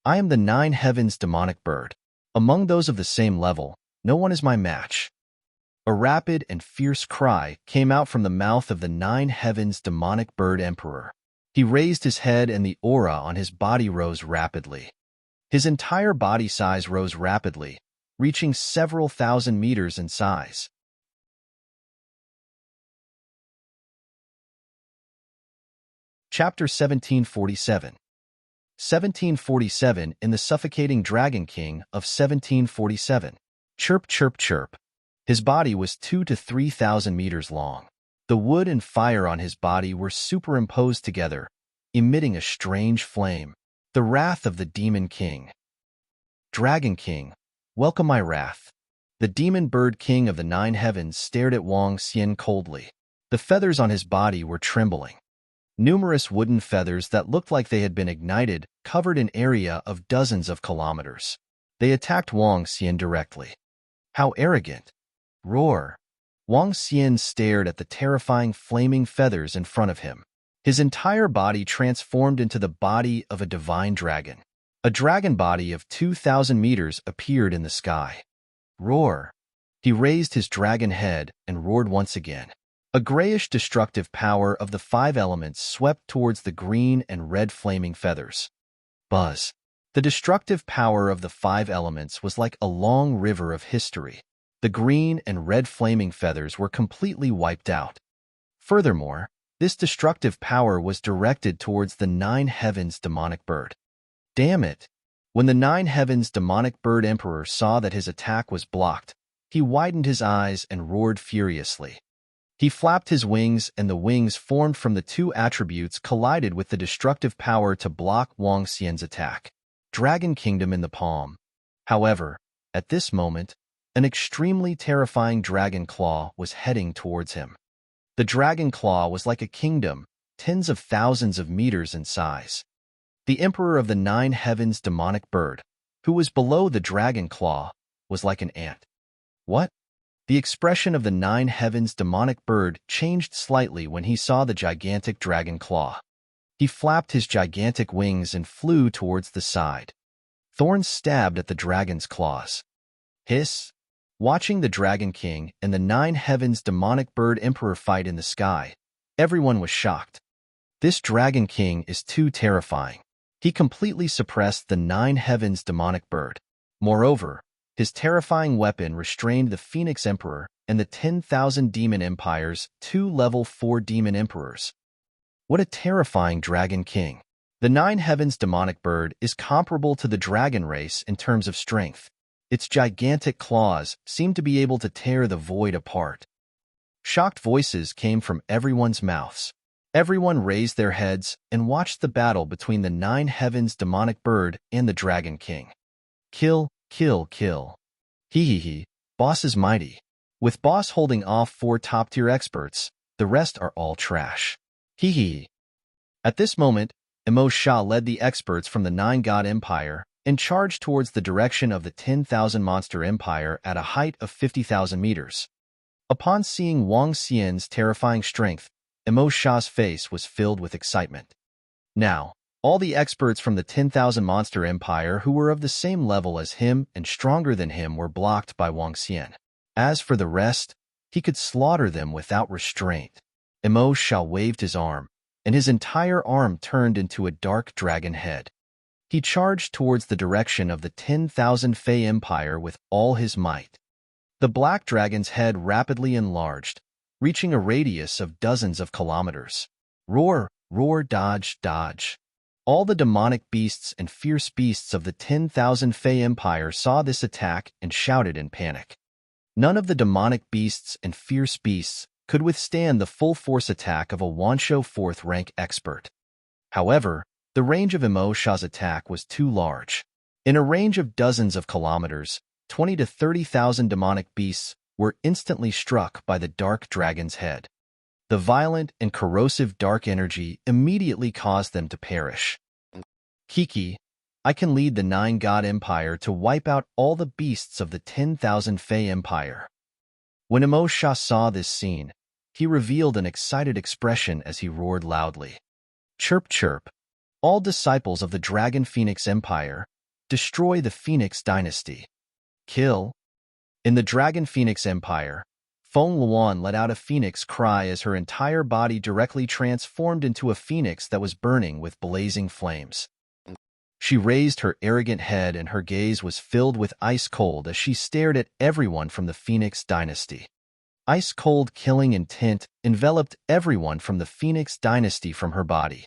I am the Nine Heavens Demonic Bird. Among those of the same level, no one is my match. A rapid and fierce cry came out from the mouth of the Nine Heavens Demonic Bird Emperor. He raised his head and the aura on his body rose rapidly. His entire body size rose rapidly, reaching several thousand meters in size. Chapter 1747. 1747 in the suffocating Dragon King of 1747. Chirp, chirp, chirp. His body was 2,000 to 3,000 meters long. The wood and fire on his body were superimposed together, emitting a strange flame. The wrath of the Demon King. Dragon King, welcome my wrath. The Demon Bird King of the Nine Heavens stared at Wang Xian coldly. The feathers on his body were trembling. Numerous wooden feathers that looked like they had been ignited covered an area of dozens of kilometers. They attacked Wang Xian directly. How arrogant! Roar! Wang Xian stared at the terrifying flaming feathers in front of him. His entire body transformed into the body of a divine dragon. A dragon body of 2,000 meters appeared in the sky. Roar! He raised his dragon head and roared once again. A grayish destructive power of the 5 elements swept towards the green and red flaming feathers. Buzz! The destructive power of the 5 elements was like a long river of history. The green and red flaming feathers were completely wiped out. Furthermore, this destructive power was directed towards the Nine Heavens Demonic Bird. Damn it! When the Nine Heavens Demonic Bird Emperor saw that his attack was blocked, he widened his eyes and roared furiously. He flapped his wings and the wings formed from the 2 attributes collided with the destructive power to block Wang Xian's attack. Dragon Kingdom in the palm. However, At this moment, an extremely terrifying dragon claw was heading towards him. The dragon claw was like a kingdom, tens of thousands of meters in size. The emperor of the nine heavens demonic bird, who was below the dragon claw, was like an ant. What? The expression of the nine heavens demonic bird changed slightly when he saw the gigantic dragon claw. He flapped his gigantic wings and flew towards the side. Thorns stabbed at the dragon's claws. Hiss! Watching the Dragon King and the nine heavens demonic bird emperor fight in the sky, everyone was shocked. This Dragon King is too terrifying. He completely suppressed the nine heavens demonic bird. Moreover, his terrifying weapon restrained the Phoenix Emperor and the 10,000 Demon Empire's 2 level 4 Demon Emperors. What a terrifying Dragon King! The nine heavens demonic bird is comparable to the dragon race in terms of strength. Its gigantic claws seemed to be able to tear the void apart. Shocked voices came from everyone's mouths. Everyone raised their heads and watched the battle between the nine heavens demonic bird and the Dragon King. Kill, kill, kill. Hee. Boss is mighty. With Boss holding off 4 top-tier experts, the rest are all trash. Hee. At this moment, Emo Shah led the experts from the Nine God Empire and charged towards the direction of the 10,000 Monster Empire at a height of 50,000 meters. Upon seeing Wang Xian's terrifying strength, Emo Shah's face was filled with excitement. Now, all the experts from the 10,000 Monster Empire who were of the same level as him and stronger than him were blocked by Wang Xian. As for the rest, he could slaughter them without restraint. Emo Shah waved his arm, and his entire arm turned into a dark dragon head. He charged towards the direction of the 10,000 Fey Empire with all his might. The black dragon's head rapidly enlarged, reaching a radius of dozens of kilometers. Roar, roar, dodge, dodge. All the demonic beasts and fierce beasts of the 10,000 Fey Empire saw this attack and shouted in panic. None of the demonic beasts and fierce beasts could withstand the full force attack of a Wansho 4th rank expert. However, the range of Emo Shah's attack was too large. In a range of dozens of kilometers, 20 to 30,000 demonic beasts were instantly struck by the dark dragon's head. The violent and corrosive dark energy immediately caused them to perish. Kiki, I can lead the Nine God Empire to wipe out all the beasts of the 10,000 Fey Empire. When Emo Shah saw this scene, he revealed an excited expression as he roared loudly. Chirp, chirp. All disciples of the Dragon Phoenix Empire, destroy the Phoenix Dynasty. Kill. In the Dragon Phoenix Empire, Feng Luan let out a phoenix cry as her entire body directly transformed into a phoenix that was burning with blazing flames. She raised her arrogant head and her gaze was filled with ice cold as she stared at everyone from the Phoenix Dynasty. Ice-cold killing intent enveloped everyone from the Phoenix Dynasty from her body.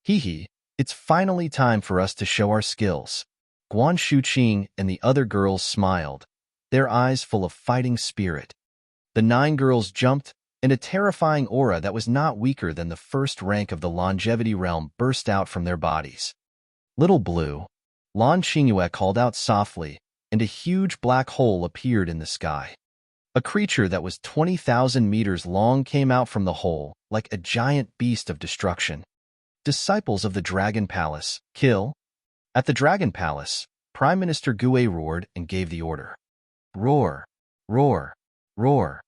Hee, it's finally time for us to show our skills. Guan Shuqing and the other girls smiled, their eyes full of fighting spirit. The 9 girls jumped, and a terrifying aura that was not weaker than the first rank of the longevity realm burst out from their bodies. Little Blue, Lan Qingyue called out softly, and a huge black hole appeared in the sky. A creature that was 20,000 meters long came out from the hole, like a giant beast of destruction. Disciples of the Dragon Palace, kill. At the Dragon Palace, Prime Minister Gue roared and gave the order. Roar, roar, roar.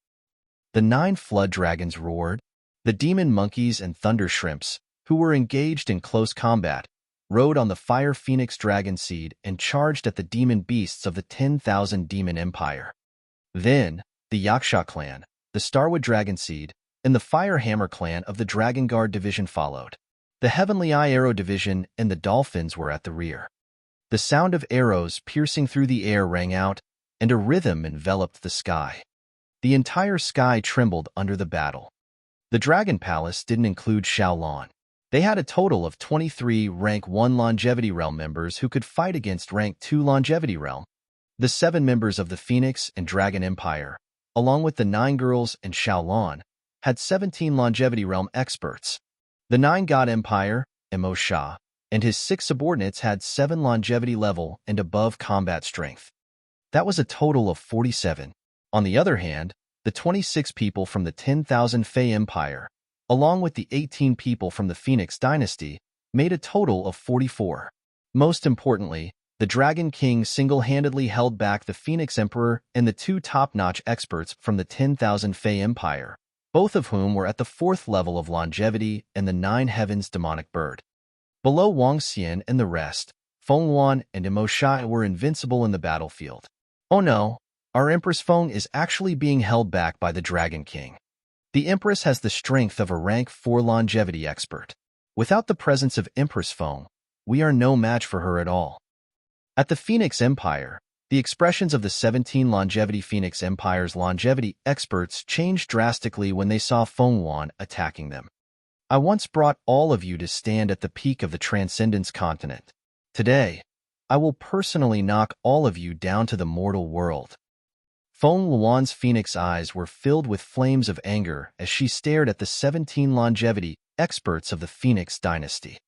The 9 flood dragons roared. The demon monkeys and thunder shrimps, who were engaged in close combat, rode on the fire phoenix dragon seed and charged at the demon beasts of the 10,000 demon empire. Then, the Yaksha clan, the Starwood dragon seed, and the fire hammer clan of the Dragon Guard division followed. The Heavenly Eye Arrow division and the dolphins were at the rear. The sound of arrows piercing through the air rang out, and a rhythm enveloped the sky. The entire sky trembled under the battle. The Dragon Palace didn't include Xiaolon. They had a total of 23 Rank 1 Longevity Realm members who could fight against Rank 2 Longevity Realm. The 7 members of the Phoenix and Dragon Empire, along with the 9 girls and Xiaolon, had 17 Longevity Realm experts. The 9 God Empire, Emo Shah, and his 6 subordinates had 7 longevity level and above combat strength. That was a total of 47. On the other hand, the 26 people from the 10,000 Fey Empire, along with the 18 people from the Phoenix Dynasty, made a total of 44. Most importantly, the Dragon King single-handedly held back the Phoenix Emperor and the two top-notch experts from the 10,000 Fey Empire, both of whom were at the 4th level of longevity and the 9 Heavens demonic bird. Below Wang Xian and the rest, Feng Yuan and Imo Shai were invincible in the battlefield. Oh no, our Empress Feng is actually being held back by the Dragon King. The Empress has the strength of a rank 4 longevity expert. Without the presence of Empress Feng, we are no match for her at all. At the Phoenix Empire, the expressions of the 17 longevity Phoenix Empire's longevity experts changed drastically when they saw Feng Yuan attacking them. I once brought all of you to stand at the peak of the Transcendence continent. Today, I will personally knock all of you down to the mortal world. Feng Yuan's phoenix eyes were filled with flames of anger as she stared at the 17 longevity experts of the Phoenix dynasty.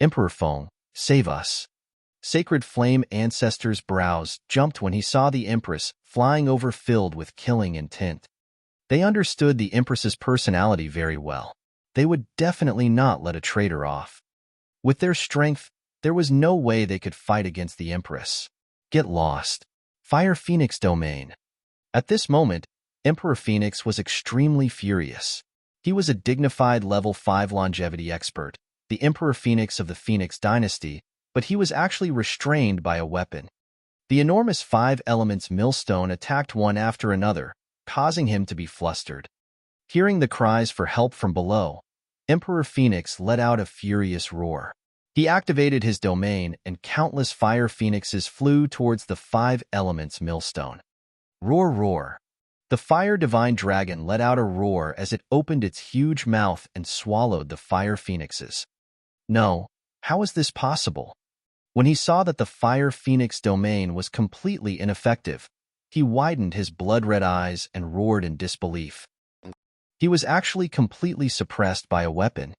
Emperor Feng, save us. Sacred Flame Ancestor's brows jumped when he saw the Empress flying over filled with killing intent. They understood the Empress's personality very well. They would definitely not let a traitor off. With their strength, there was no way they could fight against the Empress. Get lost. Fire Phoenix Domain. At this moment, Emperor Phoenix was extremely furious. He was a dignified level 5 longevity expert, the Emperor Phoenix of the Phoenix dynasty, but he was actually restrained by a weapon. The enormous 5 elements millstone attacked one after another, causing him to be flustered. Hearing the cries for help from below, Emperor Phoenix let out a furious roar. He activated his domain and countless fire phoenixes flew towards the 5 elements millstone. Roar, roar. The fire divine dragon let out a roar as it opened its huge mouth and swallowed the fire phoenixes. No, how is this possible? When he saw that the fire phoenix domain was completely ineffective, he widened his blood-red eyes and roared in disbelief. He was actually completely suppressed by a weapon.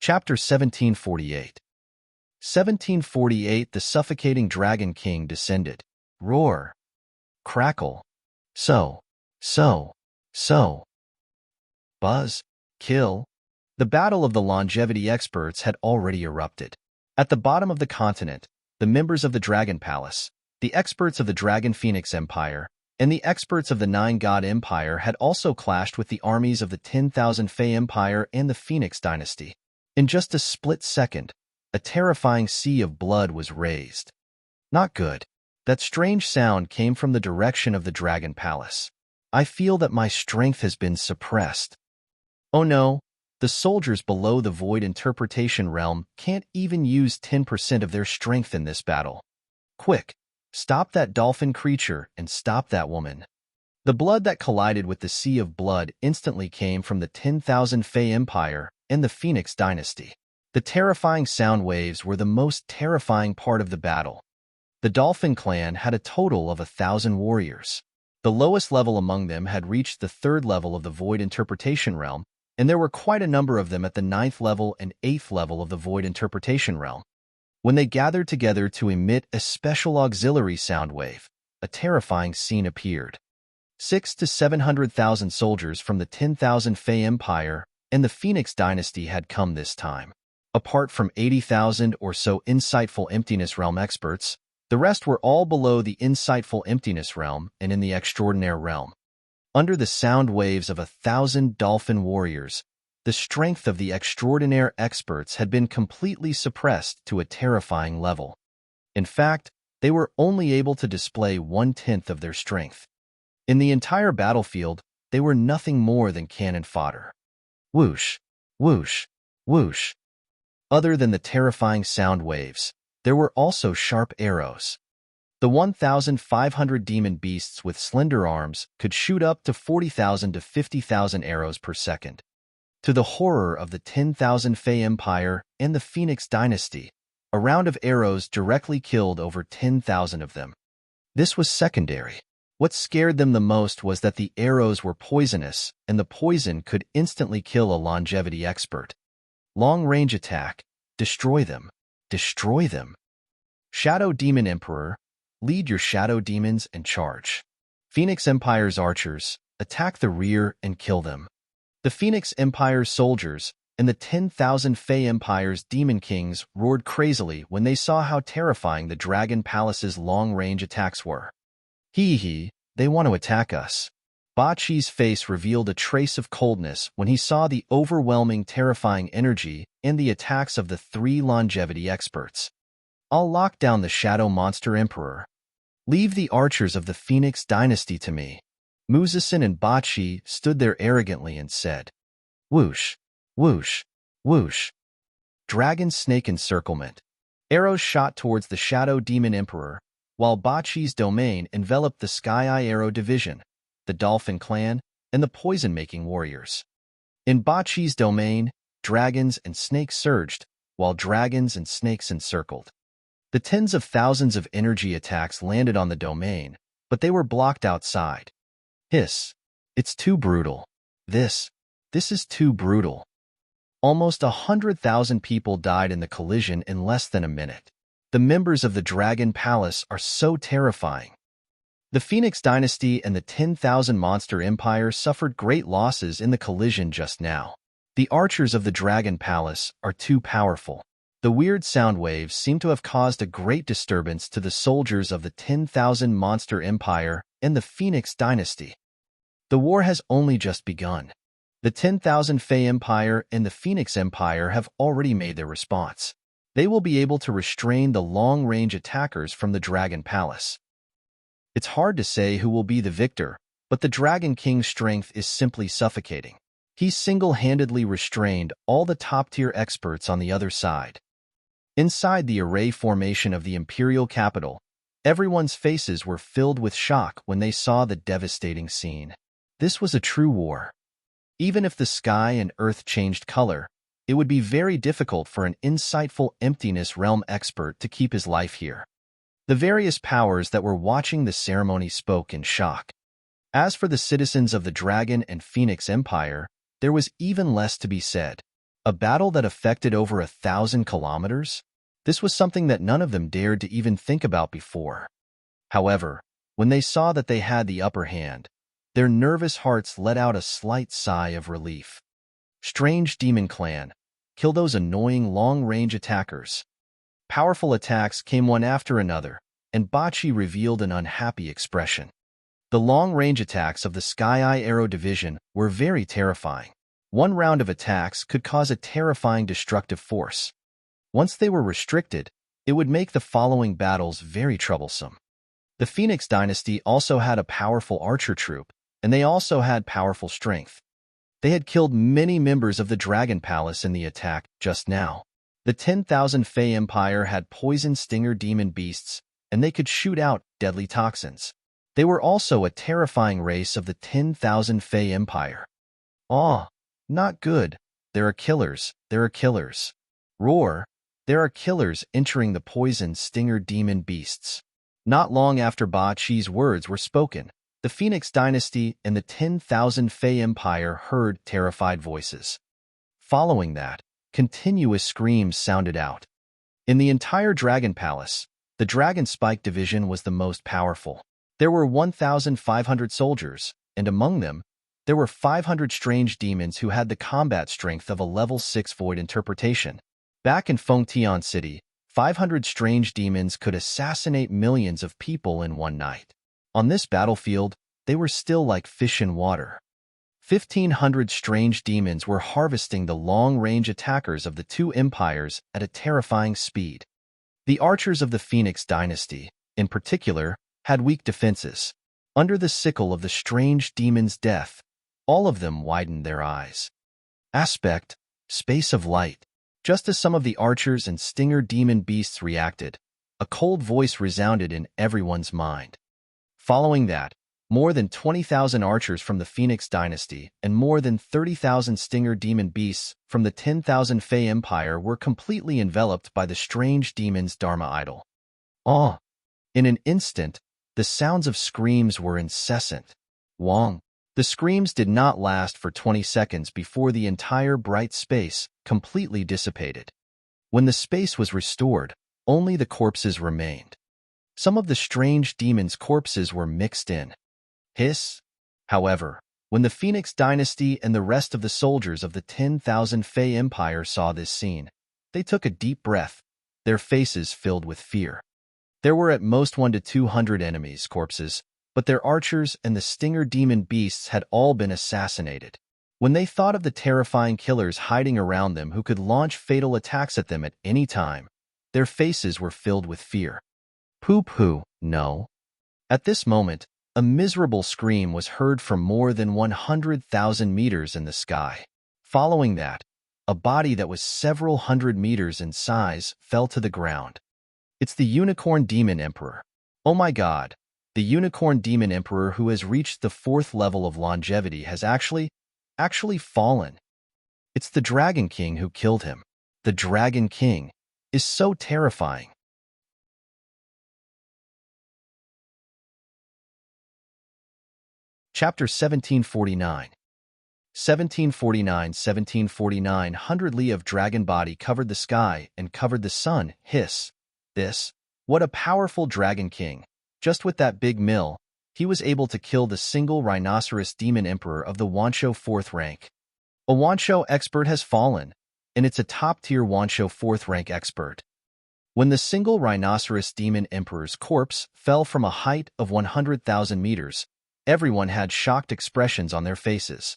Chapter 1748. 1748. The suffocating Dragon King descended. Roar. Crackle. So. Buzz. Kill. The battle of the longevity experts had already erupted. At the bottom of the continent, the members of the Dragon Palace, the experts of the Dragon Phoenix Empire, and the experts of the 9 God Empire had also clashed with the armies of the 10,000 Fey Empire and the Phoenix Dynasty. In just a split second, a terrifying sea of blood was raised. Not good. That strange sound came from the direction of the Dragon Palace. I feel that my strength has been suppressed. Oh no, the soldiers below the Void Interpretation Realm can't even use 10% of their strength in this battle. Quick, stop that dolphin creature and stop that woman. The blood that collided with the sea of blood instantly came from the 10,000 Fey Empire and the Phoenix Dynasty. The terrifying sound waves were the most terrifying part of the battle. The Dolphin clan had a total of 1,000 warriors. The lowest level among them had reached the 3rd level of the Void Interpretation Realm, and there were quite a number of them at the 9th level and 8th level of the Void Interpretation Realm. When they gathered together to emit a special auxiliary sound wave, a terrifying scene appeared. 600,000 to 700,000 soldiers from the 10,000 Fey Empire and the Phoenix Dynasty had come this time. Apart from 80,000 or so Insightful Emptiness Realm experts, the rest were all below the Insightful Emptiness Realm and in the Extraordinaire Realm. Under the sound waves of 1,000 dolphin warriors, the strength of the Extraordinaire experts had been completely suppressed to a terrifying level. In fact, they were only able to display 1/10 of their strength. In the entire battlefield, they were nothing more than cannon fodder. Whoosh, whoosh, whoosh. Other than the terrifying sound waves, there were also sharp arrows. The 1,500 demon beasts with slender arms could shoot up to 40,000 to 50,000 arrows per second. To the horror of the 10,000 Fey Empire and the Phoenix Dynasty, a round of arrows directly killed over 10,000 of them. This was secondary. What scared them the most was that the arrows were poisonous, and the poison could instantly kill a longevity expert. Long-range attack. Destroy them. destroy them. Shadow Demon Emperor, lead your shadow demons and charge. Phoenix Empire's archers, attack the rear and kill them. The Phoenix Empire's soldiers and the 10,000 Fey Empire's demon kings roared crazily when they saw how terrifying the Dragon Palace's long-range attacks were. Hee, they want to attack us. Ba Qi's face revealed a trace of coldness when he saw the overwhelming, terrifying energy and the attacks of the 3 longevity experts. I'll lock down the Shadow Monster Emperor. Leave the archers of the Phoenix Dynasty to me. Muzison and Ba Qi stood there arrogantly and said, whoosh, whoosh, whoosh. Dragon Snake Encirclement. Arrows shot towards the Shadow Demon Emperor, while Ba Qi's domain enveloped the Sky Eye Arrow Division, the Dolphin Clan, and the Poison-Making Warriors. In Ba Qi's domain, dragons and snakes surged, while dragons and snakes encircled. The tens of thousands of energy attacks landed on the domain, but they were blocked outside. Hiss. It's too brutal. This is too brutal. Almost 100,000 people died in the collision in less than a minute. The members of the Dragon Palace are so terrifying. The Phoenix Dynasty and the 10,000 Monster Empire suffered great losses in the collision just now. The archers of the Dragon Palace are too powerful. The weird sound waves seem to have caused a great disturbance to the soldiers of the 10,000 Monster Empire and the Phoenix Dynasty. The war has only just begun. The 10,000 Fey Empire and the Phoenix Empire have already made their response. They will be able to restrain the long-range attackers from the Dragon Palace. It's hard to say who will be the victor, but the Dragon King's strength is simply suffocating. He single-handedly restrained all the top-tier experts on the other side. Inside the array formation of the imperial capital, everyone's faces were filled with shock when they saw the devastating scene. This was a true war. Even if the sky and earth changed color, it would be very difficult for an insightful Emptiness Realm expert to keep his life here. The various powers that were watching the ceremony spoke in shock. As for the citizens of the Dragon and Phoenix Empire, there was even less to be said. A battle that affected over 1,000 kilometers? This was something that none of them dared to even think about before. However, when they saw that they had the upper hand, their nervous hearts let out a slight sigh of relief. Strange Demon Clan, kill those annoying long-range attackers. Powerful attacks came one after another, and Ba Qi revealed an unhappy expression. The long-range attacks of the Sky Eye Arrow Division were very terrifying. One round of attacks could cause a terrifying destructive force. Once they were restricted, it would make the following battles very troublesome. The Phoenix Dynasty also had a powerful archer troop, and they also had powerful strength. They had killed many members of the Dragon Palace in the attack just now. The 10,000 Fey Empire had poison stinger demon beasts, and they could shoot out deadly toxins. They were also a terrifying race of the 10,000 Fey Empire. Aw, not good. There are killers. There are killers. Roar. There are killers entering the poison stinger demon beasts. Not long after Ba Qi's words were spoken, the Phoenix Dynasty and the 10,000 Fey Empire heard terrified voices. Following that, continuous screams sounded out. In the entire Dragon Palace, the Dragon Spike Division was the most powerful. There were 1,500 soldiers, and among them, there were 500 strange demons who had the combat strength of a level 6 void interpretation. Back in Fengtian City, 500 strange demons could assassinate millions of people in one night. On this battlefield, they were still like fish in water. 1,500 strange demons were harvesting the long-range attackers of the two empires at a terrifying speed. The archers of the Phoenix Dynasty, in particular, had weak defenses. Under the sickle of the strange demon's death, all of them widened their eyes. Aspect, space of light. Just as some of the archers and stinger demon beasts reacted, a cold voice resounded in everyone's mind. Following that, more than 20,000 archers from the Phoenix Dynasty and more than 30,000 stinger demon beasts from the 10,000 Fey Empire were completely enveloped by the strange demon's Dharma idol. Aw! In an instant, the sounds of screams were incessant. Wong! The screams did not last for 20 seconds before the entire bright space completely dissipated. When the space was restored, only the corpses remained. Some of the strange demons' corpses were mixed in. Hiss. However, when the Phoenix Dynasty and the rest of the soldiers of the 10,000 Fey Empire saw this scene, they took a deep breath, their faces filled with fear. There were at most 1 to 200 enemies' corpses, but their archers and the stinger demon beasts had all been assassinated. When they thought of the terrifying killers hiding around them who could launch fatal attacks at them at any time, their faces were filled with fear. Pooh, no. At this moment, a miserable scream was heard from more than 100,000 meters in the sky. Following that, a body that was several hundred meters in size fell to the ground. It's the Unicorn Demon Emperor. Oh my God, the Unicorn Demon Emperor who has reached the 4th level of longevity has actually fallen. It's the Dragon King who killed him. The Dragon King is so terrifying. Chapter 1749. 1749, 100 li of dragon body covered the sky and covered the sun. Hiss. This. What a powerful Dragon King. Just with that big mill, he was able to kill the single rhinoceros demon emperor of the Wancho 4th rank. A Wancho expert has fallen, and it's a top-tier Wancho 4th rank expert. When the single rhinoceros demon emperor's corpse fell from a height of 100,000 meters, everyone had shocked expressions on their faces.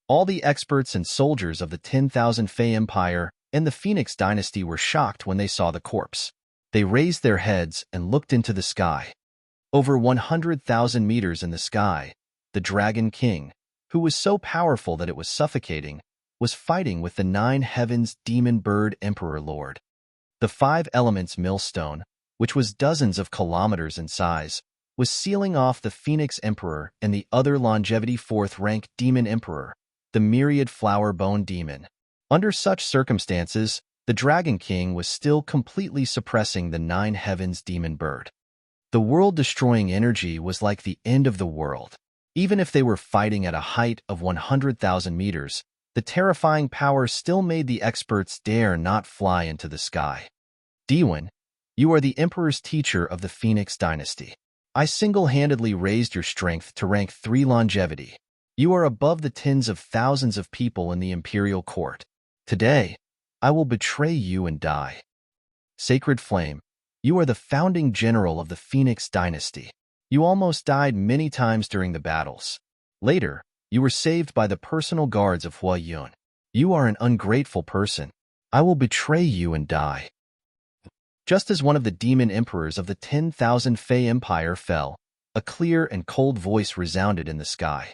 All the experts and soldiers of the 10,000 Fey Empire and the Phoenix Dynasty were shocked when they saw the corpse. They raised their heads and looked into the sky. Over 100,000 meters in the sky, the Dragon King, who was so powerful that it was suffocating, was fighting with the 9 heavens demon bird emperor lord. The 5 elements millstone, which was dozens of kilometers in size, was sealing off the Phoenix Emperor and the other longevity 4th rank demon emperor, the myriad flower bone demon. Under such circumstances, the Dragon King was still completely suppressing the 9 heavens demon bird. The world-destroying energy was like the end of the world. Even if they were fighting at a height of 100,000 meters, the terrifying power still made the experts dare not fly into the sky. Diwen, you are the Emperor's teacher of the Phoenix Dynasty. I single-handedly raised your strength to rank 3 longevity. You are above the tens of thousands of people in the Imperial Court. Today, I will betray you and die. Sacred Flame, you are the founding general of the Phoenix Dynasty. You almost died many times during the battles. Later, you were saved by the personal guards of Hua Yun. You are an ungrateful person. I will betray you and die. Just as one of the demon emperors of the 10,000 Fey Empire fell, a clear and cold voice resounded in the sky.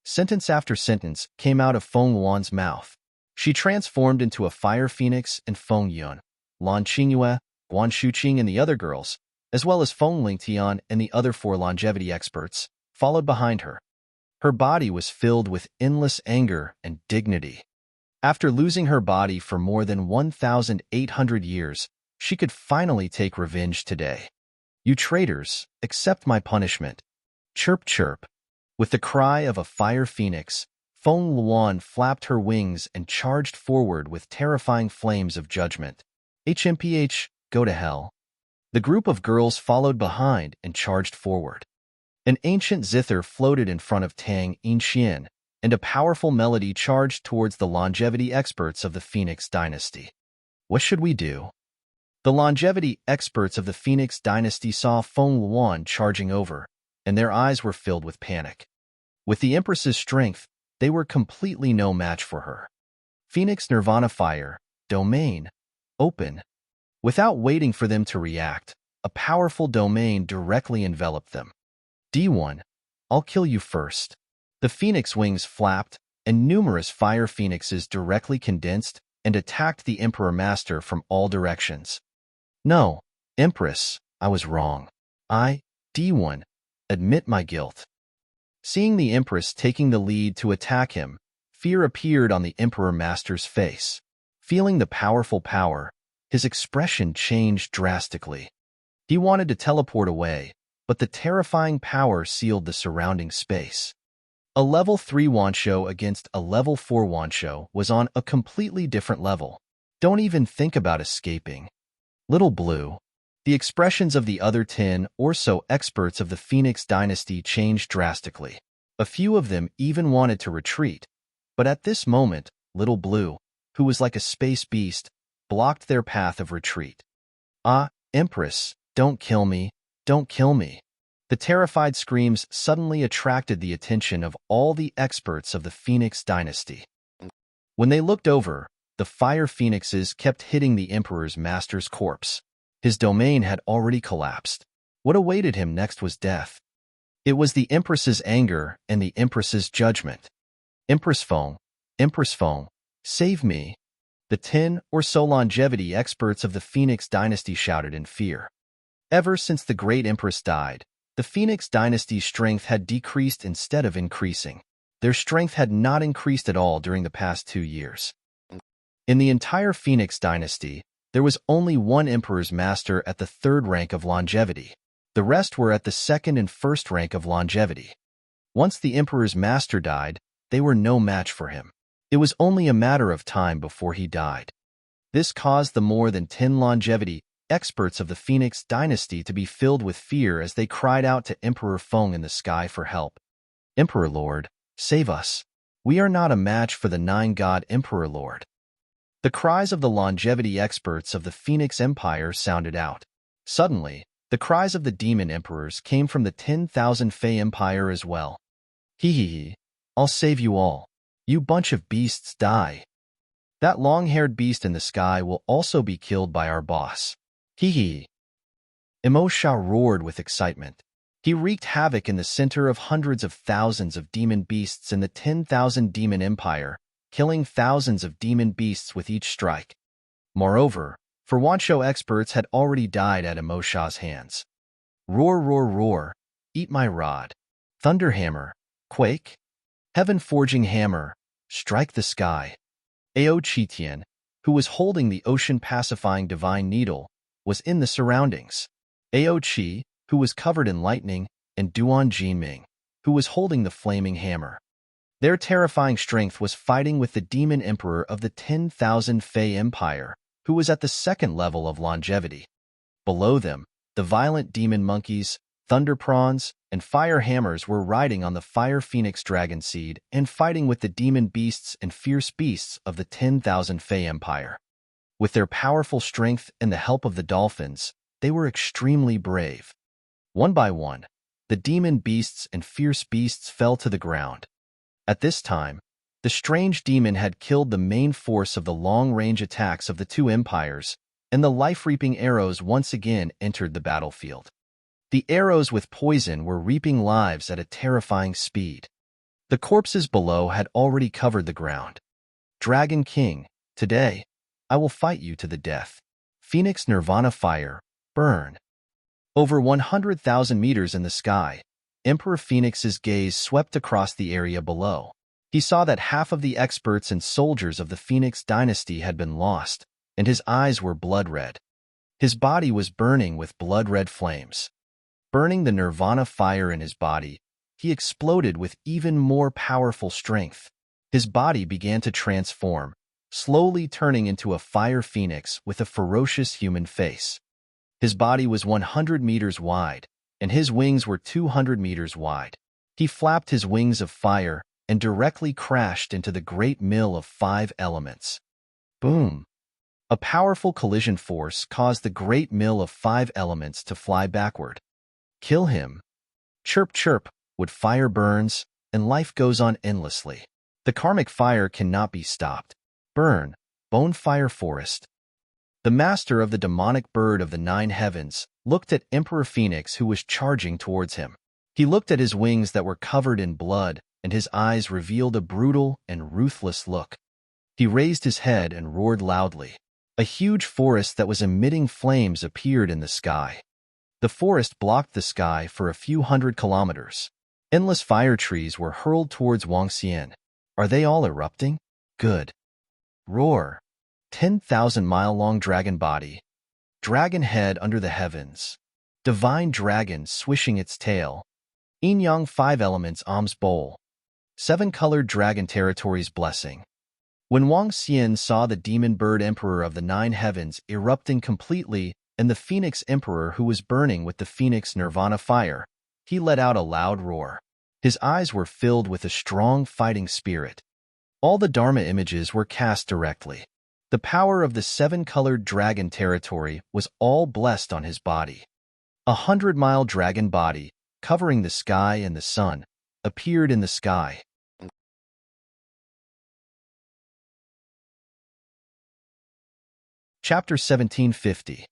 Sentence after sentence came out of Feng Yuan's mouth. She transformed into a fire phoenix, and Feng Yun, Lan Qingyue, Guan Shuqing and the other girls, as well as Feng Lingtian and the other 4 longevity experts, followed behind her. Her body was filled with endless anger and dignity. After losing her body for more than 1,800 years, she could finally take revenge today. You traitors, accept my punishment. Chirp, chirp. With the cry of a fire phoenix, Feng Luan flapped her wings and charged forward with terrifying flames of judgment. HMPH, go to hell. The group of girls followed behind and charged forward. An ancient zither floated in front of Tang Yinxian, and a powerful melody charged towards the longevity experts of the Phoenix Dynasty. What should we do? The longevity experts of the Phoenix Dynasty saw Feng Luan charging over, and their eyes were filled with panic. With the Empress's strength, they were completely no match for her. Phoenix Nirvana Fire, Domain, Open. Without waiting for them to react, a powerful domain directly enveloped them. D1, I'll kill you first. The phoenix wings flapped, and numerous fire phoenixes directly condensed and attacked the Emperor Master from all directions. No, Empress, I was wrong. I, D1, admit my guilt. Seeing the Empress taking the lead to attack him, fear appeared on the Emperor Master's face. Feeling the powerful power, his expression changed drastically. He wanted to teleport away, but the terrifying power sealed the surrounding space. A level 3 Wancho against a level 4 Wancho was on a completely different level. Don't even think about escaping. Little Blue. The expressions of the other 10 or so experts of the Phoenix dynasty changed drastically. A few of them even wanted to retreat, but at this moment, Little Blue, who was like a space beast, blocked their path of retreat. "Ah, Empress, don't kill me, don't kill me." The terrified screams suddenly attracted the attention of all the experts of the Phoenix dynasty. When they looked over, the fire phoenixes kept hitting the Emperor's master's corpse. His domain had already collapsed. What awaited him next was death. It was the Empress's anger and the Empress's judgment. Empress Feng, save me." The 10 or so longevity experts of the Phoenix dynasty shouted in fear. Ever since the great Empress died, the Phoenix dynasty's strength had decreased instead of increasing. Their strength had not increased at all during the past 2 years. In the entire Phoenix dynasty, there was only one Emperor's Master at the 3rd rank of longevity. The rest were at the 2nd and 1st rank of longevity. Once the Emperor's Master died, they were no match for him. It was only a matter of time before he died. This caused the more than 10 longevity experts of the Phoenix dynasty to be filled with fear as they cried out to Emperor Feng in the sky for help. "Emperor Lord, save us. We are not a match for the 9-god Emperor Lord." The cries of the longevity experts of the Phoenix Empire sounded out. Suddenly, the cries of the demon emperors came from the 10,000 Fey Empire as well. "Hee, I'll save you all. You bunch of beasts, die. That long-haired beast in the sky will also be killed by our boss. Hee." Emosha roared with excitement. He wreaked havoc in the center of hundreds of thousands of demon beasts in the 10,000 Demon Empire, killing thousands of demon beasts with each strike. Moreover, Wancho experts had already died at Emosha's hands. "Roar, roar, roar, eat my rod. Thunderhammer, quake. Heaven-forging hammer, strike the sky." Ao Qitian, who was holding the ocean-pacifying divine needle, was in the surroundings. Ao Qi, who was covered in lightning, and Duan Jinming, who was holding the flaming hammer. Their terrifying strength was fighting with the demon emperor of the 10,000 Fey Empire, who was at the 2nd level of longevity. Below them, the violent demon monkeys, thunder prawns, and fire hammers were riding on the fire phoenix dragon seed and fighting with the demon beasts and fierce beasts of the 10,000 Fey Empire. With their powerful strength and the help of the dolphins, they were extremely brave. One by one, the demon beasts and fierce beasts fell to the ground. At this time, the strange demon had killed the main force of the long-range attacks of the 2 empires, and the life-reaping arrows once again entered the battlefield. The arrows with poison were reaping lives at a terrifying speed. The corpses below had already covered the ground. "Dragon King, today, I will fight you to the death. Phoenix Nirvana fire, burn." Over 100,000 meters in the sky, Emperor Phoenix's gaze swept across the area below. He saw that half of the experts and soldiers of the Phoenix dynasty had been lost, and his eyes were blood-red. His body was burning with blood-red flames. Burning the Nirvana fire in his body, he exploded with even more powerful strength. His body began to transform, slowly turning into a fire phoenix with a ferocious human face. His body was 100 meters wide, and his wings were 200 meters wide. He flapped his wings of fire and directly crashed into the great mill of 5 elements. Boom! A powerful collision force caused the great mill of 5 elements to fly backward. "Kill him. Chirp, chirp, wood fire burns, and life goes on endlessly. The karmic fire cannot be stopped. Burn, bone fire forest." The master of the demonic bird of the 9 heavens looked at Emperor Phoenix, who was charging towards him. He looked at his wings that were covered in blood, and his eyes revealed a brutal and ruthless look. He raised his head and roared loudly. A huge forest that was emitting flames appeared in the sky. The forest blocked the sky for a few hundred kilometers. Endless fire trees were hurled towards Wangxian. Are they all erupting? Good. Roar. 10,000-mile-long dragon body. Dragon head under the heavens. Divine dragon swishing its tail. Yin-yang 5 elements Om's bowl. 7-colored dragon territories blessing. When Wang Xian saw the demon bird emperor of the nine heavens erupting completely and the phoenix emperor who was burning with the phoenix nirvana fire, he let out a loud roar. His eyes were filled with a strong fighting spirit. All the Dharma images were cast directly. The power of the seven-colored dragon territory was all blessed on his body. 100-mile dragon body, covering the sky and the sun, appeared in the sky. Chapter 1750.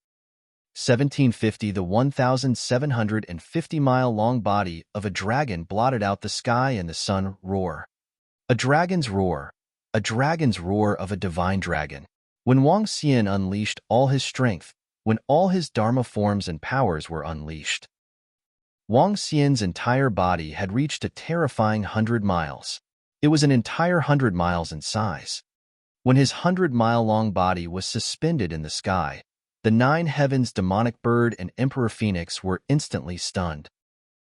1750. The 1,750-mile-long body of a dragon blotted out the sky and the sun. Roar. A dragon's roar. A dragon's roar of a divine dragon. When Wang Xian unleashed all his strength, when all his Dharma forms and powers were unleashed, Wang Xian's entire body had reached a terrifying 100 miles. It was an entire 100 miles in size. When his 100-mile-long body was suspended in the sky, the nine heavens demonic bird and emperor phoenix were instantly stunned.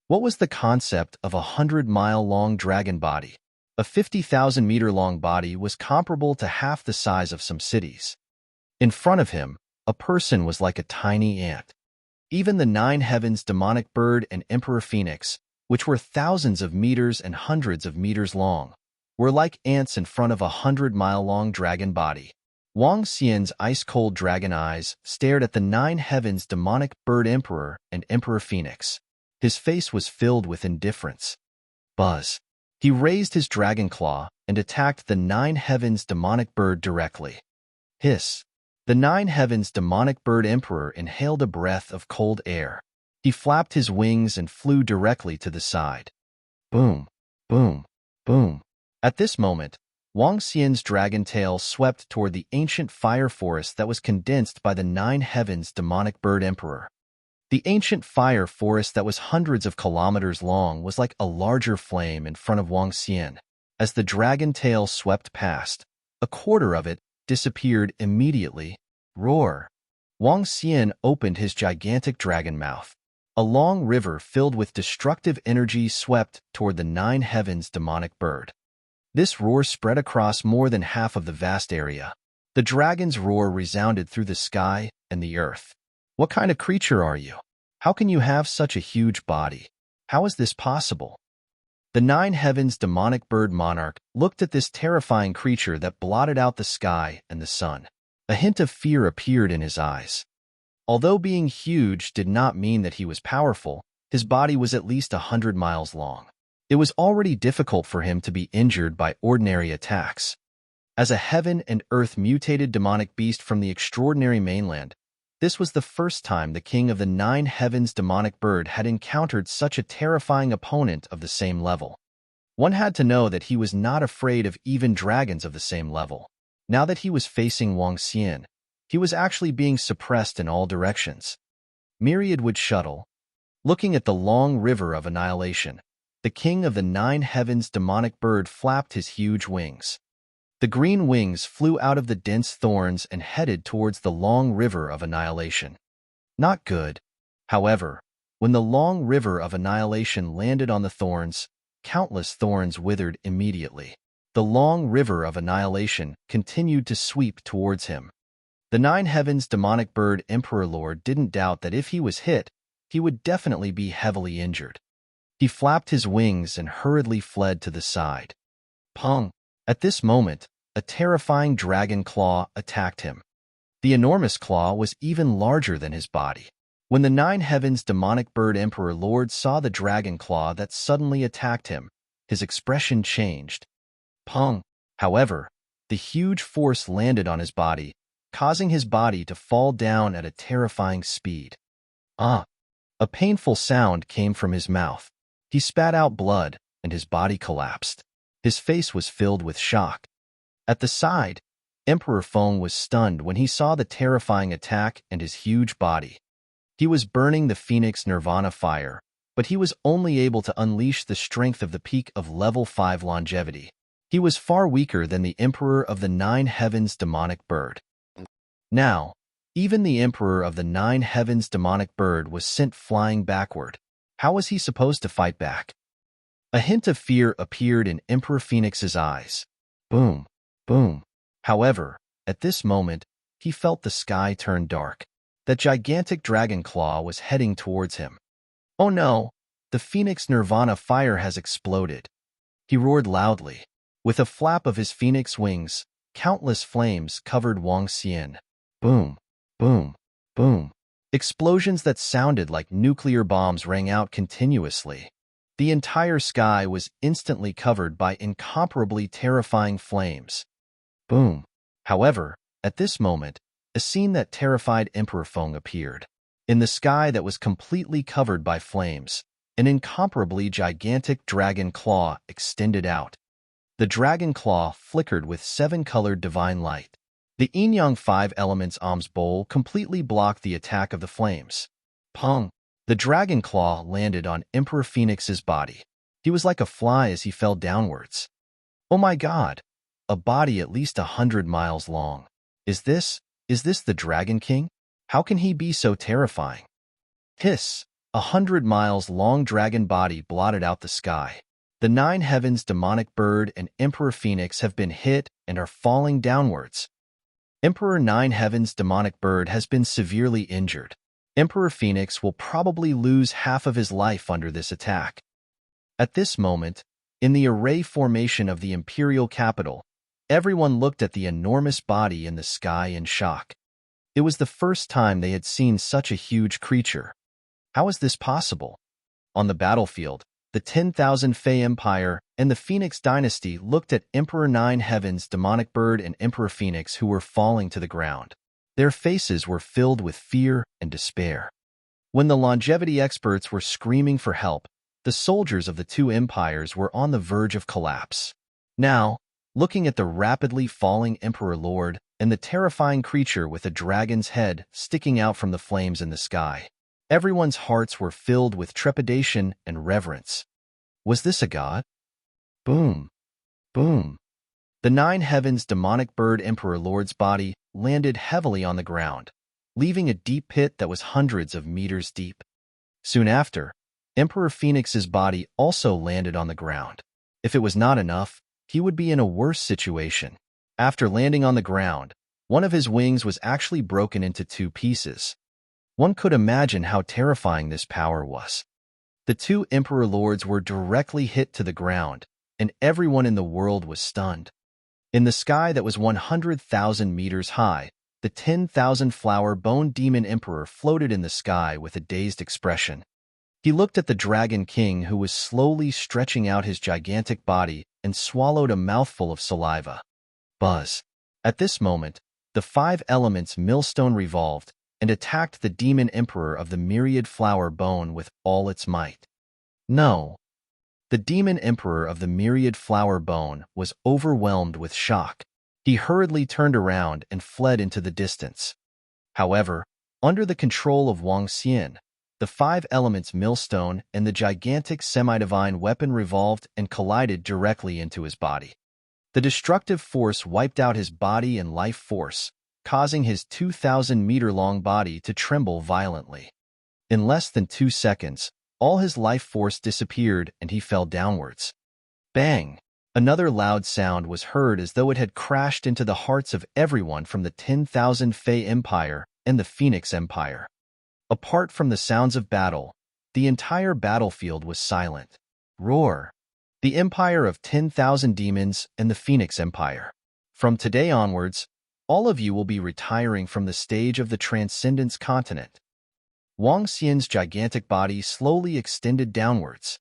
What was the concept of a 100-mile-long dragon body? A 50,000-meter-long body was comparable to half the size of some cities. In front of him, a person was like a tiny ant. Even the nine heavens demonic bird and emperor phoenix, which were thousands of meters and hundreds of meters long, were like ants in front of a 100-mile-long dragon body. Wang Xian's ice-cold dragon eyes stared at the nine heavens demonic bird emperor and emperor phoenix. His face was filled with indifference. Buzz. He raised his dragon claw and attacked the nine heavens demonic bird directly. Hiss. The nine heavens demonic bird emperor inhaled a breath of cold air. He flapped his wings and flew directly to the side. Boom, boom, boom. At this moment, Wang Xian's dragon tail swept toward the ancient fire forest that was condensed by the nine heavens demonic bird emperor. The ancient fire forest that was hundreds of kilometers long was like a larger flame in front of Wang Xian. As the dragon tail swept past, a quarter of it disappeared immediately. Roar. Wang Xian opened his gigantic dragon mouth. A long river filled with destructive energy swept toward the nine heavens demonic bird. This roar spread across more than half of the vast area. The dragon's roar resounded through the sky and the earth. What kind of creature are you? How can you have such a huge body? How is this possible? The nine heavens demonic bird monarch looked at this terrifying creature that blotted out the sky and the sun. A hint of fear appeared in his eyes. Although being huge did not mean that he was powerful, his body was at least 100 miles long. It was already difficult for him to be injured by ordinary attacks. As a heaven and earth mutated demonic beast from the extraordinary mainland, this was the first time the king of the nine heavens demonic bird had encountered such a terrifying opponent of the same level. One had to know that he was not afraid of even dragons of the same level. Now that he was facing Wang Xian, he was actually being suppressed in all directions. Myriad would shuttle. Looking at the long river of annihilation, the king of the nine heavens demonic bird flapped his huge wings. The green wings flew out of the dense thorns and headed towards the long river of annihilation. Not good. However, when the long river of annihilation landed on the thorns, countless thorns withered immediately. The long river of annihilation continued to sweep towards him. The nine heavens demonic bird emperor lord didn't doubt that if he was hit, he would definitely be heavily injured. He flapped his wings and hurriedly fled to the side. Pong! At this moment, a terrifying dragon claw attacked him. The enormous claw was even larger than his body. When the nine heavens demonic bird emperor lord saw the dragon claw that suddenly attacked him, his expression changed. Pong! However, the huge force landed on his body, causing his body to fall down at a terrifying speed. Ah! A painful sound came from his mouth. He spat out blood, and his body collapsed. His face was filled with shock. At the side, Emperor Feng was stunned when he saw the terrifying attack and his huge body. He was burning the Phoenix Nirvana fire, but he was only able to unleash the strength of the peak of level 5 longevity. He was far weaker than the Emperor of the Nine Heavens demonic bird. Now, even the Emperor of the Nine Heavens demonic bird was sent flying backward. How was he supposed to fight back? A hint of fear appeared in Emperor Phoenix's eyes. Boom, boom, However, at this moment, he felt the sky turn dark. That gigantic dragon claw was heading towards him. Oh no! The Phoenix Nirvana fire has exploded. He roared loudly. With a flap of his phoenix wings, countless flames covered Wang Xian. Boom, boom, boom. Explosions that sounded like nuclear bombs rang out continuously. The entire sky was instantly covered by incomparably terrifying flames. Boom. However, at this moment, a scene that terrified Emperor Feng appeared. In the sky that was completely covered by flames, an incomparably gigantic dragon claw extended out. The dragon claw flickered with seven-colored divine light. The yin-yang five elements alms bowl completely blocked the attack of the flames. Pong! The dragon claw landed on Emperor Phoenix's body. He was like a fly as he fell downwards. Oh my God! A body at least 100 miles long. Is this the Dragon King? How can he be so terrifying? Hiss! 100 miles long dragon body blotted out the sky. The nine heavens demonic bird and Emperor Phoenix have been hit and are falling downwards. Emperor Nine Heavens demonic bird has been severely injured. Emperor Phoenix will probably lose half of his life under this attack. At this moment, in the array formation of the imperial capital, everyone looked at the enormous body in the sky in shock. It was the first time they had seen such a huge creature. How is this possible? On the battlefield, the 10,000 Fey Empire and the Phoenix Dynasty looked at Emperor Nine Heavens demonic bird and Emperor Phoenix who were falling to the ground. Their faces were filled with fear and despair. When the longevity experts were screaming for help, the soldiers of the two empires were on the verge of collapse. Now, looking at the rapidly falling Emperor Lord and the terrifying creature with a dragon's head sticking out from the flames in the sky, everyone's hearts were filled with trepidation and reverence. Was this a god? Boom! Boom! The Nine Heavens demonic bird Emperor Lord's body landed heavily on the ground, leaving a deep pit that was hundreds of meters deep. Soon after, Emperor Phoenix's body also landed on the ground. If it was not enough, he would be in a worse situation. After landing on the ground, one of his wings was actually broken into two pieces. One could imagine how terrifying this power was. The two Emperor Lords were directly hit to the ground, and everyone in the world was stunned. In the sky that was 100,000 meters high, the 10,000 flower bone demon emperor floated in the sky with a dazed expression. He looked at the Dragon King who was slowly stretching out his gigantic body and swallowed a mouthful of saliva. Buzz. At this moment, the five elements millstone revolved and attacked the demon emperor of the myriad flower bone with all its might. No. The demon emperor of the myriad flower bone was overwhelmed with shock. He hurriedly turned around and fled into the distance. However, under the control of Wang Xian, the five elements millstone and the gigantic semi-divine weapon revolved and collided directly into his body. The destructive force wiped out his body and life force, causing his 2,000-meter-long body to tremble violently. In less than 2 seconds, all his life force disappeared and he fell downwards. Bang! Another loud sound was heard as though it had crashed into the hearts of everyone from the 10,000 Fey Empire and the Phoenix Empire. Apart from the sounds of battle, the entire battlefield was silent. Roar! The Empire of 10,000 Demons and the Phoenix Empire. From today onwards, all of you will be retiring from the stage of the Transcendence Continent. Wang Xian's gigantic body slowly extended downwards.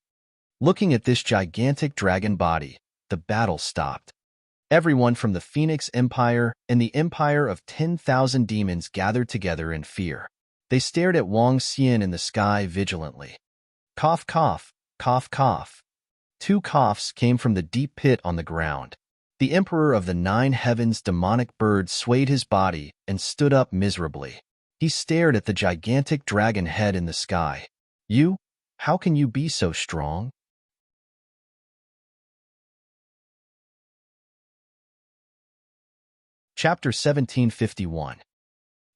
Looking at this gigantic dragon body, the battle stopped. Everyone from the Phoenix Empire and the Empire of 10,000 Demons gathered together in fear. They stared at Wang Xian in the sky vigilantly. Cough, cough, cough, cough. 2 coughs came from the deep pit on the ground. The Emperor of the Nine Heavens demonic bird swayed his body and stood up miserably. He stared at the gigantic dragon head in the sky. You? How can you be so strong? Chapter 1751.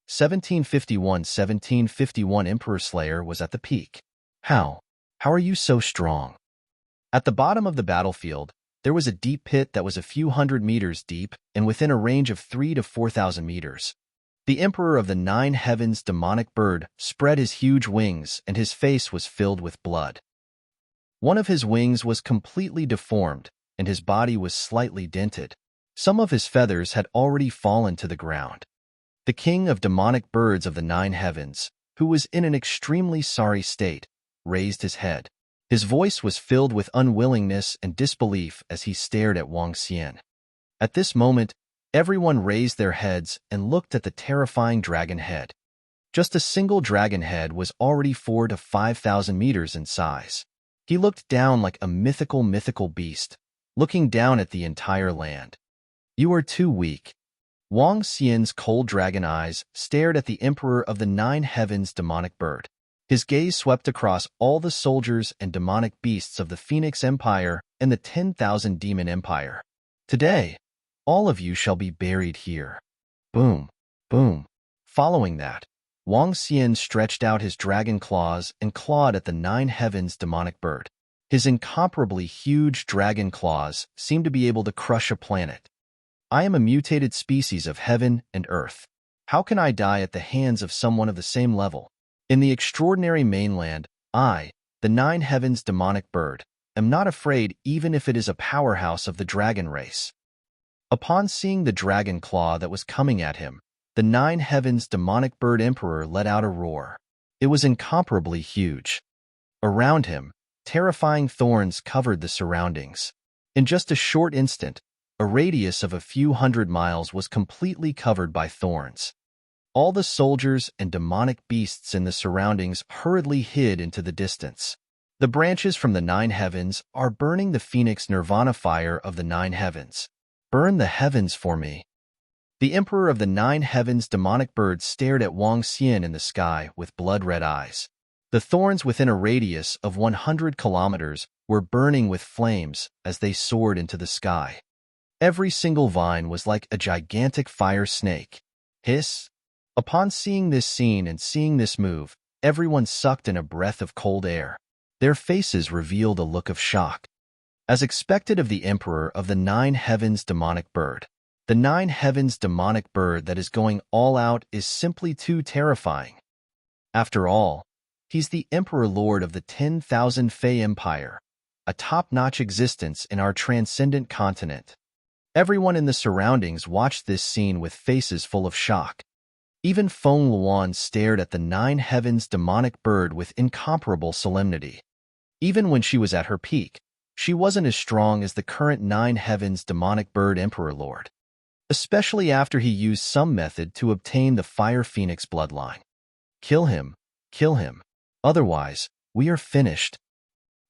1751 Emperor Slayer was at the peak. How are you so strong? At the bottom of the battlefield, There was a deep pit that was a few hundred meters deep and within a range of 3,000 to 4,000 meters. The Emperor of the Nine Heavens demonic bird spread his huge wings and his face was filled with blood. One of his wings was completely deformed and his body was slightly dented. Some of his feathers had already fallen to the ground. The king of demonic birds of the Nine Heavens, who was in an extremely sorry state, raised his head. His voice was filled with unwillingness and disbelief as he stared at Wang Xian. At this moment, everyone raised their heads and looked at the terrifying dragon head. Just a single dragon head was already 4,000 to 5,000 meters in size. He looked down like a mythical beast, looking down at the entire land. You are too weak. Wang Xian's cold dragon eyes stared at the Emperor of the Nine Heavens demonic bird. His gaze swept across all the soldiers and demonic beasts of the Phoenix Empire and the 10,000 Demon Empire. Today, all of you shall be buried here. Boom, boom. Following that, Wang Xian stretched out his dragon claws and clawed at the Nine Heavens demonic bird. His incomparably huge dragon claws seemed to be able to crush a planet. I am a mutated species of heaven and earth. How can I die at the hands of someone of the same level? In the extraordinary mainland, I, the Nine Heavens demonic bird, am not afraid even if it is a powerhouse of the dragon race. Upon seeing the dragon claw that was coming at him, the Nine Heavens demonic bird emperor let out a roar. It was incomparably huge. Around him, terrifying thorns covered the surroundings. In just a short instant, a radius of a few hundred miles was completely covered by thorns. All the soldiers and demonic beasts in the surroundings hurriedly hid into the distance. The branches from the Nine Heavens are burning the Phoenix Nirvana fire of the Nine Heavens. Burn the heavens for me. The Emperor of the Nine Heavens demonic bird stared at Wang Xian in the sky with blood-red eyes. The thorns within a radius of 100 kilometers were burning with flames as they soared into the sky. Every single vine was like a gigantic fire snake. Hiss! Upon seeing this scene and seeing this move, everyone sucked in a breath of cold air. Their faces revealed a look of shock. As expected of the Emperor of the Nine Heavens demonic bird, the Nine Heavens demonic bird that is going all out is simply too terrifying. After all, he's the Emperor Lord of the 10,000 Fey Empire, a top-notch existence in our transcendent continent. Everyone in the surroundings watched this scene with faces full of shock. Even Feng Luan stared at the Nine Heavens demonic bird with incomparable solemnity. Even when she was at her peak, she wasn't as strong as the current Nine Heavens demonic bird Emperor Lord, especially after he used some method to obtain the Fire Phoenix bloodline. Kill him, otherwise, we are finished.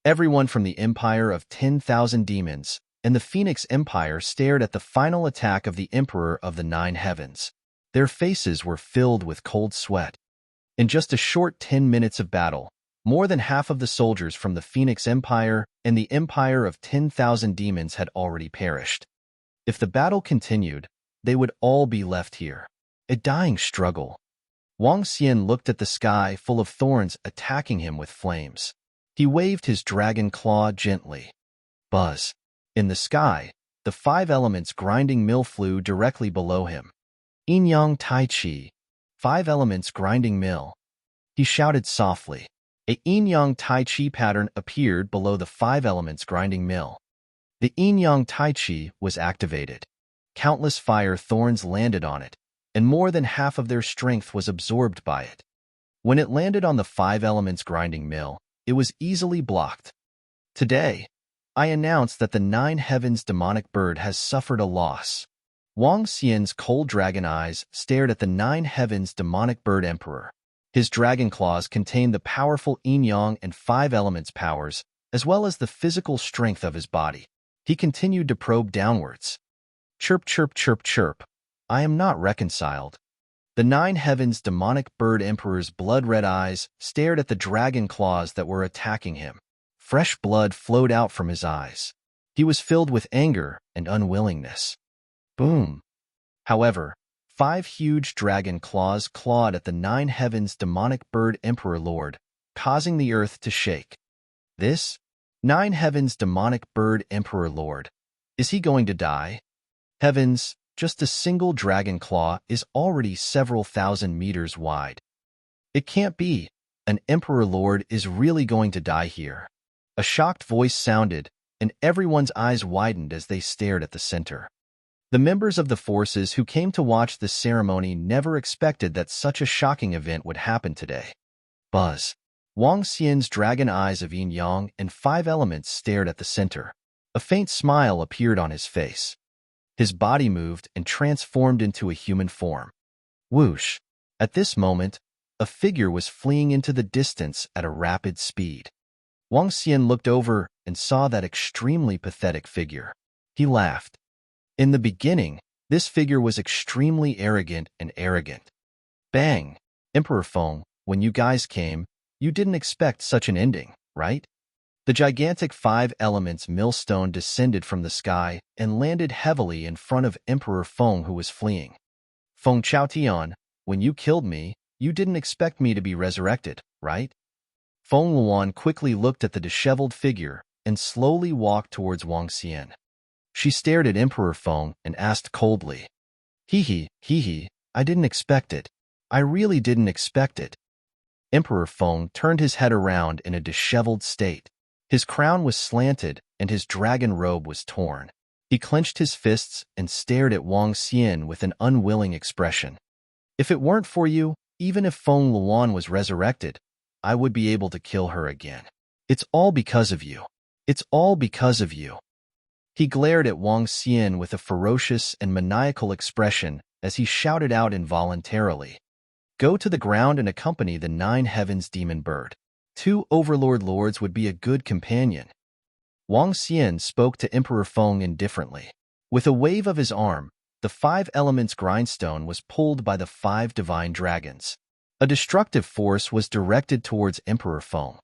Everyone from the Empire of 10,000 Demons and the Phoenix Empire stared at the final attack of the Emperor of the Nine Heavens. Their faces were filled with cold sweat. In just a short 10 minutes of battle, more than half of the soldiers from the Phoenix Empire and the Empire of 10,000 Demons had already perished. If the battle continued, they would all be left here. A dying struggle. Wang Xian looked at the sky full of thorns attacking him with flames. He waved his dragon claw gently. Buzz. In the sky, the 5 elements grinding mill flew directly below him. Yin-yang Tai Chi, 5 elements grinding mill. He shouted softly. A yin-yang Tai Chi pattern appeared below the 5 elements grinding mill. The yin-yang Tai Chi was activated. Countless fire thorns landed on it, and more than half of their strength was absorbed by it. When it landed on the 5 elements grinding mill, it was easily blocked. Today, I announce that the Nine Heavens demonic bird has suffered a loss. Wang Xian's cold dragon eyes stared at the Nine Heavens demonic bird emperor. His dragon claws contained the powerful yin-yang and 5 elements powers, as well as the physical strength of his body. He continued to probe downwards. Chirp, chirp, chirp, chirp. I am not reconciled. The Nine Heavens demonic bird emperor's blood-red eyes stared at the dragon claws that were attacking him. Fresh blood flowed out from his eyes. He was filled with anger and unwillingness. Boom. However, 5 huge dragon claws clawed at the Nine Heavens demonic bird emperor lord, causing the earth to shake. This, Nine Heavens demonic bird emperor lord, Is he going to die? Heavens, just a single dragon claw is already several thousand meters wide. It can't be. An Emperor Lord is really going to die here. A shocked voice sounded, and everyone's eyes widened as they stared at the center. The members of the forces who came to watch the ceremony never expected that such a shocking event would happen today. Buzz. Wang Xian's dragon eyes of yin-yang and 5 elements stared at the center. A faint smile appeared on his face. His body moved and transformed into a human form. Whoosh! At this moment, a figure was fleeing into the distance at a rapid speed. Wang Xian looked over and saw that extremely pathetic figure. He laughed. In the beginning, this figure was extremely arrogant. Bang! Emperor Feng, when you guys came, you didn't expect such an ending, right? The gigantic 5 elements millstone descended from the sky and landed heavily in front of Emperor Feng, who was fleeing. Feng Chaotian, when you killed me, you didn't expect me to be resurrected, right? Feng Luan quickly looked at the disheveled figure and slowly walked towards Wang Xian. She stared at Emperor Feng and asked coldly, hee, I didn't expect it. I really didn't expect it. Emperor Feng turned his head around in a disheveled state. His crown was slanted and his dragon robe was torn. He clenched his fists and stared at Wang Xian with an unwilling expression. If it weren't for you, even if Feng Luan was resurrected, I would be able to kill her again. It's all because of you. It's all because of you. He glared at Wang Xian with a ferocious and maniacal expression as he shouted out involuntarily. Go to the ground and accompany the 9 heavens demon bird. 2 overlord lords would be a good companion. Wang Xian spoke to Emperor Feng indifferently. With a wave of his arm, the 5 elements grindstone was pulled by the 5 divine dragons. A destructive force was directed towards Emperor Feng.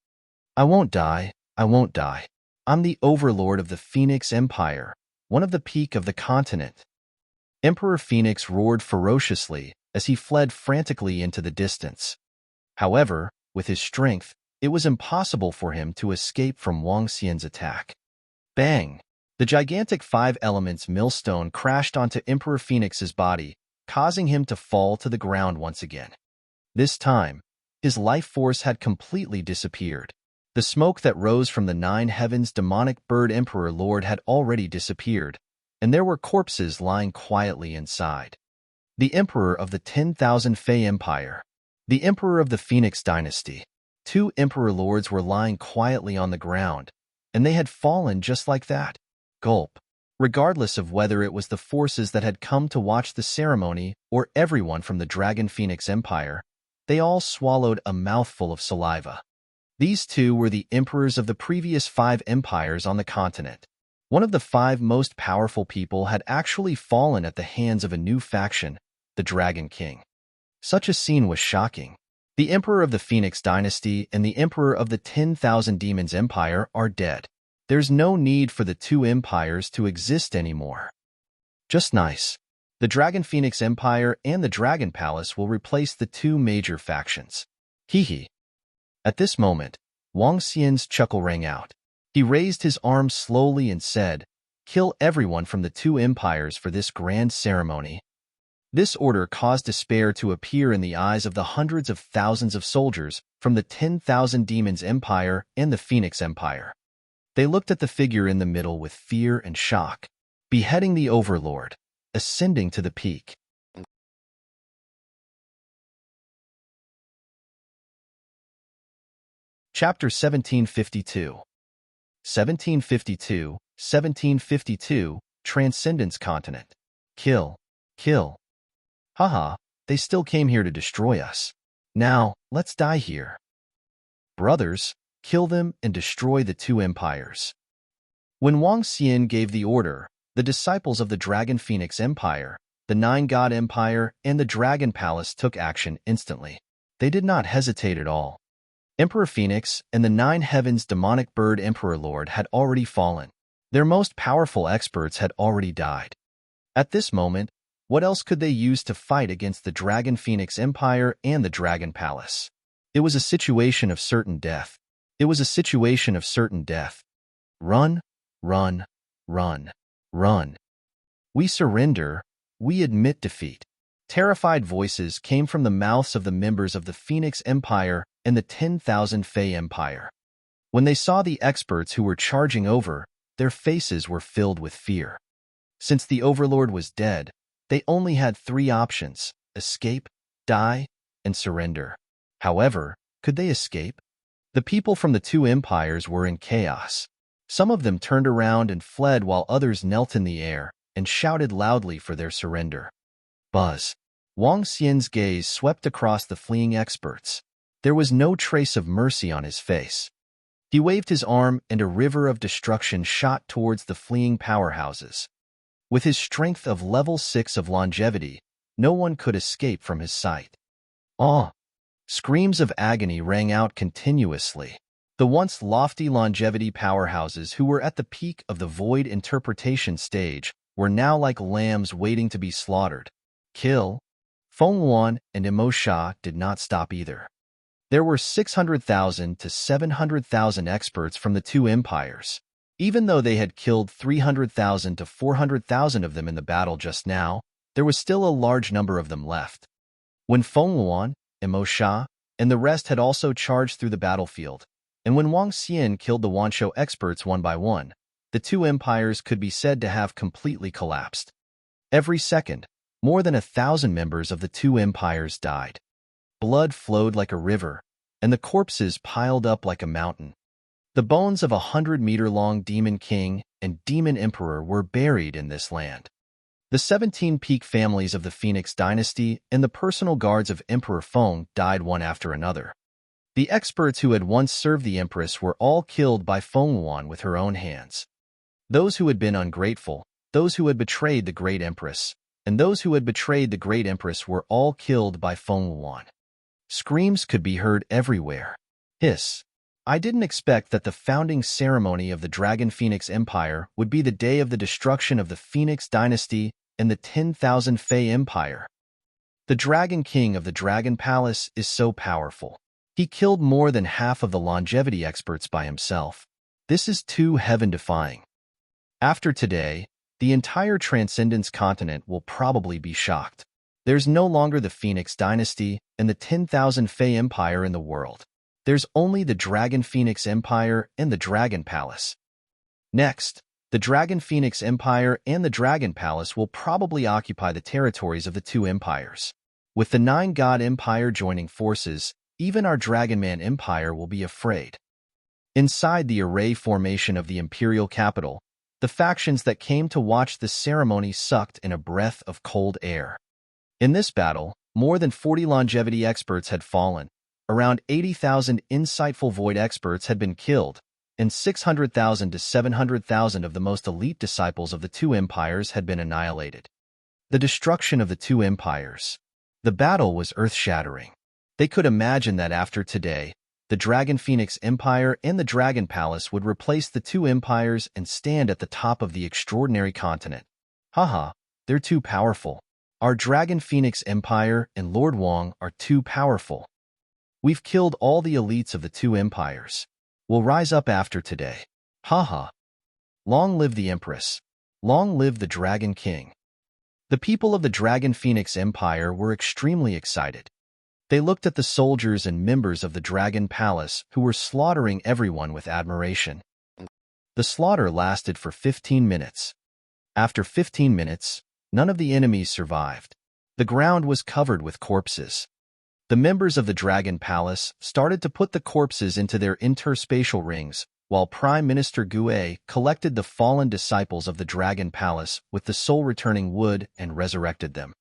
I won't die. I'm the overlord of the Phoenix Empire, one of the peak of the continent. Emperor Phoenix roared ferociously as he fled frantically into the distance. However, with his strength, it was impossible for him to escape from Wang Xian's attack. Bang! The gigantic 5 elements millstone crashed onto Emperor Phoenix's body, causing him to fall to the ground once again. This time, his life force had completely disappeared. The smoke that rose from the 9 heavens demonic bird Emperor Lord had already disappeared, and there were corpses lying quietly inside. The Emperor of the 10,000 Fey Empire. The Emperor of the Phoenix Dynasty. 2 Emperor Lords were lying quietly on the ground, and they had fallen just like that. Gulp. Regardless of whether it was the forces that had come to watch the ceremony or everyone from the Dragon Phoenix Empire, they all swallowed a mouthful of saliva. These 2 were the emperors of the previous 5 empires on the continent. One of the 5 most powerful people had actually fallen at the hands of a new faction, the Dragon King. Such a scene was shocking. The Emperor of the Phoenix Dynasty and the Emperor of the 10,000 Demons Empire are dead. There's no need for the 2 empires to exist anymore. Just nice. The Dragon Phoenix Empire and the Dragon Palace will replace the 2 major factions. Hee. At this moment, Wang Xian's chuckle rang out. He raised his arm slowly and said, kill everyone from the 2 empires for this grand ceremony. This order caused despair to appear in the eyes of the hundreds of thousands of soldiers from the 10,000 Demons Empire and the Phoenix Empire. They looked at the figure in the middle with fear and shock, beheading the overlord, ascending to the peak. Chapter 1752. 1752, Transcendence Continent. Kill. Haha, they still came here to destroy us. Now, let's die here. Brothers, kill them and destroy the 2 empires. When Wang Xian gave the order, the disciples of the Dragon Phoenix Empire, the 9 God Empire, and the Dragon Palace took action instantly. They did not hesitate at all. Emperor Phoenix and the 9 heavens demonic bird Emperor Lord had already fallen. Their most powerful experts had already died. At this moment, what else could they use to fight against the Dragon Phoenix Empire and the Dragon Palace? It was a situation of certain death. Run. Run. We surrender. We admit defeat. Terrified voices came from the mouths of the members of the Phoenix Empire and the 10,000 Fey Empire. When they saw the experts who were charging over, their faces were filled with fear. Since the Overlord was dead, they only had three options: escape, die, and surrender. However, could they escape? The people from the two empires were in chaos. Some of them turned around and fled while others knelt in the air and shouted loudly for their surrender. Buzz. Wang Xian's gaze swept across the fleeing experts. There was no trace of mercy on his face. He waved his arm and a river of destruction shot towards the fleeing powerhouses. With his strength of level 6 of longevity, no one could escape from his sight. Ah! Screams of agony rang out continuously. The once lofty longevity powerhouses who were at the peak of the void interpretation stage were now like lambs waiting to be slaughtered. Kill. Feng Yuan and Emo Sha did not stop either. There were 600,000 to 700,000 experts from the two empires. Even though they had killed 300,000 to 400,000 of them in the battle just now, there was still a large number of them left. When Feng Yuan, Emo Sha, and the rest had also charged through the battlefield, and when Wang Xian killed the Wanshou experts one by one, the two empires could be said to have completely collapsed. Every second, more than 1,000 members of the two empires died. Blood flowed like a river, and the corpses piled up like a mountain. The bones of a 100-meter-long Demon King and Demon Emperor were buried in this land. The 17 peak families of the Phoenix dynasty and the personal guards of Emperor Feng died one after another. The experts who had once served the Empress were all killed by Feng Yuan with her own hands. Those who had been ungrateful, those who had betrayed the Great Empress, and those who had betrayed the Great Empress were all killed by Feng Yuan. Screams could be heard everywhere. Hiss. I didn't expect that the founding ceremony of the Dragon Phoenix Empire would be the day of the destruction of the Phoenix dynasty and the 10,000 Fey Empire. The Dragon King of the Dragon Palace is so powerful. He killed more than half of the longevity experts by himself. This is too heaven-defying. After today, the entire Transcendence continent will probably be shocked. There's no longer the Phoenix dynasty and the 10,000 Fey Empire in the world. There's only the Dragon Phoenix Empire and the Dragon Palace. Next, the Dragon Phoenix Empire and the Dragon Palace will probably occupy the territories of the two empires. With the Nine God Empire joining forces, even our Dragon Man Empire will be afraid. Inside the array formation of the imperial capital, the factions that came to watch the ceremony sucked in a breath of cold air. In this battle, more than 40 longevity experts had fallen, around 80,000 insightful void experts had been killed, and 600,000 to 700,000 of the most elite disciples of the two empires had been annihilated. The destruction of the two empires. The battle was earth-shattering. They could imagine that after today, the Dragon Phoenix Empire and the Dragon Palace would replace the two empires and stand at the top of the extraordinary continent. Haha, they're too powerful. Our Dragon Phoenix Empire and Lord Wang are too powerful. We've killed all the elites of the two empires. We'll rise up after today. Haha. Long live the Empress. Long live the Dragon King. The people of the Dragon Phoenix Empire were extremely excited. They looked at the soldiers and members of the Dragon Palace who were slaughtering everyone with admiration. The slaughter lasted for 15 minutes. After 15 minutes, none of the enemies survived. The ground was covered with corpses. The members of the Dragon Palace started to put the corpses into their interspatial rings, while Prime Minister Gue collected the fallen disciples of the Dragon Palace with the soul-returning wood and resurrected them.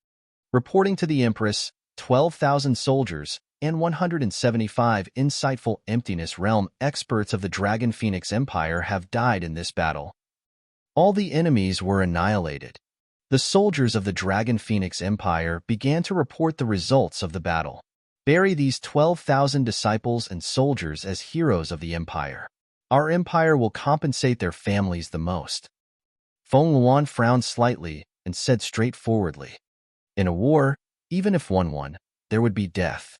Reporting to the Empress, 12,000 soldiers and 175 insightful Emptiness Realm experts of the Dragon Phoenix Empire have died in this battle. All the enemies were annihilated. The soldiers of the Dragon Phoenix Empire began to report the results of the battle. Bury these 12,000 disciples and soldiers as heroes of the Empire. Our Empire will compensate their families the most. Feng Yuan frowned slightly and said straightforwardly, in a war, even if one won, there would be death.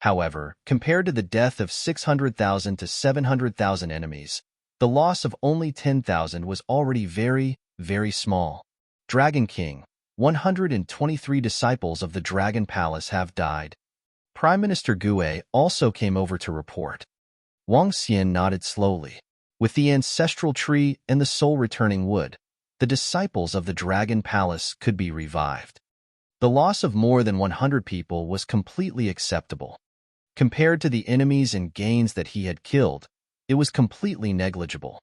However, compared to the death of 600,000 to 700,000 enemies, The loss of only 10,000 was already very, very small. Dragon King, 123 disciples of the Dragon Palace have died. Prime Minister Gue also came over to report. Wang Xian nodded slowly. With the ancestral tree and the soul-returning wood, the disciples of the Dragon Palace could be revived. The loss of more than 100 people was completely acceptable. Compared to the enemies and gains that he had killed, it was completely negligible.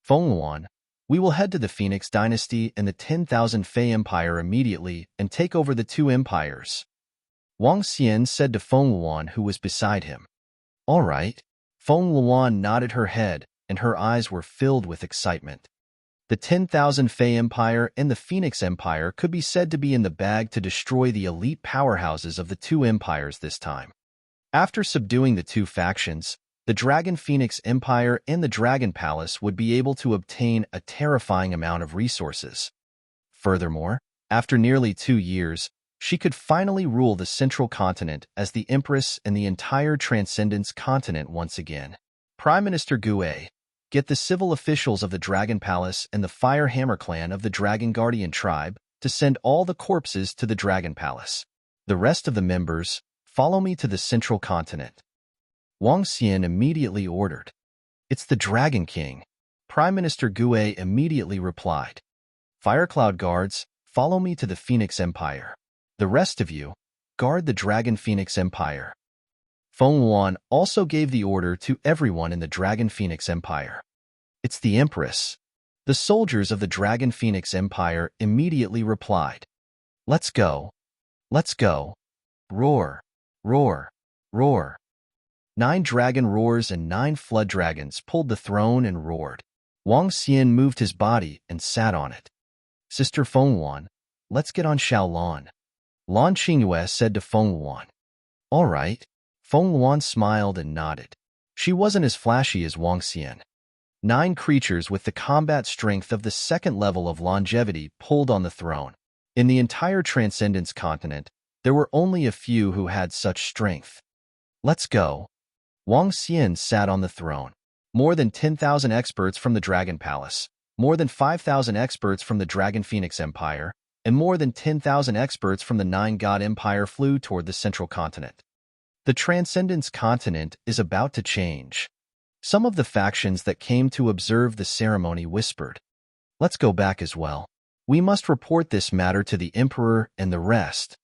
Feng Yuan, we will head to the Phoenix Dynasty and the 10,000 Fei Empire immediately and take over the two empires. Wang Xian said to Feng Yuan, who was beside him. All right. Feng Yuan nodded her head, and her eyes were filled with excitement. The 10,000 Fei Empire and the Phoenix Empire could be said to be in the bag to destroy the elite powerhouses of the two empires this time. After subduing the two factions, the Dragon Phoenix Empire and the Dragon Palace would be able to obtain a terrifying amount of resources. Furthermore, after nearly 2 years, she could finally rule the Central Continent as the Empress and the entire Transcendence Continent once again. Prime Minister Gue, get the civil officials of the Dragon Palace and the Fire Hammer clan of the Dragon Guardian tribe to send all the corpses to the Dragon Palace. The rest of the members, follow me to the Central Continent. Wang Xian immediately ordered. It's the Dragon King. Prime Minister Gue immediately replied. Firecloud guards, follow me to the Phoenix Empire. The rest of you, guard the Dragon Phoenix Empire. Feng Yuan also gave the order to everyone in the Dragon Phoenix Empire. It's the Empress. The soldiers of the Dragon Phoenix Empire immediately replied. Let's go. Let's go. Roar, roar, roar. 9 dragon roars and 9 flood dragons pulled the throne and roared. Wang Xian moved his body and sat on it. Sister Feng Yuan, let's get on Shaolan. Lan Qingyue said to Feng Yuan. All right. Feng Yuan smiled and nodded. She wasn't as flashy as Wang Xian. 9 creatures with the combat strength of the second level of longevity pulled on the throne. In the entire Transcendence Continent, there were only a few who had such strength. Let's go. Wang Xian sat on the throne. More than 10,000 experts from the Dragon Palace, more than 5,000 experts from the Dragon Phoenix Empire, and more than 10,000 experts from the 9 God Empire flew toward the Central Continent. The Transcendence Continent is about to change. Some of the factions that came to observe the ceremony whispered, Let's go back as well. We must report this matter to the Emperor and the rest.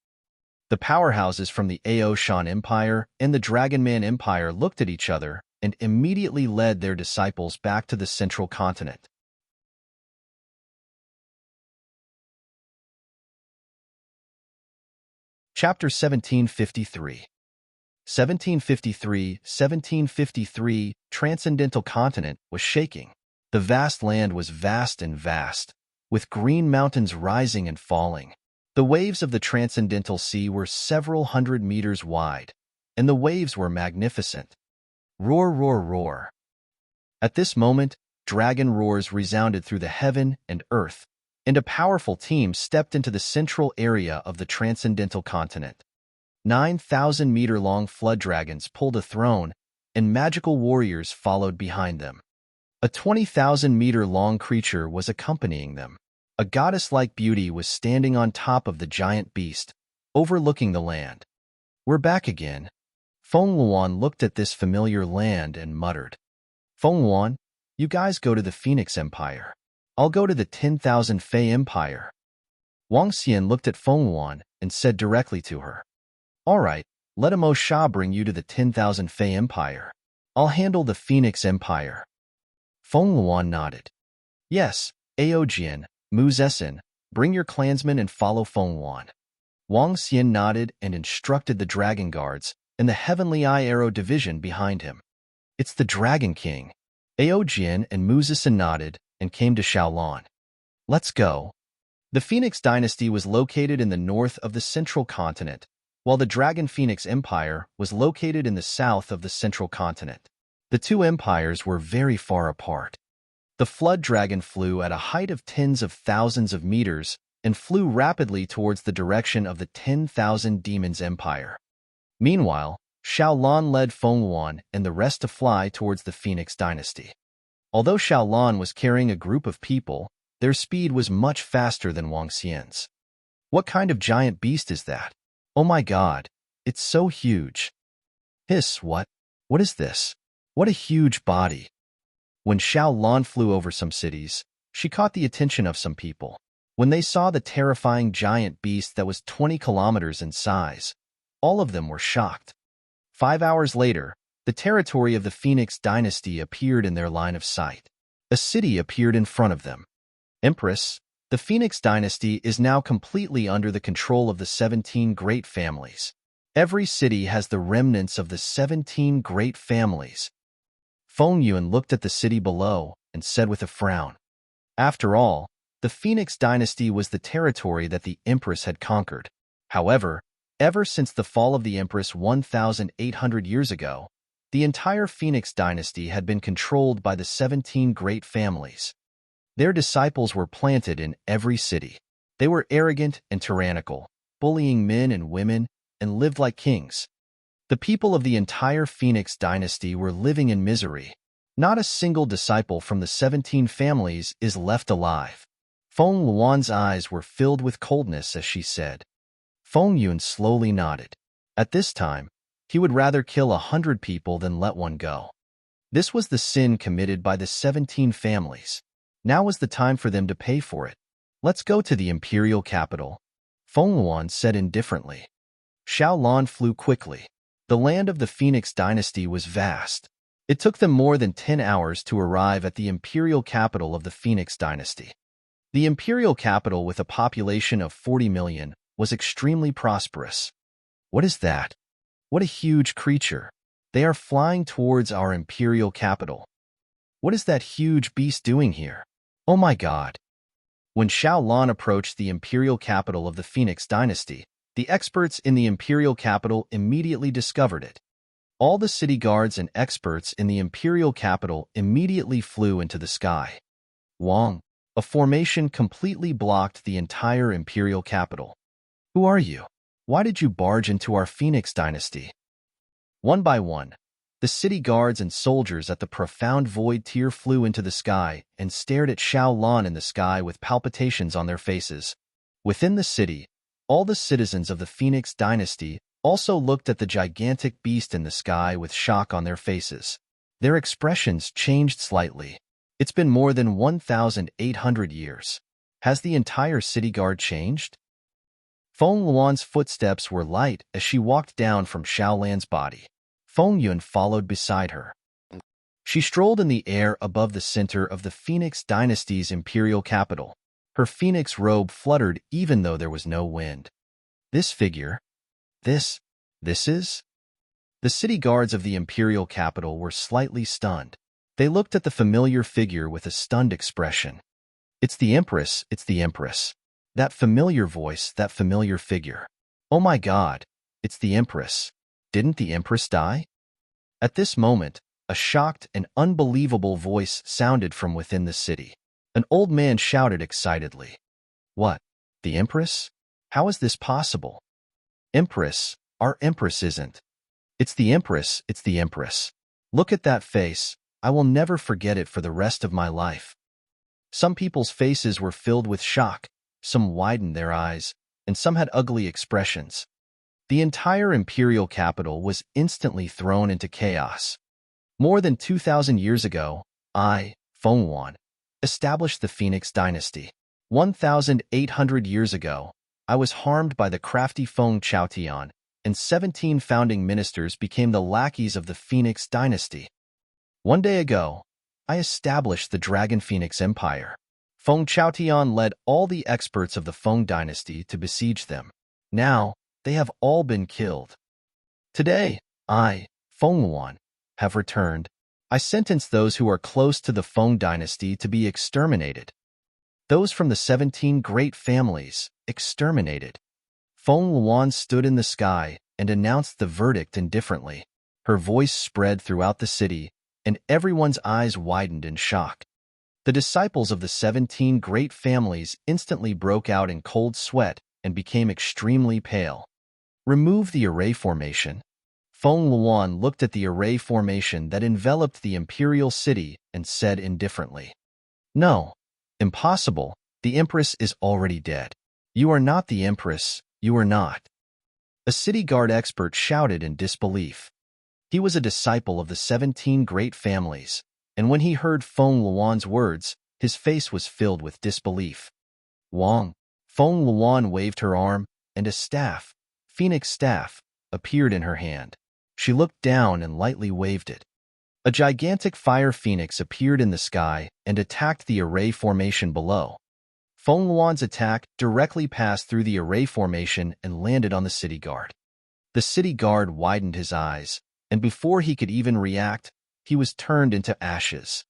The powerhouses from the Ao Shan Empire and the Dragonman Empire looked at each other and immediately led their disciples back to the Central Continent. Chapter 1753. 1753, Transcendental Continent was shaking. The vast land was vast and vast, with green mountains rising and falling. The waves of the Transcendental Sea were several hundred meters wide, and the waves were magnificent. Roar, roar, roar. At this moment, dragon roars resounded through the heaven and earth, and a powerful team stepped into the central area of the Transcendental Continent. 9,000-meter-long flood dragons pulled a throne, and magical warriors followed behind them. A 20,000-meter-long creature was accompanying them. A goddess-like beauty was standing on top of the giant beast, overlooking the land. We're back again. Feng Yuan looked at this familiar land and muttered. Feng Yuan, you guys go to the Phoenix Empire. I'll go to the 10,000 Fei Empire. Wang Xian looked at Feng Yuan and said directly to her. All right, let Amo Sha bring you to the 10,000 Fei Empire. I'll handle the Phoenix Empire. Feng Yuan nodded. Yes, Ao Jian, Mu Zesen, bring your clansmen and follow Feng Yuan. Wang Xian nodded and instructed the Dragon Guards and the Heavenly Eye Arrow Division behind him. It's the Dragon King. Ao Jian and Mu Zesen nodded and came to Shaolan. Let's go. The Phoenix Dynasty was located in the north of the Central Continent, while the Dragon Phoenix Empire was located in the south of the Central Continent. The two empires were very far apart. The flood dragon flew at a height of tens of thousands of meters and flew rapidly towards the direction of the 10,000 Demons Empire. Meanwhile, Shaolan led Feng Yuan and the rest to fly towards the Phoenix Dynasty. Although Xiaolan was carrying a group of people, their speed was much faster than Wang Xian's. What kind of giant beast is that? Oh my god, it's so huge. Hiss, what? What is this? What a huge body. When Xiaolan flew over some cities, she caught the attention of some people. When they saw the terrifying giant beast that was 20 kilometers in size, all of them were shocked. 5 hours later, the territory of the Phoenix dynasty appeared in their line of sight. A city appeared in front of them. Empress, the Phoenix dynasty is now completely under the control of the 17 great families. Every city has the remnants of the 17 great families. Feng Yuan looked at the city below and said with a frown, "After all, the Phoenix dynasty was the territory that the Empress had conquered. However, ever since the fall of the Empress 1,800 years ago, the entire Phoenix dynasty had been controlled by the 17 great families. Their disciples were planted in every city. They were arrogant and tyrannical, bullying men and women, and lived like kings. The people of the entire Phoenix dynasty were living in misery. Not a single disciple from the 17 families is left alive." Feng Luan's eyes were filled with coldness as she said. Feng Yuan slowly nodded. At this time, he would rather kill 100 people than let one go. This was the sin committed by the 17 families. Now was the time for them to pay for it. "Let's go to the imperial capital," Feng Luan said indifferently. Xiaolan flew quickly. The land of the Phoenix dynasty was vast. It took them more than 10 hours to arrive at the imperial capital of the Phoenix dynasty. The imperial capital, with a population of 40 million, was extremely prosperous. What is that? What a huge creature. They are flying towards our imperial capital. What is that huge beast doing here? Oh my god. When Xiaolan approached the imperial capital of the Phoenix dynasty, the experts in the imperial capital immediately discovered it. All the city guards and experts in the imperial capital immediately flew into the sky. Wang, a formation completely blocked the entire imperial capital. "Who are you? Why did you barge into our Phoenix dynasty?" One by one, the city guards and soldiers at the profound void tier flew into the sky and stared at Xiaolan in the sky with palpitations on their faces. Within the city, all the citizens of the Phoenix dynasty also looked at the gigantic beast in the sky with shock on their faces. Their expressions changed slightly. It's been more than 1,800 years. Has the entire city guard changed? Feng Luan's footsteps were light as she walked down from Xiaolan's body. Feng Yuan followed beside her. She strolled in the air above the center of the Phoenix dynasty's imperial capital. Her phoenix robe fluttered even though there was no wind. This figure? This is? The city guards of the imperial capital were slightly stunned. They looked at the familiar figure with a stunned expression. It's the Empress, it's the Empress. That familiar voice, that familiar figure. Oh my god, it's the Empress. Didn't the Empress die? At this moment, a shocked and unbelievable voice sounded from within the city. An old man shouted excitedly. "What? The Empress? How is this possible?" "Empress, our Empress isn't. It's the Empress, it's the Empress. Look at that face. I will never forget it for the rest of my life." Some people's faces were filled with shock, some widened their eyes, and some had ugly expressions. The entire imperial capital was instantly thrown into chaos. More than 2,000 years ago, I, Feng Yuan, established the Phoenix dynasty. 1,800 years ago, I was harmed by the crafty Feng Chaotian, and 17 founding ministers became the lackeys of the Phoenix dynasty. One day ago, I established the Dragon Phoenix Empire. Feng Chaotian led all the experts of the Feng dynasty to besiege them. Now, they have all been killed. Today, I, Feng Yuan, have returned. I sentence those who are close to the Feng dynasty to be exterminated. Those from the 17 great families, exterminated. Feng Yuan stood in the sky and announced the verdict indifferently. Her voice spread throughout the city, and everyone's eyes widened in shock. The disciples of the 17 great families instantly broke out in cold sweat and became extremely pale. "Remove the array formation," Feng Luan looked at the array formation that enveloped the imperial city and said indifferently, "No, impossible. The Empress is already dead. You are not the Empress, you are not." A city guard expert shouted in disbelief. He was a disciple of the 17 great families, and when he heard Feng Luan's words, his face was filled with disbelief. Wang. Feng Luan waved her arm, and a staff, phoenix staff, appeared in her hand. She looked down and lightly waved it. A gigantic fire phoenix appeared in the sky and attacked the array formation below. Feng Luan's attack directly passed through the array formation and landed on the city guard. The city guard widened his eyes, and before he could even react, he was turned into ashes.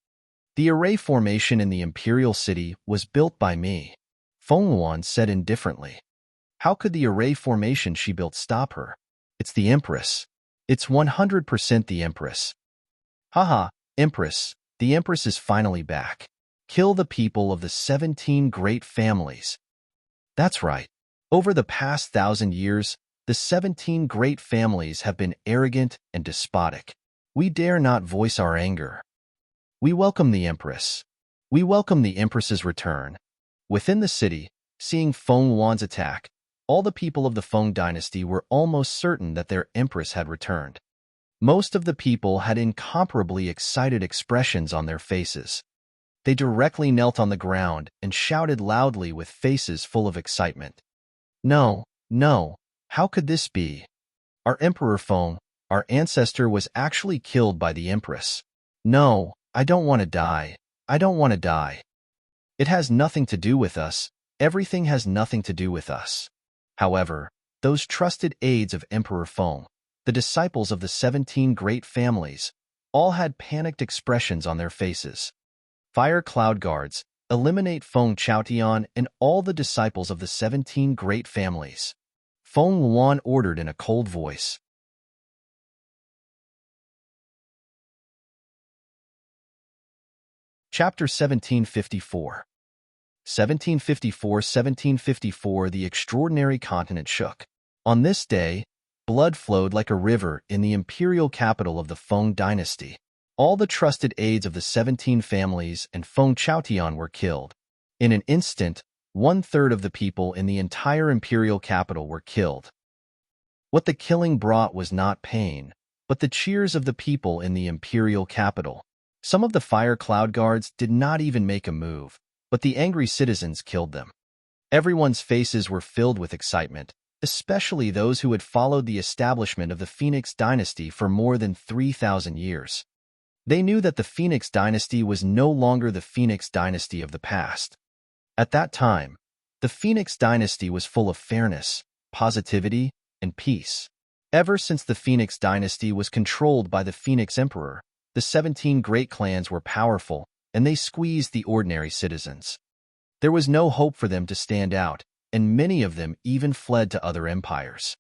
"The array formation in the imperial city was built by me," Feng Luan said indifferently. "How could the array formation she built stop her? It's the Empress. It's 100% the Empress." "Haha, Empress. The Empress is finally back. Kill the people of the 17 great families." That's right. Over the past 1,000 years, the 17 great families have been arrogant and despotic. We dare not voice our anger. We welcome the Empress. We welcome the Empress's return. Within the city, seeing Feng Luan's attack, all the people of the Feng dynasty were almost certain that their Empress had returned. Most of the people had incomparably excited expressions on their faces. They directly knelt on the ground and shouted loudly with faces full of excitement. "No, no, how could this be? Our Emperor Feng, our ancestor, was actually killed by the Empress. No, I don't want to die. I don't want to die. It has nothing to do with us. Everything has nothing to do with us." However, those trusted aides of Emperor Feng, the disciples of the 17 great families, all had panicked expressions on their faces. "Fire Cloud Guards, eliminate Feng Chaotian and all the disciples of the 17 great families," Feng Luan ordered in a cold voice. Chapter 1754. 1754. The extraordinary continent shook. On this day, blood flowed like a river in the imperial capital of the Feng dynasty. All the trusted aides of the 17 families and Feng Chaotian were killed. In an instant, 1/3 of the people in the entire imperial capital were killed. What the killing brought was not pain, but the cheers of the people in the imperial capital. Some of the fire cloud guards did not even make a move, but the angry citizens killed them. Everyone's faces were filled with excitement, especially those who had followed the establishment of the Phoenix dynasty for more than 3,000 years. They knew that the Phoenix dynasty was no longer the Phoenix dynasty of the past. At that time, the Phoenix dynasty was full of fairness, positivity, and peace. Ever since the Phoenix dynasty was controlled by the Phoenix Emperor, the 17 great clans were powerful, and they squeezed the ordinary citizens. There was no hope for them to stand out, and many of them even fled to other empires.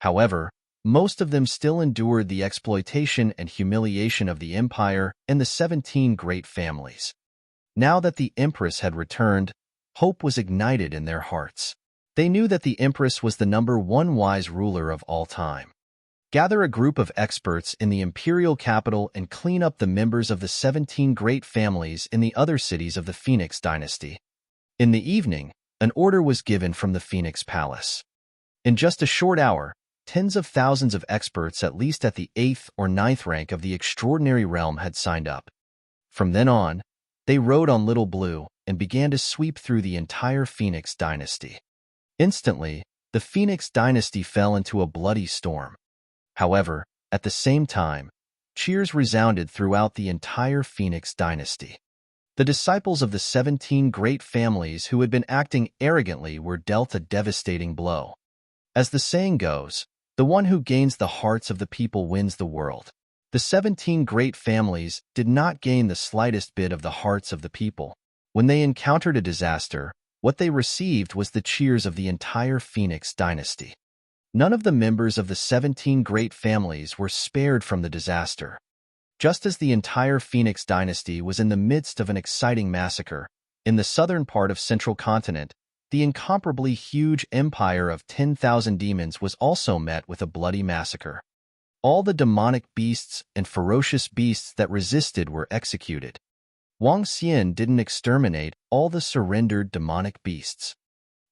However, most of them still endured the exploitation and humiliation of the empire and the 17 great families. Now that the Empress had returned, hope was ignited in their hearts. They knew that the Empress was the #1 wise ruler of all time. Gather a group of experts in the imperial capital and clean up the members of the 17 great families in the other cities of the Phoenix dynasty. In the evening, an order was given from the Phoenix Palace. In just a short hour, tens of thousands of experts at least at the 8th or 9th rank of the extraordinary realm had signed up. From then on, they rode on Little Blue and began to sweep through the entire Phoenix dynasty. Instantly, the Phoenix dynasty fell into a bloody storm. However, at the same time, cheers resounded throughout the entire Phoenix dynasty. The disciples of the 17 great families who had been acting arrogantly were dealt a devastating blow. As the saying goes, the one who gains the hearts of the people wins the world. The 17 great families did not gain the slightest bit of the hearts of the people. When they encountered a disaster, what they received was the cheers of the entire Phoenix dynasty. None of the members of the 17 great families were spared from the disaster. Just as the entire Phoenix dynasty was in the midst of an exciting massacre, in the southern part of Central Continent, the incomparably huge empire of 10,000 demons was also met with a bloody massacre. All the demonic beasts and ferocious beasts that resisted were executed. Wang Xian didn't exterminate all the surrendered demonic beasts.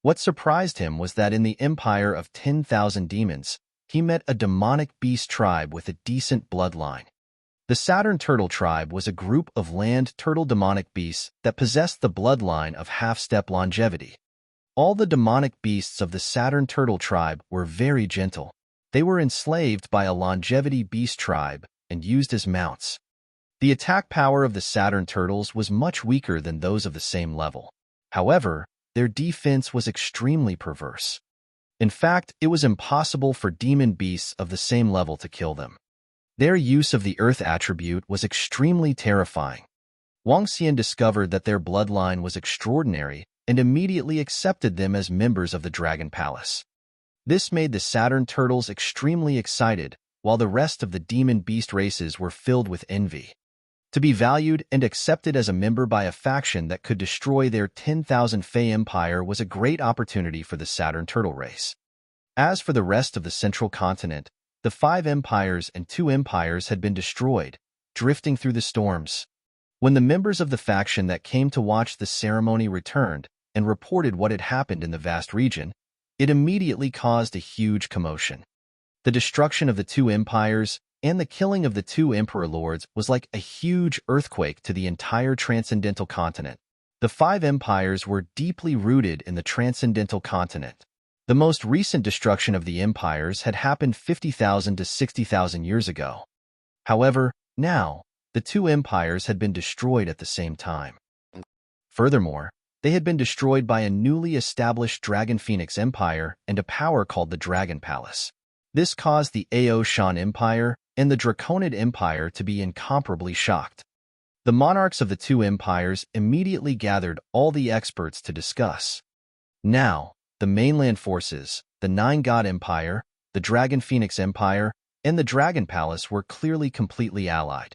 What surprised him was that in the empire of 10,000 demons, he met a demonic beast tribe with a decent bloodline. The Saturn turtle tribe was a group of land turtle demonic beasts that possessed the bloodline of half-step longevity. All the demonic beasts of the Saturn turtle tribe were very gentle. They were enslaved by a longevity beast tribe and used as mounts. The attack power of the Saturn turtles was much weaker than those of the same level. However, their defense was extremely perverse. In fact, it was impossible for demon beasts of the same level to kill them. Their use of the Earth attribute was extremely terrifying. Wang Xian discovered that their bloodline was extraordinary and immediately accepted them as members of the Dragon Palace. This made the Saturn turtles extremely excited, while the rest of the demon beast races were filled with envy. To be valued and accepted as a member by a faction that could destroy their 10,000 Fey Empire was a great opportunity for the Saturn turtle race. As for the rest of the central continent, the 5 empires and 2 empires had been destroyed, drifting through the storms. When the members of the faction that came to watch the ceremony returned and reported what had happened in the vast region, it immediately caused a huge commotion. The destruction of the 2 empires and the killing of the 2 emperor lords was like a huge earthquake to the entire transcendental continent. The 5 empires were deeply rooted in the transcendental continent. The most recent destruction of the empires had happened 50,000 to 60,000 years ago. However, now, the 2 empires had been destroyed at the same time. Furthermore, they had been destroyed by a newly established Dragon Phoenix Empire and a power called the Dragon Palace. This caused the Ao Shan Empire and the Draconid Empire to be incomparably shocked. The monarchs of the 2 empires immediately gathered all the experts to discuss. Now, the mainland forces, the 9-God Empire, the Dragon Phoenix Empire, and the Dragon Palace were clearly completely allied.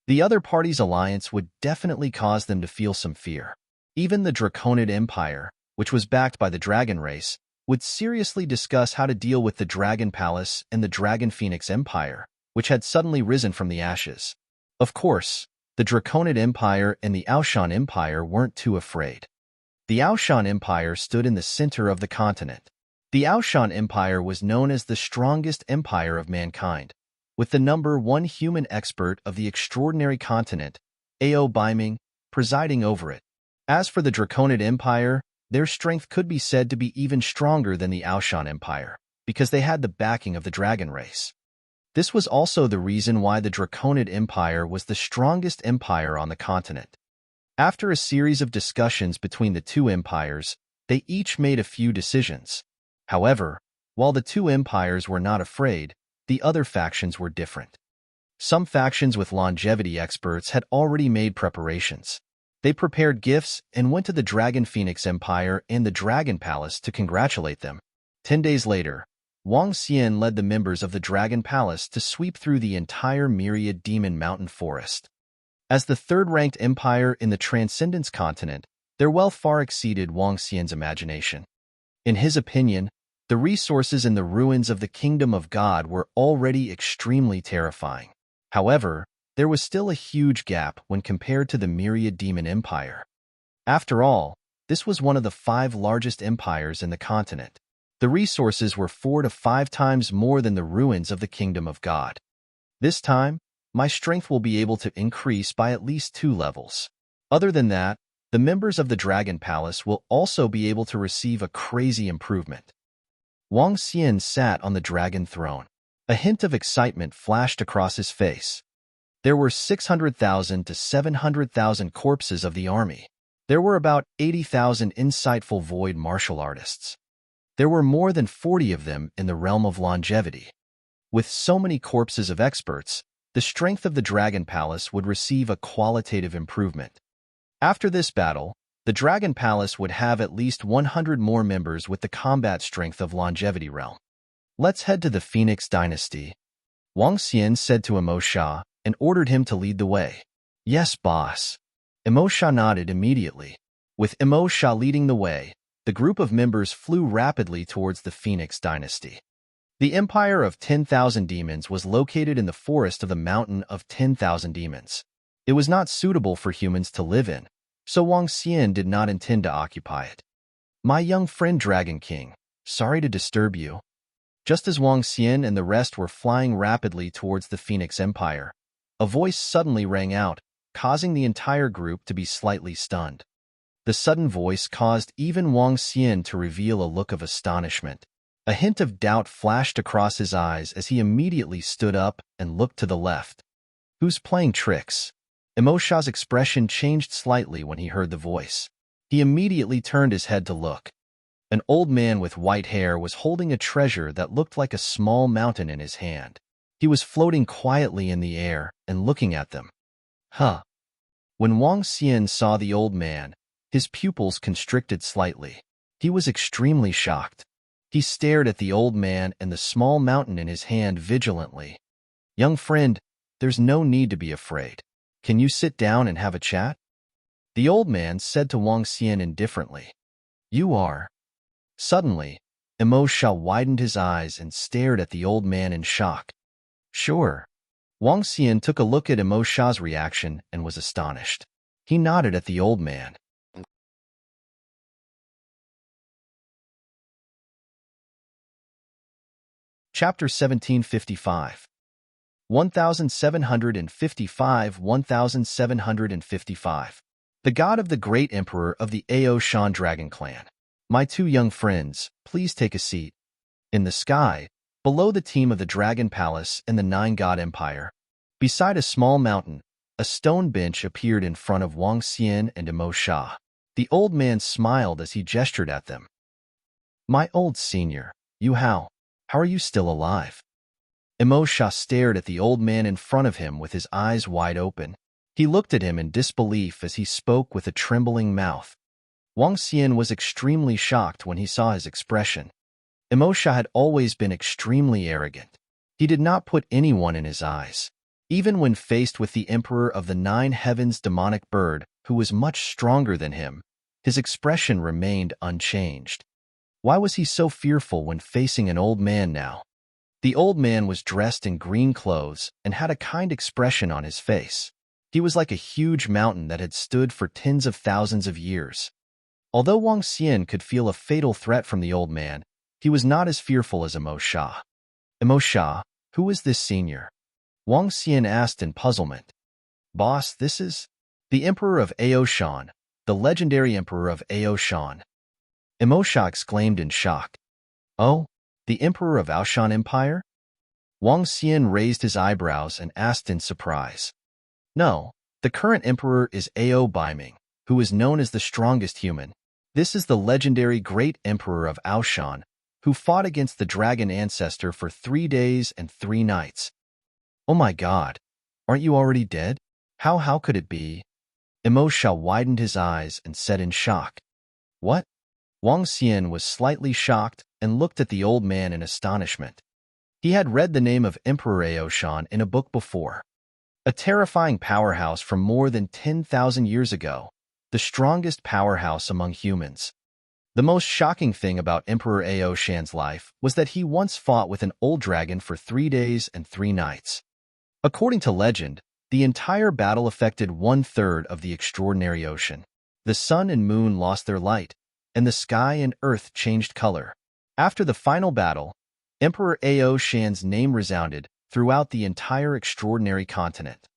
The other party's alliance would definitely cause them to feel some fear. Even the Draconid Empire, which was backed by the Dragon race, would seriously discuss how to deal with the Dragon Palace and the Dragon Phoenix Empire, which had suddenly risen from the ashes. Of course, the Draconid Empire and the Aoshan Empire weren't too afraid. The Aoshan Empire stood in the center of the continent. The Aoshan Empire was known as the strongest empire of mankind, with the number 1 human expert of the extraordinary continent, Ao Baiming, presiding over it. As for the Draconid Empire, their strength could be said to be even stronger than the Aoshan Empire, because they had the backing of the Dragon race. This was also the reason why the Draconid Empire was the strongest empire on the continent. After a series of discussions between the 2 empires, they each made a few decisions. However, while the 2 empires were not afraid, the other factions were different. Some factions with longevity experts had already made preparations. They prepared gifts and went to the Dragon Phoenix Empire and the Dragon Palace to congratulate them. 10 days later, Wang Xian led the members of the Dragon Palace to sweep through the entire myriad demon mountain forest. As the 3rd-ranked empire in the Transcendence continent, their wealth far exceeded Wang Xian's imagination. In his opinion, the resources in the ruins of the Kingdom of God were already extremely terrifying. However, there was still a huge gap when compared to the myriad demon empire. After all, this was one of the 5 largest empires in the continent. The resources were 4 to 5 times more than the ruins of the Kingdom of God. This time, my strength will be able to increase by at least 2 levels. Other than that, the members of the Dragon Palace will also be able to receive a crazy improvement. Wang Xian sat on the dragon throne. A hint of excitement flashed across his face. There were 600,000 to 700,000 corpses of the army. There were about 80,000 insightful void martial artists. There were more than 40 of them in the realm of longevity. With so many corpses of experts, the strength of the Dragon Palace would receive a qualitative improvement. After this battle, the Dragon Palace would have at least 100 more members with the combat strength of longevity realm. Let's head to the Phoenix Dynasty, Wang Xian said to Emo Sha and ordered him to lead the way. Yes, boss. Emo Sha nodded immediately. With Emo Sha leading the way, the group of members flew rapidly towards the Phoenix Dynasty. The Empire of 10,000 Demons was located in the forest of the Mountain of 10,000 Demons. It was not suitable for humans to live in, so Wang Xian did not intend to occupy it. My young friend Dragon King, sorry to disturb you. Just as Wang Xian and the rest were flying rapidly towards the Phoenix Empire, a voice suddenly rang out, causing the entire group to be slightly stunned. The sudden voice caused even Wang Xian to reveal a look of astonishment. A hint of doubt flashed across his eyes as he immediately stood up and looked to the left. Who's playing tricks? Emosha's expression changed slightly when he heard the voice. He immediately turned his head to look. An old man with white hair was holding a treasure that looked like a small mountain in his hand. He was floating quietly in the air and looking at them. Huh. When Wang Xian saw the old man, his pupils constricted slightly. He was extremely shocked. He stared at the old man and the small mountain in his hand vigilantly. Young friend, there's no need to be afraid. Can you sit down and have a chat? The old man said to Wang Xian indifferently. You are. Suddenly, Emosha widened his eyes and stared at the old man in shock. Sure. Wang Xian took a look at Emosha's reaction and was astonished. He nodded at the old man. Chapter 1755 1755 The God of the Great Emperor of the Ao Shan Dragon Clan. My two young friends, please take a seat. In the sky, below the team of the Dragon Palace and the Nine-God Empire, beside a small mountain, a stone bench appeared in front of Wang Xian and Emosha. The old man smiled as he gestured at them. My old senior, how are you still alive? Emosha stared at the old man in front of him with his eyes wide open. He looked at him in disbelief as he spoke with a trembling mouth. Wang Xian was extremely shocked when he saw his expression. Emosha had always been extremely arrogant. He did not put anyone in his eyes. Even when faced with the Emperor of the Nine Heavens demonic bird, who was much stronger than him, his expression remained unchanged. Why was he so fearful when facing an old man now? The old man was dressed in green clothes and had a kind expression on his face. He was like a huge mountain that had stood for tens of thousands of years. Although Wang Xian could feel a fatal threat from the old man, he was not as fearful as Emosha. Emosha, who is this senior? Wang Xian asked in puzzlement. Boss, this is the Emperor of Ao Shan, the legendary Emperor of Ao Shan. Emosha exclaimed in shock. Oh, the Emperor of Aoshan Empire? Wang Xian raised his eyebrows and asked in surprise. No, the current emperor is Ao Baiming, who is known as the strongest human. This is the legendary great emperor of Aoshan, who fought against the dragon ancestor for 3 days and 3 nights. Oh my god, aren't you already dead? How could it be? Emosha widened his eyes and said in shock. What? Wang Xian was slightly shocked and looked at the old man in astonishment. He had read the name of Emperor Aoshan in a book before. A terrifying powerhouse from more than 10,000 years ago, the strongest powerhouse among humans. The most shocking thing about Emperor Aoshan's life was that he once fought with an old dragon for 3 days and 3 nights. According to legend, the entire battle affected 1/3 of the extraordinary ocean. The sun and moon lost their light, and the sky and earth changed color. After the final battle, Emperor Aoshan's name resounded throughout the entire extraordinary continent.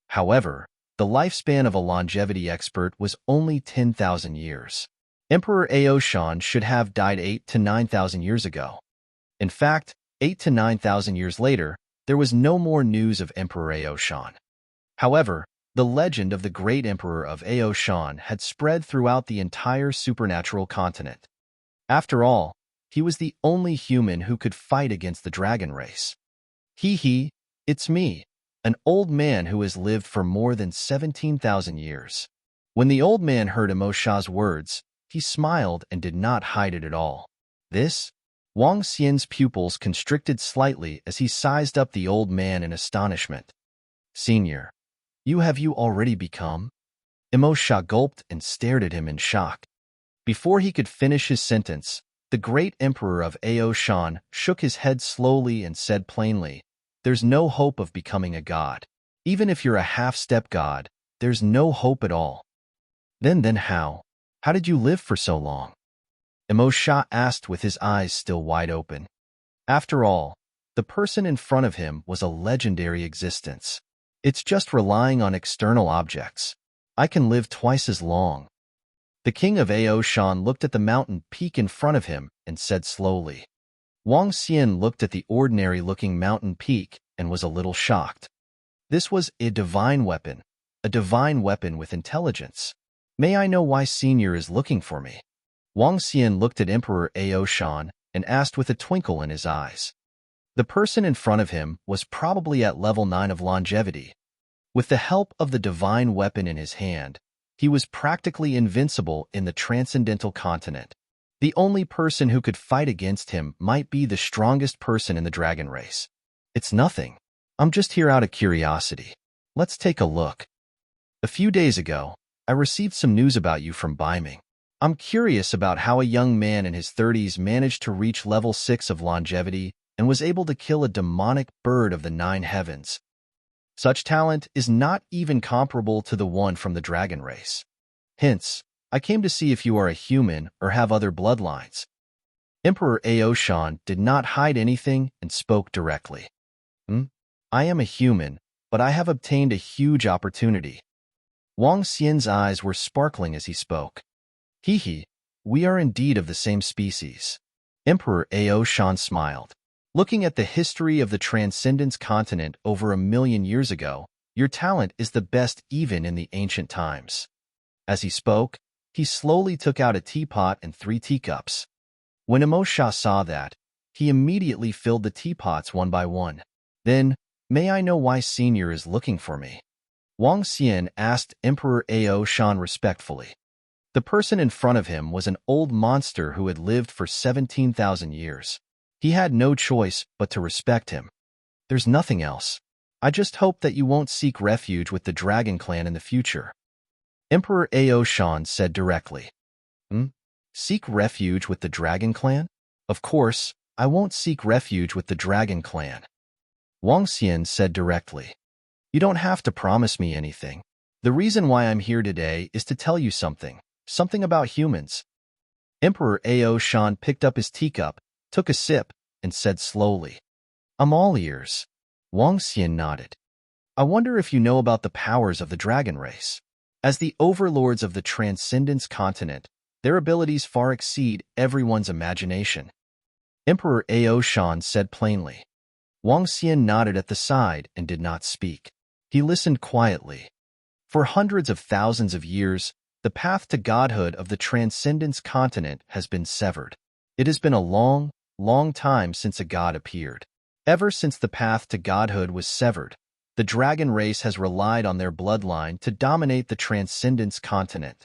However, the lifespan of a longevity expert was only 10,000 years. Emperor Aoshan should have died 8 to 9,000 years ago. In fact, 8 to 9,000 years later, there was no more news of Emperor Aoshan. However, the legend of the great emperor of Aoshan had spread throughout the entire supernatural continent. After all, he was the only human who could fight against the dragon race. It's me, an old man who has lived for more than 17,000 years. When the old man heard Emosha's words, he smiled and did not hide it at all. This? Wang Xian's pupils constricted slightly as he sized up the old man in astonishment. Senior, you already become? Emosha gulped and stared at him in shock. Before he could finish his sentence, The great emperor of Aoshan shook his head slowly and said plainly, "There's no hope of becoming a god. Even if you're a half-step god, there's no hope at all." Then how? How did you live for so long? Emosha asked with his eyes still wide open. After all, the person in front of him was a legendary existence. It's just relying on external objects. I can live twice as long. The king of Aoshan looked at the mountain peak in front of him and said slowly. Wang Xian looked at the ordinary-looking mountain peak and was a little shocked. This was a divine weapon with intelligence. May I know why Senior is looking for me? Wang Xian looked at Emperor Aoshan and asked with a twinkle in his eyes. The person in front of him was probably at level 9 of longevity. With the help of the divine weapon in his hand, he was practically invincible in the transcendental continent. The only person who could fight against him might be the strongest person in the dragon race. It's nothing. I'm just here out of curiosity. Let's take a look. A few days ago, I received some news about you from Biming. I'm curious about how a young man in his 30s managed to reach level 6 of longevity and was able to kill a demonic bird of the 9 heavens. Such talent is not even comparable to the one from the dragon race. Hence, I came to see if you are a human or have other bloodlines. Emperor Aoshan did not hide anything and spoke directly. I am a human, but I have obtained a huge opportunity. Wang Xian's eyes were sparkling as he spoke. He, we are indeed of the same species. Emperor Aoshan smiled. Looking at the history of the Transcendence continent over 1,000,000 years ago, your talent is the best even in the ancient times. As he spoke, he slowly took out a teapot and 3 teacups. When Emosha saw that, he immediately filled the teapots one by one. Then, may I know why Senior is looking for me? Wang Xian asked Emperor Aoshan respectfully. The person in front of him was an old monster who had lived for 17,000 years. He had no choice but to respect him. There's nothing else. I just hope that you won't seek refuge with the Dragon Clan in the future. Emperor Aoshan said directly. Seek refuge with the Dragon Clan? Of course, I won't seek refuge with the Dragon Clan. Wang Xian said directly. You don't have to promise me anything. The reason why I'm here today is to tell you something about humans. Emperor Aoshan picked up his teacup, took a sip, and said slowly, I'm all ears. Wang Xian nodded. I wonder if you know about the powers of the dragon race. As the overlords of the Transcendence continent, their abilities far exceed everyone's imagination. Emperor Aoshan said plainly. Wang Xian nodded at the side and did not speak. He listened quietly. For hundreds of thousands of years, the path to godhood of the Transcendence continent has been severed. It has been a long, long time since a god appeared. Ever since the path to godhood was severed, the dragon race has relied on their bloodline to dominate the Transcendence continent.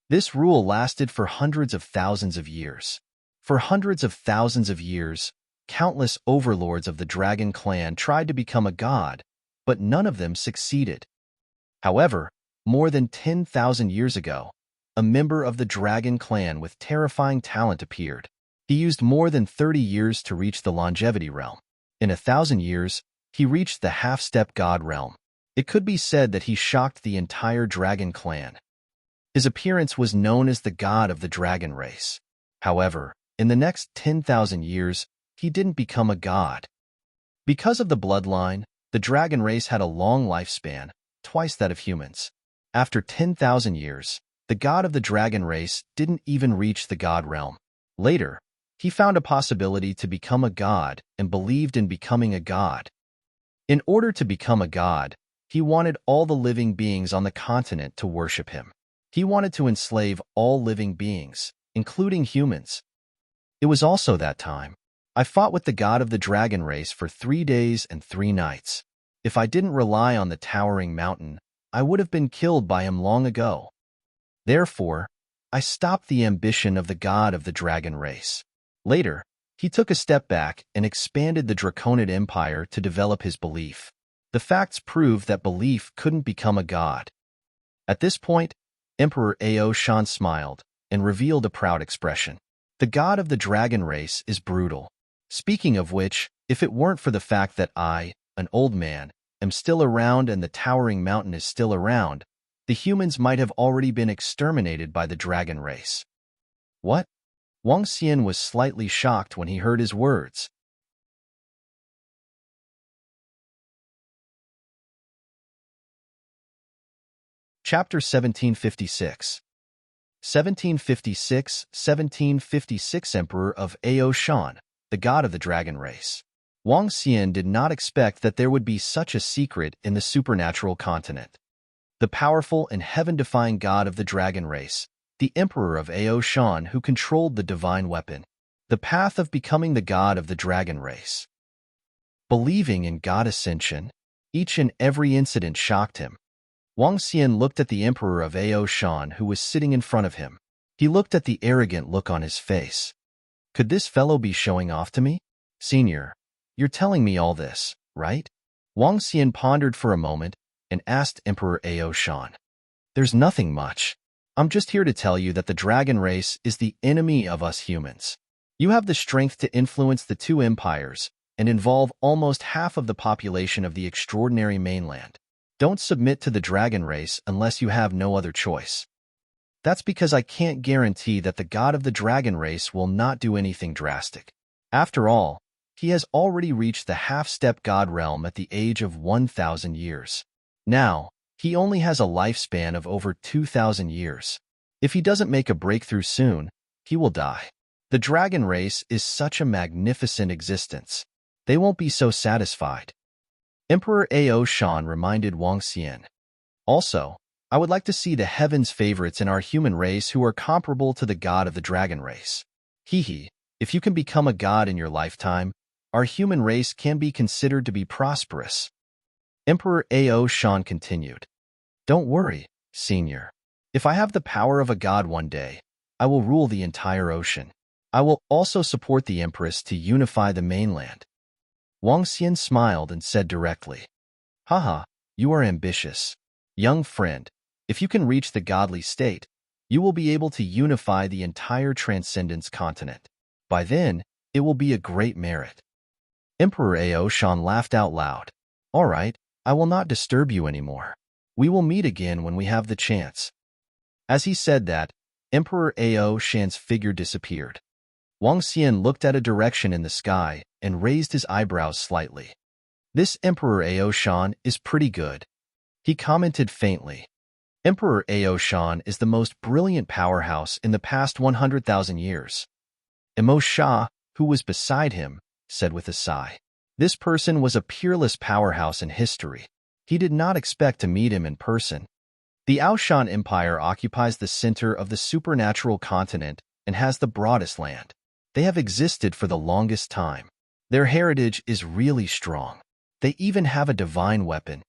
This rule lasted for hundreds of thousands of years. For hundreds of thousands of years, countless overlords of the Dragon Clan tried to become a god, but none of them succeeded. However, more than 10,000 years ago, a member of the Dragon Clan with terrifying talent appeared. He used more than 30 years to reach the longevity realm. In 1,000 years, he reached the half-step god realm. It could be said that he shocked the entire Dragon Clan. His appearance was known as the god of the dragon race. However, in the next 10,000 years, he didn't become a god. Because of the bloodline, the dragon race had a long lifespan, twice that of humans. After 10,000 years, the god of the dragon race didn't even reach the god realm. Later, he found a possibility to become a god and believed in becoming a god. In order to become a god, he wanted all the living beings on the continent to worship him. He wanted to enslave all living beings, including humans. It was also that time. I fought with the god of the dragon race for 3 days and 3 nights. If I didn't rely on the towering mountain, I would have been killed by him long ago. Therefore, I stopped the ambition of the god of the dragon race. Later, he took a step back and expanded the Draconid Empire to develop his belief. The facts proved that belief couldn't become a god. At this point, Emperor Aoshan smiled and revealed a proud expression. The god of the dragon race is brutal. Speaking of which, if it weren't for the fact that I, an old man, am still around and the towering mountain is still around, the humans might have already been exterminated by the dragon race. What? Wang Xian was slightly shocked when he heard his words. Chapter 1756. 1756 Emperor of Ao Shan, the god of the dragon race. Wang Xian did not expect that there would be such a secret in the supernatural continent. The powerful and heaven-defying god of the dragon race, the Emperor of Ao Shan who controlled the divine weapon, the path of becoming the god of the dragon race. Believing in god ascension, each and every incident shocked him. Wang Xian looked at the Emperor of Ao Shan who was sitting in front of him. He looked at the arrogant look on his face. Could this fellow be showing off to me? Senior, you're telling me all this, right? Wang Xian pondered for a moment and asked Emperor Ao Shan. There's nothing much. I'm just here to tell you that the dragon race is the enemy of us humans. You have the strength to influence the two empires and involve almost half of the population of the extraordinary mainland. Don't submit to the dragon race unless you have no other choice. That's because I can't guarantee that the god of the dragon race will not do anything drastic. After all, he has already reached the half-step god realm at the age of 1,000 years. Now, he only has a lifespan of over 2,000 years. If he doesn't make a breakthrough soon, he will die. The dragon race is such a magnificent existence. They won't be so satisfied. Emperor Ao Shan reminded Wang Xian. Also, I would like to see the heavens' favorites in our human race who are comparable to the god of the dragon race. Hehe, if you can become a god in your lifetime, our human race can be considered to be prosperous. Emperor Ao Shan continued. Don't worry, senior. If I have the power of a god one day, I will rule the entire ocean. I will also support the empress to unify the mainland. Wang Xian smiled and said directly, Haha, you are ambitious. Young friend, if you can reach the godly state, you will be able to unify the entire Transcendence continent. By then, it will be a great merit. Emperor Ao Shan laughed out loud. All right, I will not disturb you anymore. We will meet again when we have the chance. As he said that, Emperor Ao Shan's figure disappeared. Wang Xian looked at a direction in the sky and raised his eyebrows slightly. This Emperor Ao Shan is pretty good. He commented faintly. Emperor Ao Shan is the most brilliant powerhouse in the past 100,000 years. Emo Shah, who was beside him, said with a sigh. This person was a peerless powerhouse in history. He did not expect to meet him in person. The Ao Shan Empire occupies the center of the supernatural continent and has the broadest land. They have existed for the longest time. Their heritage is really strong. They even have a divine weapon.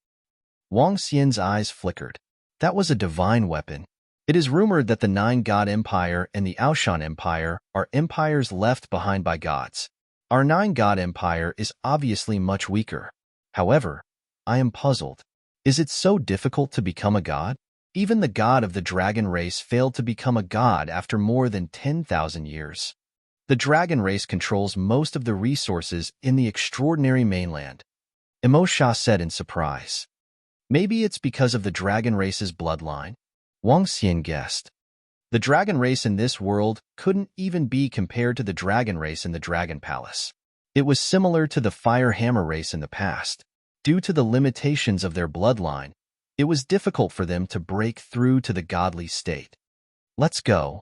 Wang Xian's eyes flickered. That was a divine weapon. It is rumored that the Nine-God Empire and the Ao Shan Empire are empires left behind by gods. Our Nine-God Empire is obviously much weaker. However, I am puzzled. Is it so difficult to become a god? Even the god of the dragon race failed to become a god after more than 10,000 years. The dragon race controls most of the resources in the extraordinary mainland. Emo Shah said in surprise. Maybe it's because of the dragon race's bloodline? Wang Xian guessed. The dragon race in this world couldn't even be compared to the dragon race in the Dragon Palace. It was similar to the Fire Hammer race in the past. Due to the limitations of their bloodline, it was difficult for them to break through to the godly state. Let's go,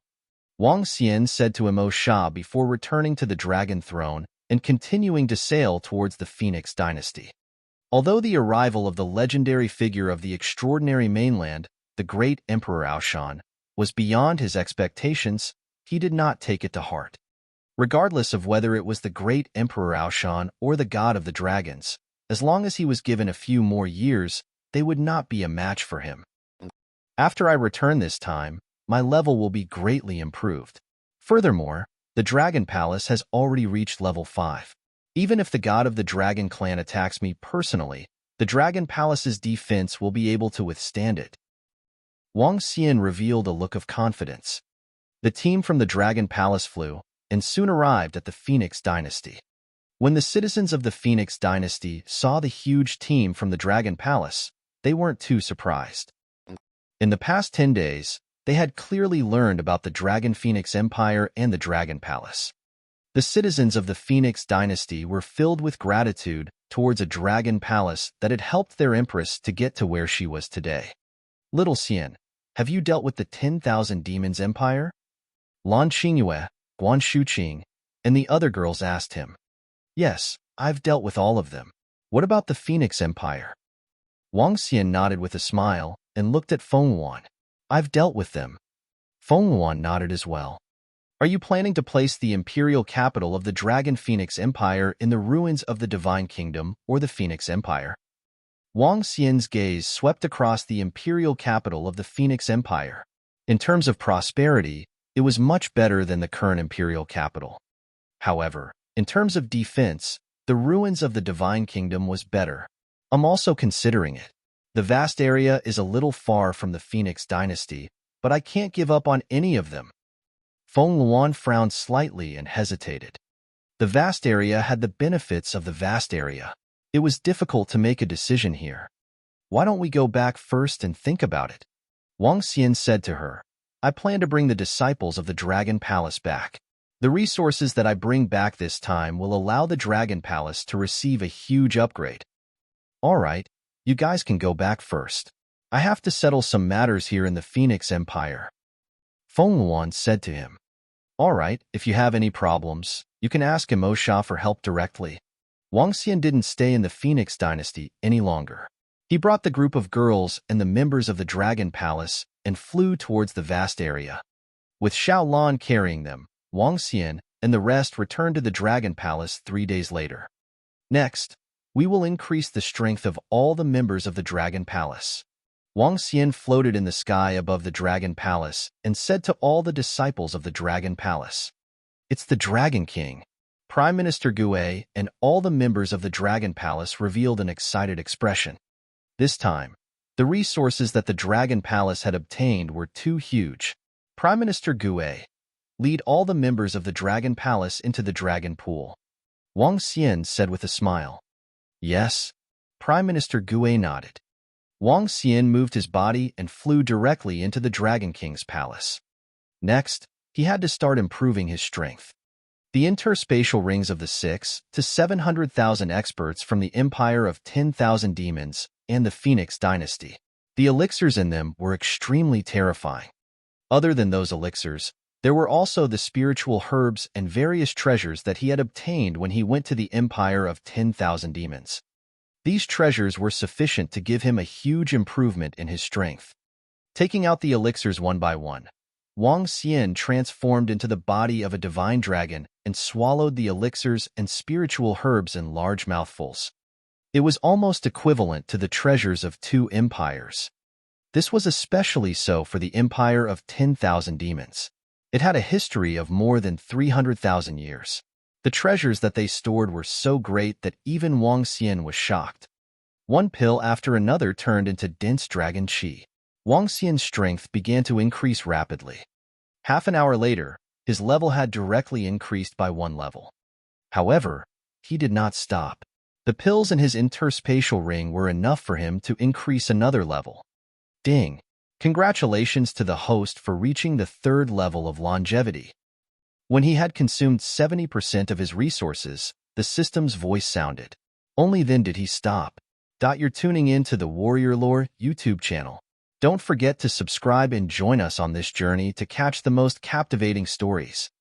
Wang Xian said to Emo Shah before returning to the dragon throne and continuing to sail towards the Phoenix dynasty. Although the arrival of the legendary figure of the extraordinary mainland, the great Emperor Ao Shan, was beyond his expectations, he did not take it to heart. Regardless of whether it was the great Emperor Ao Shan or the god of the dragons, as long as he was given a few more years, they would not be a match for him. After I return this time, my level will be greatly improved. Furthermore, the Dragon Palace has already reached level 5. Even if the god of the Dragon Clan attacks me personally, the Dragon Palace's defense will be able to withstand it. Wang Xian revealed a look of confidence. The team from the Dragon Palace flew, and soon arrived at the Phoenix Dynasty. When the citizens of the Phoenix Dynasty saw the huge team from the Dragon Palace, they weren't too surprised. In the past 10 days, they had clearly learned about the Dragon Phoenix Empire and the Dragon Palace. The citizens of the Phoenix Dynasty were filled with gratitude towards a Dragon Palace that had helped their empress to get to where she was today. Little Xian, have you dealt with the 10,000 Demons Empire? Lan Qingyue, Guan Shuqing, and the other girls asked him. Yes, I've dealt with all of them. What about the Phoenix Empire? Wang Xian nodded with a smile and looked at Feng Yuan. I've dealt with them. Feng Yuan nodded as well. Are you planning to place the imperial capital of the Dragon Phoenix Empire in the ruins of the Divine Kingdom or the Phoenix Empire? Wang Xian's gaze swept across the imperial capital of the Phoenix Empire. In terms of prosperity, it was much better than the current imperial capital. However, in terms of defense, the ruins of the Divine Kingdom was better. I'm also considering it. The vast area is a little far from the Phoenix Dynasty, but I can't give up on any of them. Feng Yuan frowned slightly and hesitated. The vast area had the benefits of the vast area. It was difficult to make a decision here. Why don't we go back first and think about it? Wang Xian said to her, I plan to bring the disciples of the Dragon Palace back. The resources that I bring back this time will allow the Dragon Palace to receive a huge upgrade. All right, you guys can go back first. I have to settle some matters here in the Phoenix Empire. Feng Yuan said to him. All right, if you have any problems, you can ask Emosha for help directly. Wang Xian didn't stay in the Phoenix Dynasty any longer. He brought the group of girls and the members of the Dragon Palace and flew towards the vast area. With Xiao Lan carrying them, Wang Xian and the rest returned to the Dragon Palace 3 days later. Next, we will increase the strength of all the members of the Dragon Palace. Wang Xian floated in the sky above the Dragon Palace and said to all the disciples of the Dragon Palace, It's the Dragon King. Prime Minister Gue and all the members of the Dragon Palace revealed an excited expression. This time, the resources that the Dragon Palace had obtained were too huge. Prime Minister Gue, lead all the members of the Dragon Palace into the Dragon Pool. Wang Xian said with a smile. Yes. Prime Minister Gue nodded. Wang Xian moved his body and flew directly into the Dragon King's palace. Next, he had to start improving his strength. The interspatial rings of the 6 to 700,000 experts from the Empire of 10,000 Demons and the Phoenix Dynasty. The elixirs in them were extremely terrifying. Other than those elixirs, there were also the spiritual herbs and various treasures that he had obtained when he went to the Empire of 10,000 Demons. These treasures were sufficient to give him a huge improvement in his strength. Taking out the elixirs one by one, Wang Xian transformed into the body of a divine dragon and swallowed the elixirs and spiritual herbs in large mouthfuls. It was almost equivalent to the treasures of 2 empires. This was especially so for the Empire of 10,000 Demons. It had a history of more than 300,000 years. The treasures that they stored were so great that even Wang Xian was shocked. One pill after another turned into dense dragon qi. Wang Xian's strength began to increase rapidly. Half an hour later, his level had directly increased by 1 level. However, he did not stop. The pills in his interspatial ring were enough for him to increase another level. Ding! Congratulations to the host for reaching the 3rd level of longevity. When he had consumed 70% of his resources, the system's voice sounded. Only then did he stop. You're tuning in to the Warrior Lore YouTube channel. Don't forget to subscribe and join us on this journey to catch the most captivating stories.